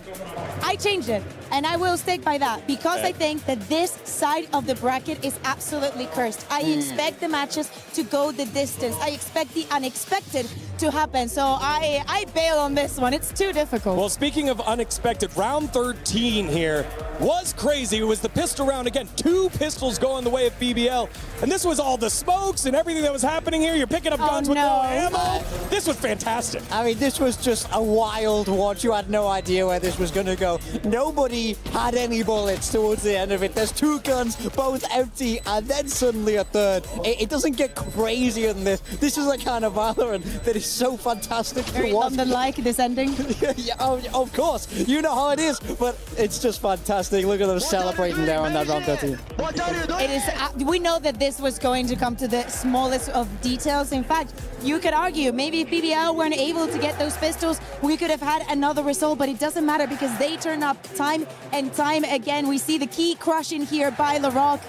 I changed it, and I will stick by that, because I think that this side of the bracket is absolutely cursed. I expect the matches to go the distance. I expect the unexpected to happen. So I bail on this one. It's too difficult. Well, speaking of unexpected, round 13 here was crazy. It was the pistol round again. 2 pistols going the way of BBL. And this was all the smokes and everything that was happening here. You're picking up guns with no ammo. This was fantastic. I mean, this was just a wild watch. You had no idea where this was going to go. Nobody had any bullets towards the end of it. There's 2 guns, both empty, and then suddenly a third. It doesn't get crazier than this. This is a kind of Valorant that is so fantastic to watch. London-like, this ending. Yeah, of course. You know how it is, but it's just fantastic. Look at them celebrating there on that round 13. It is. We know that this was going to come to the smallest of details. In fact, you could argue maybe if BBL weren't able to get those pistols, we could have had another result, but it doesn't matter because they turn up time and time again. We see the key crushing here by Larocque,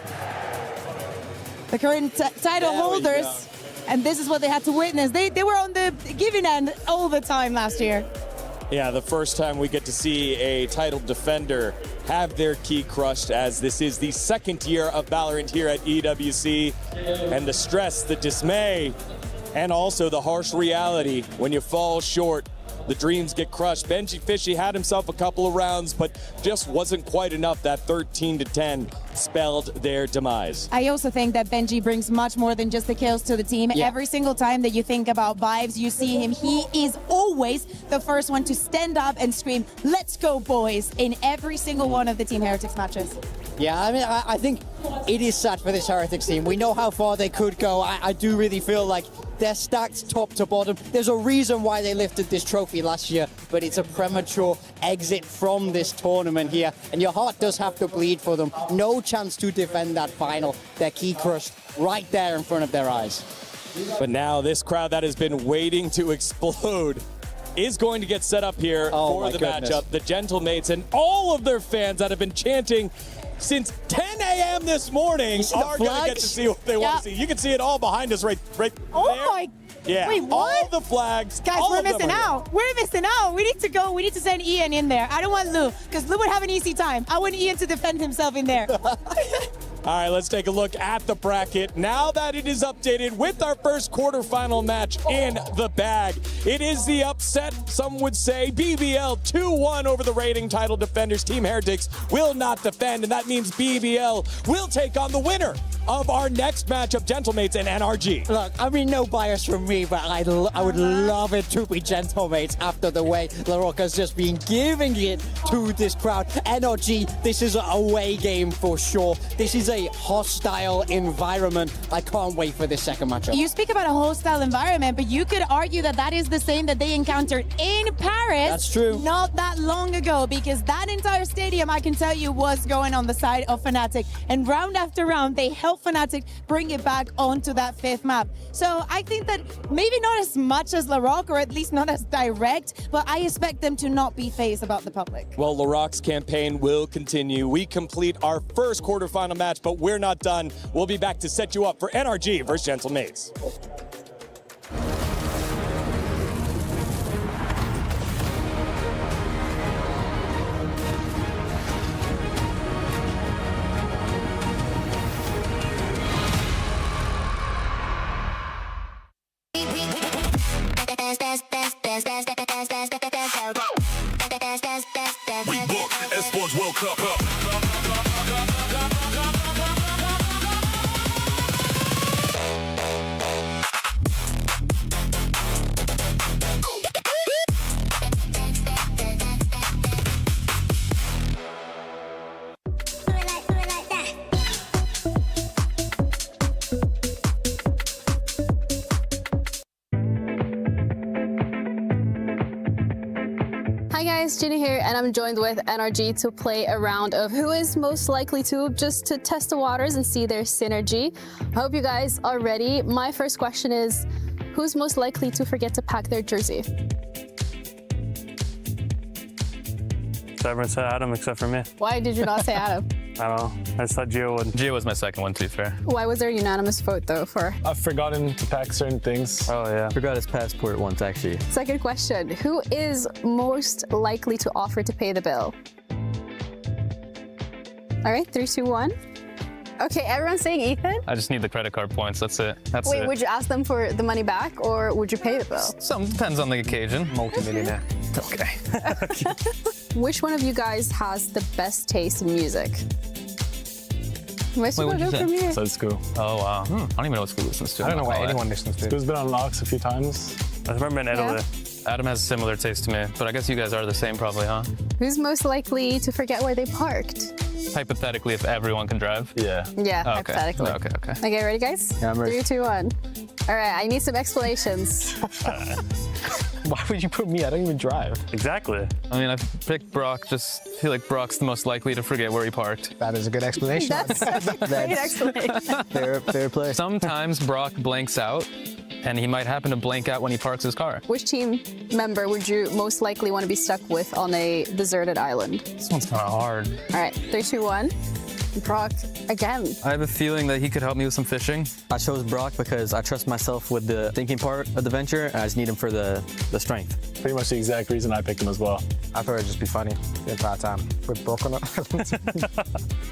the current title holders. And this is what they had to witness. They were on the giving end all the time last year. Yeah, the first time we get to see a title defender have their key crushed, as this is the 2nd year of Valorant here at EWC. And the stress, the dismay, and also the harsh reality when you fall short. The dreams get crushed. Benji Fishy had himself a couple of rounds, but just wasn't quite enough. That 13-10 spelled their demise. I also think that Benji brings much more than just the kills to the team. Yeah. Every single time that you think about vibes, you see him. He is always the first one to stand up and scream, "Let's go, boys," in every single one of the Team Heretics matches. Yeah, I mean, I think it is sad for this Heretics team. We know how far they could go. I do really feel like they're stacked top to bottom. There's a reason why they lifted this trophy last year, but it's a premature exit from this tournament here, and your heart does have to bleed for them. No chance to defend that final. Their key crushed right there in front of their eyes. But now this crowd that has been waiting to explode is going to get set up here for the matchup. The Gentlemates and all of their fans that have been chanting since 10 a.m. this morning are going to get to see what they want to see. You can see it all behind us right there. My. Yeah, Wait, what? all the flags. Guys, we're missing out. We're missing out. We need to go. We need to send Ian in there. I don't want Lou, because Lou would have an easy time. I want Ian to defend himself in there. All right, let's take a look at the bracket. Now that it is updated with our first quarterfinal match in the bag, it is the upset, some would say, BBL 2-1 over the reigning title defenders. Team Heretics will not defend, and that means BBL will take on the winner of our next matchup, Gentlemates and NRG. Look, I mean, no bias from me, but I would love it to be Gentlemates after the way LaRocca's just been giving it to this crowd. NRG, this is an away game for sure. This is a hostile environment. I can't wait for this second matchup. You speak about a hostile environment, but you could argue that that is the same that they encountered in Paris. That's true. Not that long ago, because that entire stadium, I can tell you, was going on the side of Fnatic. And round after round, they helped Fnatic bring it back onto that fifth map. So I think that maybe not as much as LaRocca, or at least not as direct, but I expect them to not be phased about the public. Well, LaRocca's campaign will continue. We complete our first quarterfinal match, but we're not done. We'll be back to set you up for NRG versus Gentlemates. We book Esports World Cup. Hi guys, Ginny here, and I'm joined with NRG to play a round of who is most likely to, just to test the waters and see their synergy. I hope you guys are ready. My first question is, who's most likely to forget to pack their jersey? Everyone said Adam except for me. Why did you not say Adam? I don't know. I just thought Gio would. Gio was my second one, to be fair. Why was there a unanimous vote though for? I've forgotten to pack certain things. Oh, yeah. Forgot his passport once, actually. Second question, who is most likely to offer to pay the bill? All right, 3, 2, 1. Okay, everyone's saying Ethan? I just need the credit card points, that's it. That's Wait, it. would you ask them for the money back or would you pay the bill? Some depends on the occasion. Multi-millionaire. Okay. Which one of you guys has the best taste in music? Wait, what'd you say? So School. Oh, wow. I don't even know what School listens to. I don't know what what anyone listens to. School's been on Locks a few times. I remember in Italy. Adam has a similar taste to me, but I guess you guys are the same probably, huh? Who's most likely to forget where they parked? Hypothetically, if everyone can drive? Yeah. Yeah, Oh, okay. hypothetically. Okay. Okay, ready guys? Yeah, I'm ready. 3, 2, 1. All right, I need some explanations. Why would you put me? I don't even drive. Exactly. I mean, I picked Brock, just feel like Brock's the most likely to forget where he parked. That is a good explanation. That's a great explanation. Fair play. Sometimes Brock blanks out, and he might happen to blank out when he parks his car. Which team member would you most likely want to be stuck with on a deserted island? This one's kind of hard. All right, 3, 2, 1. Brock, again. I have a feeling that he could help me with some fishing. I chose Brock because I trust myself with the thinking part of the venture, and I just need him for the strength. Pretty much the exact reason I picked him as well. I thought it'd just be funny the entire time with Brock on it.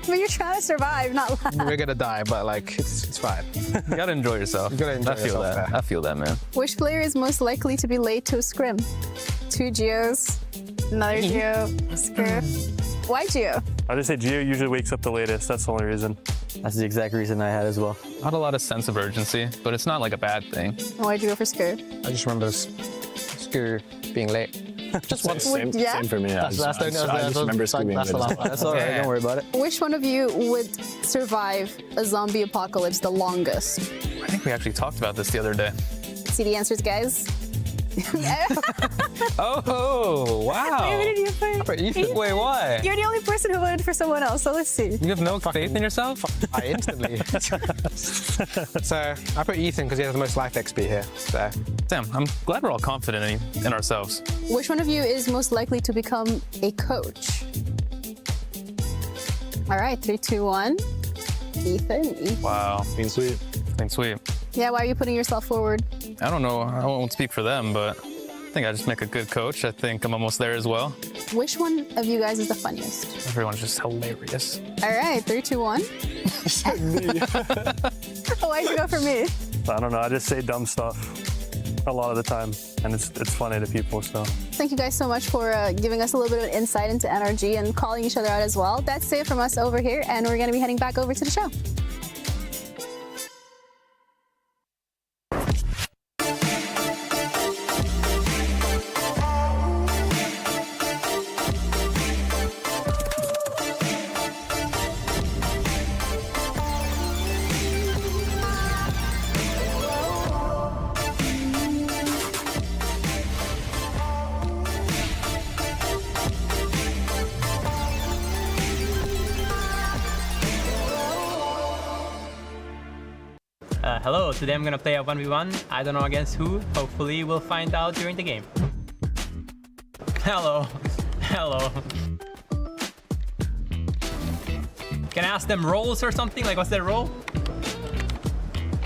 But you're trying to survive, not laugh. We're gonna die, but like, it's fine. You gotta enjoy yourself. You gotta enjoy yourself. I feel that, man. Which player is most likely to be late to a scrim? 2 Geos, another Geo, scrim. Why Geo? I just say Gio usually wakes up the latest. That's the only reason. That's the exact reason I had as well. Not a lot of sense of urgency, but it's not like a bad thing. Why'd you go for Scur? I just remember Scur being late. Just one Same for me. I just remember Scur being late. That's all right. Don't worry about it. Which one of you would survive a zombie apocalypse the longest? I think we actually talked about this the other day. See the answers, guys? Oh, wow. Wait, what did you think? Wait, why? You're the only person who voted for someone else, so let's see. You have no faith in yourself? I instantly. So I put Ethan because he has the most life XP here. So. Damn, I'm glad we're all confident in ourselves. Which one of you is most likely to become a coach? All right, 3, 2, 1. Ethan. Wow. Clean sweep. Clean sweep. Yeah, why are you putting yourself forward? I don't know. I won't speak for them, but I think I just make a good coach. I think I'm almost there as well. Which one of you guys is the funniest? Everyone's just hilarious. All right, 3, 2, 1. Why'd you go for me? I don't know. I just say dumb stuff a lot of the time, and it's funny to people. So Thank you guys so much for giving us a little bit of an insight into NRG and calling each other out as well. That's it from us over here, and we're going to be heading back over to the show. Hello, today I'm gonna play a 1v1. I don't know against who. Hopefully we'll find out during the game. Hello. Hello. Can I ask them roles or something? Like, what's their role?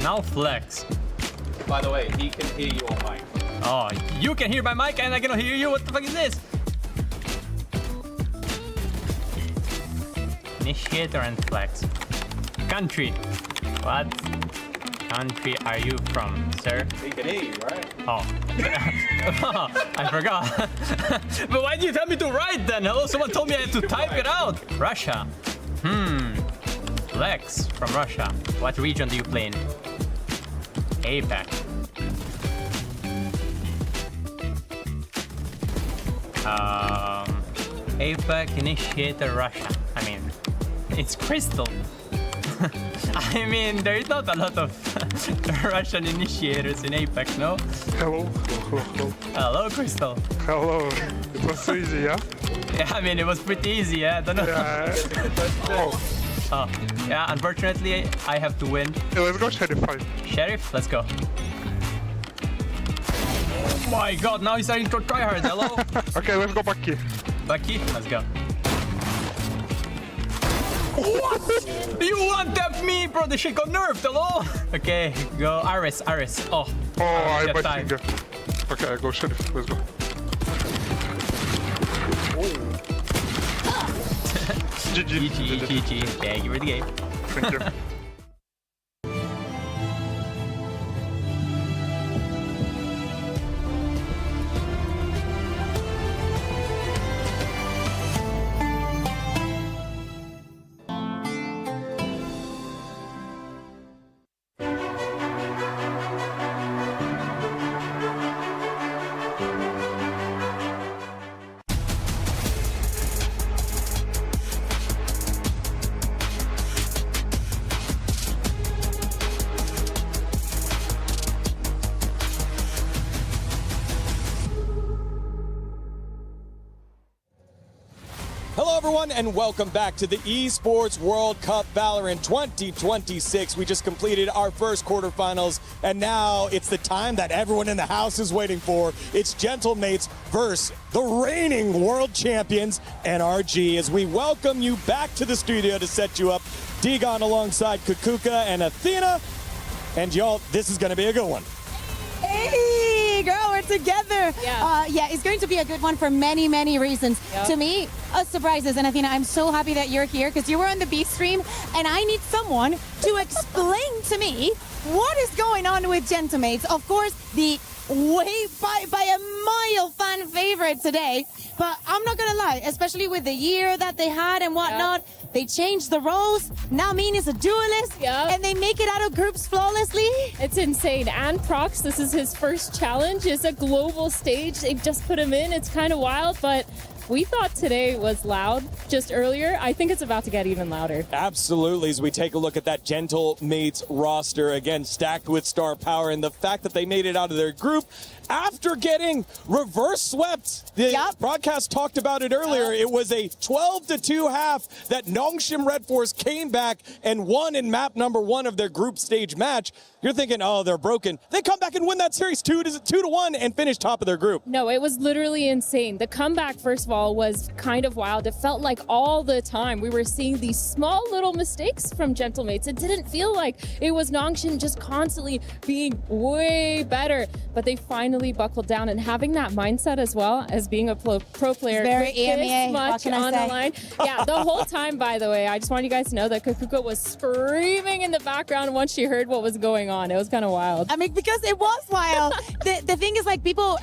Now flex. By the way, he can hear you on mic. Oh, you can hear my mic and I cannot hear you? What the fuck is this? Initiator and flex. Country. What country are you from, sir? He can hear you, right? Oh. I forgot. But why did you tell me to write then? Hello, someone told me I had to type it out. Russia. Flex from Russia. What region do you play in? APAC. APAC Initiator Russia. I mean, it's Crystal. I mean, there's not a lot of Russian initiators in APAC, no? Hello, hello, hello. Hello, Crystal. Hello. It was so easy, yeah? Yeah, I mean, it was pretty easy, yeah? I don't know. Yeah. Oh, yeah, unfortunately, I have to win. Yeah, let's go Sheriff 5. Sheriff, let's go. Oh my god, now he's starting to try hard, hello? Okay, let's go Bucky. Bucky, let's go. What? You one-tapped me, bro. The shit got nerfed, hello? Okay, go Aris. Oh, I might finger. Okay, I go Sheriff. Let's go. GG. Okay, give her the game. Thank you. Hello, everyone, and welcome back to the Esports World Cup Valorant 2026. We just completed our first quarterfinals, and now it's the time that everyone in the house is waiting for. It's Gentlemates versus the reigning world champions, NRG, as we welcome you back to the studio to set you up. Degon alongside Kukuka and Athena. And y'all, this is going to be a good one. Hey, girl, we're together. Yeah, it's going to be a good one for many, many reasons. Yep. To me, surprises. And Athena, I'm so happy that you're here because you were on the B stream, and I need someone to explain to me what is going on with Gentlemates. Of course, the by a mile fan favorite today. But I'm not gonna lie, especially with the year that they had and whatnot, they changed the roles. Now Mean is a duelist, and they make it out of groups flawlessly. It's insane. And Prox, this is his first challenge. It's a global stage. They just put him in. It's kind of wild, but we thought today was loud just earlier. I think it's about to get even louder. Absolutely, as we take a look at that Gentlemates roster, again, stacked with star power, and the fact that they made it out of their group after getting reverse swept. The broadcast talked about it earlier. It was a 12-2 half that Nongshim Red Force came back and won in map number 1 of their group stage match. You're thinking, oh, they're broken. They come back and win that series 2-1 and finish top of their group. No, it was literally insane. The comeback, first of all, overall was kind of wild. It felt like all the time we were seeing these small little mistakes from Gentlemates. It didn't feel like it was Nongshin just constantly being way better, but they finally buckled down, and having that mindset as well as being a pro player. Very this EMEA, much what can I on the say? line. Yeah, the whole time, by the way, I just want you guys to know that Kakuko was screaming in the background once she heard what was going on. It was kind of wild. I mean, because it was wild. the thing is, like, people,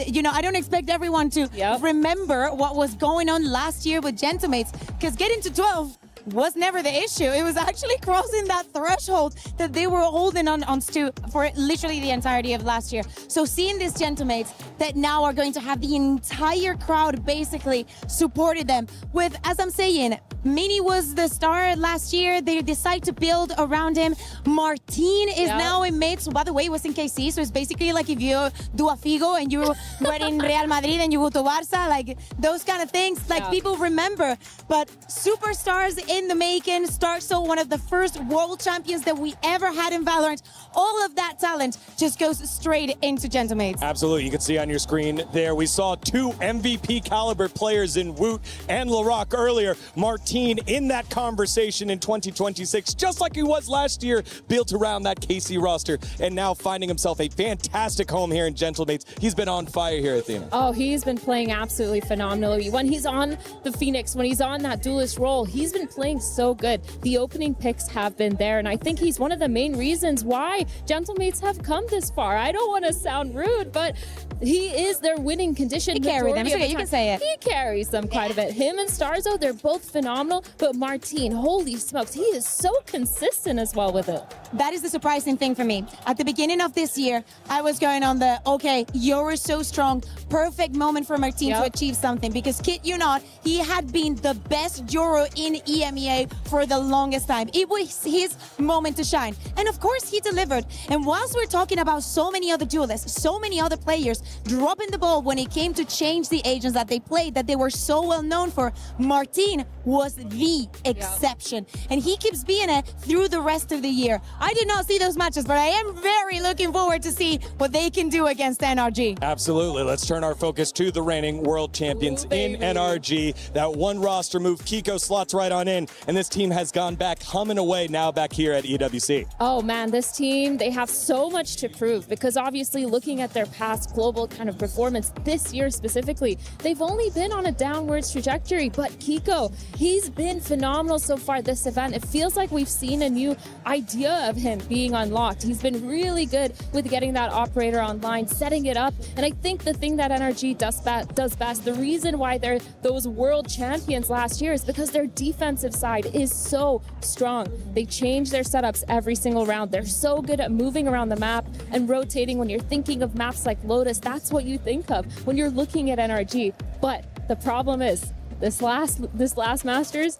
you know, I don't expect everyone to remember what was going on last year with Gentlemates, because getting to 12 was never the issue. It was actually crossing that threshold that they were holding on to for literally the entirety of last year. So seeing these Gentlemates that now are going to have the entire crowd basically supported them with, as I'm saying, Mini was the star last year. They decide to build around him. Martin is now in mid. So by the way, it was in KC. So it's basically like if you do a Figo and you were in Real Madrid and you go to Barca, like those kind of things, like people remember. But superstars in the making. Starso, one of the first world champions that we ever had in Valorant. All of that talent just goes straight into Gentlemates. Absolutely. You can see on your screen there, we saw 2 MVP caliber players in Woot and Larock earlier. Martin in that conversation in 2026, just like he was last year, built around that KC roster, and now finding himself a fantastic home here in Gentlemates. He's been on fire here, Athena. Oh, he's been playing absolutely phenomenally. When he's on the Phoenix, when he's on that duelist role, he's been playing so good. The opening picks have been there, and I think he's one of the main reasons why Gentlemates have come this far. I don't want to sound rude, but he is their winning condition. He carried them. You can say it. He carries them quite a bit. Him and Starzo, they're both phenomenal, but Martin, holy smokes, he is so consistent as well with it. That is the surprising thing for me. At the beginning of this year, I was going on the, okay, you're so strong, perfect moment for Martin to achieve something, because kid you not, he had been the best Joro in EMEA for the longest time. It was his moment to shine. And of course he delivered. And whilst we're talking about so many other duelists, so many other players dropping the ball when it came to change the agents that they played, that they were so well known for, Martin was the exception. And he keeps being it through the rest of the year. I did not see those matches, but I am very looking forward to see what they can do against NRG. Absolutely. Let's turn our focus to the reigning world champions in NRG. That one roster move, Kiko slots right on in, and this team has gone back humming away now back here at EWC. Oh man, this team, they have so much to prove, because obviously looking at their past global kind of performance this year specifically, they've only been on a downwards trajectory, but Kiko, he's been phenomenal so far this event. It feels like we've seen a new idea of him being unlocked. He's been really good with getting that operator online, setting it up, and I think the thing that NRG does best, the reason why they're those world champions last year, is because their defensive side is so strong. They change their setups every single round. They're so good at moving around the map and rotating. When you're thinking of maps like Lotus, that's what you think of when you're looking at NRG. But the problem is, this last Masters,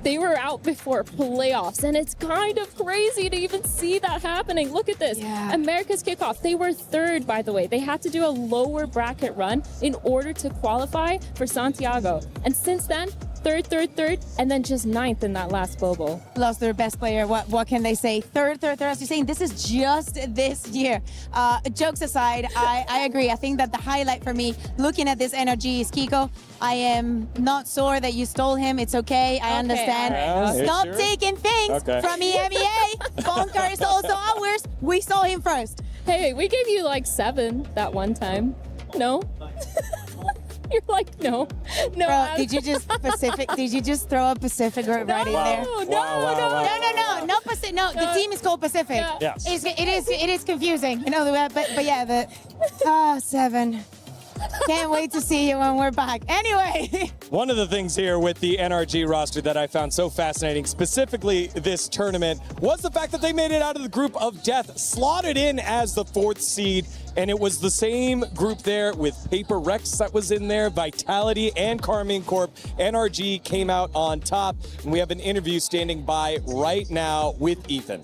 they were out before playoffs, and it's kind of crazy to even see that happening. Look at this. America's kickoff, they were third, by the way. They had to do a lower bracket run in order to qualify for Santiago. And since then, third, and then just 9th in that last global. Lost their best player. What can they say? Third. As you're saying, this is just this year. Jokes aside, I agree. I think that the highlight for me, looking at this NRG, is Kiko. I am not sore that you stole him. It's okay. I understand. Stop taking things from EMEA. Bonker is also ours. We saw him first. Hey, we gave you like 7 that one time. No? You're like, no. Bro, did you just throw a Pacific right in there? No, Pacific. No, the team is called Pacific. Yeah. Yes. It is confusing. You know, but yeah, 7. Can't wait to see you when we're back. Anyway. One of the things here with the NRG roster that I found so fascinating, specifically this tournament, was the fact that they made it out of the group of death, slotted in as the 4th seed, and it was the same group there with Paper Rex that was in there, Vitality, and Carmine Corp. NRG came out on top, and we have an interview standing by right now with Ethan.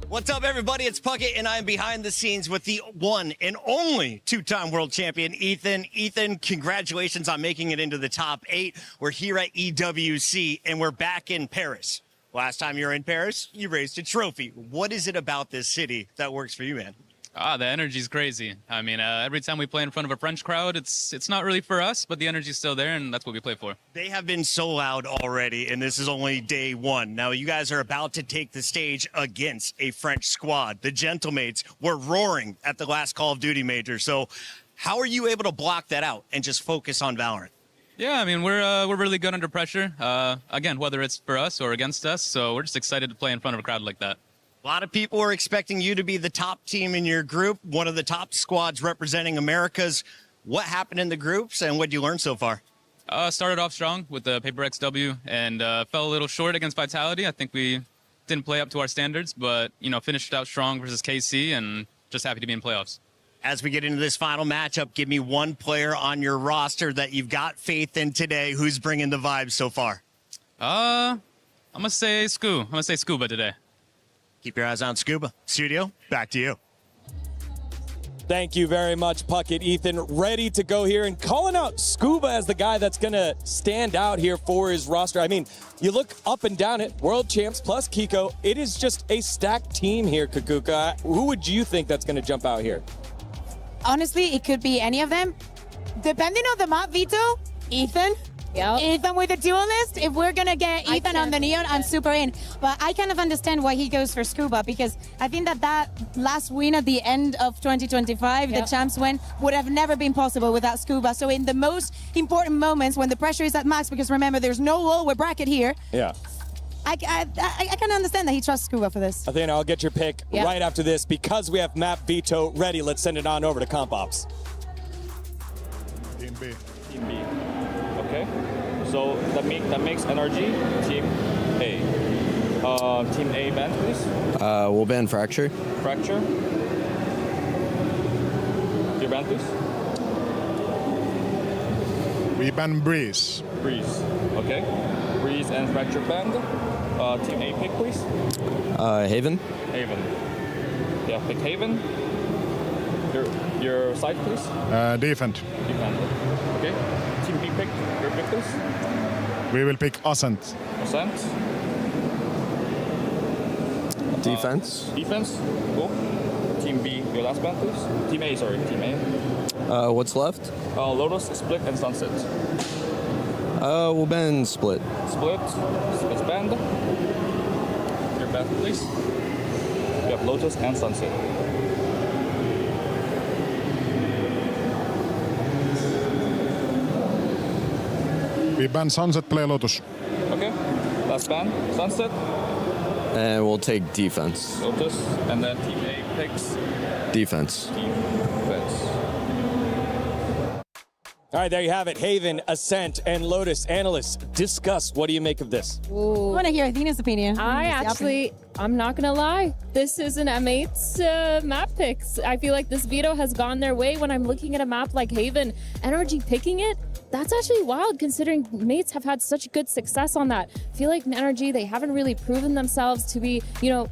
What's up, everybody? It's Puckett, and I'm behind the scenes with the one and only 2-time world champion, Ethan. Ethan, congratulations on making it into the top 8. We're here at EWC, and we're back in Paris. Last time you were in Paris, you raised a trophy. What is it about this city that works for you, man? The energy's crazy. I mean, every time we play in front of a French crowd, it's not really for us, but the energy's still there, and that's what we play for. They have been so loud already, and this is only day one. Now, you guys are about to take the stage against a French squad. The Gentlemates were roaring at the last Call of Duty major. So how are you able to block that out and just focus on Valorant? Yeah, I mean, we're really good under pressure. Again, whether it's for us or against us, so we're just excited to play in front of a crowd like that. A lot of people are expecting you to be the top team in your group, one of the top squads representing Americas. What happened in the groups, and what did you learn so far? Started off strong with the Paper XW and fell a little short against Vitality. I think we didn't play up to our standards, but, finished out strong versus KC, and just happy to be in playoffs. As we get into this final matchup, give me one player on your roster that you've got faith in today. Who's bringing the vibes so far? I'm going to say Scuba today. Keep your eyes on Scuba. Studio, back to you. Thank you very much, Puckett. Ethan, ready to go here and calling out Scuba as the guy that's going to stand out here for his roster. I mean, you look up and down it, world champs plus Kiko. It is just a stacked team here, Kakuka. Who would you think that's going to jump out here? Honestly, it could be any of them. Depending on the map, Vito, Ethan. Yep. Ethan with the duelist. If we're going to get Ethan on the Neon, I'm super in. But I kind of understand why he goes for Scuba, because I think that last win at the end of 2025, the champs win, would have never been possible without Scuba. So in the most important moments when the pressure is at max, because remember, there's no lower bracket here. Yeah. I can understand that he trusts Scuba for this. Athena, I'll get your pick right after this. Because we have Map Vito ready, let's send it on over to Comp Ops. Team B. Team B. Okay. So that makes NRG Team A. Team A ban, please. We'll ban Fracture. Fracture. Your ban, please. We ban Breeze. Breeze. Okay. Breeze and Fracture banned. Team A pick, please. Haven. Haven. Yeah, pick Haven. Your side, please. Defend. Defend. Okay. Team B pick. Your pick, please. We will pick Ascent. Ascent. Defense. Defense. Cool. Team B, your last band, please. Team A, sorry. Team A. What's left? Lotus, Split, and Sunset. We'll ban Split. Split. Split's banned. Your band, please. We have Lotus and Sunset. We ban Sunset, play Lotus. Okay. Last ban, Sunset. And we'll take defense. Lotus. And then Team A picks Defense. Defense. All right, there you have it. Haven, Ascent, and Lotus. Analysts, discuss. What do you make of this? I want to hear Athena's opinion. I'm not gonna lie. This is an M8's map picks. I feel like this veto has gone their way when I'm looking at a map like Haven. NRG picking it, that's actually wild considering mates have had such good success on that. I feel like NRG, they haven't really proven themselves to be,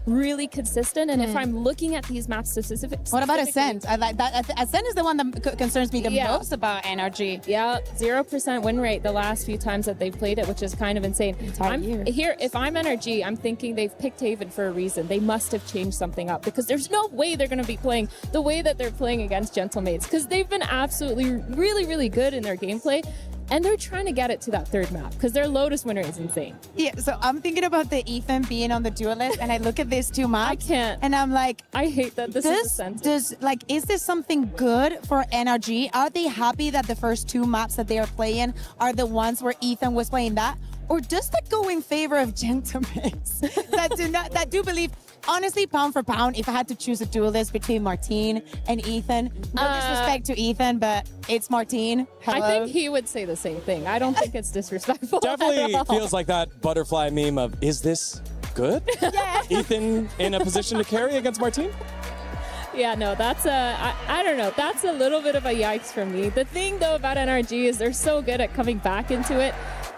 really consistent. And if I'm looking at these maps specifically. What about Ascent? I like that. Ascent is the one that concerns me the most about NRG. Yeah, 0% win rate the last few times that they've played it, which is kind of insane. If I'm NRG, I'm thinking they've picked Haven for a reason. They must have changed something up because there's no way they're going to be playing the way that they're playing against Gentlemates because they've been absolutely really, really good in their gameplay. And they're trying to get it to that third map because their Lotus winner is insane. Yeah, so I'm thinking about the Ethan being on the duelist, and I look at these two maps. I can't. And I'm like, I hate that this is a sentence. Is this something good for NRG? Are they happy that the first two maps that they are playing are the ones where Ethan was playing that? Or does that go in favor of Gentlemates that do believe, honestly, pound for pound, if I had to choose a duelist between Martine and Ethan, no disrespect to Ethan, but it's Martine. Hello. I think he would say the same thing. I don't think it's disrespectful. Definitely feels like that butterfly meme of, is this good? Yeah. Ethan in a position to carry against Martine? Yeah, no, that's I don't know. That's a little bit of a yikes for me. The thing, though, about NRG is they're so good at coming back into it.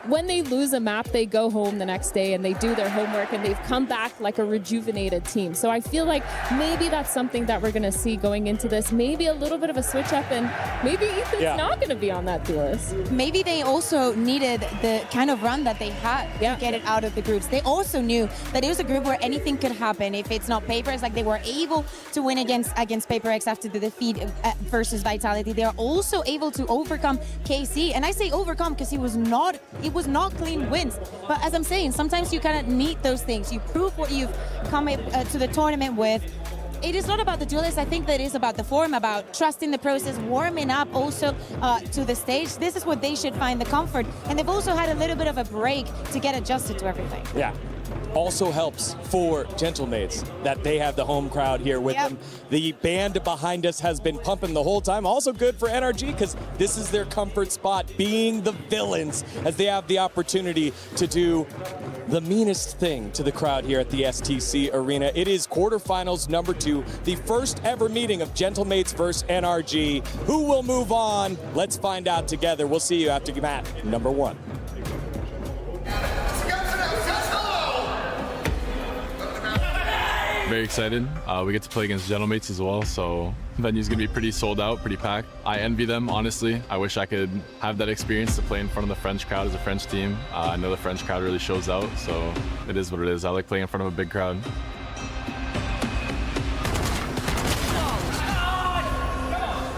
when they lose a map, they go home the next day and they do their homework and they've come back like a rejuvenated team. So I feel like maybe that's something that we're going to see going into this. Maybe a little bit of a switch up, and maybe Ethan's not going to be on that list. Maybe they also needed the kind of run that they had to get it out of the groups. They also knew that it was a group where anything could happen. If it's not Paper X, like they were able to win against Paper X after the defeat versus Vitality. They are also able to overcome KC, and I say overcome because it was not clean wins. But as I'm saying, sometimes you kind of need those things. You prove what you've come to the tournament with. It is not about the duelist. I think that it is about the form, about trusting the process, warming up also to the stage. This is what they should find the comfort. And they've also had a little bit of a break to get adjusted to everything. Yeah. Also helps for Gentlemates that they have the home crowd here with them. The band behind us has been pumping the whole time. Also good for NRG because this is their comfort spot, being the villains, as they have the opportunity to do the meanest thing to the crowd here at the STC Arena. It is quarterfinals number 2, the first ever meeting of Gentlemates versus NRG. Who will move on? Let's find out together. We'll see you after map number 1. Very excited. We get to play against Gentlemates as well, so the venue's gonna be pretty sold out, pretty packed. I envy them, honestly. I wish I could have that experience to play in front of the French crowd as a French team. I know the French crowd really shows out, so it is what it is. I like playing in front of a big crowd.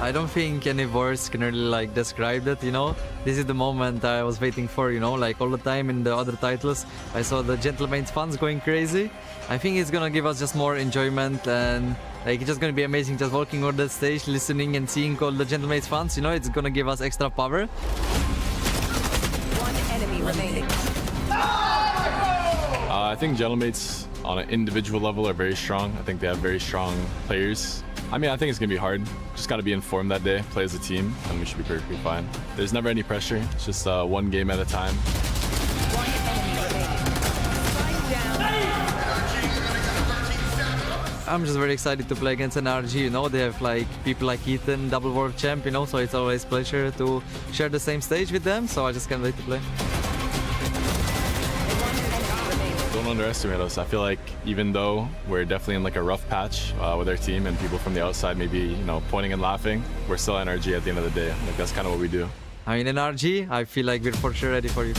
I don't think any words can really like describe it, you know. This is the moment I was waiting for, you know, like all the time in the other titles. I saw the Gentlemates fans going crazy. I think it's gonna give us just more enjoyment, and like it's just gonna be amazing just walking on the stage, listening and seeing all the Gentlemates fans, you know, it's gonna give us extra power. One enemy remaining. I think Gentlemates on an individual level are very strong. I think they have very strong players. I mean, I think it's going to be hard. Just got to be informed that day, play as a team, and we should be perfectly fine. There's never any pressure. It's just one game at a time. I'm just very excited to play against NRG, you know, they have like people like Ethan, double world champ, you know, so it's always a pleasure to share the same stage with them, so I just can't wait to play. Don't underestimate us. I feel like even though we're definitely in like a rough patch with our team and people from the outside maybe, you know, pointing and laughing, we're still NRG at the end of the day. Like that's kind of what we do. I mean, NRG, I feel like we're for sure ready for you.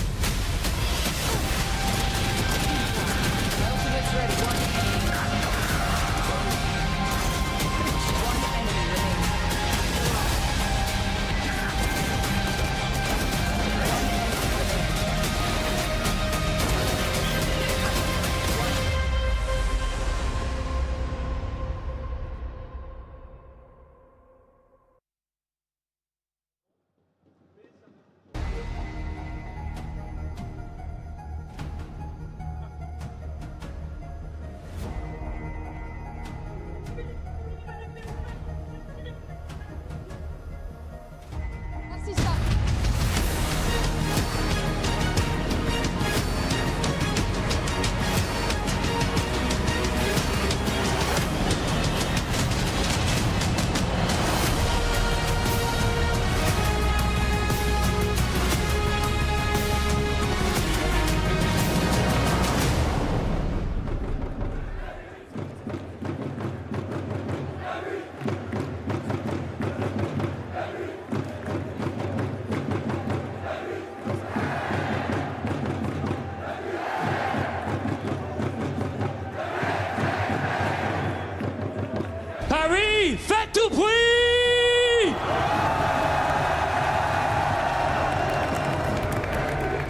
Paris, faites du bruit!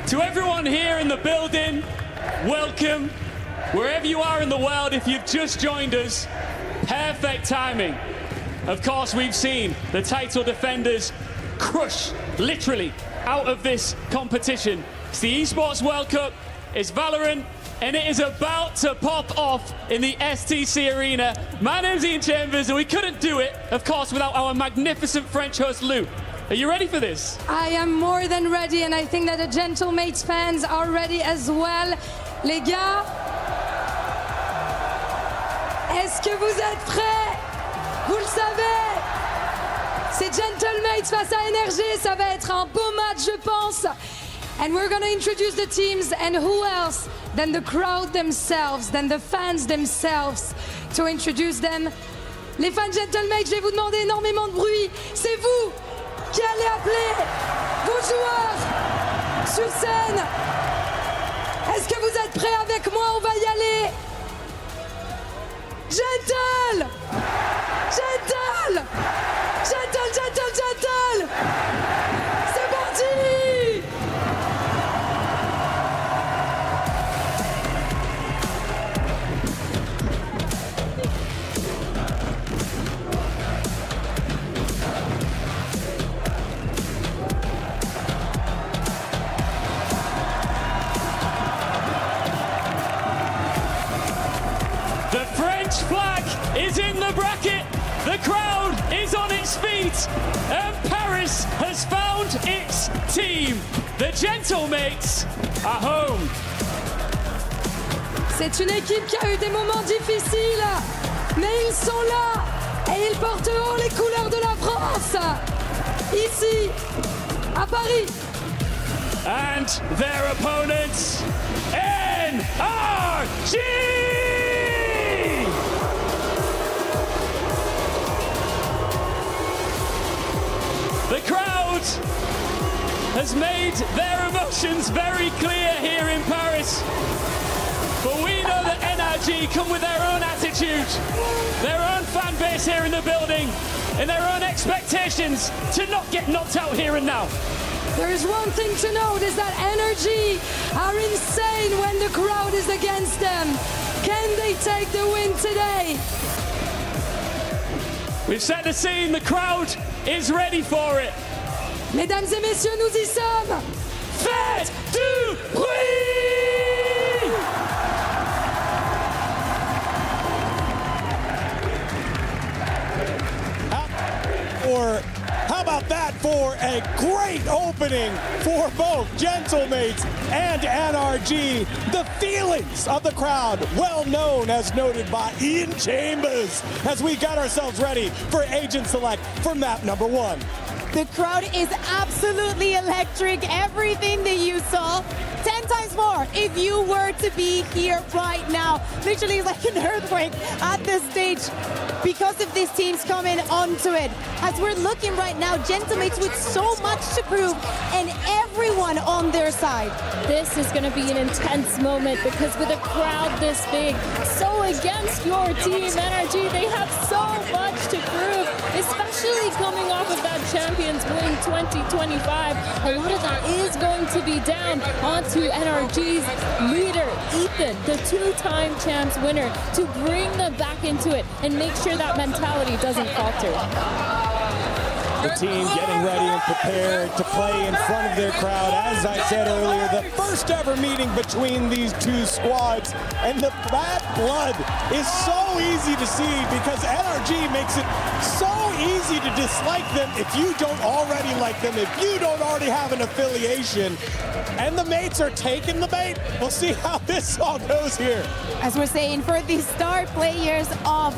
To everyone here in the building, welcome. Wherever you are in the world, if you've just joined us, perfect timing. Of course, we've seen the title defenders crush, literally, out of this competition. It's the Esports World Cup, it's Valorant, and it is about to pop off in the STC Arena. My name's Ian Chambers, and we couldn't do it, of course, without our magnificent French host, Lou. Are you ready for this? I am more than ready, and I think that the Gentlemates fans are ready as well. Les gars, est-ce que vous êtes prêts? Vous le savez, c'est Gentlemates face à NRG, ça va être un beau match, je pense. And we're gonna introduce the teams, and who else than the crowd themselves, than the fans themselves, to introduce them. Les fans Gentlemates, je vais vous demander énormément de bruit. C'est vous qui allez appeler vos joueurs sur scène. Est-ce que vous êtes prêts avec moi? On va y aller. Gentle! Gentle! Gentle, gentle, gentle! C'est parti! The French flag is in the bracket. The crowd is on its feet. And Paris has found its team. The Gentlemates are home. C'est une équipe qui a eu des moments difficiles, mais ils sont là et ils portent haut les couleurs de la France. Ici, à Paris. And their opponents, NRG! The crowd has made their emotions very clear here in Paris. But we know that NRG come with their own attitude, their own fan base here in the building, and their own expectations to not get knocked out here and now. There is one thing to note, is that NRG are insane when the crowd is against them. Can they take the win today? We've set the scene, the crowd is ready for it. Mesdames et messieurs, nous y sommes. Faites du bruit! Or how about that for a great opening for both Gentlemates and NRG. The feelings of the crowd, well known as noted by Ian Chambers, as we got ourselves ready for Agent Select for map number 1. The crowd is absolutely electric. Everything that you saw, 10 times more if you were to be here right now. Literally like an earthquake at the stage because of these teams coming onto it. As we're looking right now, Gentlemates with so much to prove and everyone on their side. This is going to be an intense moment because with a crowd this big, so against your team, NRG, they have so much to prove, especially coming off of that Champions Win 2025. A lot of that is going to be down onto NRG's leader, Ethan, the two-time champs winner, to bring them back into it and make sure that mentality doesn't falter. The team getting ready and prepared to play in front of their crowd. As I said earlier, the first ever meeting between these two squads, and the bad blood is so easy to see because NRG makes it so easy to dislike them if you don't already like them, if you don't already have an affiliation. And the mates are taking the bait. We'll see how this all goes here. As we're saying, for the star players of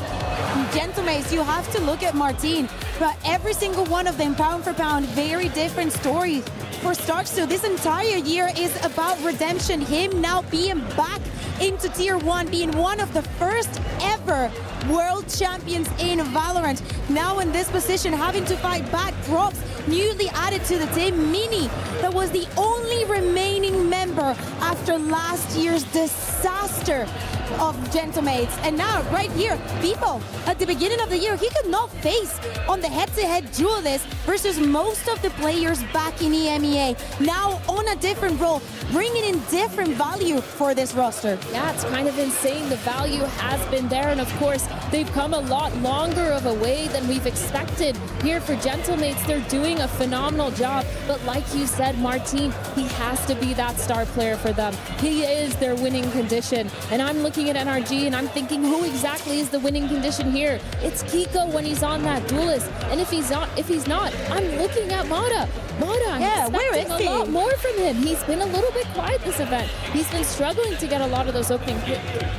Gentlemates, you have to look at Martin. But every single one of them, pound for pound, very different story. For Starkster, this entire year is about redemption. Him now being back into Tier 1, being one of the first ever world champions in Valorant. Now in this position, having to fight back Props, newly added to the team, Mini, that was the only remaining member after last year's disaster of Gentlemates. And now, right here, Beepo, at the beginning of the year, he could not face on the head-to-head duelist versus most of the players back in EMEA. Now on a different role, bringing in different value for this roster. Yeah, it's kind of insane. The value has been there, and of course, they've come a lot longer of a way than we've expected. Here for Gentlemates, they're doing a phenomenal job, but like you said, Martin, he has to be that star player for them. He is their winning condition, and I'm looking looking at NRG and I'm thinking, who exactly is the winning condition here? It's Kiko when he's on that duelist. And if he's not, I'm looking at Mata. I'm expecting a lot more from him. He's been a little bit quiet this event. He's been struggling to get a lot of those opening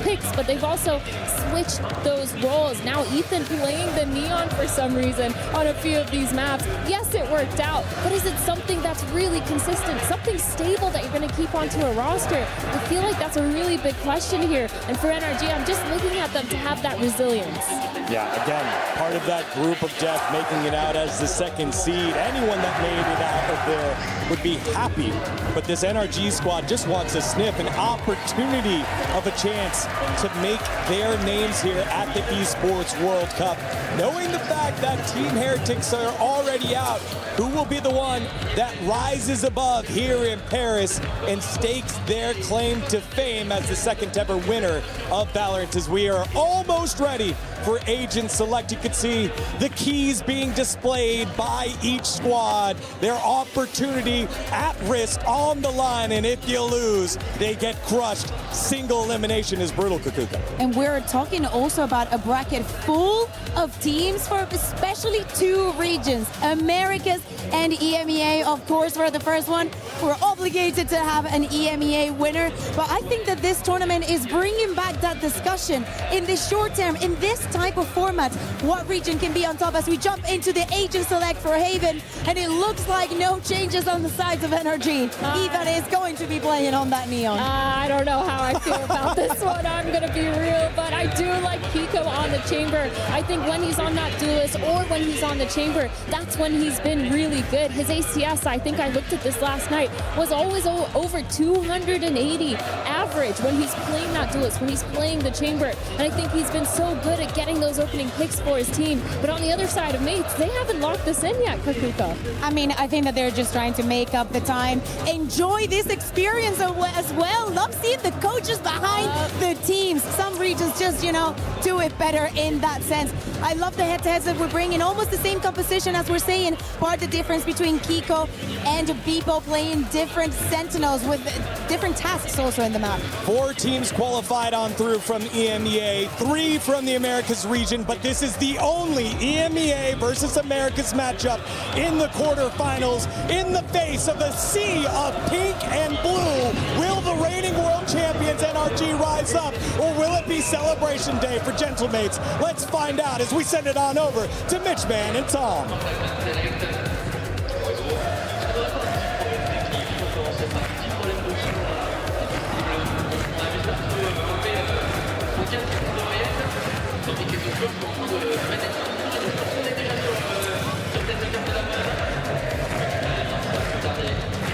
picks, but they've also switched those roles. Now Ethan playing the Neon for some reason on a few of these maps. Yes, it worked out, but is it something that's really consistent, something stable that you're going to keep onto a roster? I feel like that's a really big question here. And for NRG, I'm just looking at them to have that resilience. Yeah, again, part of that group of death making it out as the second seed. Anyone that made it out of there would be happy. But this NRG squad just wants to sniff an opportunity of a chance to make their names here at the Esports World Cup. Knowing the fact that Team Heretics are already out, who will be the one that rises above here in Paris and stakes their claim to fame as the second ever winner of Valorant, as we are almost ready for Agent Select. You can see the keys being displayed by each squad. Their opportunity at risk on the line, and if you lose, they get crushed. Single elimination is brutal, Kukuka. And we're talking also about a bracket full of teams for especially two regions, Americas and EMEA. Of course, for the first one, we're obligated to have an EMEA winner. But I think that this tournament is bringing back that discussion in the short term, in this type of format. What region can be on top as we jump into the Agent Select for Haven? And it looks like no changes on the sides of NRG. Ethan is going to be playing on that Neon. I don't know how I feel about this one. I'm going to be real, but I do like Kiko on the chamber. I think when he's on that duelist or when he's on the chamber, that's when he's been really good. His ACS, I think I looked at this last night, was always over 280 average when he's playing that duelist, when he's playing the chamber. And I think he's been so good at getting those opening picks for his team. But on the other side of mates, they haven't locked this in yet, Kakuka. I mean, I think that they're just trying to make up the time, enjoy this experience as well. Love seeing the coaches behind the teams. Some regions just, you know, do it better in that sense. I love the head-to-heads that we're bringing, almost the same composition as we're saying. Part the difference between Kiko and Beepo playing different sentinels with different tasks also in the map. 4 teams qualified on through from EMEA, 3 from the Americas region, but this is the only EMEA versus Americas matchup in the quarterfinals. In the face of a sea of pink and blue, will the reigning world champions NRG rise up, or will it be celebration day for Gentlemates? Let's find out as we send it on over to Mitchman and Tom.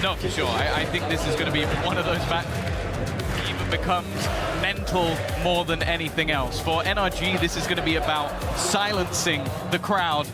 No, for sure. I think this is going to be one of those back even becomes mental more than anything else. For NRG, this is going to be about silencing the crowd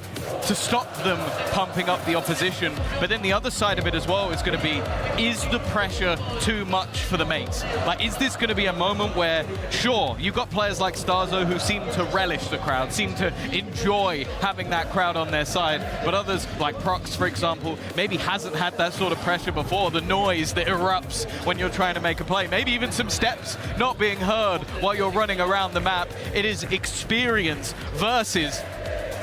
to stop them pumping up the opposition. But then the other side of it as well is going to be, is the pressure too much for the mates? Like, is this going to be a moment where, sure, you've got players like Starzo who seem to relish the crowd, seem to enjoy having that crowd on their side, but others, like Prox, for example, maybe hasn't had that sort of pressure before, the noise that erupts when you're trying to make a play, maybe even some steps not being heard while you're running around the map. It is experience versus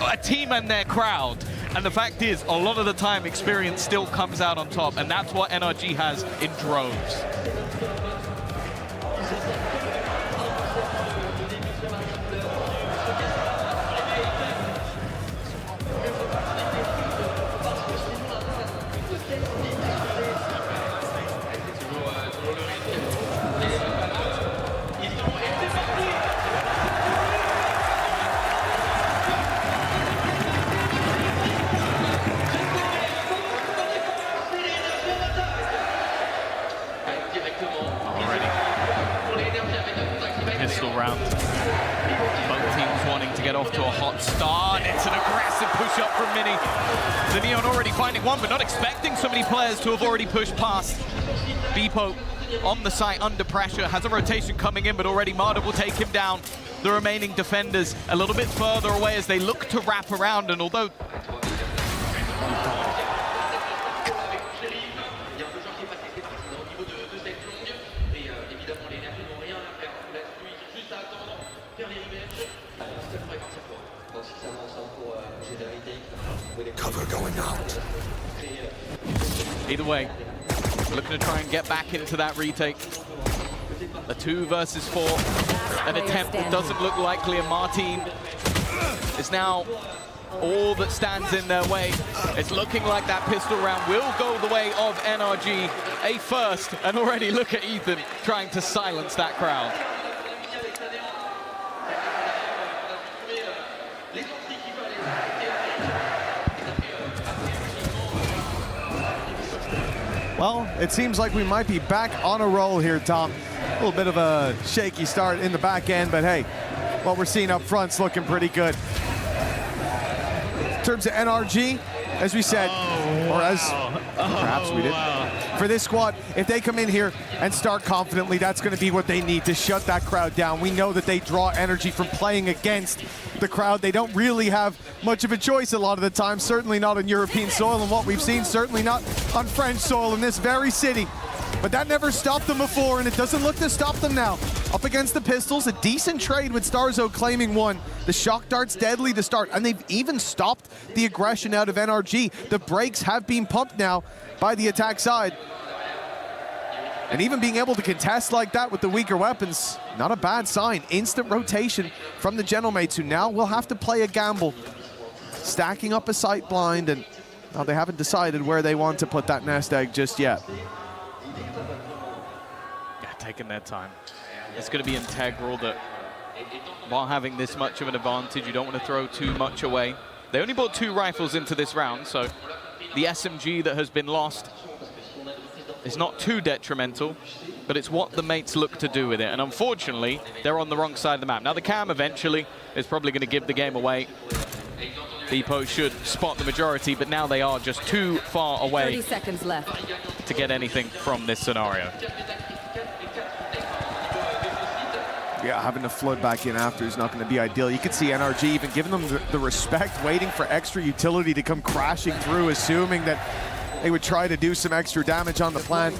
a team and their crowd. And the fact is, a lot of the time, experience still comes out on top, and that's what NRG has in droves. Pistol round. Both teams wanting to get off to a hot start. It's an aggressive push-up from Mini. The Neon already finding one, but not expecting so many players to have already pushed past. Beepo on the site under pressure, has a rotation coming in, but already Marder will take him down. The remaining defenders a little bit further away as they look to wrap around, and although Cover going out. Either way, looking to try and get back into that retake. A 2 versus 4, an attempt that doesn't look likely, and Martin is now all that stands in their way. It's looking like that pistol round will go the way of NRG, a first, and already look at Ethan trying to silence that crowd. Well, it seems like we might be back on a roll here, Tom. A little bit of a shaky start in the back end, but hey, what we're seeing up front's looking pretty good. In terms of NRG, as we said, or as perhaps we did, for this squad, if they come in here and start confidently, that's going to be what they need to shut that crowd down. We know that they draw energy from playing against the crowd. They don't really have much of a choice a lot of the time, certainly not on European soil, and what we've seen, certainly not on French soil in this very city. But that never stopped them before, and it doesn't look to stop them now. Up against the pistols, a decent trade with Starzo claiming one. The shock dart's deadly to start, and they've even stopped the aggression out of NRG. The brakes have been pumped now by the attack side. And even being able to contest like that with the weaker weapons, not a bad sign. Instant rotation from the Gentlemates, who now will have to play a gamble, stacking up a sight blind, and well, they haven't decided where they want to put that nest egg just yet. Yeah, taking their time. It's going to be integral that while having this much of an advantage, you don't want to throw too much away. They only brought 2 rifles into this round, so the SMG that has been lost is not too detrimental, but it's what the mates look to do with it. And unfortunately, they're on the wrong side of the map. Now, the cam eventually is probably going to give the game away. Bepo should spot the majority, but now they are just too far away 30 seconds left to get anything from this scenario. Yeah, having to flood back in after is not going to be ideal. You can see NRG even giving them the respect, waiting for extra utility to come crashing through, assuming that they would try to do some extra damage on the plant.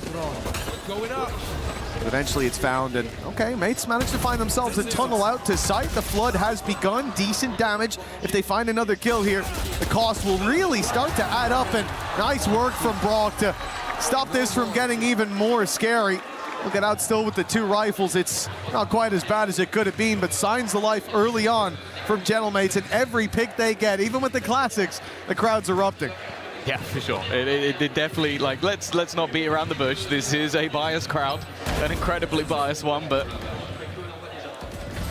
But eventually it's found, and okay, mates managed to find themselves a tunnel out to sight. The flood has begun, decent damage. If they find another kill here, the cost will really start to add up, and nice work from Brock to stop this from getting even more scary. Look at out still with the 2 rifles. It's not quite as bad as it could have been, but signs of life early on from Gentlemates, and every pick they get, even with the classics, the crowd's erupting. Yeah, for sure. It definitely, like, let's not beat around the bush. This is a biased crowd, an incredibly biased one, but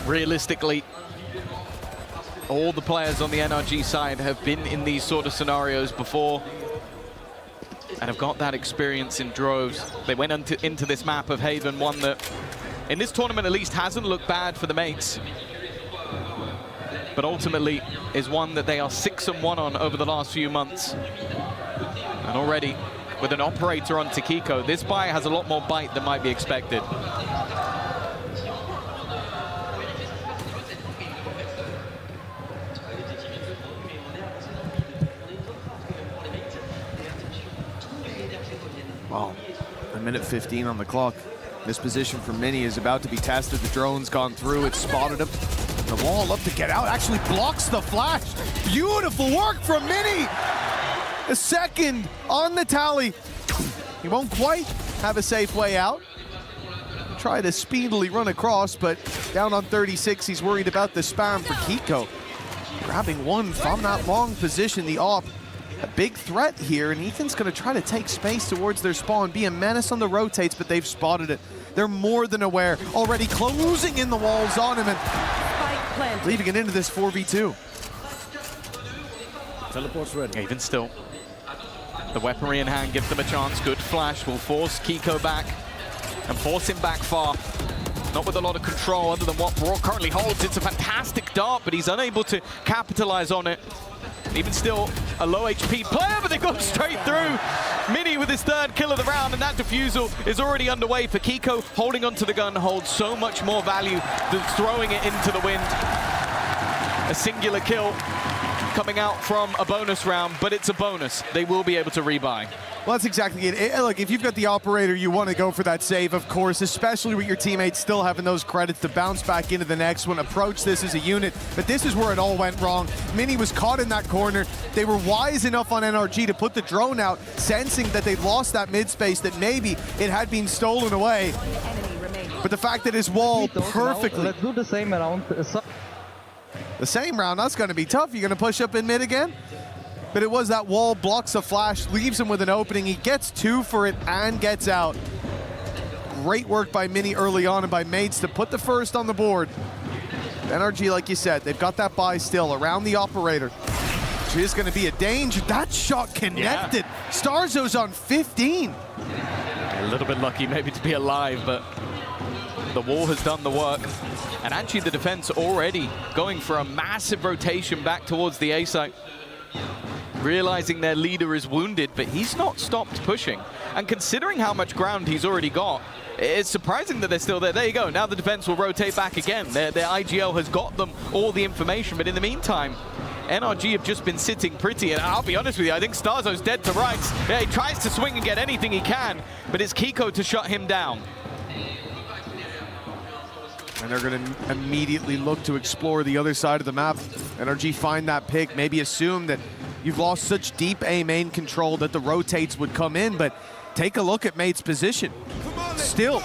realistically, all the players on the NRG side have been in these sort of scenarios before and have got that experience in droves. They went into this map of Haven, one that, in this tournament at least, hasn't looked bad for the mates, but ultimately is one that they are 6-1 on over the last few months. And already, with an operator on Takiko, this buy has a lot more bite than might be expected. Well, a minute 15 on the clock. This position for Mini is about to be tested. The drone's gone through, it's spotted him. The wall up to get out, actually blocks the flash. Beautiful work from Mini. A second on the tally. He won't quite have a safe way out. Try to speedily run across, but down on 36, he's worried about the spam for Kiko. Grabbing one from that long position, the op. A big threat here, and Ethan's gonna try to take space towards their spawn, be a menace on the rotates, but they've spotted it. They're more than aware, already closing in the walls on him and leaving it into this 4v2. Teleport's ready. Even still, the weaponry in hand gives them a chance. Good flash will force Kiko back and force him back far. Not with a lot of control other than what Brock currently holds. It's a fantastic dart, but he's unable to capitalize on it. Even still, a low HP player, but they go straight through. Mini with his 3rd kill of the round, and that defusal is already underway for Kiko. Holding onto the gun holds so much more value than throwing it into the wind. A singular kill coming out from a bonus round, but it's a bonus. They will be able to rebuy. Well, that's exactly it. Look, if you've got the operator, you want to go for that save, of course, especially with your teammates still having those credits to bounce back into the next one, approach this as a unit. But this is where it all went wrong. Mini was caught in that corner. They were wise enough on NRG to put the drone out, sensing that they'd lost that mid space, that maybe it had been stolen away. But the fact that his wall perfectly... Let's do the same round. The same round, that's going to be tough. You're going to push up in mid again? But it was that wall, blocks a flash, leaves him with an opening. He gets 2 for it and gets out. Great work by Mini early on and by Mates to put the first on the board. NRG, like you said, they've got that buy still around the operator. Which is going to be a danger. That shot connected. Yeah. Starzo's on 15. A little bit lucky maybe to be alive, but the wall has done the work. And actually the defense already going for a massive rotation back towards the A site. Realizing their leader is wounded, but he's not stopped pushing. And considering how much ground he's already got, it's surprising that they're still there. There you go. Now the defense will rotate back again. Their IGL has got them all the information, but in the meantime, NRG have just been sitting pretty, and I'll be honest with you, I think Starzo's dead to rights. Yeah, he tries to swing and get anything he can, but it's Kiko to shut him down. And they're going to immediately look to explore the other side of the map. NRG find that pick, maybe assume that you've lost such deep A main control that the rotates would come in, but take a look at Mate's position. Still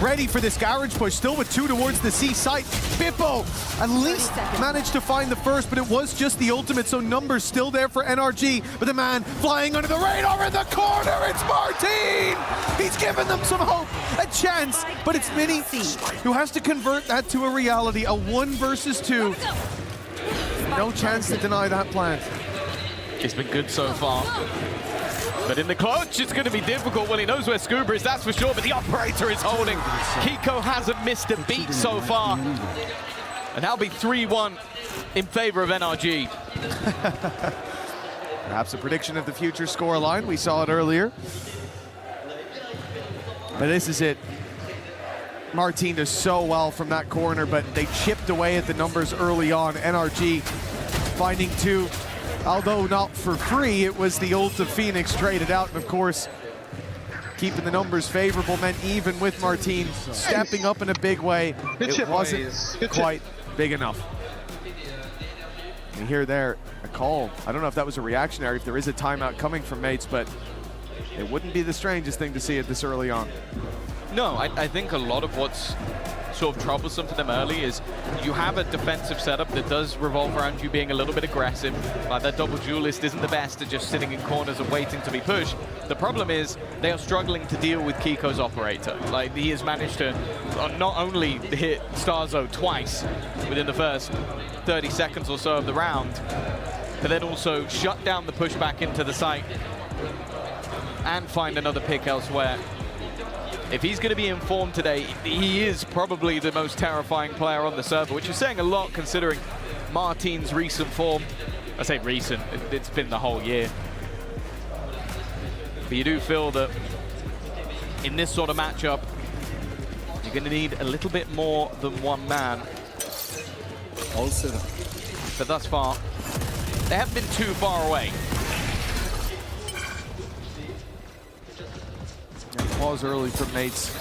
ready for this garage push, still with 2 towards the C site. Bippo at least managed to find the first, but it was just the ultimate, so numbers still there for NRG. But the man flying under the radar in the corner, it's Martin! He's given them some hope, a chance, but it's Mini who has to convert that to a reality, a 1 versus 2. No chance to deny that plant. It's been good so far. But in the clutch, it's going to be difficult. Well, he knows where Scuba is, that's for sure, but the operator is holding. Kiko hasn't missed a beat so far. And that'll be 3-1 in favor of NRG. Perhaps a prediction of the future scoreline. We saw it earlier. But this is it. Martin does so well from that corner, but they chipped away at the numbers early on. NRG finding 2. Although not for free, it was the ult of Phoenix traded out, and of course, keeping the numbers favorable meant even with Martin stepping up in a big way, it wasn't quite big enough. You hear there a call. I don't know if that was a reactionary, if there is a timeout coming from Mates, but it wouldn't be the strangest thing to see it this early on. No, I think a lot of what's sort of troublesome for them early is you have a defensive setup that does revolve around you being a little bit aggressive. Like that double duelist isn't the best at just sitting in corners and waiting to be pushed. The problem is they are struggling to deal with Kiko's operator. Like he has managed to not only hit Starzo twice within the first 30 seconds or so of the round, but then also shut down the push back into the site and find another pick elsewhere. If he's going to be informed today, he is probably the most terrifying player on the server, which is saying a lot considering Martin's recent form. I say recent, it's been the whole year. But you do feel that in this sort of matchup, you're going to need a little bit more than one man. But thus far, they haven't been too far away. Pause early from Mates.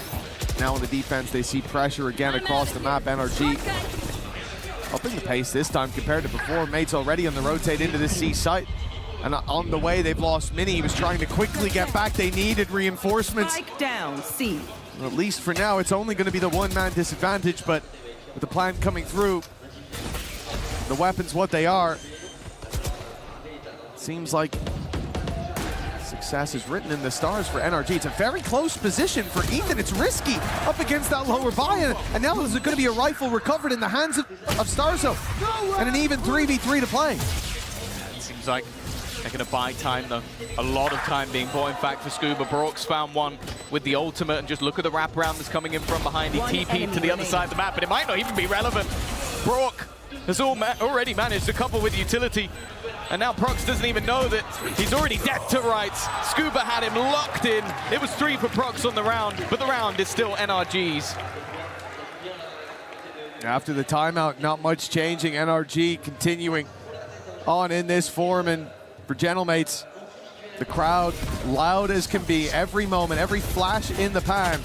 Now on the defense, they see pressure again across the map. NRG upping the pace this time compared to before. Mates already on the rotate into the C site. And on the way, they've lost Mini. He was trying to quickly get back. They needed reinforcements. Strike down, C. Well, at least for now, it's only going to be the one-man disadvantage, but with the plan coming through, the weapons what they are, it seems like success is written in the stars for NRG. It's a very close position for Ethan. It's risky up against that lower buy, and now there's going to be a rifle recovered in the hands of Starzo, and an even 3v3 to play. It seems like they're going to buy time, though. A lot of time being bought, in fact, for Scuba. Brook's found one with the ultimate, and just look at the wraparound that's coming in from behind. He TP'd to the other side of the map, but it might not even be relevant. Brook has already managed to couple with utility, and now Prox doesn't even know that he's already dead to rights. Scuba had him locked in. It was 3 for Prox on the round, but the round is still NRG's. After the timeout, not much changing. NRG continuing on in this form, and for Gentlemates, the crowd loud as can be every moment, every flash in the pan.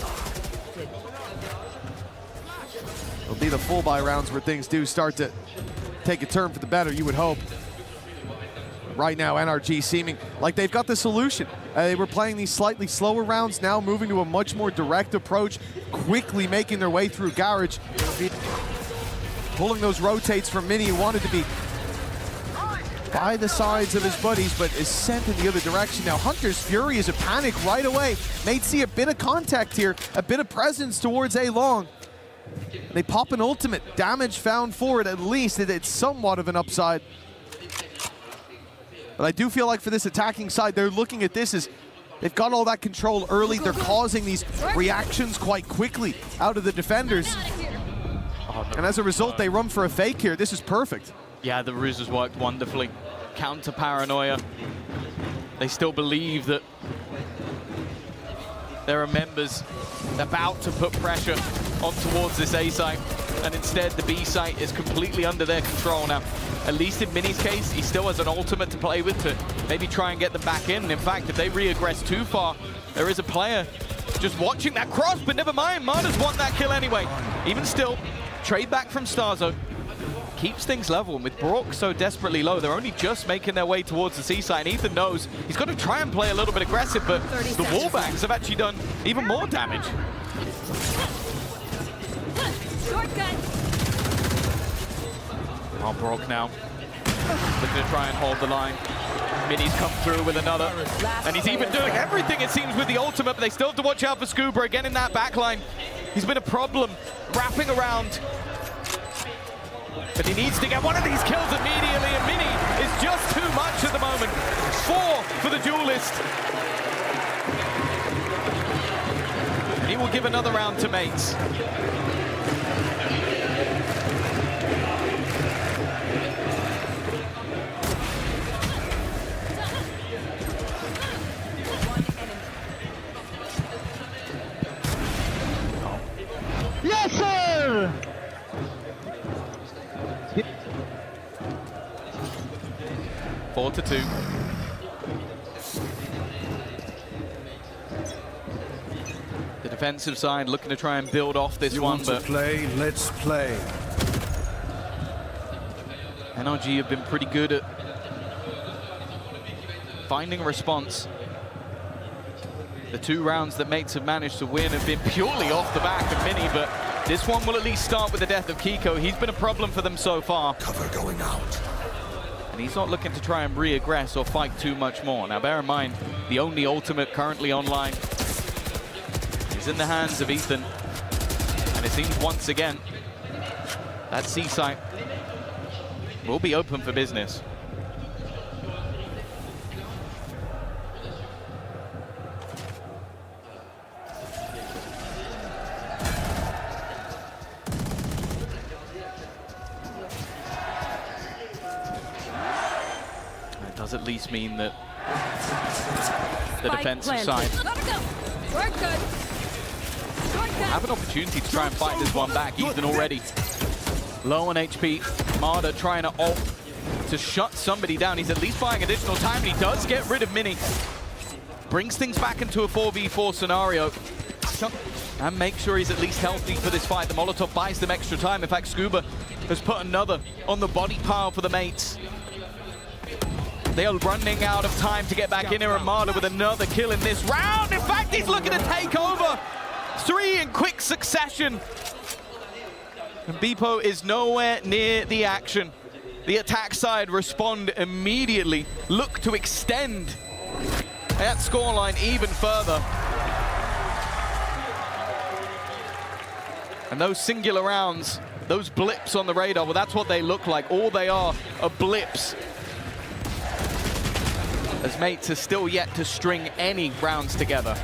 It'll be the full buy rounds where things do start to take a turn for the better, you would hope. Right now, NRG seeming like they've got the solution. They were playing these slightly slower rounds, now moving to a much more direct approach, quickly making their way through Garage, pulling those rotates from Mini, who wanted to be by the sides of his buddies, but is sent in the other direction. Now, Hunter's Fury is a panic right away. May see a bit of contact here, a bit of presence towards A-Long. They pop an ultimate, damage found for it at least. It's somewhat of an upside. But I do feel like for this attacking side, they're looking at this as they've got all that control early. They're causing these reactions quite quickly out of the defenders. And as a result, they run for a fake here. This is perfect. Yeah, the ruse has worked wonderfully. Counter paranoia. They still believe that there are members about to put pressure on towards this A site, and instead the B site is completely under their control now. At least in Mini's case, he still has an ultimate to play with to maybe try and get them back in. And in fact, if they re-aggress too far, there is a player just watching that cross, but never mind, Marta's won that kill anyway. Even still, trade back from Starzo keeps things level, and with Brock so desperately low, they're only just making their way towards the C side. And Ethan knows he's got to try and play a little bit aggressive, but the wallbangs have actually done even more damage. Oh, Brock now looking to try and hold the line. Mini's come through with another, and he's even doing everything, it seems, with the ultimate, but they still have to watch out for Scuba again in that backline. He's been a problem wrapping around, but he needs to get one of these kills immediately, and Mini is just too much at the moment. 4 for the duelist. He will give another round to mates. Yes, sir! 4-2. The defensive side looking to try and build off this one, but Let's play. NRG have been pretty good at finding a response. The 2 rounds that mates have managed to win have been purely off the back of Mini, but this one will at least start with the death of Kiko. He's been a problem for them so far. Cover going out. And he's not looking to try and re-aggress or fight too much more. Now, bear in mind, the only ultimate currently online is in the hands of Ethan. And it seems once again, that C site will be open for business. Does at least mean that the defensive side have an opportunity to try and fight this one back. Ethan already low on HP. Marta trying to ult to shut somebody down. He's at least buying additional time, and he does get rid of Mini. Brings things back into a 4v4 scenario. And make sure he's at least healthy for this fight. The Molotov buys them extra time. In fact, Scuba has put another on the body pile for the mates. They are running out of time to get back in here, and Marta with another kill in this round. In fact, he's looking to take over. 3 in quick succession. And Beepo is nowhere near the action. The attack side respond immediately, look to extend that scoreline even further. And those singular rounds, those blips on the radar, well, that's what they look like. All they are blips. As mates are still yet to string any rounds together.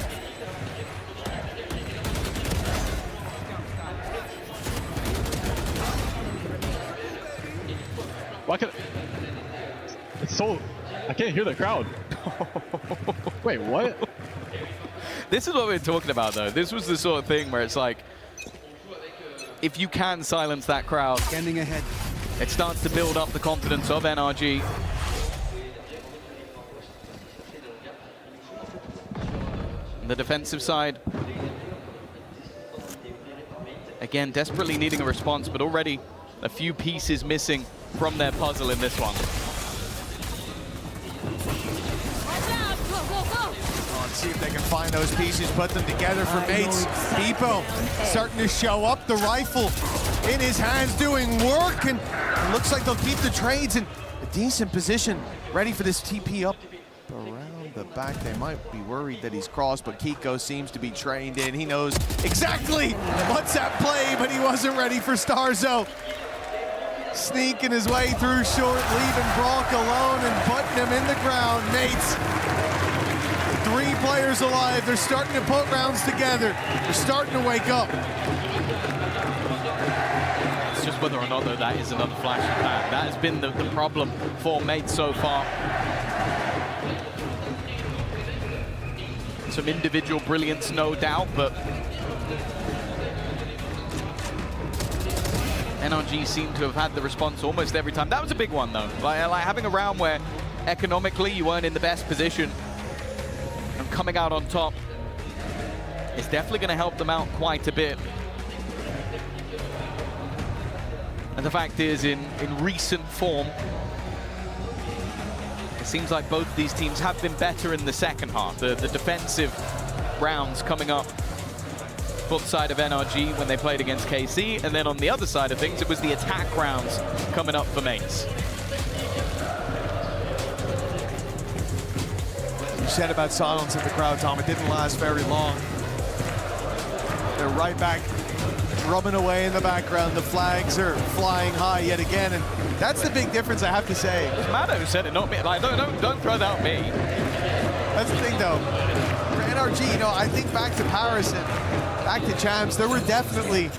Why can't it's so I can't hear the crowd. Wait, what? This is what we're talking about, though. This was the sort of thing where it's like, if you can silence that crowd, Standing ahead. it starts to build up the confidence of NRG. On the defensive side, again, desperately needing a response, but already a few pieces missing from their puzzle in this one. Let's see if they can find those pieces, put them together for mates. Beppo starting to show up, the rifle in his hands doing work, and it looks like they'll keep the trades in a decent position, ready for this TP up around the back. They might be worried that he's crossed, but Kiko seems to be trained in. He knows exactly what's at play, but he wasn't ready for Starzo. Sneaking his way through short, leaving Brock alone and putting him in the ground. Mates, 3 players alive. They're starting to put rounds together. They're starting to wake up. It's just whether or not, though, that is another flash in that. That has been the problem for Mates so far. Some individual brilliance, no doubt, but NRG seem to have had the response almost every time. That was a big one, though. Like having a round where economically you weren't in the best position and coming out on top is definitely going to help them out quite a bit. And the fact is, in recent form, it seems like both of these teams have been better in the second half. The defensive rounds coming up for the side of NRG when they played against KC, and then on the other side of things, it was the attack rounds coming up for Mates. You said about silence in the crowd, Tom. It didn't last very long. They're right back, drumming away in the background. The flags are flying high yet again, and that's the big difference, I have to say. It was Maddo who said it, not me. Like, don't throw that out me. That's the thing, though. For NRG, you know, I think back to Paris and back to Champs, there were definitely,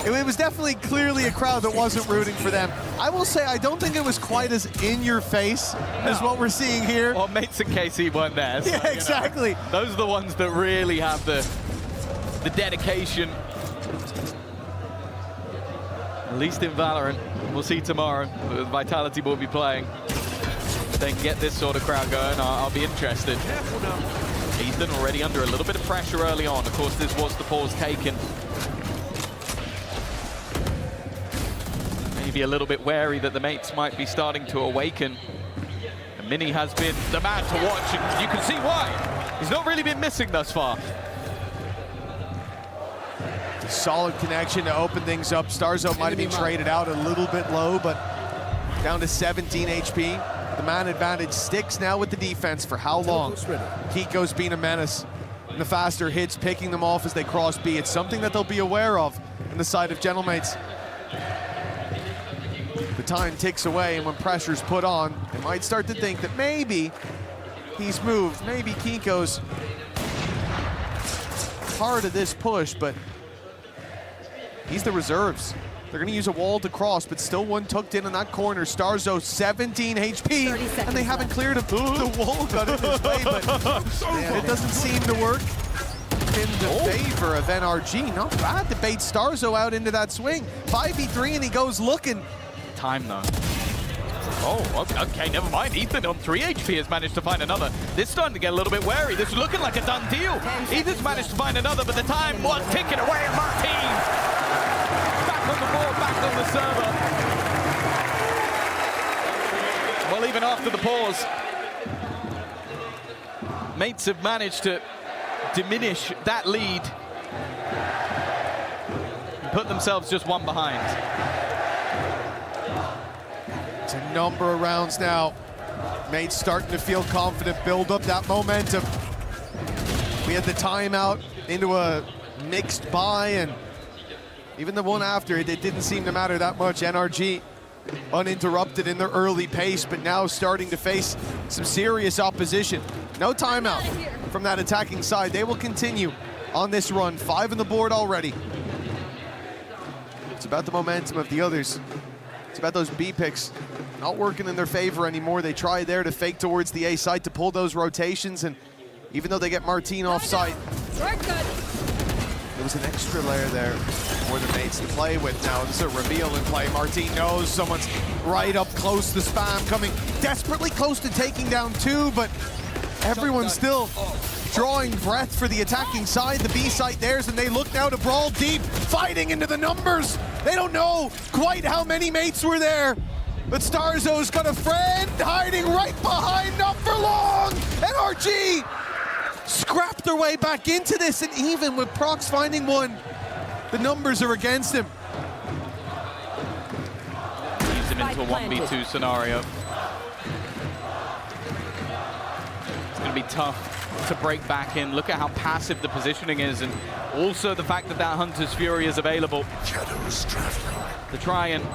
it was definitely clearly a crowd that wasn't rooting for them. I will say, I don't think it was quite as in your face as what we're seeing here. Well, Mates and KC weren't there. So, yeah, exactly. You know, those are the ones that really have the dedication. At least in Valorant. We'll see tomorrow. Vitality will be playing. If they can get this sort of crowd going, I'll be interested. Ethan already under a little bit of pressure early on. Of course, this was the pause taken. Maybe a little bit wary that the Mates might be starting to awaken. And Mini has been the man to watch, and you can see why. He's not really been missing thus far. Solid connection to open things up. Starzo might have been traded out a little bit low, but down to 17 HP. The man advantage sticks now with the defense. For how long? Kiko's been a menace. And the faster hits, picking them off as they cross B. It's something that they'll be aware of on the side of Gentlemates. The time ticks away, and when pressure's put on, they might start to think that maybe he's moved. Maybe Kiko's part of this push, but he's the reserves. They're going to use a wall to cross, but still one tucked in that corner. Starzo, 17 HP, and they haven't cleared him. The wall got in his way, but man, it doesn't seem to work in the favor of NRG. Not bad to bait Starzo out into that swing. 5v3, and he goes looking. Time, though. Oh, okay, never mind. Ethan on 3 HP has managed to find another. This is starting to get a little bit wary. This is looking like a done deal. Ethan's managed to find another, but the time was ticking away, and Martin back on the board, back on the server. Well, even after the pause, Mates have managed to diminish that lead and put themselves just one behind. It's a number of rounds now. Mates starting to feel confident, build up that momentum. We had the timeout into a mixed buy, and even the one after it didn't seem to matter that much. NRG uninterrupted in their early pace, but now starting to face some serious opposition. No timeout from that attacking side. They will continue on this run. 5 on the board already. It's about the momentum of the others. It's about those B picks not working in their favor anymore. They try there to fake towards the A site to pull those rotations, and even though they get Martin off site, There was an extra layer there for the mates to play with. Now there's a reveal in play. Martin knows someone's right up close to spam, coming desperately close to taking down 2, but everyone's still drawing breath for the attacking side. The B site theirs, and they look now to brawl deep, fighting into the numbers. They don't know quite how many mates were there, but Starzo's got a friend hiding right behind, not for long. NRG scrapped their way back into this, and even with Prox finding one, the numbers are against him. Leads him into a 1v2 scenario. It's going to be tough to break back in. Look at how passive the positioning is, and also the fact that that Hunter's Fury is available to try and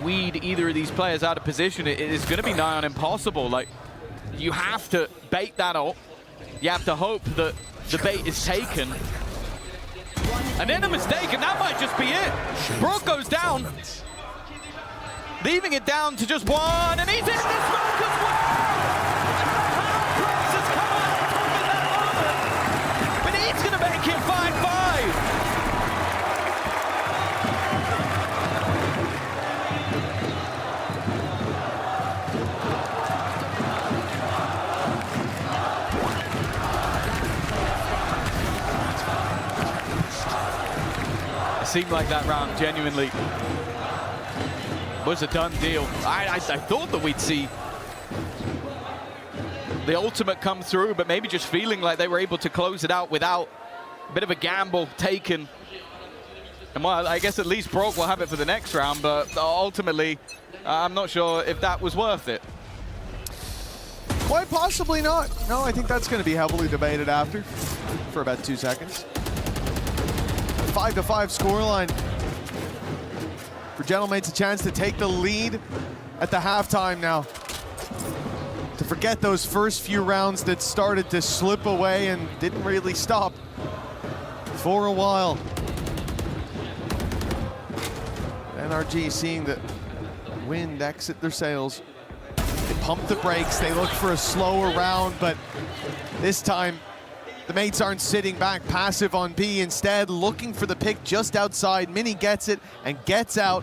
weed either of these players out of position. It is going to be nigh on impossible. Like, you have to bait that up. You have to hope that the bait is taken. And then a mistake, and that might just be it. Brook goes down, leaving it down to just one, and he's in the smoke as well! Prox has come out in that moment, but he's going to make it 5-5. Seemed like that round genuinely was a done deal. I thought that we'd see the ultimate come through, but maybe just feeling like they were able to close it out without a bit of a gamble taken. And well, I guess at least Brock will have it for the next round, but ultimately, I'm not sure if that was worth it. Quite possibly not. No, I think that's going to be heavily debated after for about 2 seconds. 5-5 scoreline. For Gentlemates, a chance to take the lead at the halftime now. To forget those first few rounds that started to slip away and didn't really stop for a while. NRG seeing the wind exit their sails. They pump the brakes, they look for a slower round, but this time the mates aren't sitting back passive on B, instead looking for the pick just outside. Mini gets it and gets out,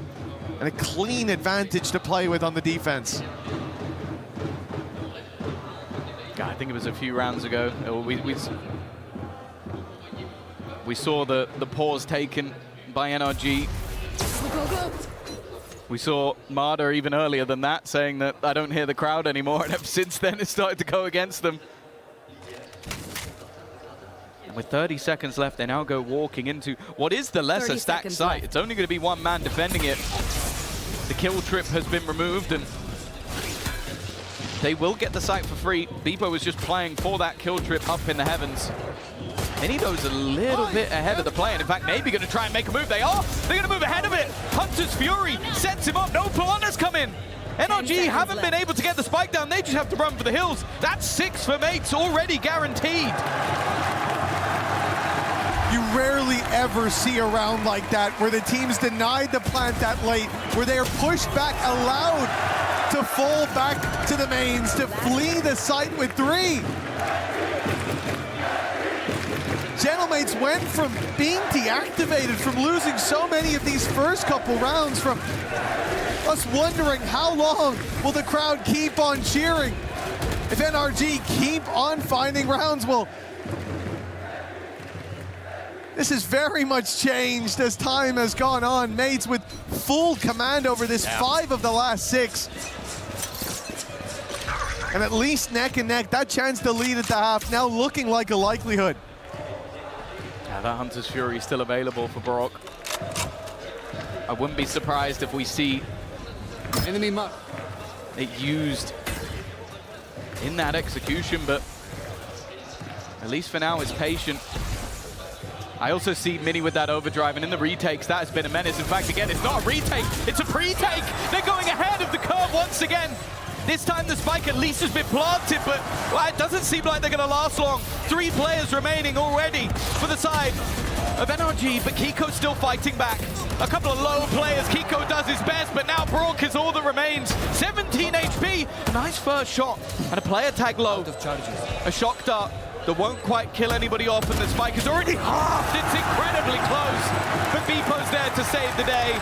and a clean advantage to play with on the defense. God, I think it was a few rounds ago. We saw the pause taken by NRG. We saw Marder even earlier than that saying that I don't hear the crowd anymore, and ever since then it started to go against them. With 30 seconds left, they now go walking into what is the lesser stacked site. Left. It's only going to be one man defending it. The kill trip has been removed, and they will get the site for free. Bebo was just playing for that kill trip up in the heavens. Enido's a little bit ahead of the play, and in fact, maybe going to try and make a move. They are. They're going to move ahead of it. Hunter's Fury sets him up. No Piranhas come in. NRG haven't been able to get the spike down. They just have to run for the hills. That's 6 for mates already guaranteed. You rarely ever see a round like that where the team's denied the plant that late, where they are pushed back, allowed to fall back to the mains, to flee the site with 3. Gentlemates went from being deactivated, from losing so many of these first couple rounds, from us wondering how long will the crowd keep on cheering. If NRG keep on finding rounds, well, this has very much changed as time has gone on. Mates with full command over this 5 of the last 6. And at least neck and neck, that chance to lead at the half now looking like a likelihood. Yeah, that Hunter's Fury is still available for Brock. I wouldn't be surprised if we see enemy mark it used in that execution, but at least for now it's patient. I also see Mini with that overdrive, and in the retakes, that has been a menace. In fact, again, it's not a retake, it's a pre-take. They're going ahead of the curve once again. This time the spike at least has been planted, but well, it doesn't seem like they're going to last long. 3 players remaining already for the side of NRG, but Kiko's still fighting back. A couple of low players, Kiko does his best, but now Brock is all that remains. 17 HP, nice first shot, and a player tag low. A shock dart that won't quite kill anybody off, and the spike is already halved. It's incredibly close, but Beepo's there to save the day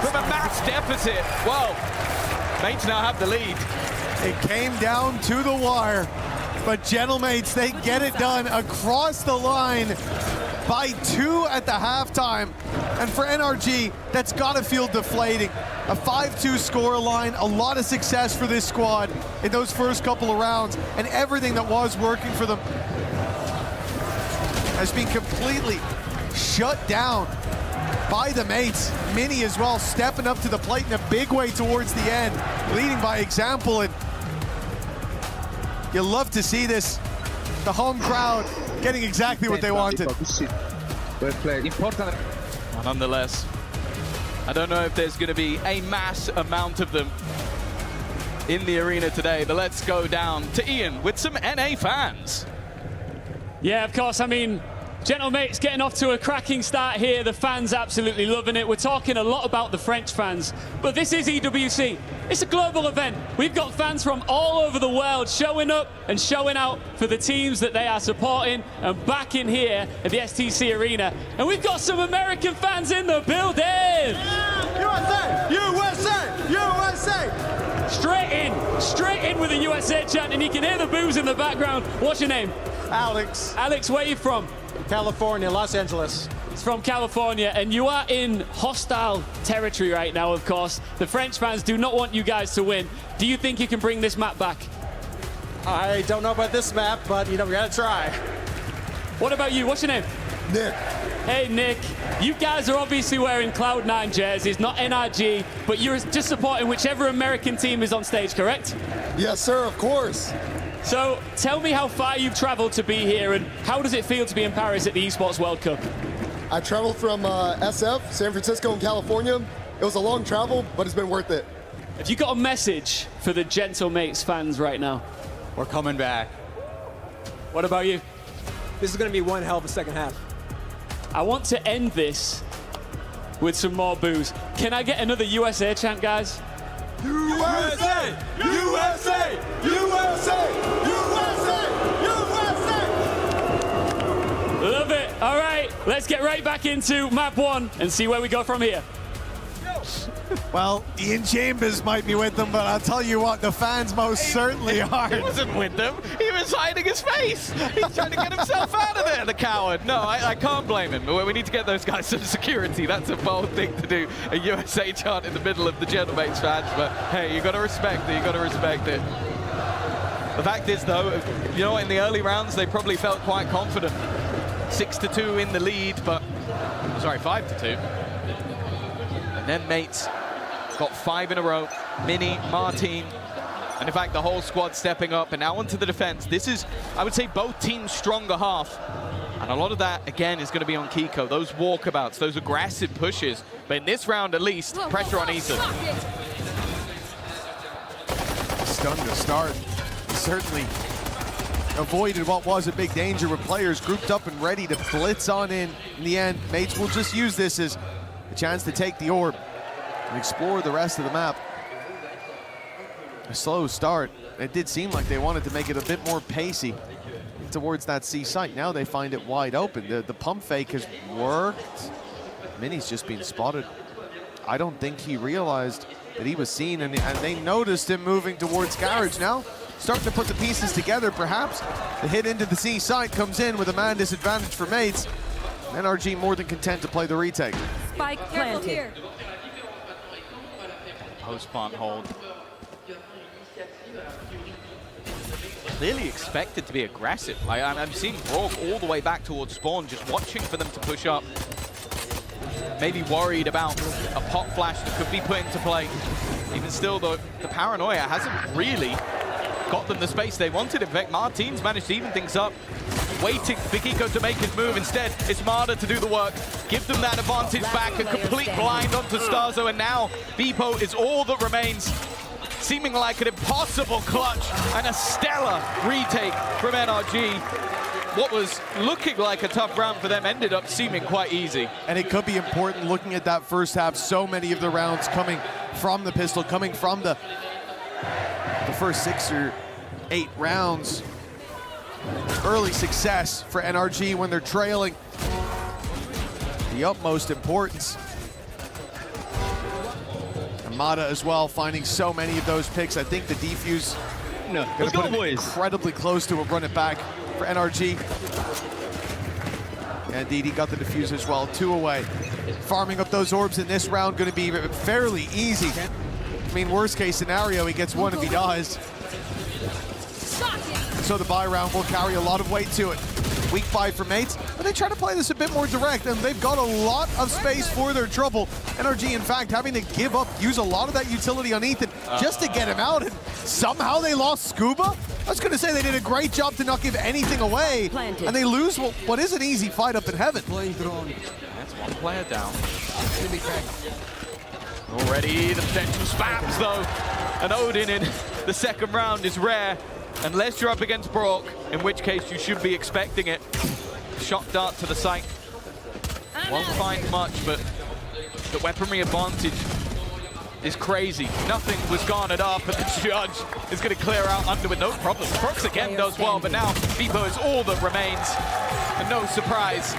from a mass deficit. Well, mates now have the lead. It came down to the wire, but Gentlemates, they get it done across the line by 2 at the halftime. And for NRG, that's gotta feel deflating. A 5-2 score line, a lot of success for this squad in those first couple of rounds, and everything that was working for them has been completely shut down by the mates. Mini as well, stepping up to the plate in a big way towards the end, leading by example, and you love to see this. The home crowd getting exactly what they wanted. Well played. Important. Nonetheless, I don't know if there's going to be a mass amount of them in the arena today, but let's go down to Ian with some NA fans. Yeah, of course. I mean, Gentlemates getting off to a cracking start here. The fans absolutely loving it. We're talking a lot about the French fans, but this is EWC. It's a global event. We've got fans from all over the world showing up and showing out for the teams that they are supporting and backing here at the STC Arena. And we've got some American fans in the building. USA! USA! USA! Straight in with the USA chant, and you can hear the boos in the background. What's your name? Alex. Alex, where are you from? California, Los Angeles. It's from California, and you are in hostile territory right now, of course. The French fans do not want you guys to win. Do you think you can bring this map back? I don't know about this map, but, you know, we gotta try. What about you? What's your name? Nick. Hey, Nick. You guys are obviously wearing Cloud9 jerseys, not NRG, but you're just supporting whichever American team is on stage, correct? Yes, sir, of course. So tell me how far you've traveled to be here, and how does it feel to be in Paris at the Esports World Cup? I traveled from SF, San Francisco, and California. It was a long travel, but it's been worth it. Have you got a message for the Gentlemates fans right now? We're coming back. What about you? This is going to be one hell of a second half. I want to end this with some more boos. Can I get another USA chant, guys? USA! USA! USA! USA! USA! Love it. All right, let's get right back into map 1 and see where we go from here. Well, Ian Chambers might be with them, but I'll tell you what, the fans most certainly are. He wasn't with them. He was hiding his face. He's trying to get himself out of there, the coward. No, I can't blame him. We need to get those guys some security. That's a bold thing to do. A USA chant in the middle of the Gentlemates fans. But hey, you got to respect it. You got to respect it. The fact is, though, you know, in the early rounds, they probably felt quite confident. 6-2 in the lead, but sorry, 5-2. And then mates got 5 in a row. Mini, Martin, and in fact the whole squad stepping up. And now onto the defense. This is, I would say, both teams' stronger half. And a lot of that, again, is going to be on Kiko. Those walkabouts, those aggressive pushes. But in this round, at least, pressure on Ethan. Stunned to start. Certainly avoided what was a big danger with players grouped up and ready to blitz on in the end. Mates will just use this as a chance to take the orb and explore the rest of the map. A slow start. It did seem like they wanted to make it a bit more pacey towards that C site. Now they find it wide open. The pump fake has worked. Mini's just been spotted. I don't think he realized that he was seen, and they noticed him moving towards Garage now. Starting to put the pieces together, perhaps. The hit into the C site comes in with a man disadvantage for mates. NRG more than content to play the retake. Spike planted. Post-plant hold. Clearly expected to be aggressive. I'm seeing Brog all the way back towards spawn, just watching for them to push up. Maybe worried about a pop flash that could be put into play. Even still, the paranoia hasn't really got them the space they wanted. In fact, Martin's managed to even things up. Waiting for Kiko to make his move. Instead, it's Marder to do the work. Give them that advantage back. A complete blind onto Starzo, and now Beepo is all that remains. Seeming like an impossible clutch and a stellar retake from NRG. What was looking like a tough round for them ended up seeming quite easy. And it could be important looking at that first half. So many of the rounds coming from the pistol, coming from the first 6 or 8 rounds. early success for NRG when they're trailing. The utmost importance. Amada as well, finding so many of those picks. I think the defuse Let's go, put him boys. incredibly close to a run it back for NRG. And DD got the defuse as well, 2 away. Farming up those orbs in this round going to be fairly easy. I mean, worst case scenario, he gets one if he dies. So the buy round will carry a lot of weight to it. Weak buy for mates, but they try to play this a bit more direct, and they've got a lot of space for their trouble. NRG, in fact, having to give up, use a lot of that utility on Ethan just to get him out, and somehow they lost Scuba? I was going to say they did a great job to not give anything away, and they lose what is an easy fight up in heaven. That's one player down. Already the potential spams though, and Odin in the second round is rare, unless you're up against Brock, in which case you should be expecting it. Shot dart to the site. Won't find much, but the weaponry advantage is crazy. Nothing was garnered up, and the judge is going to clear out under with no problem. Prox again does well, but now Vivo is all that remains. And no surprise,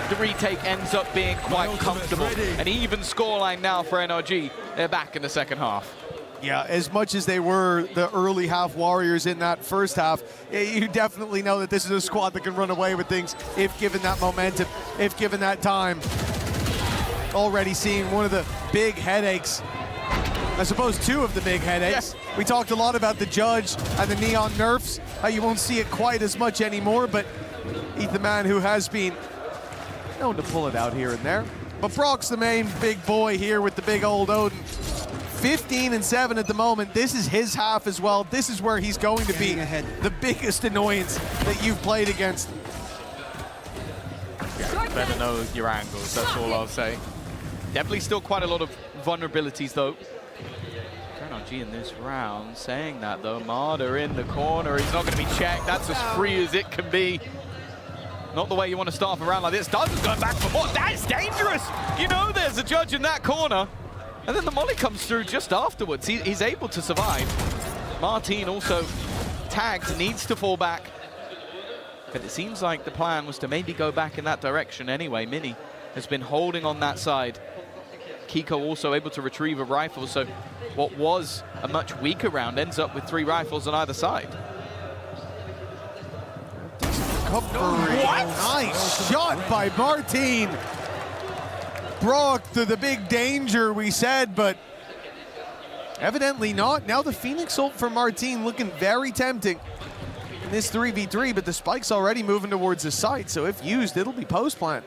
the retake ends up being quite comfortable. An even scoreline now for NRG. They're back in the second half. Yeah, as much as they were the early half warriors in that first half, you definitely know that this is a squad that can run away with things if given that momentum, if given that time. Already seeing one of the big headaches, I suppose 2 of the big headaches. Yeah. We talked a lot about the judge and the neon nerfs, how you won't see it quite as much anymore, but Ethan Man, who has been known to pull it out here and there. But Brock's the main big boy here with the big old Odin. 15-7 at the moment. This is his half as well. This is where he's going to be the biggest annoyance that you've played against. Yeah, better know your angles, that's all I'll say. Definitely still quite a lot of vulnerabilities though. NRG in this round, saying that though, Marder in the corner, he's not going to be checked. That's as free as it can be. Not the way you want to start off a round like this. Dozens going back for more. That is dangerous. You know there's a judge in that corner. And then the molly comes through just afterwards. He's able to survive. Martin also tagged, needs to fall back. But it seems like the plan was to maybe go back in that direction anyway. Mini has been holding on that side. Kiko also able to retrieve a rifle, so what was a much weaker round ends up with 3 rifles on either side. What? Nice shot by Martin. Brock to the big danger we said, but evidently not. Now the Phoenix ult for Martin looking very tempting in this 3v3, but the spike's already moving towards the site, so if used, it'll be post-plant.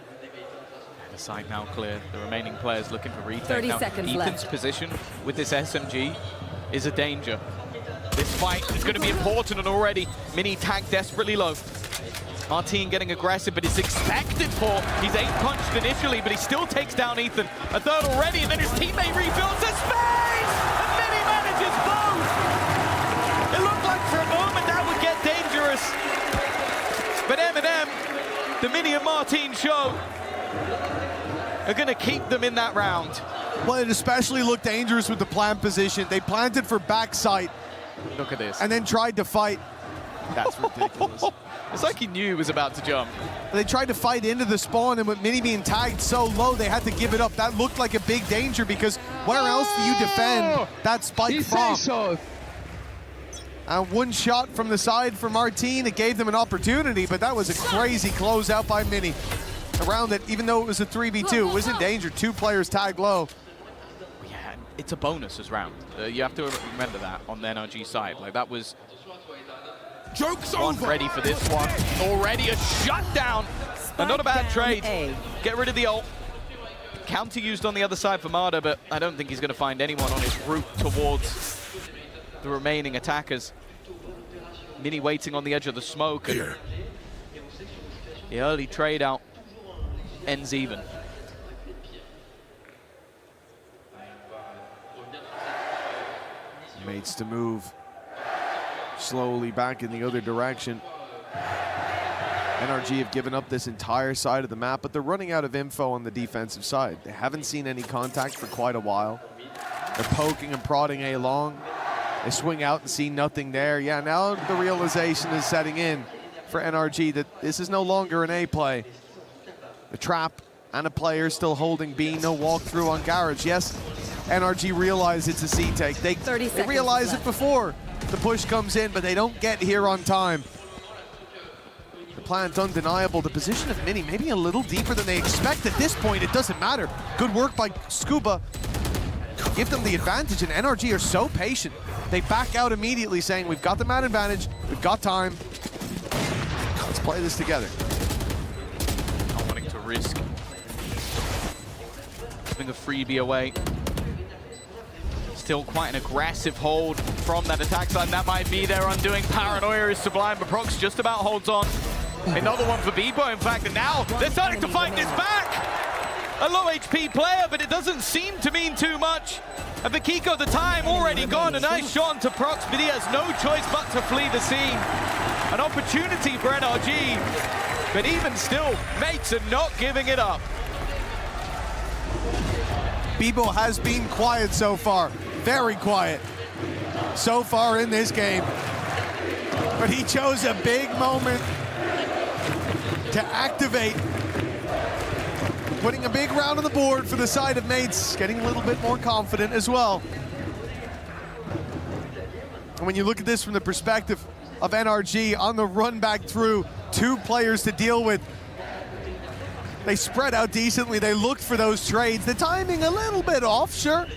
The site now clear. The remaining players looking for retake. 30 now, seconds Ethan's left. position with this SMG is a danger. This fight is going to be important, and already Mini tagged desperately low. Martin getting aggressive, but it's expected for. He's 8-punched initially, but he still takes down Ethan. A third already, and then his teammate refills the space! And Mini manages both! It looked like for a moment that would get dangerous. But M&M, the Mini and Martin show, are going to keep them in that round. Well, it especially looked dangerous with the plant position. They planted for backside. Look at this. And then tried to fight. That's ridiculous. It's like he knew he was about to jump. They tried to fight into the spawn, and with Mini being tagged so low, they had to give it up. That looked like a big danger, because where else do you defend that spike from? So. And one shot from the side for Martin. It gave them an opportunity, but that was a crazy closeout by Mini. Around it, even though it was a 3v2, it was in danger. 2 players tagged low. Yeah, it's a bonus as round. You have to remember that on the NRG side. Like, that was Joke's one over. ready for this one. Already a shutdown. And not a bad trade. Get rid of the ult. Counter used on the other side for Marder, but I don't think he's going to find anyone on his route towards the remaining attackers. Mini waiting on the edge of the smoke. And the early trade out ends even. Mates to move slowly back in the other direction. NRG have given up this entire side of the map, but they're running out of info on the defensive side. They haven't seen any contact for quite a while. They're poking and prodding A long. They swing out and see nothing there. Yeah, now the realization is setting in for NRG that this is no longer an A play. The trap and a player still holding B, no walkthrough on Garage. Yes, NRG realize it's a C take. They realize it before the push comes in, but they don't get here on time. The plant's undeniable. The position of Mini maybe a little deeper than they expect. At this point, it doesn't matter. Good work by Scuba. Give them the advantage, and NRG are so patient. They back out immediately saying, we've got the man advantage, we've got time. Let's play this together. Not wanting to risk giving a freebie away. Still quite an aggressive hold from that attack side, and that might be their undoing. Paranoia is sublime, but Prox just about holds on. Another one for Bebo, in fact, and now they're starting to fight this back. A low HP player, but it doesn't seem to mean too much. And for Kiko, the time already gone. A nice shot onto Prox, but he has no choice but to flee the scene. An opportunity for NRG, but even still, mates are not giving it up. Bebo has been quiet so far, very quiet so far in this game. But he chose a big moment to activate, putting a big round on the board for the side of mates, getting a little bit more confident as well. And when you look at this from the perspective of NRG on the run back through, 2 players to deal with, they spread out decently. They looked for those trades. The timing a little bit off, sure.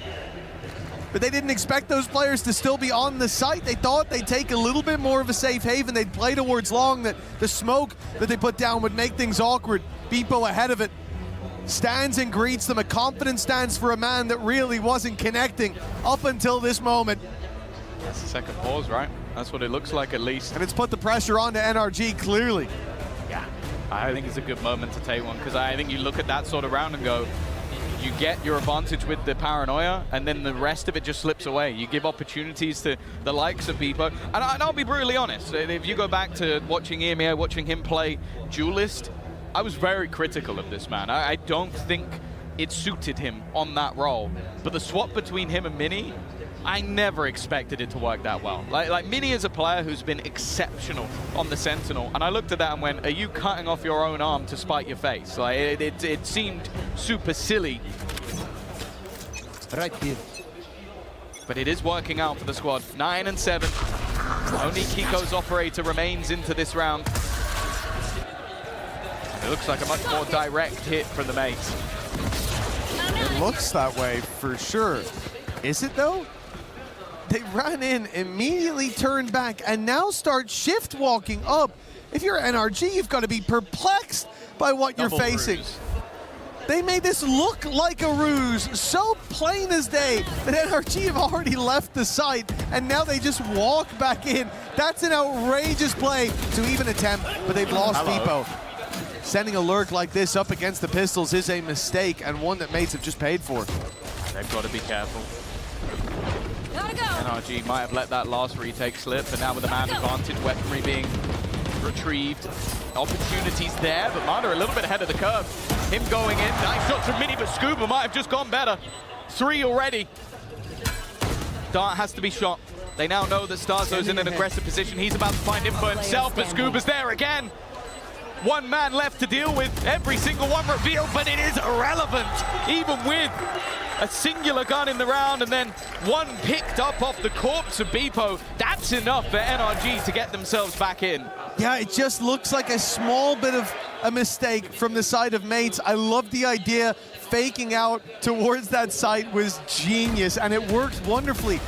But they didn't expect those players to still be on the site. They thought they'd take a little bit more of a safe haven. They'd play towards long, that the smoke that they put down would make things awkward. Bebo ahead of it. Stands and greets them. A confident stance for a man that really wasn't connecting up until this moment. That's the second pause, right? That's what it looks like, at least. And it's put the pressure on to NRG, clearly. Yeah, I think it's a good moment to take one, because I think you look at that sort of round and go, you get your advantage with the paranoia, and then the rest of it just slips away. You give opportunities to the likes of Bebo. And I'll be brutally honest, if you go back to watching EMEA, watching him play Duelist, I was very critical of this man. I don't think it suited him on that role. But the swap between him and Mini, I never expected it to work that well. Like Mini is a player who's been exceptional on the Sentinel, and I looked at that and went, are you cutting off your own arm to spite your face? Like it seemed super silly. Right here. But it is working out for the squad. 9 and 7. Only Kiko's operator remains into this round. It looks like a much more direct hit from the mates. It looks that way for sure. Is it though? They ran in, immediately turned back, and now start shift walking up. If you're NRG, you've got to be perplexed by what you're facing. Ruse. They made this look like a ruse, so plain as day, that NRG have already left the site, and now they just walk back in. That's an outrageous play to even attempt, but they've lost Bebo. Sending a lurk like this up against the pistols is a mistake, and one that mates have just paid for. They've got to be careful. NRG might have let that last retake slip, but now with the man advantage, weaponry being retrieved. Opportunities there, but Mana a little bit ahead of the curve. Him going in, nice shot from Mini, but Scuba might have just gone better. 3 already. Dart has to be shot. They now know that Starzo's in an aggressive position. He's about to find info himself, but Scuba's there again. One man left to deal with, every single one revealed, but it is irrelevant, even with a singular gun in the round and then one picked up off the corpse of Bebo. That's enough for NRG to get themselves back in. Yeah, it just looks like a small bit of a mistake from the side of mates. I love the idea. Faking out towards that site was genius, and it worked wonderfully.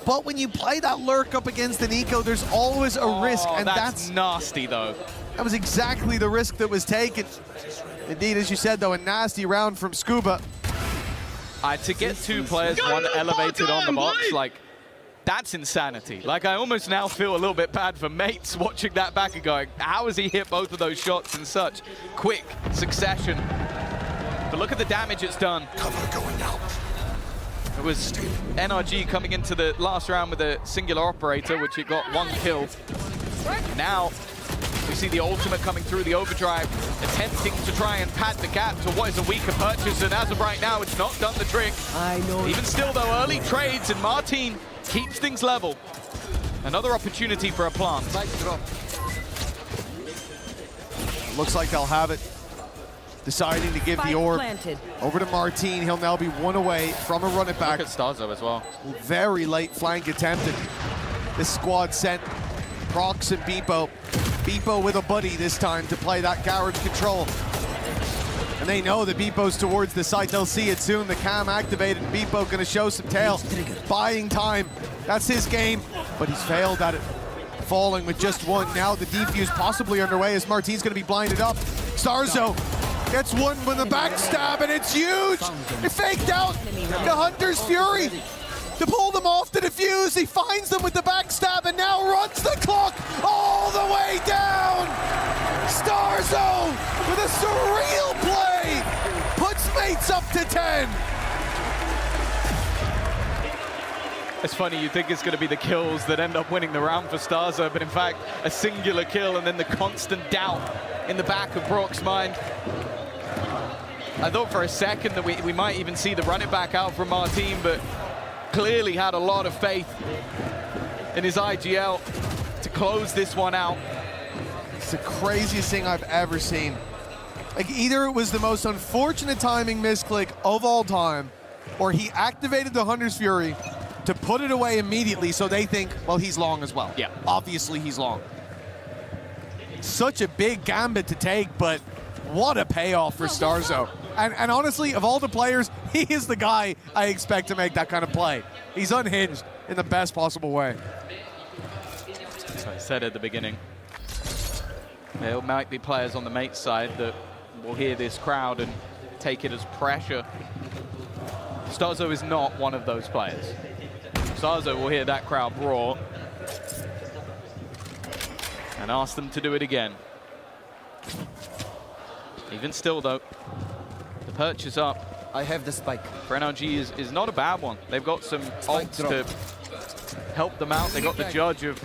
But when you play that lurk up against an eco, there's always a risk, and that's nasty though. That was exactly the risk that was taken. Indeed, as you said though, a nasty round from Scuba. To get 2 players, one elevated on the box, like, that's insanity. Like, I almost now feel a little bit bad for mates watching that back and going, how has he hit both of those shots in such quick succession? But look at the damage it's done. Cover going out. It was NRG coming into the last round with a singular operator, which it got 1 kill. Now, we see the ultimate coming through the overdrive, attempting to try and pad the gap to what is a weaker purchase, and as of right now, it's not done the trick. I know. Even still, though, early trades, and Martin keeps things level. Another opportunity for a plant. Looks like they'll have it. Deciding to give the orb over to Martin. He'll now be one away from a run it back. Look at Starzo as well. Very late flank attempted. This squad sent Prox and Beepo. Beepo with a buddy this time to play that garage control. And they know that Beepo's towards the site. They'll see it soon. The cam activated. Beepo gonna show some tail. Buying time. That's his game, but he's failed at it. Falling with just one. Now the defuse possibly underway as Martin's gonna be blinded up. Starzo gets one with a backstab, and it's huge! It faked out the Hunter's Fury to pull them off the defuse. He finds them with the backstab and now runs the clock all the way down! Starzo with a surreal play puts mates up to 10. It's funny, you think it's going to be the kills that end up winning the round for Starzo, but in fact, a singular kill and then the constant doubt in the back of Brock's mind. I thought for a second that we might even see the run it back out from Martin, but clearly had a lot of faith in his IGL to close this one out. It's the craziest thing I've ever seen. Like, either it was the most unfortunate timing misclick of all time, or he activated the Hunter's Fury to put it away immediately so they think, well, he's long as well. Yeah. Obviously he's long. Such a big gambit to take, but what a payoff for Starzo. And honestly, of all the players, he is the guy I expect to make that kind of play. He's unhinged in the best possible way. As I said at the beginning, there might be players on the mate side that will hear this crowd and take it as pressure. Starzo is not one of those players. Starzo will hear that crowd roar and ask them to do it again. Even still, though, the purchase up. I have the spike. For NRG is not a bad one. They've got some ults to help them out. They got the judge of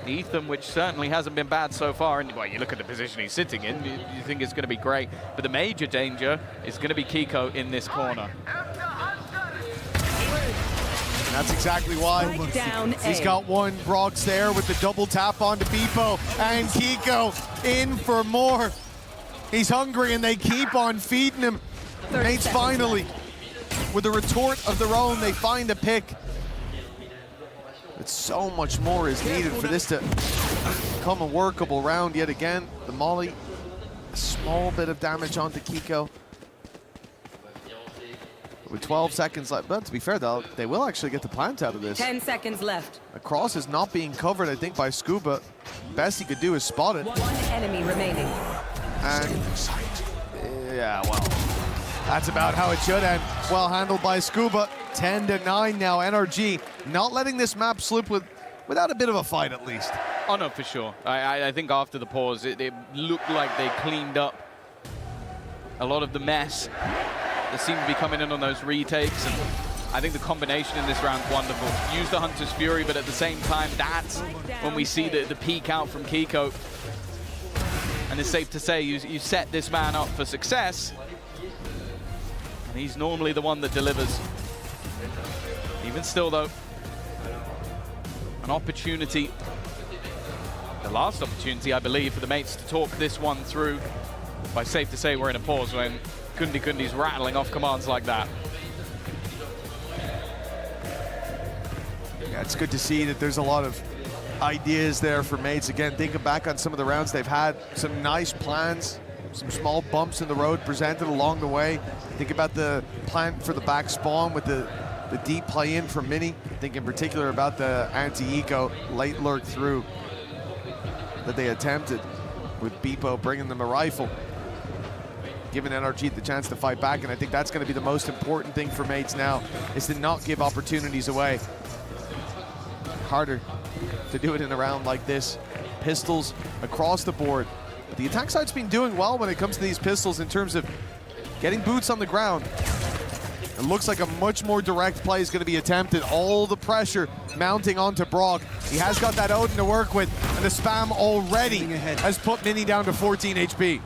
Ethan, which certainly hasn't been bad so far. And well, you look at the position he's sitting in, you think it's going to be great. But the major danger is going to be Kiko in this corner. And that's exactly why. He's got one. Brock's there with the double tap onto Beepo, and Kiko in for more. He's hungry and they keep on feeding him. Mates finally, with a retort of their own, they find a pick. But so much more is needed for this to become a workable round yet again. The molly, a small bit of damage onto Kiko. With 12 seconds left, but to be fair though, they will actually get the plant out of this. 10 seconds left. The cross is not being covered, I think, by Scuba. Best he could do is spot it. One enemy remaining. And yeah, well, that's about how it should end. Well handled by Scuba. 10-9 now. NRG not letting this map slip without a bit of a fight at least. Oh no, for sure. I think after the pause, it looked like they cleaned up a lot of the mess that seemed to be coming in on those retakes, and I think the combination in this round is wonderful. Use the Hunter's Fury, but at the same time, that's when we see the peak out from Kiko. And it's safe to say you set this man up for success, and he's normally the one that delivers. Even still, though, an opportunity, the last opportunity, I believe, for the mates to talk this one through. But safe to say we're in a pause when Kundi's rattling off commands like that. Yeah, it's good to see that there's a lot of ideas there for mates. Again, thinking back on some of the rounds they've had, some nice plans, some small bumps in the road presented along the way. Think about the plan for the back spawn with the deep play in from Mini. Think in particular about the anti-eco late lurk through that they attempted with Beepo bringing them a rifle, giving NRG the chance to fight back. And I think that's going to be the most important thing for mates now, is to not give opportunities away. Harder to do it in a round like this. Pistols across the board. But the attack side's been doing well when it comes to these pistols in terms of getting boots on the ground. It looks like a much more direct play is going to be attempted. All the pressure mounting onto Brock. He has got that Odin to work with, and the spam already has put Mini down to 14 HP.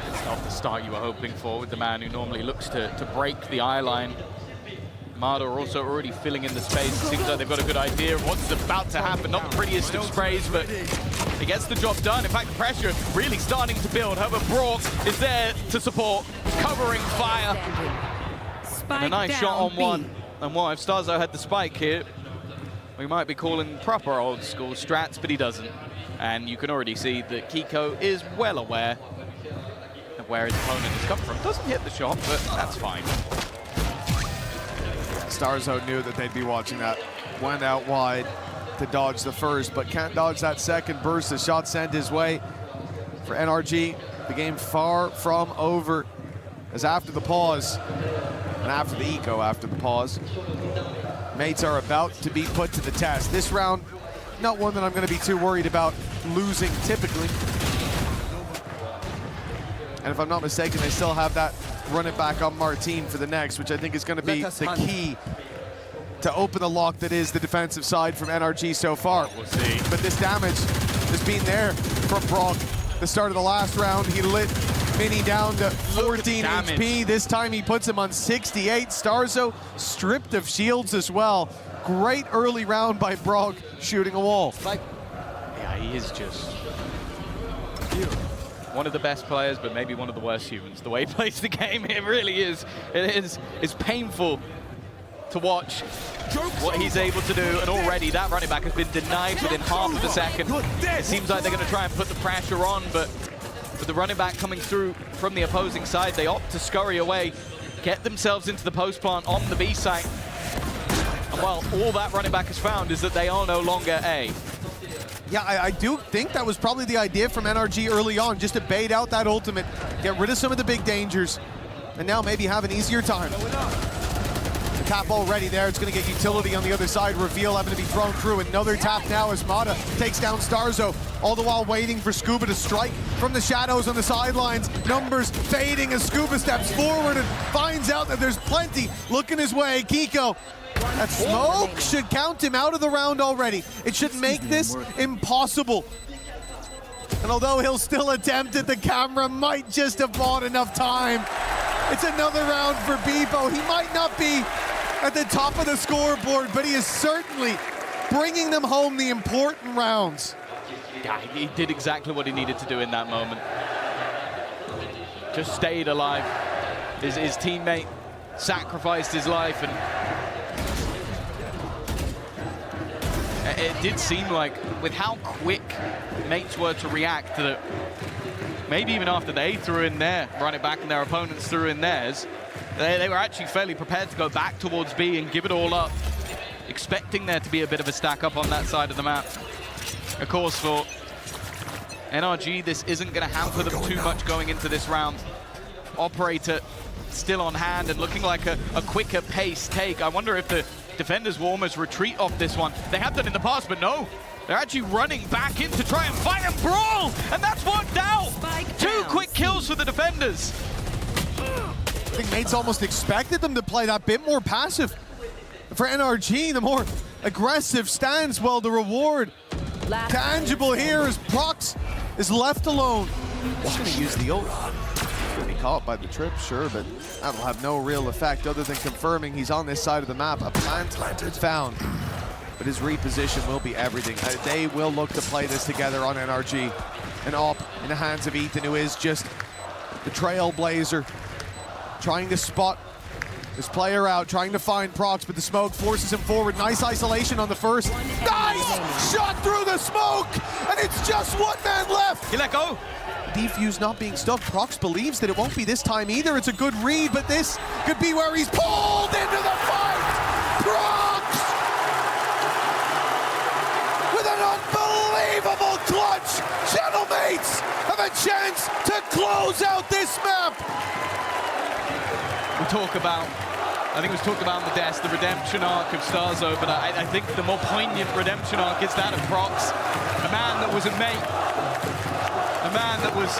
It's not the start you were hoping for with the man who normally looks to break the eye line. Marder are also already filling in the space. It seems like they've got a good idea of what's about to happen. Not the prettiest of sprays, but he gets the job done. In fact, the pressure really starting to build. Herbert Brock is there to support, covering fire. And a nice shot on one. And what if Starzo had the spike here? We might be calling proper old school strats, but he doesn't. And you can already see that Kiko is well aware of where his opponent is coming from. Doesn't hit the shot, but that's fine. Starzo knew that they'd be watching that. Went out wide to dodge the first, but can't dodge that second burst. The shot sent his way for NRG. The game far from over, as after the pause, and after the eco after the pause, mates are about to be put to the test. This round, not one that I'm going to be too worried about losing typically. And if I'm not mistaken, they still have that run it back on Martin for the next, which I think is going to be the key to open the lock that is the defensive side from NRG so far. We'll see. But this damage has been there from Brock. The start of the last round, he lit Mini down to 14 HP. This time he puts him on 68. Starzo stripped of shields as well. Great early round by Brock, shooting a wall. Yeah, he is just one of the best players, but maybe one of the worst humans. The way he plays the game, it really is. It's painful to watch what he's able to do, and already that running back has been denied within half of a second. It seems like they're going to try and put the pressure on, but with the running back coming through from the opposing side, they opt to scurry away, get themselves into the post plant on the B site. And well, all that running back has found is that they are no longer A. Yeah, I do think that was probably the idea from NRG early on, just to bait out that ultimate, get rid of some of the big dangers, and now maybe have an easier time. The tap already there, it's going to get utility on the other side. Reveal having to be thrown through. Another tap now as Mata takes down Starzo, all the while waiting for Scuba to strike from the shadows on the sidelines. Numbers fading as Scuba steps forward and finds out that there's plenty looking his way. Kiko, that smoke should count him out of the round already. It should make this impossible. And although he'll still attempt it, the camera might just have bought enough time. It's another round for Bebo. He might not be at the top of the scoreboard, but he is certainly bringing them home the important rounds. Yeah, he did exactly what he needed to do in that moment. Just stayed alive. His teammate sacrificed his life, and it did seem like, with how quick mates were to react, that maybe even after they threw in their run it back and their opponents threw in theirs, they were actually fairly prepared to go back towards B and give it all up, expecting there to be a bit of a stack up on that side of the map. Of course, for NRG, this isn't going to hamper them too much going into this round. Operator still on hand and looking like a quicker pace take. I wonder if the defenders will almost retreat off this one. They have done in the past, but no. They're actually running back in to try and fight and brawl, and that's worked out. Two quick kills for the defenders. I think mates almost expected them to play that bit more passive. For NRG, the more aggressive stance, well, the reward tangible here as Prox is left alone. He's going to use the ult. Going to be caught by the trip, sure, but that'll have no real effect other than confirming he's on this side of the map. A plant found, but his reposition will be everything. They will look to play this together on NRG. An op in the hands of Ethan, who is just the trailblazer, trying to spot this player out, trying to find Prox, but the smoke forces him forward. Nice isolation on the first. Nice shot through the smoke, and it's just one man left. He let go. Defuse not being stuck. Prox believes that it won't be this time either. It's a good read, but this could be where he's pulled into the fight. Prox with an unbelievable clutch. Gentlemates have a chance to close out this map. We talk about, I think we was talking about on the desk, the redemption arc of Starzo, but I think the more poignant redemption arc is that of Prox. A man that was a mate, a man that was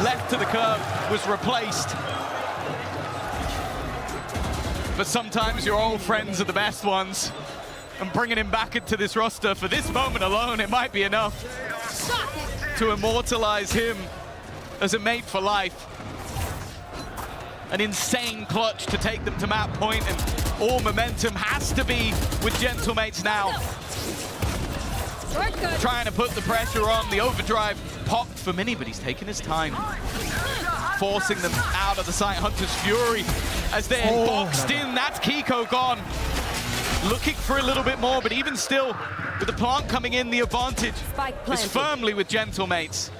left to the curb, was replaced. But sometimes your old friends are the best ones, and bringing him back into this roster for this moment alone, it might be enough to immortalize him as a mate for life. an insane clutch to take them to map point, and all momentum has to be with Gentlemates now. Trying to put the pressure on. The overdrive popped for Mini, but he's taking his time. Forcing them out of the site. Hunter's Fury as they're boxed in. That's Kiko gone. Looking for a little bit more, but even still, with the plant coming in, the advantage is firmly with Gentlemates.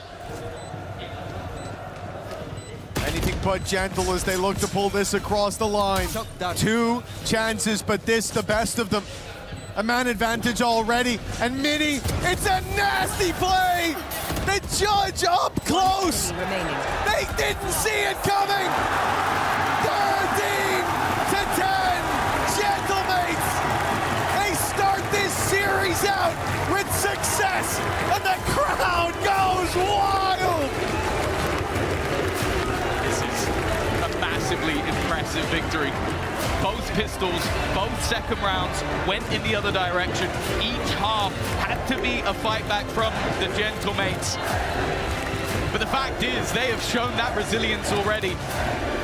Anything but gentle as they look to pull this across the line. 2 chances, but this the best of them. A man advantage already, and Mini, it's a nasty play! The judge up close! They didn't see it coming! 13-10, Gentlemates! They start this series out with success, and the crowd goes wild! This is a massively impressive victory. Both pistols, both second rounds went in the other direction. Each half had to be a fight back from the Gentlemates. But the fact is, they have shown that resilience already.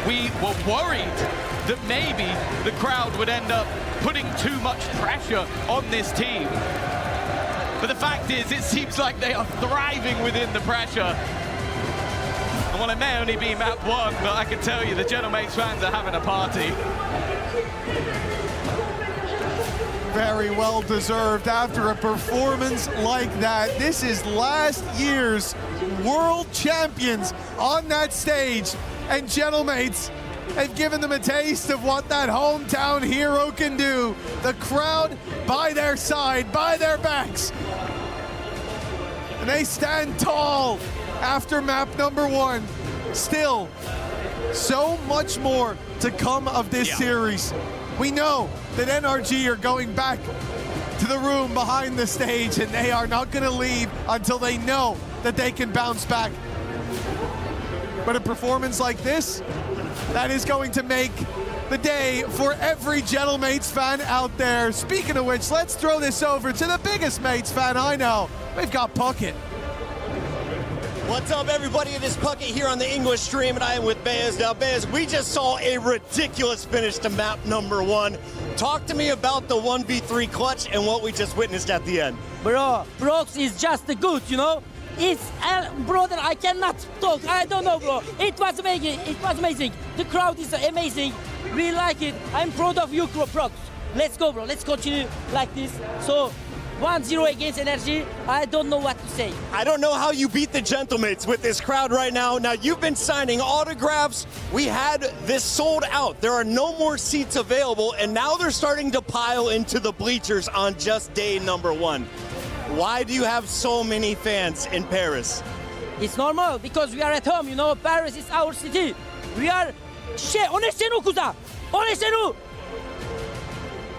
We were worried that maybe the crowd would end up putting too much pressure on this team. But the fact is, it seems like they are thriving within the pressure. And while it may only be map 1, but I can tell you the Gentlemates fans are having a party. Very well deserved after a performance like that. This is last year's world champions on that stage, and Gentlemates have given them a taste of what that hometown hero can do. The crowd by their side, by their backs. And they stand tall after map number 1. Still, so much more to come of this series. We know that NRG are going back to the room behind the stage, and they are not going to leave until they know that they can bounce back. But a performance like this, that is going to make the day for every Gentlemates fan out there. Speaking of which, let's throw this over to the biggest Mates fan I know. We've got Puckett. What's up, everybody? It is Puckett here on the English stream, and I am with Bez. Now, Bez, we just saw a ridiculous finish to map number 1. Talk to me about the 1v3 clutch and what we just witnessed at the end. Bro, Brox is just good, you know? It's, brother, I cannot talk. I don't know, bro. It was amazing. It was amazing. The crowd is amazing. We like it. I'm proud of you, Brox. Let's go, bro. Let's continue like this. So, 1-0 against Energy. I don't know what to say. I don't know how you beat the Gentlemates with this crowd right now. Now, you've been signing autographs. We had this sold out. There are no more seats available, and now they're starting to pile into the bleachers on just day number 1. Why do you have so many fans in Paris? It's normal because we are at home, you know. Paris is our city. We are... On est chez nous, cousin. On est chez nous.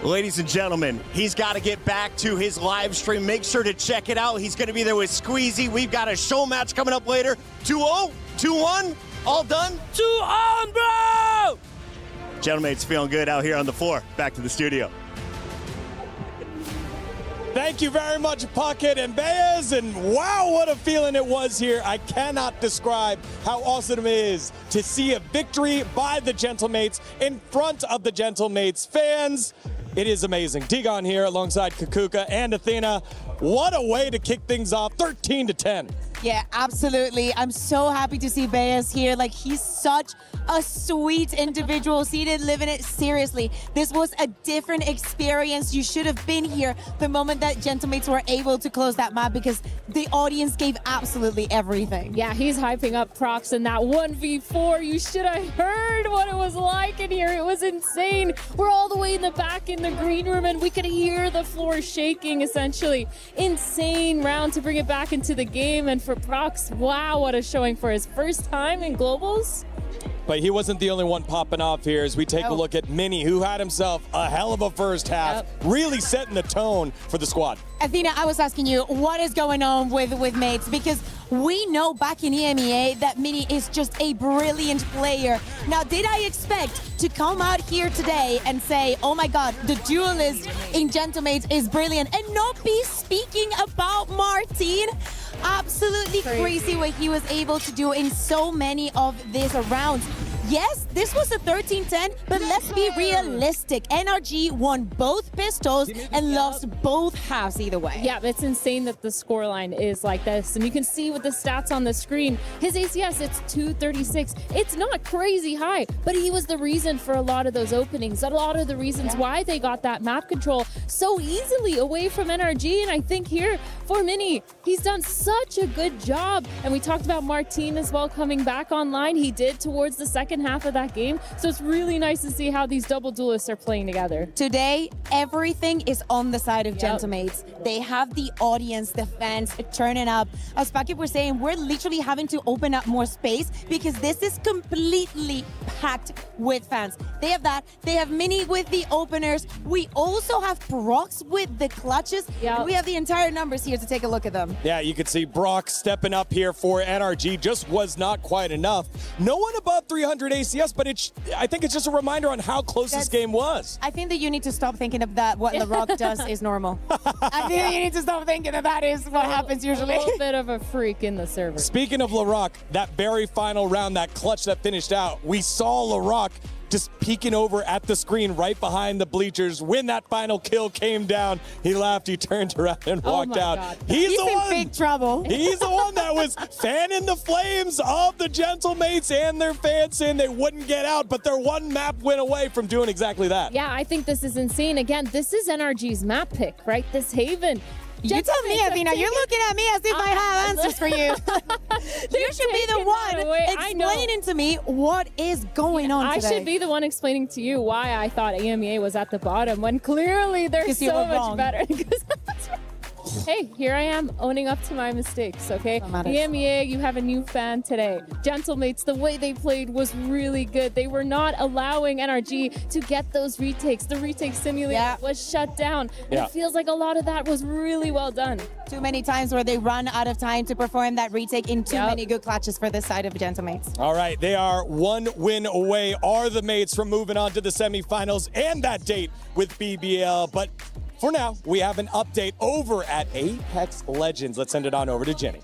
Ladies and gentlemen, he's got to get back to his live stream. Make sure to check it out. He's going to be there with Squeezy. We've got a show match coming up later. 2-0, 2-1, all done? 2-on, bro! Gentlemates feeling good out here on the floor. Back to the studio. Thank you very much, Puckett and Baez, and wow, what a feeling it was here. I cannot describe how awesome it is to see a victory by the Gentlemates in front of the Gentlemates fans. It is amazing. Digon here alongside Kakuka and Athena. What a way to kick things off, 13-10. Yeah, absolutely. I'm so happy to see Baez here. Like, he's such a sweet individual. He did live in it seriously. This was a different experience. You should have been here the moment that Gentlemates were able to close that map, because the audience gave absolutely everything. Yeah, he's hyping up Prox in that 1v4. You should have heard what it was like in here. It was insane. We're all the way in the back in the green room, and we could hear the floor shaking, essentially. Insane round to bring it back into the game. And for Prox, wow, what a showing for his first time in Globals. But he wasn't the only one popping off here as we take a look at Mini, who had himself a hell of a first half, really setting the tone for the squad. Athena, I was asking you, what is going on with Mates? Because we know back in EMEA that Mini is just a brilliant player. Now, did I expect to come out here today and say, oh my God, the duelist in Gentlemates is brilliant, and not be speaking about Martin? Absolutely crazy what he was able to do in so many of these rounds. Yes, this was a 13-10, but let's be realistic. NRG won both pistols and lost both halves either way. Yeah, it's insane that the scoreline is like this. And you can see with the stats on the screen, his ACS, it's 236. It's not crazy high, but he was the reason for a lot of those openings, a lot of the reasons why they got that map control so easily away from NRG. And I think here for Mini, he's done such a good job. And we talked about Martin as well coming back online. He did towards the second half of that game. So it's really nice to see how these double duelists are playing together. Today, everything is on the side of Gentlemates. They have the audience, the fans turning up. As Paki was saying, we're literally having to open up more space because this is completely packed with fans. They have that. They have Mini with the openers. We also have Brox with the clutches. Yep. We have the entire numbers here to take a look at them. Yeah, you can see Brock stepping up here for NRG. Just was not quite enough. No one above 300 ACS, but I think it's just a reminder on how close this game was. I think that you need to stop thinking of that. What LaRock does is normal. I think that you need to stop thinking that is what happens usually. A little bit of a freak in the server. Speaking of LaRock, that very final round, that clutch that finished out, we saw LaRock just peeking over at the screen right behind the bleachers. When that final kill came down, he laughed, he turned around and walked out. God. He's the in one, big trouble. He's the one that was fanning the flames of the Gentlemates and their fans saying they wouldn't get out, but their one map went away from doing exactly that. Yeah, I think this is insane. Again, this is NRG's map pick, right? This Haven. You tell me, Athena. You're looking at me as if I have answers for you. You should be the one explaining to me what is going on today. I should be the one explaining to you why I thought EMEA was at the bottom when clearly they're so much better. Hey, here I am owning up to my mistakes, okay? EMEA, you have a new fan today. Gentlemates, the way they played was really good. They were not allowing NRG to get those retakes. The retake simulator was shut down. It feels like a lot of that was really well done. Too many times where they run out of time to perform that retake in too many good clutches for this side of Gentlemates. All right, they are one win away, are the mates, from moving on to the semifinals and that date with BBL. But for now, we have an update over at Apex Legends. Let's send it on over to Jenny.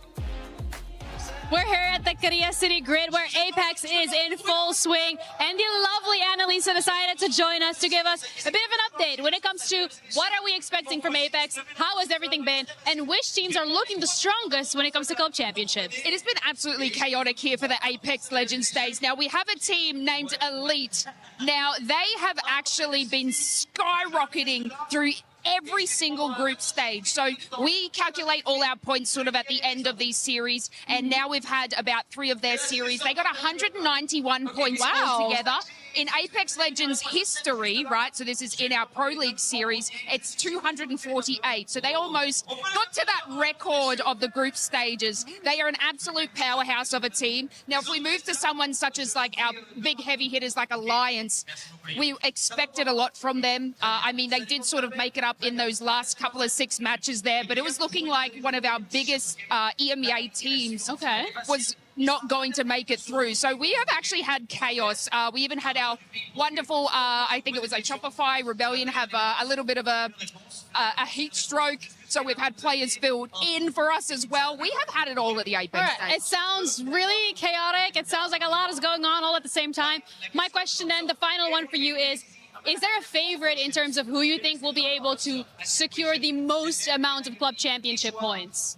We're here at the Korea City Grid where Apex is in full swing, and the lovely Annalisa decided to join us to give us a bit of an update when it comes to what are we expecting from Apex, how has everything been, and which teams are looking the strongest when it comes to club championships. It has been absolutely chaotic here for the Apex Legends stage. Now, we have a team named Elite. Now, they have actually been skyrocketing through every single group stage. So we calculate all our points sort of at the end of these series, and now we've had about 3 of their series. They got 191 points altogether. In Apex Legends history, right, so this is in our Pro League series, it's 248. So they almost got to that record of the group stages. They are an absolute powerhouse of a team. Now, if we move to someone such as like our big heavy hitters like Alliance, we expected a lot from them. I mean, they did sort of make it up in those last couple of 6 matches there, but it was looking like one of our biggest EMEA teams was not going to make it through. So we have actually had chaos. We even had our wonderful, I think it was a Shopify Rebellion, have a little bit of a heat stroke. So we've had players filled in for us as well. We have had it all at the Apex stage. It sounds really chaotic. It sounds like a lot is going on all at the same time. My question then, the final one for you is there a favorite in terms of who you think will be able to secure the most amount of club championship points?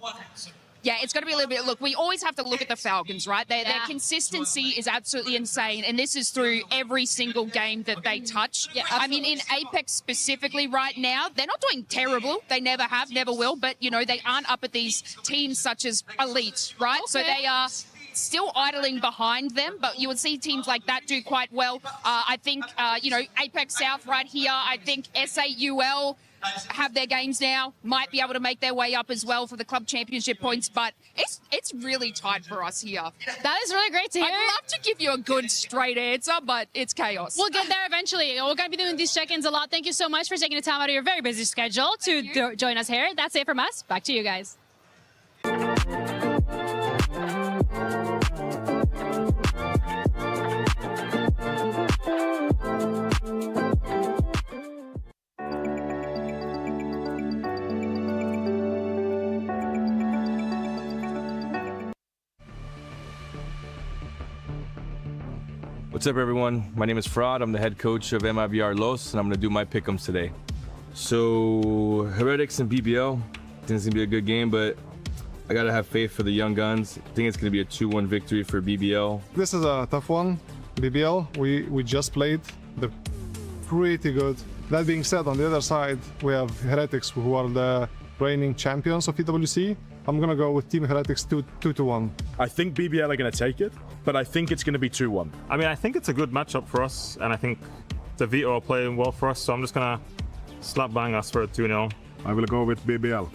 Yeah, it's going to be a little bit. Look, we always have to look at the Falcons, right? Their consistency is absolutely insane, and this is through every single game that they touch. Yeah, I mean, in Apex specifically right now, they're not doing terrible. They never have, never will, but, you know, they aren't up at these teams such as Elite, right? So they are still idling behind them, but you would see teams like that do quite well. I think, you know, Apex South right here, I think SAUL have their games now, might be able to make their way up as well for the club championship points, but it's really tight for us here. That is really great to hear. I'd love to give you a good straight answer, but it's chaos. We'll get there eventually. We're going to be doing these check-ins a lot. Thank you so much for taking the time out of your very busy schedule to join us here. That's it from us. Back to you guys. What's up, everyone? My name is Fraud. I'm the head coach of MIBR Los, and I'm going to do my pick'ems today. So, Heretics and BBL. I think it's going to be a good game, but I got to have faith for the young guns. I think it's going to be a 2-1 victory for BBL. This is a tough one. BBL, we just played. They're pretty good. That being said, on the other side, we have Heretics, who are the reigning champions of EWC. I'm going to go with Team Heretics 2-1. I think BBL are going to take it, but I think it's going to be 2-1. I mean, I think it's a good matchup for us, and I think the Vito are playing well for us, so I'm just going to slap bang us for a 2-0. I will go with BBL.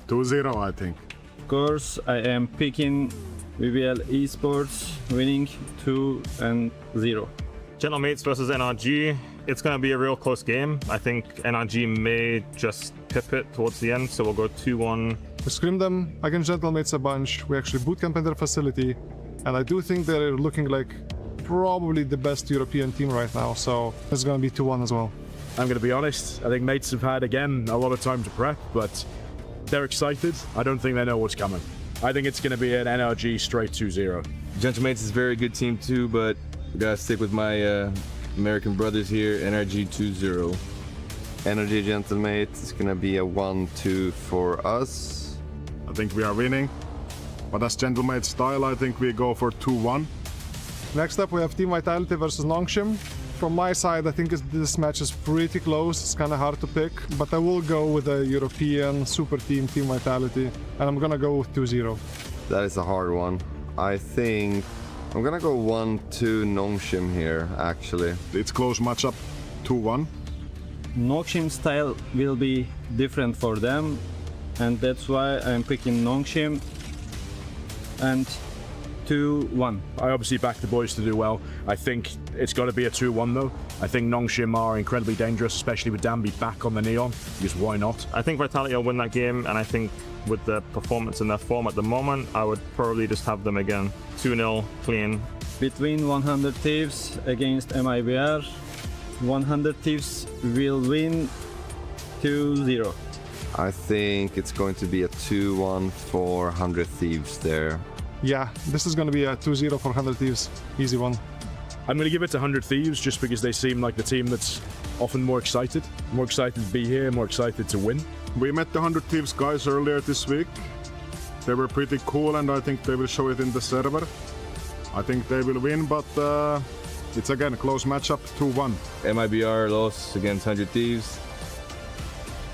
2-0, I think. Of course, I am picking BBL Esports winning 2-0. Gentlemates versus NRG. It's going to be a real close game. I think NRG may just pip it towards the end, so we'll go 2-1. We scrimmed them against Gentlemates a bunch. We actually bootcamp in their facility, and I do think they're looking like probably the best European team right now, so it's going to be 2-1 as well. I'm going to be honest, I think mates have had, again, a lot of time to prep, but they're excited. I don't think they know what's coming. I think it's going to be an NRG straight 2-0. Gentlemates is a very good team too, but we got to stick with my American brothers here, NRG 2-0. NRG Gentlemates is going to be a 1-2 for us. I think we are winning, but as Gentlemates style, I think we go for 2-1. Next up, we have Team Vitality versus Nongshim. From my side, I think this match is pretty close. It's kind of hard to pick, but I will go with a European super team, Team Vitality, and I'm going to go with 2-0. That is a hard one. I think I'm going to go 1-2 Nongshim here, actually. It's close matchup, 2-1. Nongshim style will be different for them, and that's why I'm picking Nongshim and 2-1. I obviously back the boys to do well. I think it's got to be a 2-1 though. I think Nongshim are incredibly dangerous, especially with Danby back on the Neon, because why not? I think Vitality will win that game, and I think with the performance in their form at the moment, I would probably just have them again. 2-0 clean. Between 100 Thieves against MIBR, 100 Thieves will win 2-0. I think it's going to be a 2-1 for 100 Thieves there. Yeah, this is going to be a 2-0 for 100 Thieves. Easy one. I'm going to give it to 100 Thieves just because they seem like the team that's often more excited to be here, more excited to win. We met the 100 Thieves guys earlier this week. They were pretty cool, and I think they will show it in the server. I think they will win, but it's again a close matchup, 2-1. MIBR Los against 100 Thieves.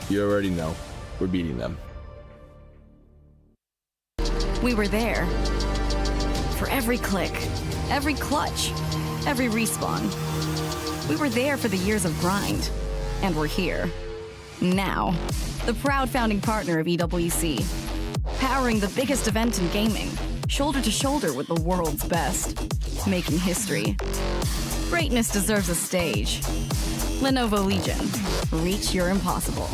You already know. We're beating them. We were there. For every click, every clutch, every respawn. We were there for the years of grind. And we're here. Now. The proud founding partner of EWC. Powering the biggest event in gaming. Shoulder to shoulder with the world's best. Making history. Greatness deserves a stage. Lenovo Legion. Reach your impossible.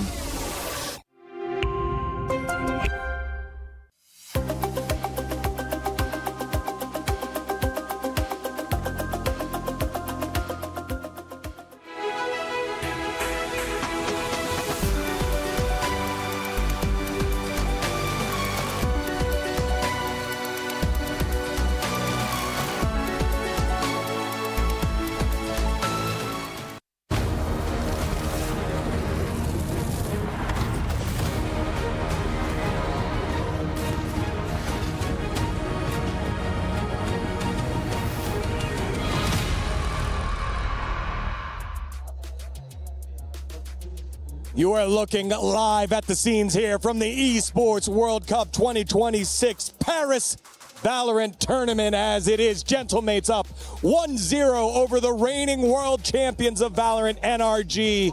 You are looking live at the scenes here from the Esports World Cup 2026 Paris Valorant tournament, as it is Gentlemates up 1-0 over the reigning world champions of Valorant, NRG.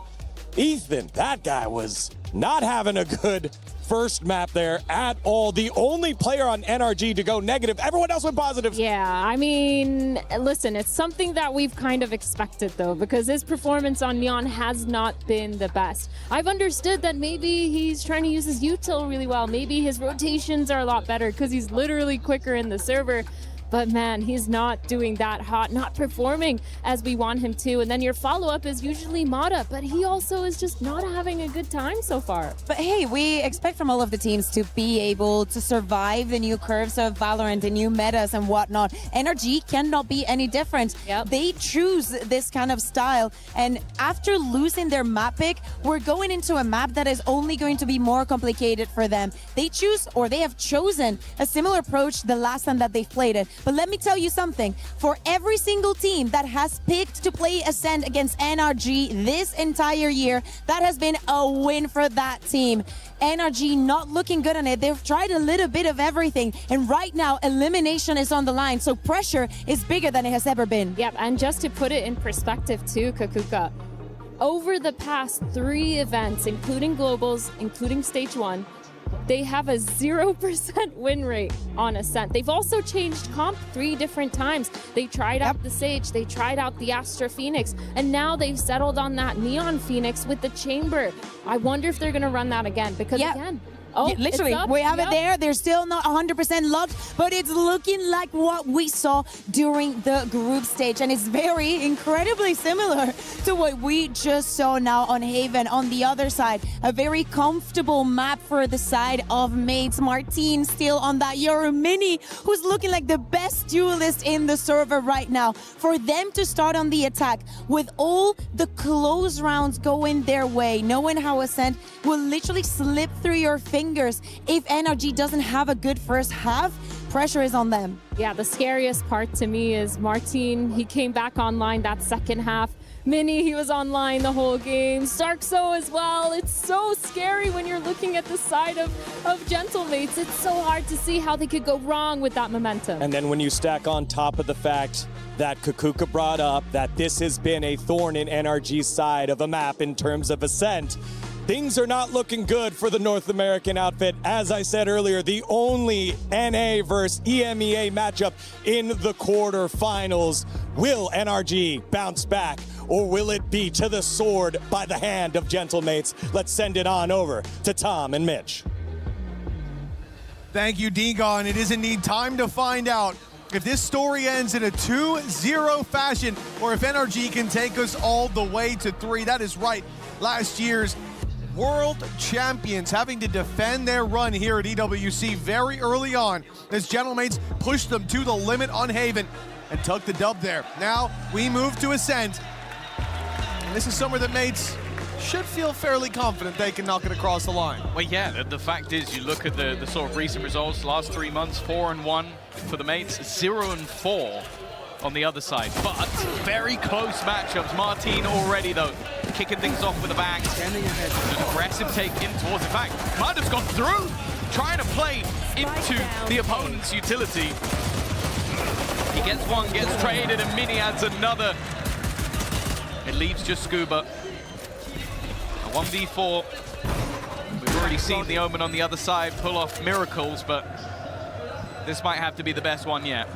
Ethan, that guy was not having a good first map there at all. The only player on NRG to go negative. Everyone else went positive. Yeah, I mean, listen, it's something that we've kind of expected, though, because his performance on Neon has not been the best. I've understood that maybe he's trying to use his util really well. Maybe his rotations are a lot better because he's literally quicker in the server. but man, he's not doing that hot, not performing as we want him to. And then your follow-up is usually Mata, but he also is just not having a good time so far. But hey, we expect from all of the teams to be able to survive the new curves of Valorant, the new metas and whatnot. NRG cannot be any different. They choose this kind of style, and after losing their map pick, we're going into a map that is only going to be more complicated for them. They choose, or they have chosen, a similar approach the last time that they've played it. But let me tell you something, for every single team that has picked to play Ascent against NRG this entire year, that has been a win for that team. NRG not looking good on it. They've tried a little bit of everything, and right now elimination is on the line, so pressure is bigger than it has ever been. Yep, and just to put it in perspective too, Kakuka, over the past 3 events, including Globals, including Stage 1, they have a 0% win rate on Ascent. They've also changed comp 3 different times. They tried out the Sage, they tried out the Astra Phoenix, and now they've settled on that Neon Phoenix with the Chamber. I wonder if they're going to run that again, because again, literally, we have it there. They're still not 100% locked, but it's looking like what we saw during the group stage, and it's very incredibly similar to what we just saw now on Haven. On the other side, a very comfortable map for the side of mates. Martin still on that Euro Mini, who's looking like the best duelist in the server right now. For them to start on the attack with all the close rounds going their way, knowing how Ascent will literally slip through your fingers if NRG doesn't have a good first half, pressure is on them. Yeah, the scariest part to me is Martin. He came back online that second half. Mini, he was online the whole game. Starkso as well. It's so scary when you're looking at the side of Gentlemates. It's so hard to see how they could go wrong with that momentum. And then when you stack on top of the fact that Kakuka brought up that this has been a thorn in NRG's side of a map in terms of Ascent, things are not looking good for the North American outfit. As I said earlier, the only NA versus EMEA matchup in the quarterfinals. Will NRG bounce back, or will it be to the sword by the hand of Gentlemates? Let's send it on over to Tom and Mitch. Thank you, Degon. It is indeed time to find out if this story ends in a 2-0 fashion, or if NRG can take us all the way to 3. That is right. Last year's world champions having to defend their run here at EWC very early on as Gentlemates pushed them to the limit on Haven and took the dub there. Now we move to Ascent, and this is somewhere that mates should feel fairly confident they can knock it across the line. Well, yeah, the fact is, you look at the sort of recent results, last 3 months, 4-1 for the mates, 0-4 on the other side, but very close matchups. Martin already, though, kicking things off with a bang. An aggressive take in towards, in fact, might have gone through, trying to play into the opponent's utility. He gets one, gets traded, and Mini adds another. It leaves just Scuba. A 1v4. We've already seen the Omen on the other side pull off miracles, but this might have to be the best one yet.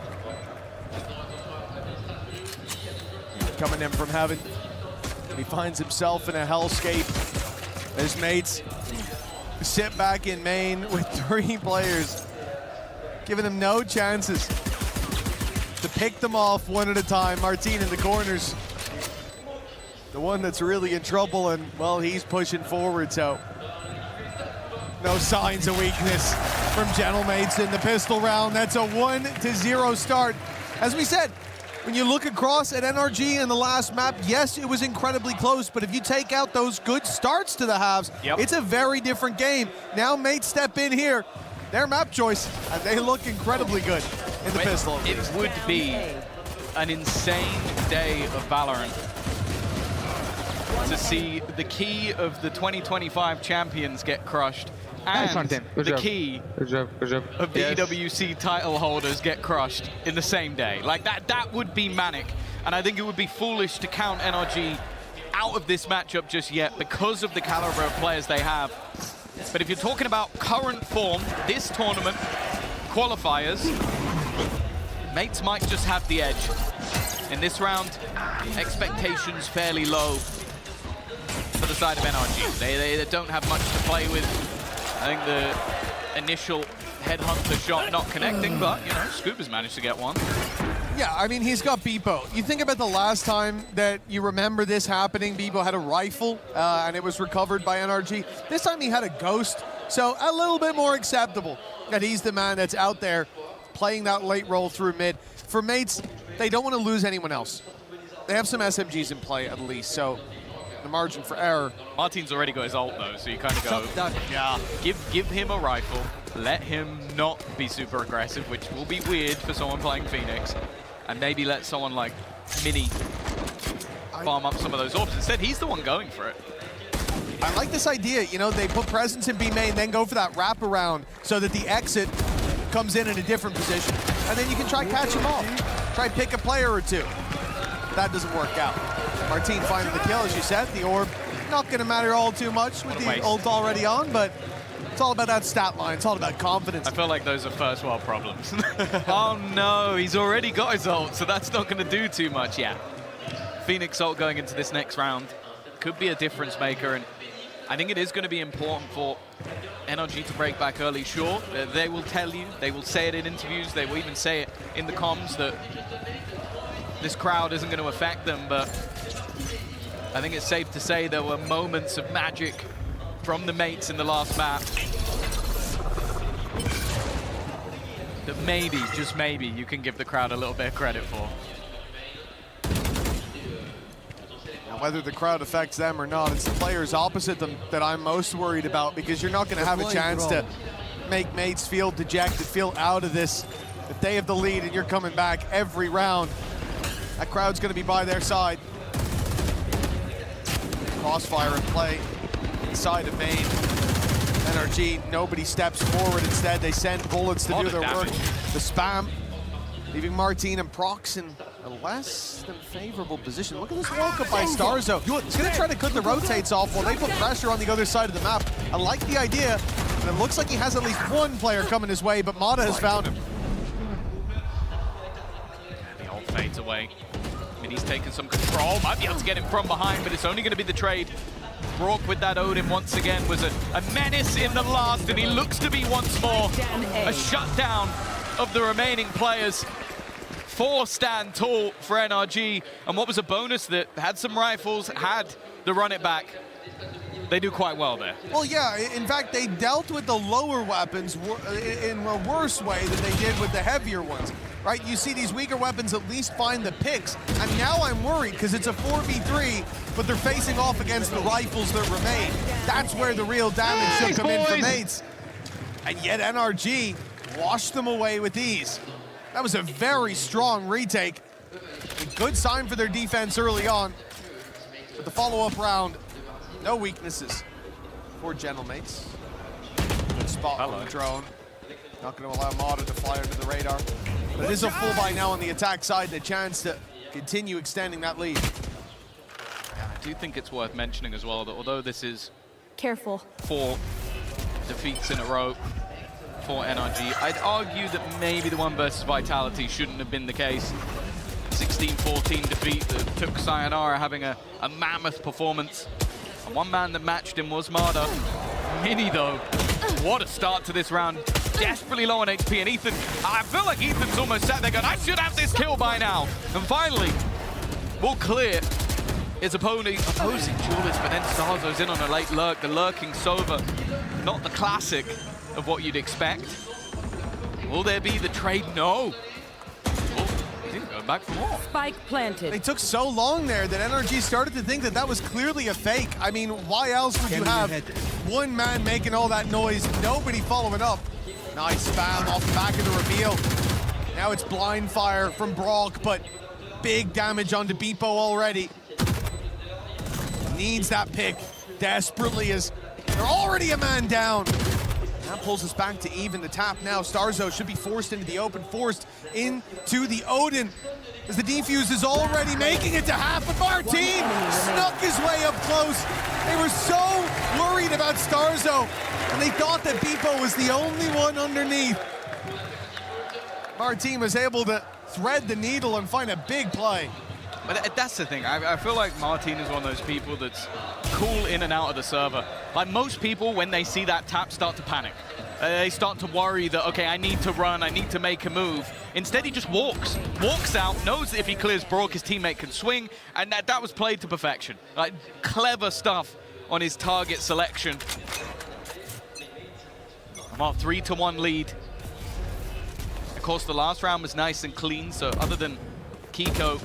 Coming in from heaven, he finds himself in a hellscape. His mates sit back in main with 3 players, giving them no chances to pick them off one at a time. Martin in the corners, the one that's really in trouble, and well, he's pushing forward, so no signs of weakness from Gentlemates in the pistol round. That's a 1-0 start. As we said, when you look across at NRG in the last map, yes, it was incredibly close, but if you take out those good starts to the halves, it's a very different game. Now mates step in here, their map choice, and they look incredibly good in the pistol. It would be an insane day of Valorant to see the key of the 2025 champions get crushed, and the key of the EWC title holders get crushed in the same day. Like that would be manic. And I think it would be foolish to count NRG out of this matchup just yet because of the caliber of players they have. But if you're talking about current form, this tournament, qualifiers, mates might just have the edge. In this round, expectations fairly low for the side of NRG. They don't have much to play with. I think the initial headhunter shot not connecting, but, you know, Scoop has managed to get one. Yeah, I mean, he's got Beepo. You think about the last time that you remember this happening, Beepo had a rifle, and it was recovered by NRG. This time he had a ghost, so a little bit more acceptable that he's the man that's out there playing that late roll through mid. For Mates, they don't want to lose anyone else. They have some SMGs in play at least, so the margin for error. Martin's already got his ult though, so you kind of go, yeah, give him a rifle, let him not be super aggressive, which will be weird for someone playing Phoenix, and maybe let someone like Mini farm up some of those orbs. Instead, he's the one going for it. I like this idea, you know, they put presence in B main, then go for that wraparound so that the exit comes in a different position, and then you can try catch him off. Try pick a player or two. That doesn't work out. Martin finding the kill, as you said. The orb not going to matter all too much with the ult already on, but it's all about that stat line. It's all about confidence. I feel like those are first world problems. Oh no, he's already got his ult, so that's not going to do too much. Yeah, Phoenix ult going into this next round could be a difference maker, and I think it is going to be important for NRG to break back early. Sure, they will tell you, they will say it in interviews, they will even say it in the comms that this crowd isn't going to affect them, but I think it's safe to say there were moments of magic from the Mates in the last map that maybe, just maybe, you can give the crowd a little bit of credit for. Whether the crowd affects them or not, it's the players opposite them that I'm most worried about, because you're not going to have a chance to make Mates feel dejected, feel out of this. If they have the lead and you're coming back every round, that crowd's going to be by their side. Crossfire in play inside of main. NRG, nobody steps forward. Instead, they send bullets to do their work. The spam, leaving Martin and Prox in a less than favorable position. Look at this walk-up by Starzo. He's going to try to cut the rotates off while they put pressure on the other side of the map. I like the idea, and it looks like he has at least one player coming his way, but Mata has found him. The ult fades away. Mini's taken some control, might be able to get him from behind, but it's only going to be the trade. Brock with that Odin once again was a menace in the last, and he looks to be once more a shutdown of the remaining players. 4 stand tall for NRG, and what was a bonus that had some rifles, had the run it back. They do quite well there. Well, yeah, in fact, they dealt with the lower weapons in a worse way than they did with the heavier ones, right? You see these weaker weapons at least find the picks, and now I'm worried because it's a 4v3, but they're facing off against the rifles that remain. That's where the real damage should come in for Mates. And yet NRG washed them away with ease. That was a very strong retake. A good sign for their defense early on. But the follow-up round, no weaknesses for Gentle Mates. Good spot on the drone. Not going to allow Mata to fly under the radar. But it is a full buy now on the attack side, the chance to continue extending that lead. I do think it's worth mentioning as well that although this is Careful. 4 defeats in a row for NRG, I'd argue that maybe the one versus Vitality shouldn't have been the case. 16-14 defeat that took Sayonara having a mammoth performance. And one man that matched him was Mada. Mini though, what a start to this round. Desperately low on HP, and Ethan, I feel like Ethan's almost sat there going, I should have this kill by now. And finally, will clear his opposing duelist, but then Starzo's in on a late lurk. The lurking Sova, not the classic of what you'd expect. Will there be the trade? No. Going back for more. Spike planted. They took so long there that NRG started to think that that was clearly a fake. I mean, why else would you have one man making all that noise, nobody following up? Nice spam off the back of the reveal. Now it's blind fire from Brock, but big damage onto Beepo already. Needs that pick desperately as they're already a man down. That pulls us back to even the tap now. Starzo should be forced into the open, forced into the Odin, as the defuse is already making it to half, but Martin snuck his way up close. They were so worried about Starzo, and they thought that Beepo was the only one underneath. Martin was able to thread the needle and find a big play. But that's the thing. I feel like Martin is one of those people that's cool in and out of the server. Like most people, when they see that tap, start to panic. They start to worry that, okay, I need to run, I need to make a move. Instead, he just walks out, knows that if he clears Brock, his teammate can swing, and that was played to perfection. Like, clever stuff on his target selection. Well, 3-1 lead. Of course, the last round was nice and clean, so other than Kiko,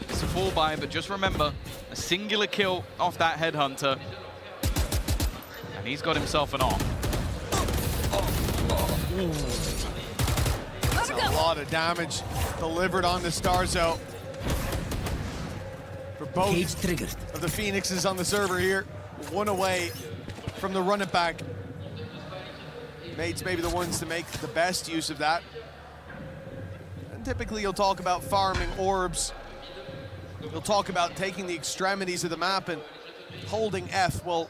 it's a fall by, but just remember, a singular kill off that Headhunter, and he's got himself an off. That's a lot of damage delivered on the Starzo. For both of the Phoenixes on the server here, one away from the run it back. Mates may be the ones to make the best use of that. And typically you'll talk about farming orbs. You'll talk about taking the extremities of the map and holding F. Well,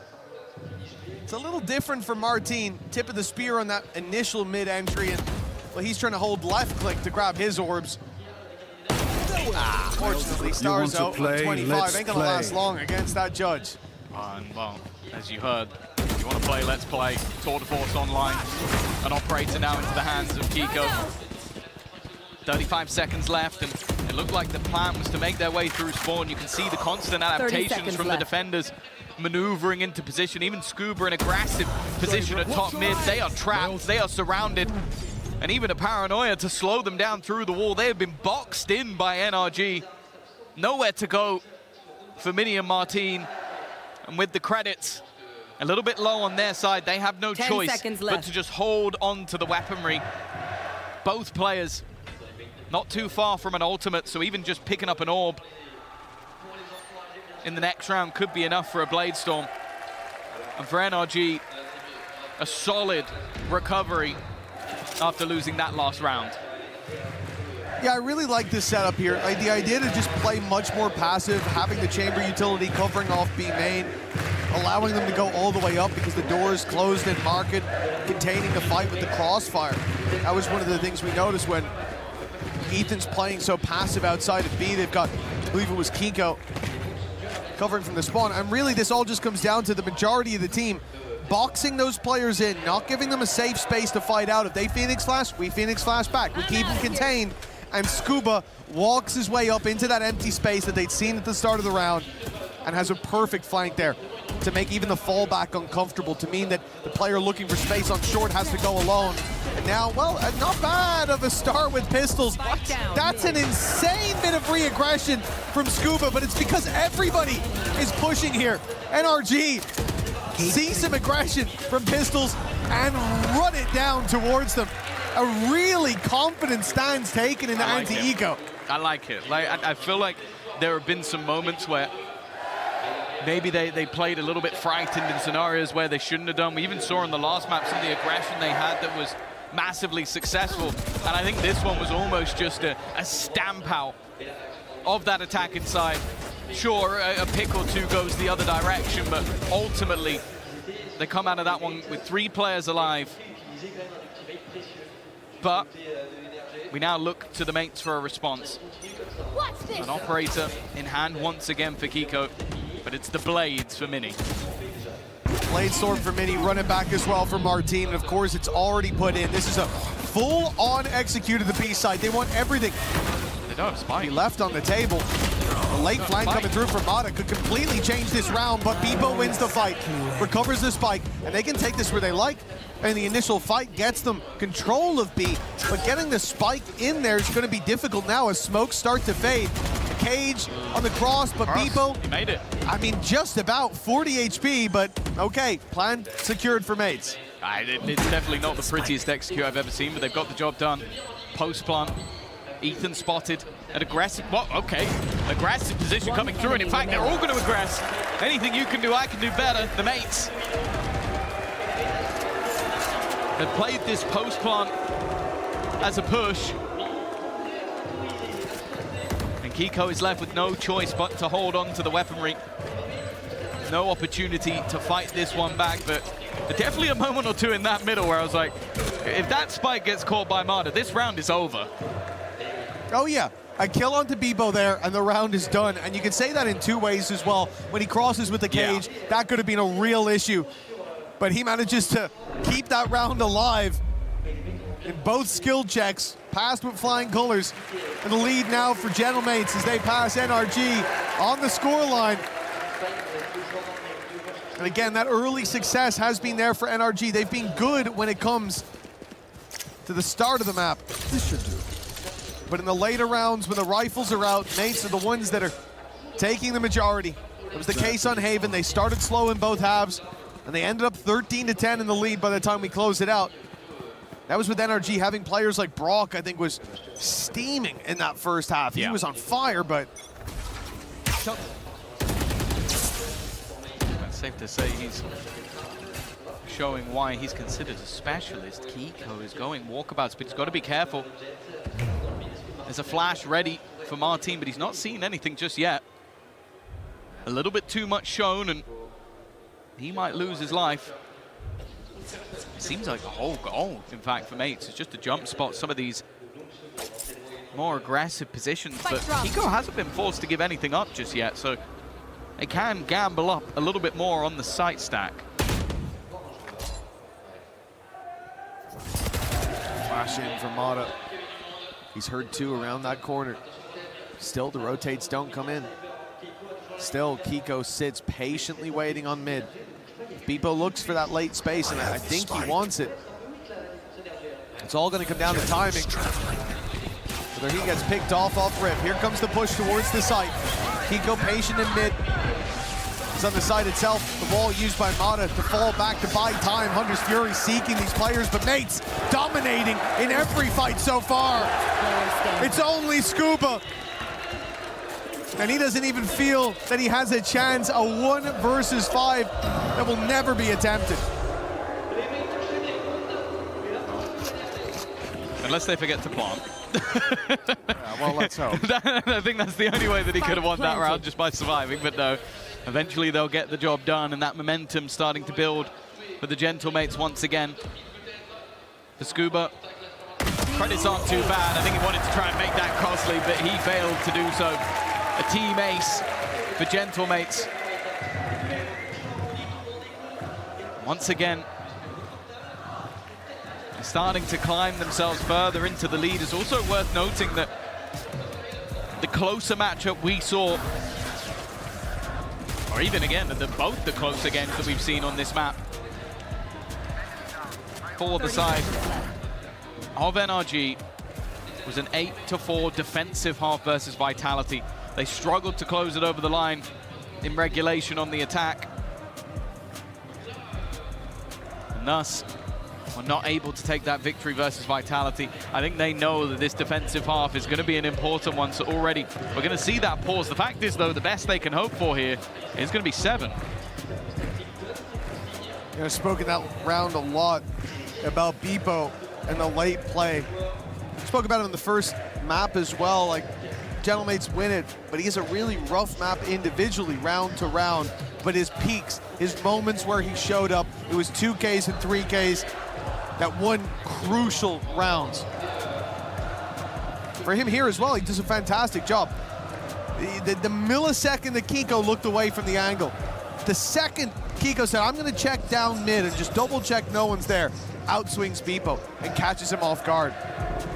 it's a little different for Martin. Tip of the spear on that initial mid-entry, and well, he's trying to hold left click to grab his orbs. Fortunately, Starzo, 25, ain't gonna last long against that judge. And well, as you heard, if you want to play, let's play. Tour de Force Online. An operator now into the hands of Kiko. 35 seconds left, and it looked like the plan was to make their way through spawn. You can see the constant adaptations from the defenders maneuvering into position. Even Scuba in aggressive position at top mid. They are trapped, they are surrounded. And even a Paranoia to slow them down through the wall. They have been boxed in by NRG. Nowhere to go for Mini and Martin. And with the credits a little bit low on their side, they have no choice but to just hold on to the weaponry. Both players not too far from an ultimate, so even just picking up an orb in the next round could be enough for a Blade Storm. And for NRG, a solid recovery after losing that last round. Yeah, I really like this setup here. Like, the idea to just play much more passive, having the chamber utility covering off B main, allowing them to go all the way up because the door is closed in market, containing the fight with the crossfire. That was one of the things we noticed when Ethan's playing so passive outside of B. They've got, I believe it was Kiko, covering from the spawn. And really, this all just comes down to the majority of the team boxing those players in, not giving them a safe space to fight out. If they Phoenix Flash, we Phoenix Flash back. We keep them contained. And Scuba walks his way up into that empty space that they'd seen at the start of the round and has a perfect flank there to make even the fallback uncomfortable, to mean that the player looking for space on short has to go alone. And now, well, not bad of a start with pistols. That's an insane bit of re-aggression from Scuba, but it's because everybody is pushing here. NRG see some aggression from pistols and run it down towards them. A really confident stance taken in the anti-eco. I like it. Like, I feel like there have been some moments where maybe they played a little bit frightened in scenarios where they shouldn't have done. We even saw in the last map some of the aggression they had that was massively successful. And I think this one was almost just a stamp out of that attack inside. Sure, a pick or two goes the other direction, but ultimately they come out of that one with 3 players alive. But we now look to the mates for a response. An operator in hand once again for Kiko, but it's the Blades for Mini. Blade Storm for Mini, running back as well for Martin, and of course it's already put in. This is a full-on execute of the B side. They want everything. They don't have Spike. He left on the table. The late flank coming through from Mata could completely change this round, but Bebo wins the fight, recovers the spike, and they can take this where they like. And the initial fight gets them control of B, but getting the spike in there is going to be difficult now as smokes start to fade. The cage on the cross, but Bebo, he made it. I mean, just about 40 HP, but okay, plan secured for mates. It's definitely not the prettiest execute I've ever seen, but they've got the job done. Post plant, Ethan spotted, an aggressive, aggressive position coming through, and in fact, they're all going to aggress. Anything you can do, I can do better, the mates. They've played this post plant as a push. And Kiko is left with no choice but to hold on to the weaponry. No opportunity to fight this one back, but definitely a moment or two in that middle where I was like, if that spike gets caught by Mata, this round is over. Oh yeah, A kill onto Bebo there, and the round is done. And you can say that in two ways as well. When he crosses with the cage, that could have been a real issue. But he manages to keep that round alive in both skill checks, passed with flying colors. And the lead now for Gentlemates as they pass NRG on the scoreline. And again, that early success has been there for NRG. They've been good when it comes to the start of the map. This should do. But in the later rounds, when the rifles are out, mates are the ones that are taking the majority. It was the case on Haven. They started slow in both halves, and they ended up 13-10 in the lead by the time we closed it out. That was with NRG having players like Brock, I think, was steaming in that first half. He was on fire, but... It's safe to say he's showing why he's considered a specialist. Kiko is going walkabouts, but he's got to be careful. There's a flash ready for Martin, but he's not seen anything just yet. A little bit too much shown, and he might lose his life. It seems like a whole goal, in fact, for Mates. It's just a jump spot, some of these more aggressive positions, but Kiko hasn't been forced to give anything up just yet, so they can gamble up a little bit more on the site stack. Flash in from Mata. He's heard two around that corner. Still, the rotates don't come in. Still, Kiko sits patiently waiting on mid. Bebo looks for that late space, and I think he wants it. It's all going to come down to timing. Whether he gets picked off rip. Here comes the push towards the site. Kiko patient in mid. He's on the site itself. The wall used by Mata to fall back to buy time. Hunter's Fury seeking these players, but Mates dominating in every fight so far. It's only Scuba. And he doesn't even feel that he has a chance. A 1 versus 5 that will never be attempted. Unless they forget to plant. Well, let's hope. I think that's the only way that he could have won that round, just by surviving, but no. Eventually they'll get the job done, and that momentum starting to build for the Gentlemates once again. For Scuba, credits aren't too bad. I think he wanted to try and make that costly, but he failed to do so. A team ace for Gentlemates. Once again, starting to climb themselves further into the lead. It's also worth noting that the closer matchup we saw, or even again, both the closer games that we've seen on this map, for the side of NRG, was an 8-4 defensive half versus Vitality. They struggled to close it over the line in regulation on the attack, and thus were not able to take that victory versus Vitality. I think they know that this defensive half is going to be an important one, so already we're going to see that pause. The fact is, though, the best they can hope for here is going to be 7. I've spoken that round a lot about Bebo and the late play. Spoke about it in the first map as well. Like, Gentlemates win it, but he has a really rough map individually, round to round. But his peaks, his moments where he showed up, it was 2Ks and 3Ks that won crucial rounds. For him here as well, he does a fantastic job. The millisecond that Kiko looked away from the angle, the second Kiko said, I'm gonna check down mid and just double check no one's there, outswings Bebo and catches him off guard.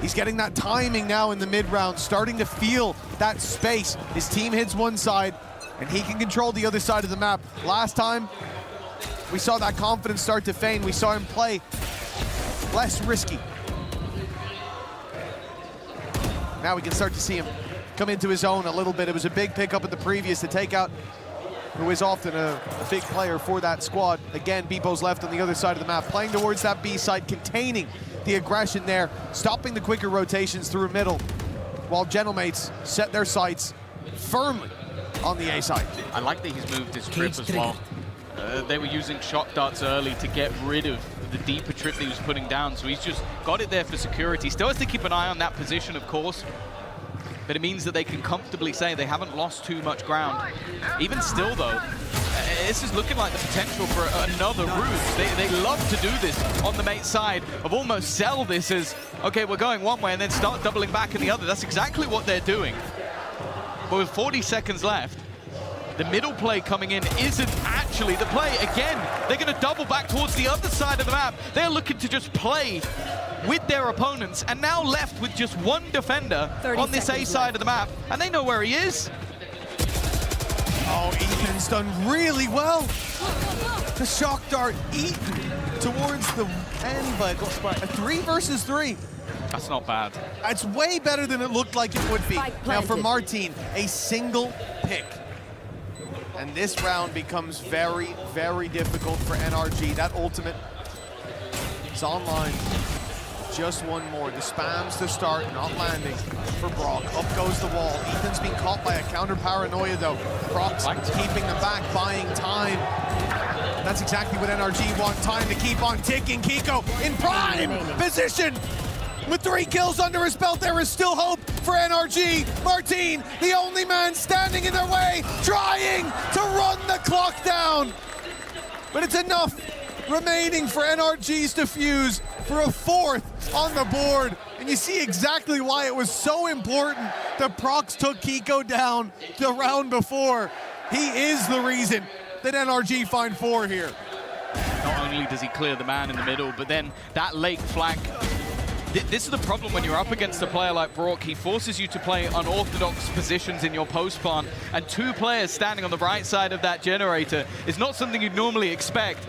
He's getting that timing now in the mid round, starting to feel that space. His team hits one side and he can control the other side of the map. Last time, we saw that confidence start to fade. We saw him play less risky. Now we can start to see him come into his own a little bit. It was a big pickup at the previous to take out who is often a big player for that squad. Again, Bebo's left on the other side of the map, playing towards that B side, containing the aggression there, stopping the quicker rotations through middle, while Gentlemates set their sights firmly on the A side. I like that he's moved his trip as well. They were using shot darts early to get rid of the deeper trip that he was putting down, so he's just got it there for security. Still has to keep an eye on that position, of course, but it means that they can comfortably say they haven't lost too much ground. Even still, though, this is looking like the potential for another ruse. They love to do this on the mate side, of almost sell this as, okay, we're going one way and then start doubling back in the other. That's exactly what they're doing. But with 40 seconds left, the middle play coming in isn't actually the play. Again, they're going to double back towards the other side of the map. They're looking to just play with their opponents, and now left with just one defender on this A side of the map, and they know where he is. Oh, Ethan's done really well. The shock dart Ethan towards the end, but a 3 versus 3. That's not bad. It's way better than it looked like it would be. Now for Martin, a single pick. And this round becomes very, very difficult for NRG. That ultimate is online. Just one more. The spams to start, not landing for Brock. Up goes the wall. Ethan's being caught by a counter paranoia though. Brock's keeping them back, buying time. That's exactly what NRG want. Time to keep on ticking. Kiko in prime position. With 3 kills under his belt, there is still hope for NRG. Martin, the only man standing in their way, trying to run the clock down. But it's enough remaining for NRG's defuse for a 4th on the board. And you see exactly why it was so important that Prox took Kiko down the round before. He is the reason that NRG find 4 here. Not only does he clear the man in the middle, but then that late flank. This is the problem when you're up against a player like Brock. He forces you to play unorthodox positions in your post plant, and 2 players standing on the right side of that generator is not something you'd normally expect.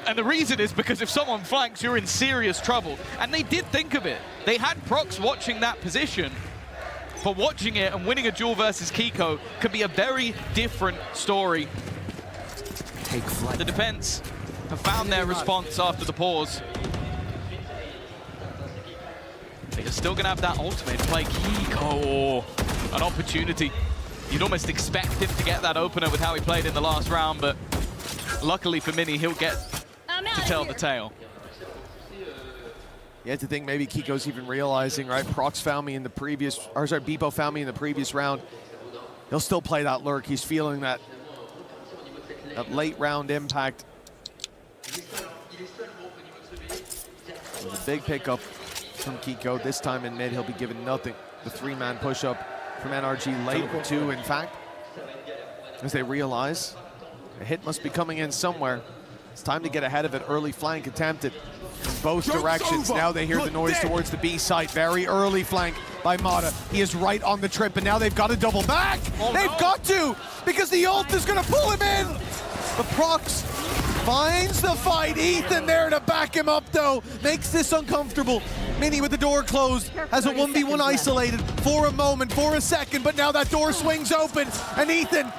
And the reason is because if someone flanks, you're in serious trouble. And they did think of it. They had Prox watching that position, but watching it and winning a duel versus Kiko could be a very different story. Take flight. The defense have found their response after the pause. They're still going to have that ultimate play. Kiko, an opportunity. You'd almost expect him to get that opener with how he played in the last round, but luckily for Mini, he'll get to tell the tale. You have to think maybe Kiko's even realizing, right? Prox found me in the previous, or sorry, Bebo found me in the previous round. He'll still play that lurk. He's feeling that late round impact. It was a big pickup from Kiko. This time in mid, he'll be given nothing. The 3-man push-up from NRG late too, in fact. As they realize a hit must be coming in somewhere. It's time to get ahead of it. Early flank attempted in both directions. Now they hear the noise towards the B site. Very early flank by Mata. He is right on the trip, and now they've got to double back. They've got to, because the ult is going to pull him in. But Prox finds the fight. Ethan there to back him up, though. Makes this uncomfortable. Mini with the door closed, has a 1v1 isolated for a moment, for a second, but now that door swings open, and Ethan,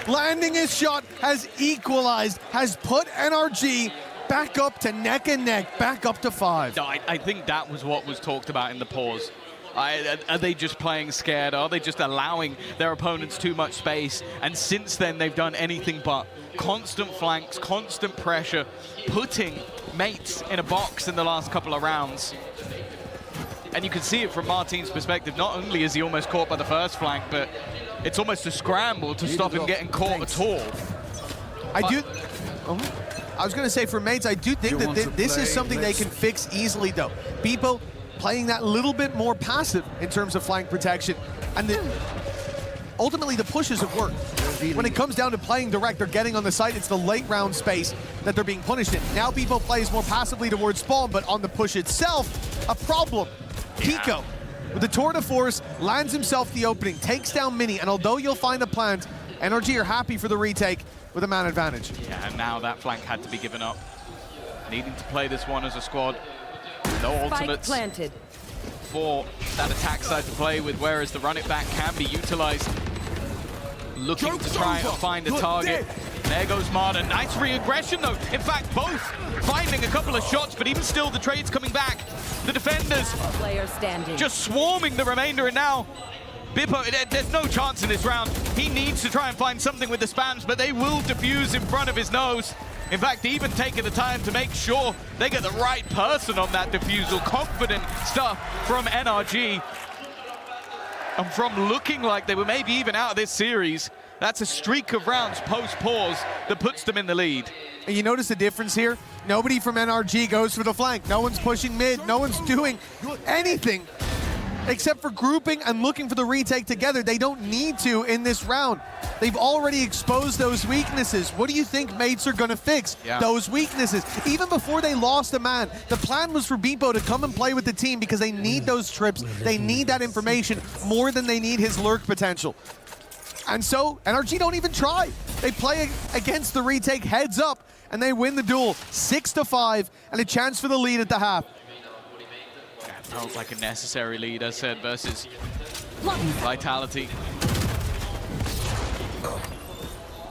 landing his shot, has equalized, has put NRG back up to neck and neck, back up to 5. No, I think that was what was talked about in the pause. Are they just playing scared? Are they just allowing their opponents too much space? And since then, they've done anything but constant flanks, constant pressure, putting mates in a box in the last couple of rounds. And you can see it from Martin's perspective. Not only is he almost caught by the first flank, but it's almost a scramble to stop him getting caught at all. I was going to say, for mates, I do think that this is something they can fix easily, though. Bebo playing that little bit more passive in terms of flank protection. And ultimately, the pushes have worked. When it comes down to playing direct, they're getting on the site. It's the late round space that they're being punished in. Now Bebo plays more passively towards spawn, but on the push itself, a problem. Yeah. Kiko, with the tour de force, lands himself the opening, takes down Mini, and although you'll find the plant, NRG are happy for the retake with a man advantage. Yeah, and now that flank had to be given up. Needing to play this one as a squad. No ultimates planted for that attack side to play with, whereas the run it back can be utilized. Looking to try and find a target. There goes Martin. Nice re-aggression though. In fact, both finding a couple of shots, but even still the trade's coming back. The defenders just swarming the remainder, and now Bippo, there's no chance in this round. He needs to try and find something with the spams, but they will defuse in front of his nose. In fact, even taking the time to make sure they get the right person on that defusal. Confident stuff from NRG. And from looking like they were maybe even out of this series, That's a streak of rounds post-pause that puts them in the lead. And you notice the difference here? Nobody from NRG goes for the flank. No one's pushing mid. No one's doing anything except for grouping and looking for the retake together. They don't need to in this round. They've already exposed those weaknesses. What do you think mates are going to fix? Those weaknesses. Even before they lost a man, the plan was for Beepo to come and play with the team because they need those trips. They need that information more than they need his lurk potential. And so NRG don't even try. They play against the retake heads up and they win the duel 6-5 and a chance for the lead at the half. That felt like a necessary lead, as said, versus Vitality.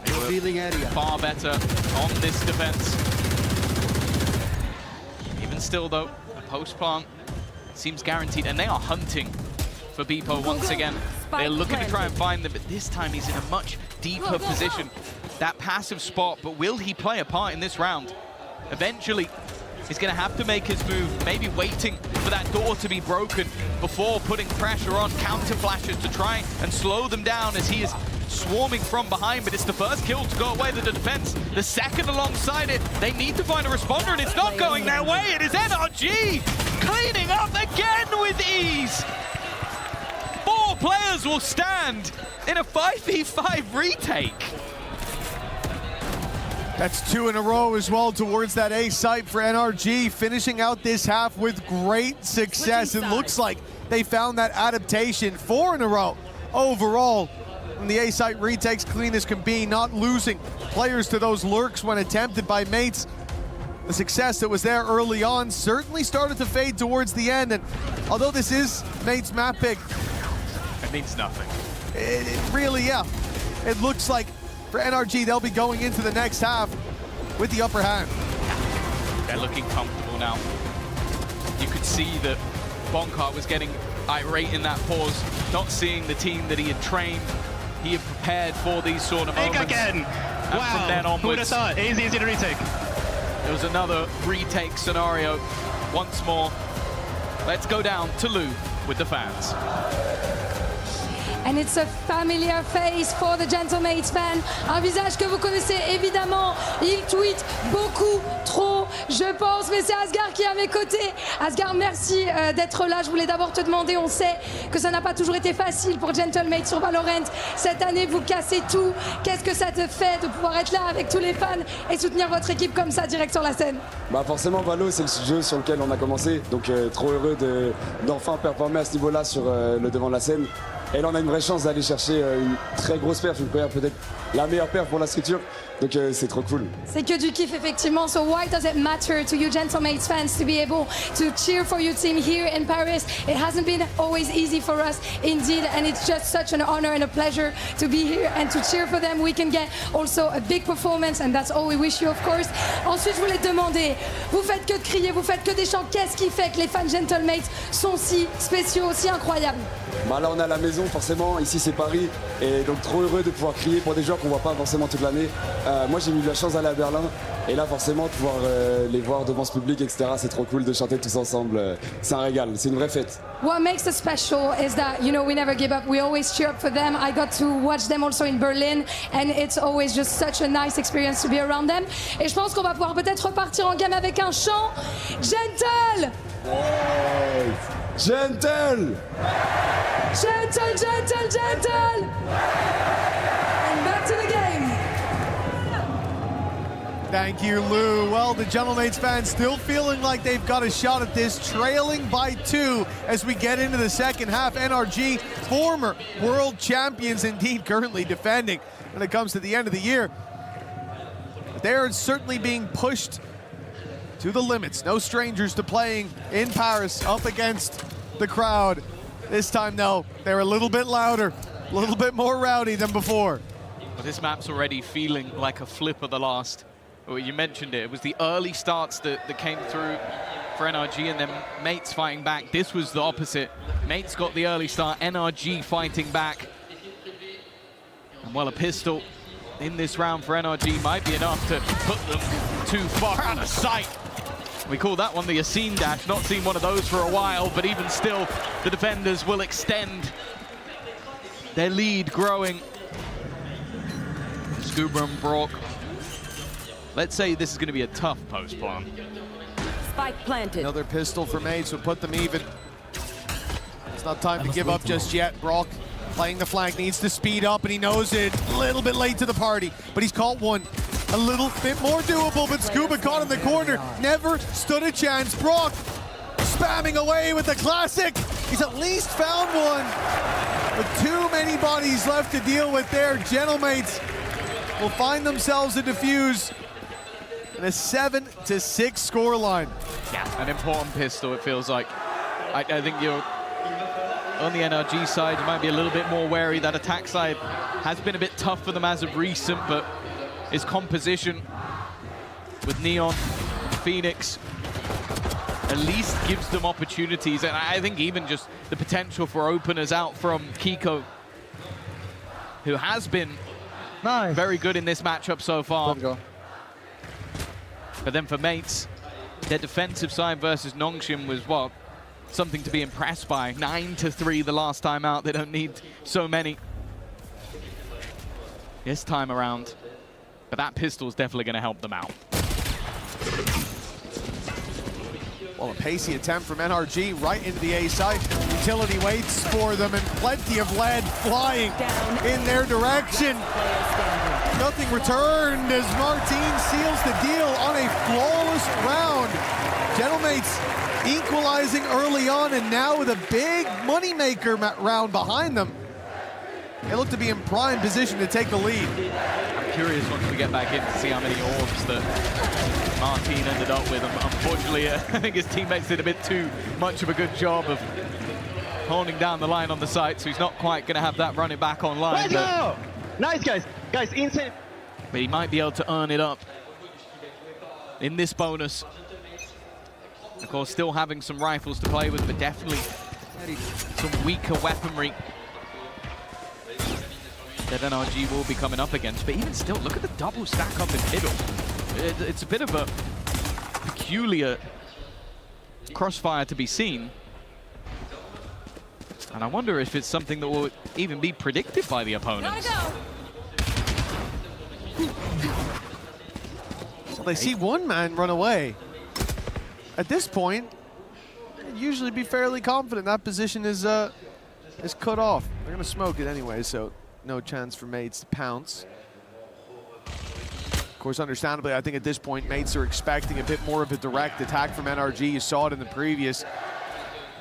Revealing area. Far better on this defense. Even still, though, the post-plant seems guaranteed, and they are hunting for Beepo once again. They're looking to try and find them, but this time he's in a much deeper position. That passive spot, but will he play a part in this round? Eventually, he's going to have to make his move, maybe waiting for that door to be broken before putting pressure on counter flashes to try and slow them down as he is swarming from behind, but it's the first kill to go away with the defense. The second alongside it, they need to find a responder, and it's not going their way. It is NRG cleaning up again with ease. 4 players will stand in a 5v5 retake. That's 2 in a row as well towards that A site for NRG, finishing out this half with great success. It looks like they found that adaptation. 4 in a row overall. And the A site retakes clean as can be, not losing players to those lurks when attempted by mates. The success that was there early on certainly started to fade towards the end, and although this is mates map pick, it means nothing. It really, it looks like for NRG they'll be going into the next half with the upper hand. They're looking comfortable now. You could see that Bonkart was getting irate in that pause, not seeing the team that he had trained. He had prepared for these sort of moments. Again. And Wow. from then onwards, Who would have thought? Easy to retake. There was another retake scenario once more. Let's go down to Lou with the fans. And it's a familiar face for the Gentlemates fan. Un visage que vous connaissez évidemment. Il tweet beaucoup, trop, je pense. Mais c'est Asgard qui est à mes côtés. Asgard, merci d'être là. Je voulais d'abord te demander, on sait que ça n'a pas toujours été facile pour Gentlemates sur Valorant. Cette année, vous cassez tout. Qu'est-ce que ça te fait de pouvoir être là avec tous les fans et soutenir votre équipe comme ça, direct sur la scène? Bah forcément, Valo, c'est le jeu sur lequel on a commencé. Donc trop heureux d'enfin performer à ce niveau-là sur le devant de la scène. Et là, on a une vraie chance d'aller chercher une très grosse perf, une première, peut-être la meilleure perf pour la structure. Donc c'est trop cool. C'est que du kiff effectivement. So why does it matter to you Gentlemates fans to be able to cheer for your team here in Paris? It hasn't been always easy for us indeed, and it's just such an honor and a pleasure to be here and to cheer for them. We can get also a big performance, and that's all we wish you, of course. Ensuite, je voulais te demander, vous faites que de crier, vous faites que des chants. Qu'est-ce qui fait que les fans Gentlemates sont si spéciaux, si incroyables? Bah là, on est à la maison, forcément. Ici, c'est Paris. Et donc, trop heureux de pouvoir crier pour des joueurs qu'on voit pas forcément toute l'année. Moi, j'ai eu la chance d'aller à Berlin. Et là, forcément, de pouvoir les voir devant ce public, etc., c'est trop cool de chanter tous ensemble. C'est un régal. C'est une vraie fête. What makes it special is that, you know, we never give up. We always cheer up for them. I got to watch them also in Berlin. And it's always just such a nice experience to be around them. Et je pense qu'on va pouvoir peut-être repartir en game avec un chant. Gentle! Hey! Gentle! Gentle, gentle, gentle! And back to the game. Thank you, Lou. Well, the Gentlemates fans still feeling like they've got a shot at this, trailing by 2 as we get into the second half. NRG, former world champions indeed, currently defending when it comes to the end of the year. They're certainly being pushed to the limits. No strangers to playing in Paris up against the crowd. This time, though, they're a little bit louder, a little bit more rowdy than before. Well, this map's already feeling like a flip of the last. Well, you mentioned it. It was the early starts that came through for NRG and then Mates fighting back. This was the opposite. Mates got the early start, NRG fighting back. And well, a pistol in this round for NRG might be enough to put them too far out of sight. We call that one the Yassine dash. Not seen one of those for a while, but even still, the defenders will extend their lead growing Scuba and Brock. Let's say this is going to be a tough post plan. Spike planted. Another pistol for Mates would put them even. It's not time to give up just yet. Brock playing the flank, needs to speed up, and he knows it. A little bit late to the party, but he's caught one. A little bit more doable, but Scuba caught in the corner. Never stood a chance. Brock spamming away with the classic. He's at least found one. But too many bodies left to deal with there. Gentlemates will find themselves a defuse. And a 7-6 scoreline. Yeah, an important pistol, it feels like. I think you're on the NRG side, you might be a little bit more wary. That attack side has been a bit tough for them as of recent, but his composition with Neon, Phoenix, at least gives them opportunities. And I think even just the potential for openers out from Kiko, who has been very good in this matchup so far. But then for Mates, their defensive side versus Nongshim was, well, something to be impressed by. 9-3 the last time out. They don't need so many this time around. But that pistol is definitely going to help them out. Well, a pacey attempt from NRG right into the A site. Utility waits for them, and plenty of lead flying in their direction. Nothing returned as Martin seals the deal on a flawless round. Gentlemates equalizing early on, and now with a big moneymaker round behind them, they look to be in prime position to take the lead. I'm curious once we get back in to see how many orbs that Martin ended up with. Unfortunately, I think his teammates did a bit too much of a good job of holding down the line on the site, so he's not quite going to have that running back online. Let's go! Nice, guys. Guys, insane. But he might be able to earn it up in this bonus. Of course, still having some rifles to play with, but definitely some weaker weaponry that NRG will be coming up against. But even still, look at the double stack up in middle. It's a bit of a peculiar crossfire to be seen. And I wonder if it's something that will even be predicted by the opponents. So they see one man run away. At this point, they'd usually be fairly confident that position is cut off. They're going to smoke it anyway, so no chance for Mates to pounce. Of course, understandably, I think at this point, Mates are expecting a bit more of a direct attack from NRG. You saw it in the previous.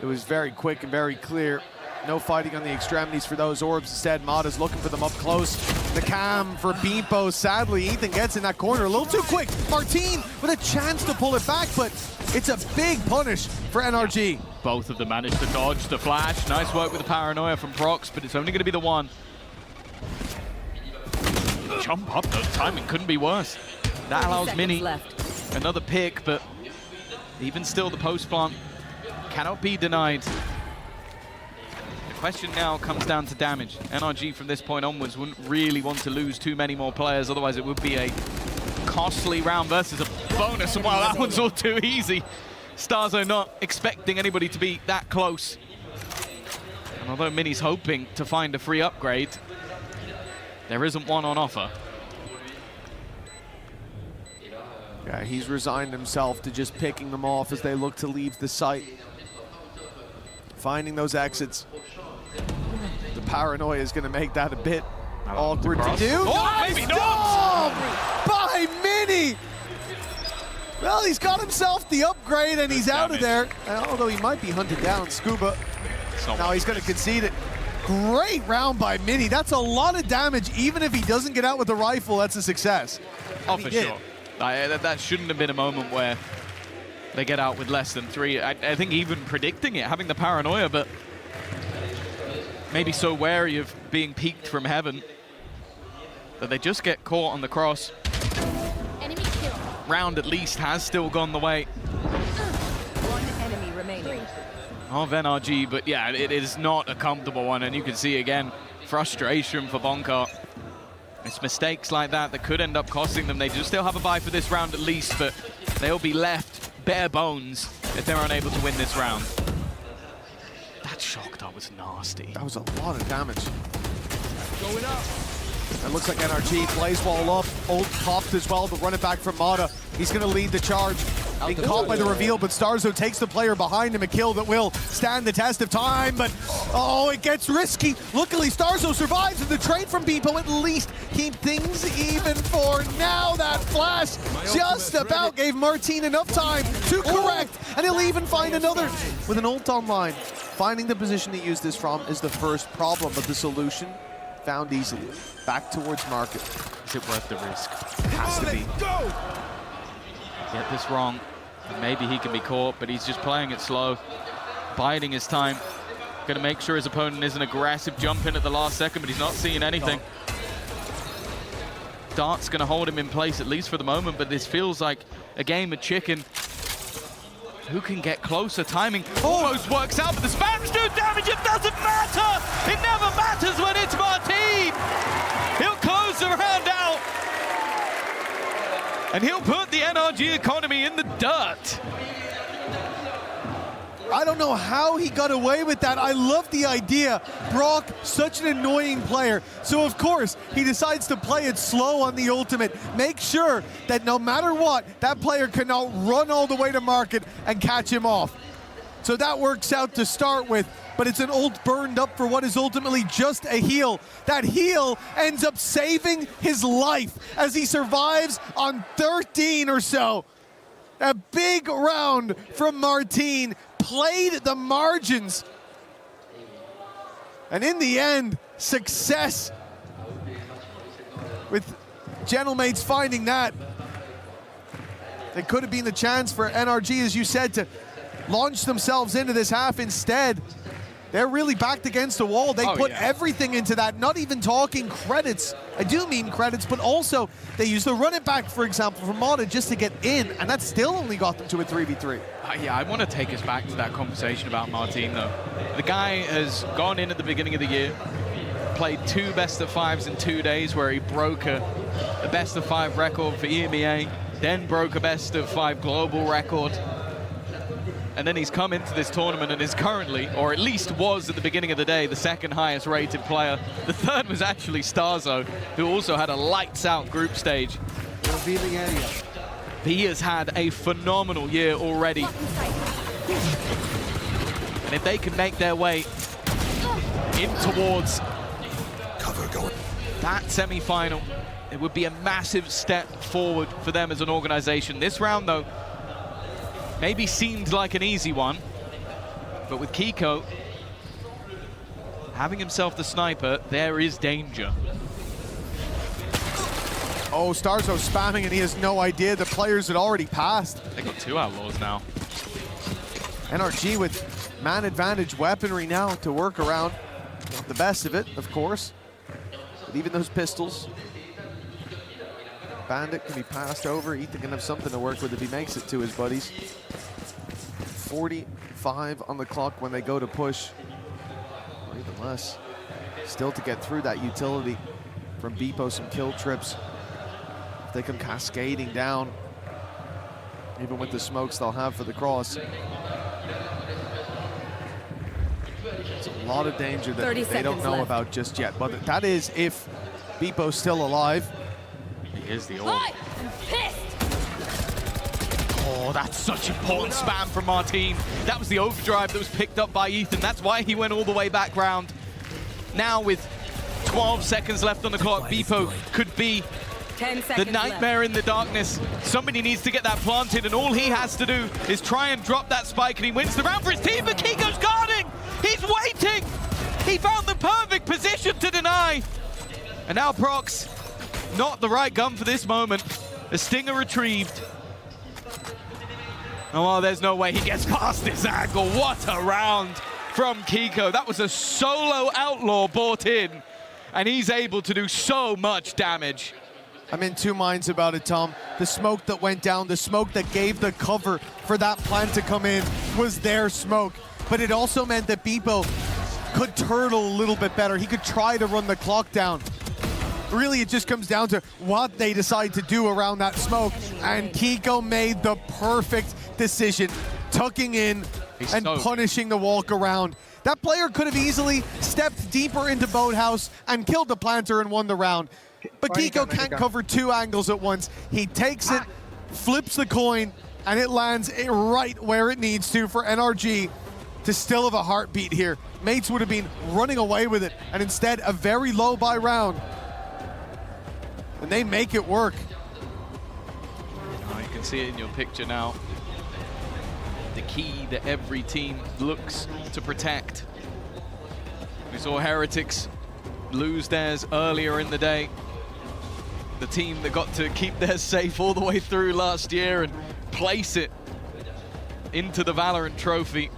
It was very quick and very clear. No fighting on the extremities for those orbs. Instead, Mada's looking for them up close. The cam for Beepo. Sadly, Ethan gets in that corner a little too quick. Martin with a chance to pull it back, but it's a big punish for NRG. Both of them managed to dodge the flash. Nice work with the paranoia from Prox, but it's only going to be the one. Jump up, the timing couldn't be worse. That allows Mini another pick, but even still, the post plant cannot be denied. The question now comes down to damage. NRG from this point onwards wouldn't really want to lose too many more players, otherwise it would be a costly round versus a bonus. And while that one's all too easy, Starzo not expecting anybody to be that close. And although Mini's hoping to find a free upgrade, there isn't one on offer. Yeah, he's resigned himself to just picking them off as they look to leave the site. Finding those exits. The paranoia is going to make that a bit awkward to do. Oh, nice maybe job by Mini! Well, he's got himself the upgrade and he's out of there. Although he might be hunted down, Scuba. Now he's going to concede it. Great round by Mini. That's a lot of damage. Even if he doesn't get out with the rifle, that's a success. Oh, for sure. That shouldn't have been a moment where they get out with less than 3. I think even predicting it, having the paranoia, but maybe so wary of being peeked from heaven that they just get caught on the cross. Round at least has still gone the way One enemy remaining. of NRG, but yeah, it is not a comfortable one, and you can see again frustration for Bonka. It's mistakes like that that could end up costing them. They do still have a bye for this round at least, but they'll be left bare bones if they're unable to win this round. That shock, that was nasty. That was a lot of damage. Going up. It looks like NRG plays wall up. Ult popped as well, but run it back from Mata. He's going to lead the charge. Being caught by the reveal, but Starzo takes the player behind him, a kill that will stand the test of time, but oh, it gets risky. Luckily, Starzo survives, and the trade from Beepo at least keep things even for now. That flash just about gave Martin enough time to correct, and he'll even find another with an ult online. Finding the position to use this from is the first problem, but the solution found easily. Back towards market. Is it worth the risk? Has to be. Get this wrong, and maybe he can be caught, but he's just playing it slow, biding his time. Gonna make sure his opponent isn't aggressive, jump in at the last second, but he's not seeing anything. Dart's gonna hold him in place, at least for the moment, but this feels like a game of chicken. Who can get closer? Timing almost works out, but the spams do damage. It doesn't matter. It never matters when it's Martin. He'll close the round out, and he'll put the NRG economy in the dirt. I don't know how he got away with that. I love the idea. Brock, such an annoying player. So of course, he decides to play it slow on the ultimate. Make sure that no matter what, that player cannot run all the way to market and catch him off. So that works out to start with, but it's an ult burned up for what is ultimately just a heal. That heal ends up saving his life as he survives on 13 or so. A big round from Martin, played the margins. And in the end, success with Gentlemates finding that. It could have been the chance for NRG, as you said, to launch themselves into this half. Instead, they're really backed against the wall. They put everything into that, not even talking credits. I do mean credits, but also they use the run it back, for example, from Mata just to get in, and that still only got them to a 3v3. Yeah, I want to take us back to that conversation about Martin, though. The guy has gone in at the beginning of the year, played 2 best-of-5s in 2 days, where he broke a best-of-5 record for EMEA, then broke a best-of-5 global record. And then he's come into this tournament and is currently, or at least was at the beginning of the day, the 2nd highest rated player. The 3rd was actually Starzo, who also had a lights-out group stage. Revealing area. He has had a phenomenal year already. And if they can make their way in towards that semi-final, it would be a massive step forward for them as an organization. This round, though, maybe seemed like an easy one, but with Kiko having himself the sniper, there is danger. Oh, Starzo spamming, and he has no idea the players had already passed. They got 2 outlaws now. NRG with man advantage weaponry now to work around. Not the best of it, of course, but even those pistols. Bandit can be passed over. Ethan can have something to work with if he makes it to his buddies. 45 on the clock when they go to push, or even less. Still to get through that utility from Beepo, some kill trips. If they come cascading down, even with the smokes they'll have for the cross. It's a lot of danger that they don't know about just yet. But that is if Beepo's still alive. He is the orb. Oh, that's such important spam from Martin. That was the overdrive that was picked up by Ethan. That's why he went all the way back round. Now with 12 seconds left on the clock, Beepo could be the nightmare in the darkness. Somebody needs to get that planted, and all he has to do is try and drop that spike, and he wins the round for his team, but Kiko's guarding! He's waiting! He found the perfect position to deny. And now Prox, not the right gun for this moment. A stinger retrieved. Oh, well, there's no way he gets past this angle. What a round from Kiko. That was a solo outlaw brought in, and he's able to do so much damage. I'm in 2 minds about it, Tom. The smoke that went down, the smoke that gave the cover for that plant to come in was their smoke. But it also meant that Beepo could turtle a little bit better. He could try to run the clock down. Really, it just comes down to what they decide to do around that smoke. And Kiko made the perfect decision, tucking in and punishing the walk around. That player could have easily stepped deeper into Boathouse and killed the planter and won the round. But Kiko can't cover 2 angles at once. He takes it, flips the coin, and it lands right where it needs to for NRG to still have a heartbeat here. Mates would have been running away with it, and instead a very low buy round. And they make it work. Oh, you can see it in your picture now. The key that every team looks to protect. We saw Heretics lose theirs earlier in the day. The team that got to keep theirs safe all the way through last year and place it into the Valorant trophy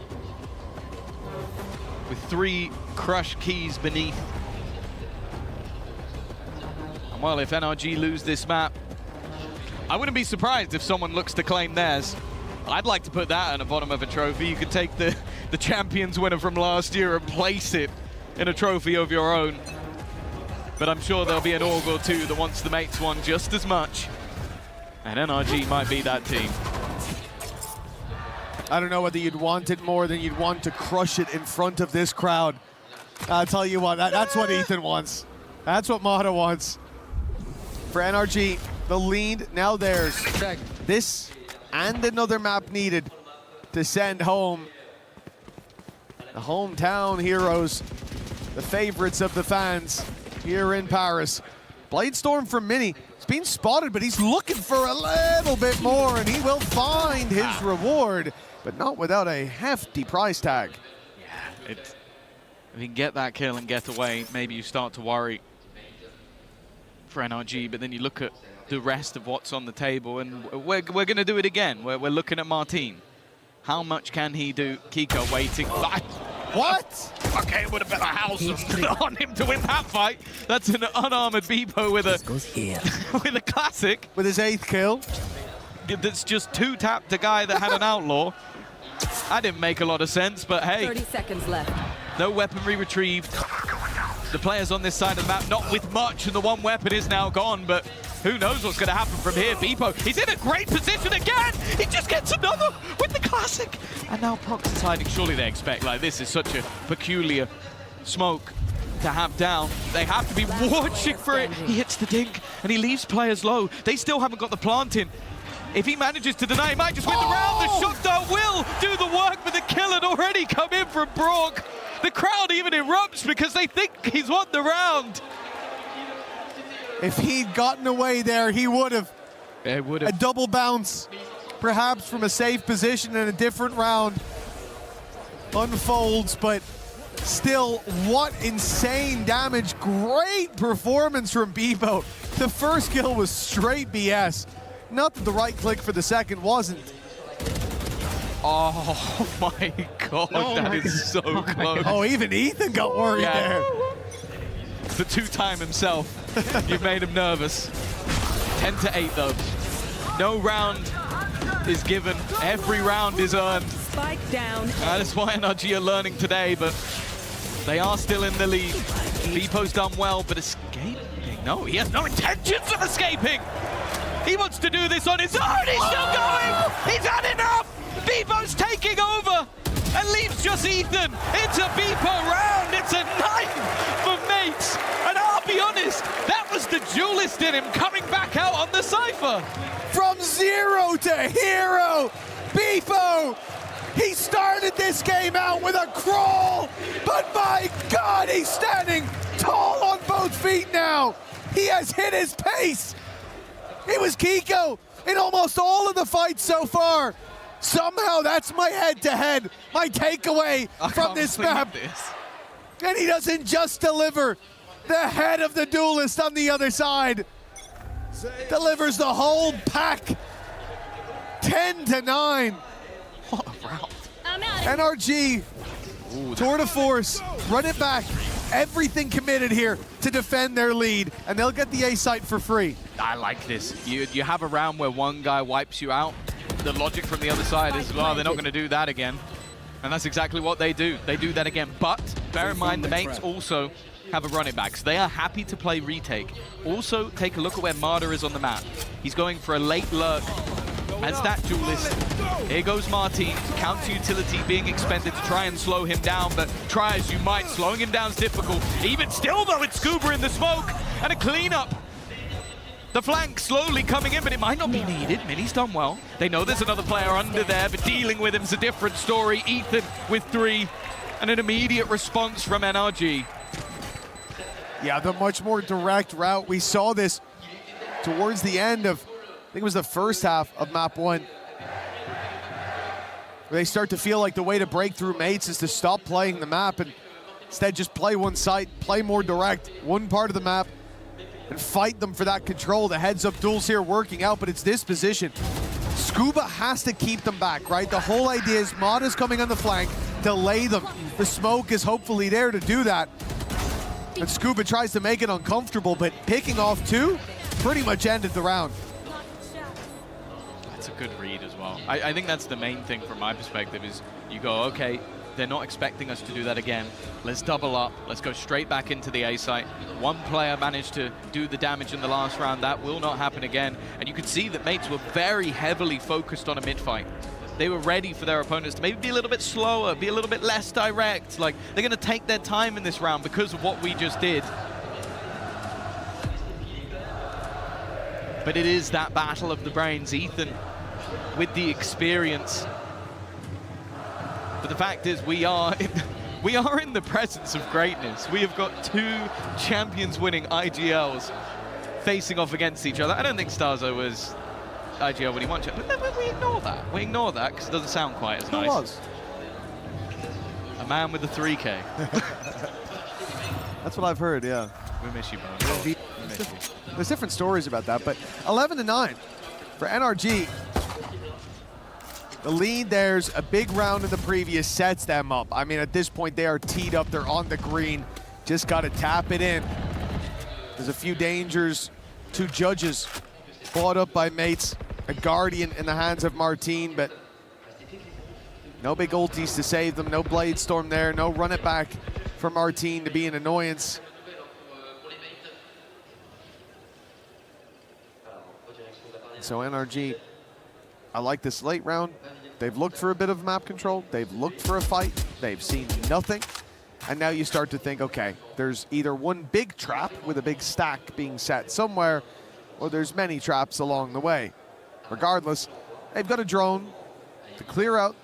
with 3 crushed keys beneath. And well, if NRG lose this map, I wouldn't be surprised if someone looks to claim theirs. I'd like to put that on the bottom of a trophy. You could take the Champions winner from last year and place it in a trophy of your own. But I'm sure there'll be an org or two that wants the Mates one just as much. And NRG might be that team. I don't know whether you'd want it more than you'd want to crush it in front of this crowd. I'll tell you what, that's what Ethan wants. That's what Mata wants. For NRG, the lead now theirs. This and another map needed to send home the hometown heroes, the favorites of the fans here in Paris. Bladestorm from Mini. He's been spotted, but he's looking for a little bit more, and he will find his reward, but not without a hefty price tag. Yeah, if you can get that kill and get away, maybe you start to worry for NRG, but then you look at the rest of what's on the table, and we're going to do it again. We're looking at Martin. How much can he do? Kiko waiting. What? Okay, would have been a house on him to win that fight. That's an unarmored Bebo with a classic. With his 8th kill. That's just 2-tapped a guy that had an outlaw. That didn't make a lot of sense, but hey. 30 seconds left. No weaponry retrieved. The players on this side of the map, not with much, and the one weapon is now gone, but who knows what's going to happen from here. Bebo, he's in a great position again. He just gets another with the classic. And now Prox is hiding. Surely they expect, like, this is such a peculiar smoke to have down. They have to be watching for it. He hits the dink, and he leaves players low. They still haven't got the plant in. If he manages to deny, he might just win the round. The shot dart will do the work, but the kill had already come in from Brock. The crowd even erupts because they think he's won the round. If he'd gotten away there, he would have. It would have. A double bounce, perhaps from a safe position in a different round, unfolds, but still, what insane damage. Great performance from Bebo. The first kill was straight BS. Not that the right click for the second wasn't. Oh my God, that is so close. Oh, even Ethan got worried there. The 2-time himself. You've made him nervous. 10-8 though. No round is given. Every round is earned. Spike down. That is why NRG are learning today, but they are still in the lead. Bebo's done well, but escaping? No, he has no intentions of escaping. He wants to do this on his own. He's still going. He's had enough. Bebo's taking over and leaves just Ethan. It's a Bebo round. It's a night for Mates. And I'll be honest, that was the duelist in him coming back out on the Cypher. From 0 to hero, Bebo. He started this game out with a crawl, but my God, he's standing tall on both feet now. He has hit his pace. It was Kiko in almost all of the fights so far. Somehow that's my head-to-head, my takeaway from this map. And he doesn't just deliver the head of the duelist on the other side. Delivers the whole pack. 10-9. What a round. NRG, tour de force, run it back. Everything committed here to defend their lead, and they'll get the A site for free. I like this. You have a round where one guy wipes you out. The logic from the other side is, well, they're not going to do that again. And that's exactly what they do. They do that again. But bear in mind, the Mates also have a run it back. So they are happy to play retake. Also, take a look at where Marder is on the map. He's going for a late lurk as that duelist. Here goes Martin, counter utility being expended to try and slow him down, but try as you might, slowing him down is difficult. Even still though, it's Scuba in the smoke, and a cleanup. The flank slowly coming in, but it might not be needed. Mini's done well. They know there's another player under there, but dealing with him's a different story. Ethan with 3, and an immediate response from NRG. Yeah, the much more direct route. We saw this towards the end of, I think it was the first half of map 1. Where they start to feel like the way to break through mates is to stop playing the map and instead just play one side, play more direct, one part of the map, and fight them for that control. The heads-up duels here working out, but it's this position. Scuba has to keep them back, right? The whole idea is Mata's coming on the flank, delay them. The smoke is hopefully there to do that. And Scuba tries to make it uncomfortable, but picking off 2 pretty much ended the round. That's a good read as well. I think that's the main thing from my perspective is you go, okay, they're not expecting us to do that again. Let's double up. Let's go straight back into the A site. One player managed to do the damage in the last round. That will not happen again. And you could see that mates were very heavily focused on a mid-fight. They were ready for their opponents to maybe be a little bit slower, be a little bit less direct. Like, they're going to take their time in this round because of what we just did. But it is that battle of the brains. Ethan with the experience. But the fact is, we are in the presence of greatness. We have got 2 champions-winning IGLs facing off against each other. I don't think Starzo was IGL when he won, but we ignore that. We ignore that because it doesn't sound quite as nice. Who was? A man with a 3K. That's what I've heard, yeah. We miss you, bro. We miss you. There's different stories about that, but 11-9 for NRG. The lead, there's a big round in the previous, sets them up. I mean, at this point, they are teed up. They're on the green. Just got to tap it in. There's a few dangers. 2 judges brought up by mates. A Guardian in the hands of Martin, but no big ultis to save them. No Blade Storm there. No run it back for Martin to be an annoyance. So NRG, I like this late round. They've looked for a bit of map control. They've looked for a fight. They've seen nothing. And now you start to think, okay, there's either one big trap with a big stack being set somewhere, or there's many traps along the way. Regardless, they've got a drone to clear out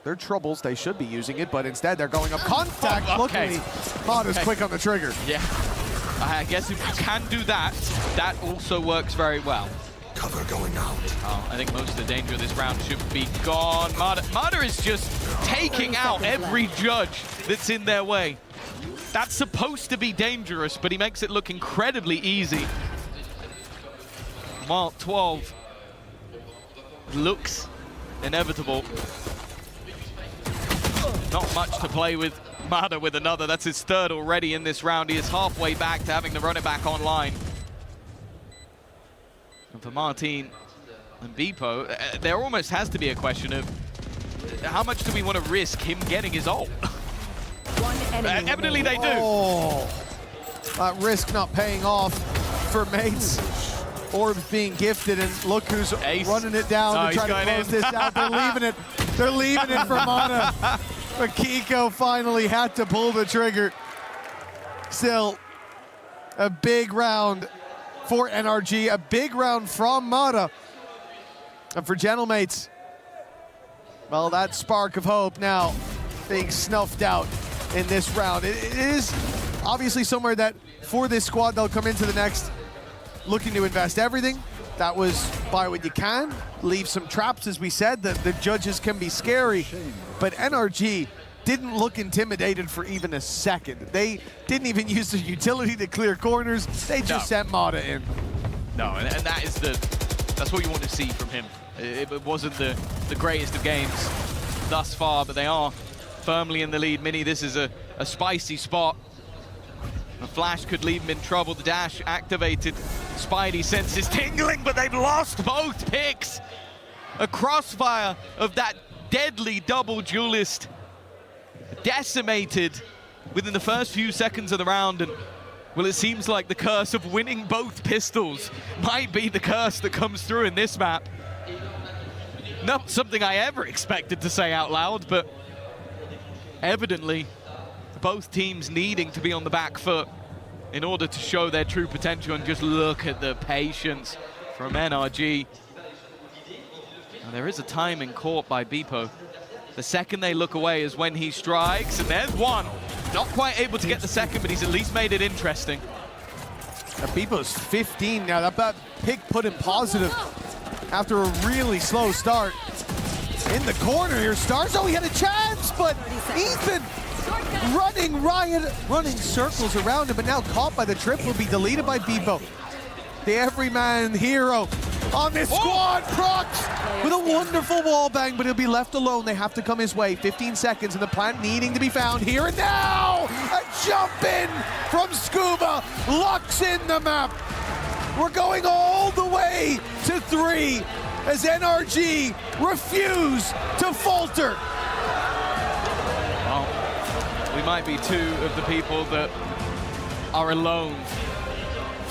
their troubles. They should be using it, but instead they're going up contact. Okay. Look at me. Mata's quick on the trigger. Yeah. I guess if you can do that, that also works very well. Cover going out. Oh, I think most of the danger of this round should be gone. Mata is just taking out every judge that's in their way. That's supposed to be dangerous, but he makes it look incredibly easy. Mark 12 looks inevitable. Not much to play with. Mata with another. That's his 3rd already in this round. He is halfway back to having to run it back online. And for Martin and Beepo, there almost has to be a question of how much do we want to risk him getting his ult? Evidently they do. Oh, that risk not paying off for mates. Orbs being gifted, and look who's running it down to try to close this out. They're leaving it. They're leaving it for Mata. But Kiko finally had to pull the trigger. Still, a big round for NRG, a big round from Mata. And for Gentlemates, well, that spark of hope now being snuffed out in this round. It is obviously somewhere that for this squad, they'll come into the next looking to invest everything. That was buy what you can, leave some traps, as we said. The judges can be scary, but NRG didn't look intimidated for even a second. They didn't even use their utility to clear corners. They just sent Mata in. No, and that is that's what you want to see from him. It wasn't the greatest of games thus far, but they are firmly in the lead. Mini, this is a spicy spot. A flash could leave him in trouble. The dash activated. Spidey senses tingling, but they've lost both picks. A crossfire of that deadly double duelist decimated within the first few seconds of the round. And well, it seems like the curse of winning both pistols might be the curse that comes through in this map. not something I ever expected to say out loud, but evidently both teams needing to be on the back foot in order to show their true potential. And just look at the patience from NRG. Now, there is a timing caught by Beepo. The second they look away is when he strikes, and there's one. Not quite able to get the second, but he's at least made it interesting. Beepo's 15 now. That pick put him positive after a really slow start. In the corner here, Starzo, he had a chance, but he's been running circles around him, but now caught by the trip, will be deleted by Beepo. The everyman hero on this squad. Prox with a wonderful wall bang, but he'll be left alone. They have to come his way. 15 seconds, and the plant needing to be found here and now. A jump in from Scuba, locks in the map. We're going all the way to 3 as NRG refuse to falter. Well, we might be two of the people that are alone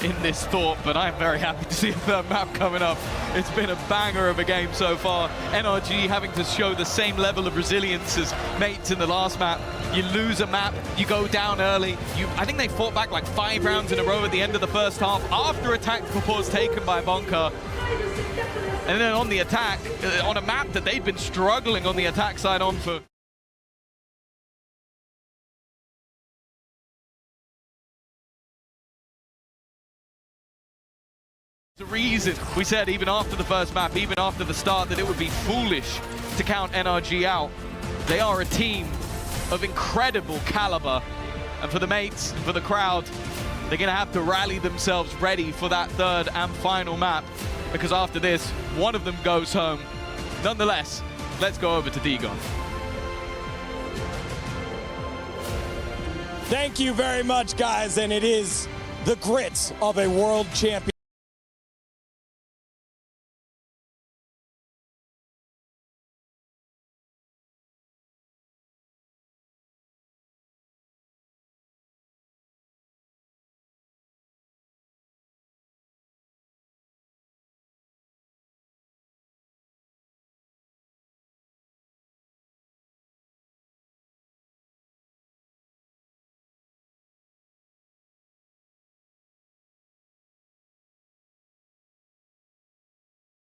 in this thought, but I'm very happy to see a third map coming up. It's been a banger of a game so far. NRG having to show the same level of resilience as mates in the last map. You lose a map, you go down early. I think they fought back like 5 rounds in a row at the end of the first half after a tactical pause taken by Bonka. And then on the attack, on a map that they'd been struggling on the attack side on for the reason we said even after the first map, even after the start, that it would be foolish to count NRG out. They are a team of incredible caliber, and for the mates and for the crowd, they're gonna have to rally themselves ready for that third and final map, because after this, one of them goes home. Nonetheless, let's go over to Degon. Thank you very much, guys, and it is the grit of a world champion.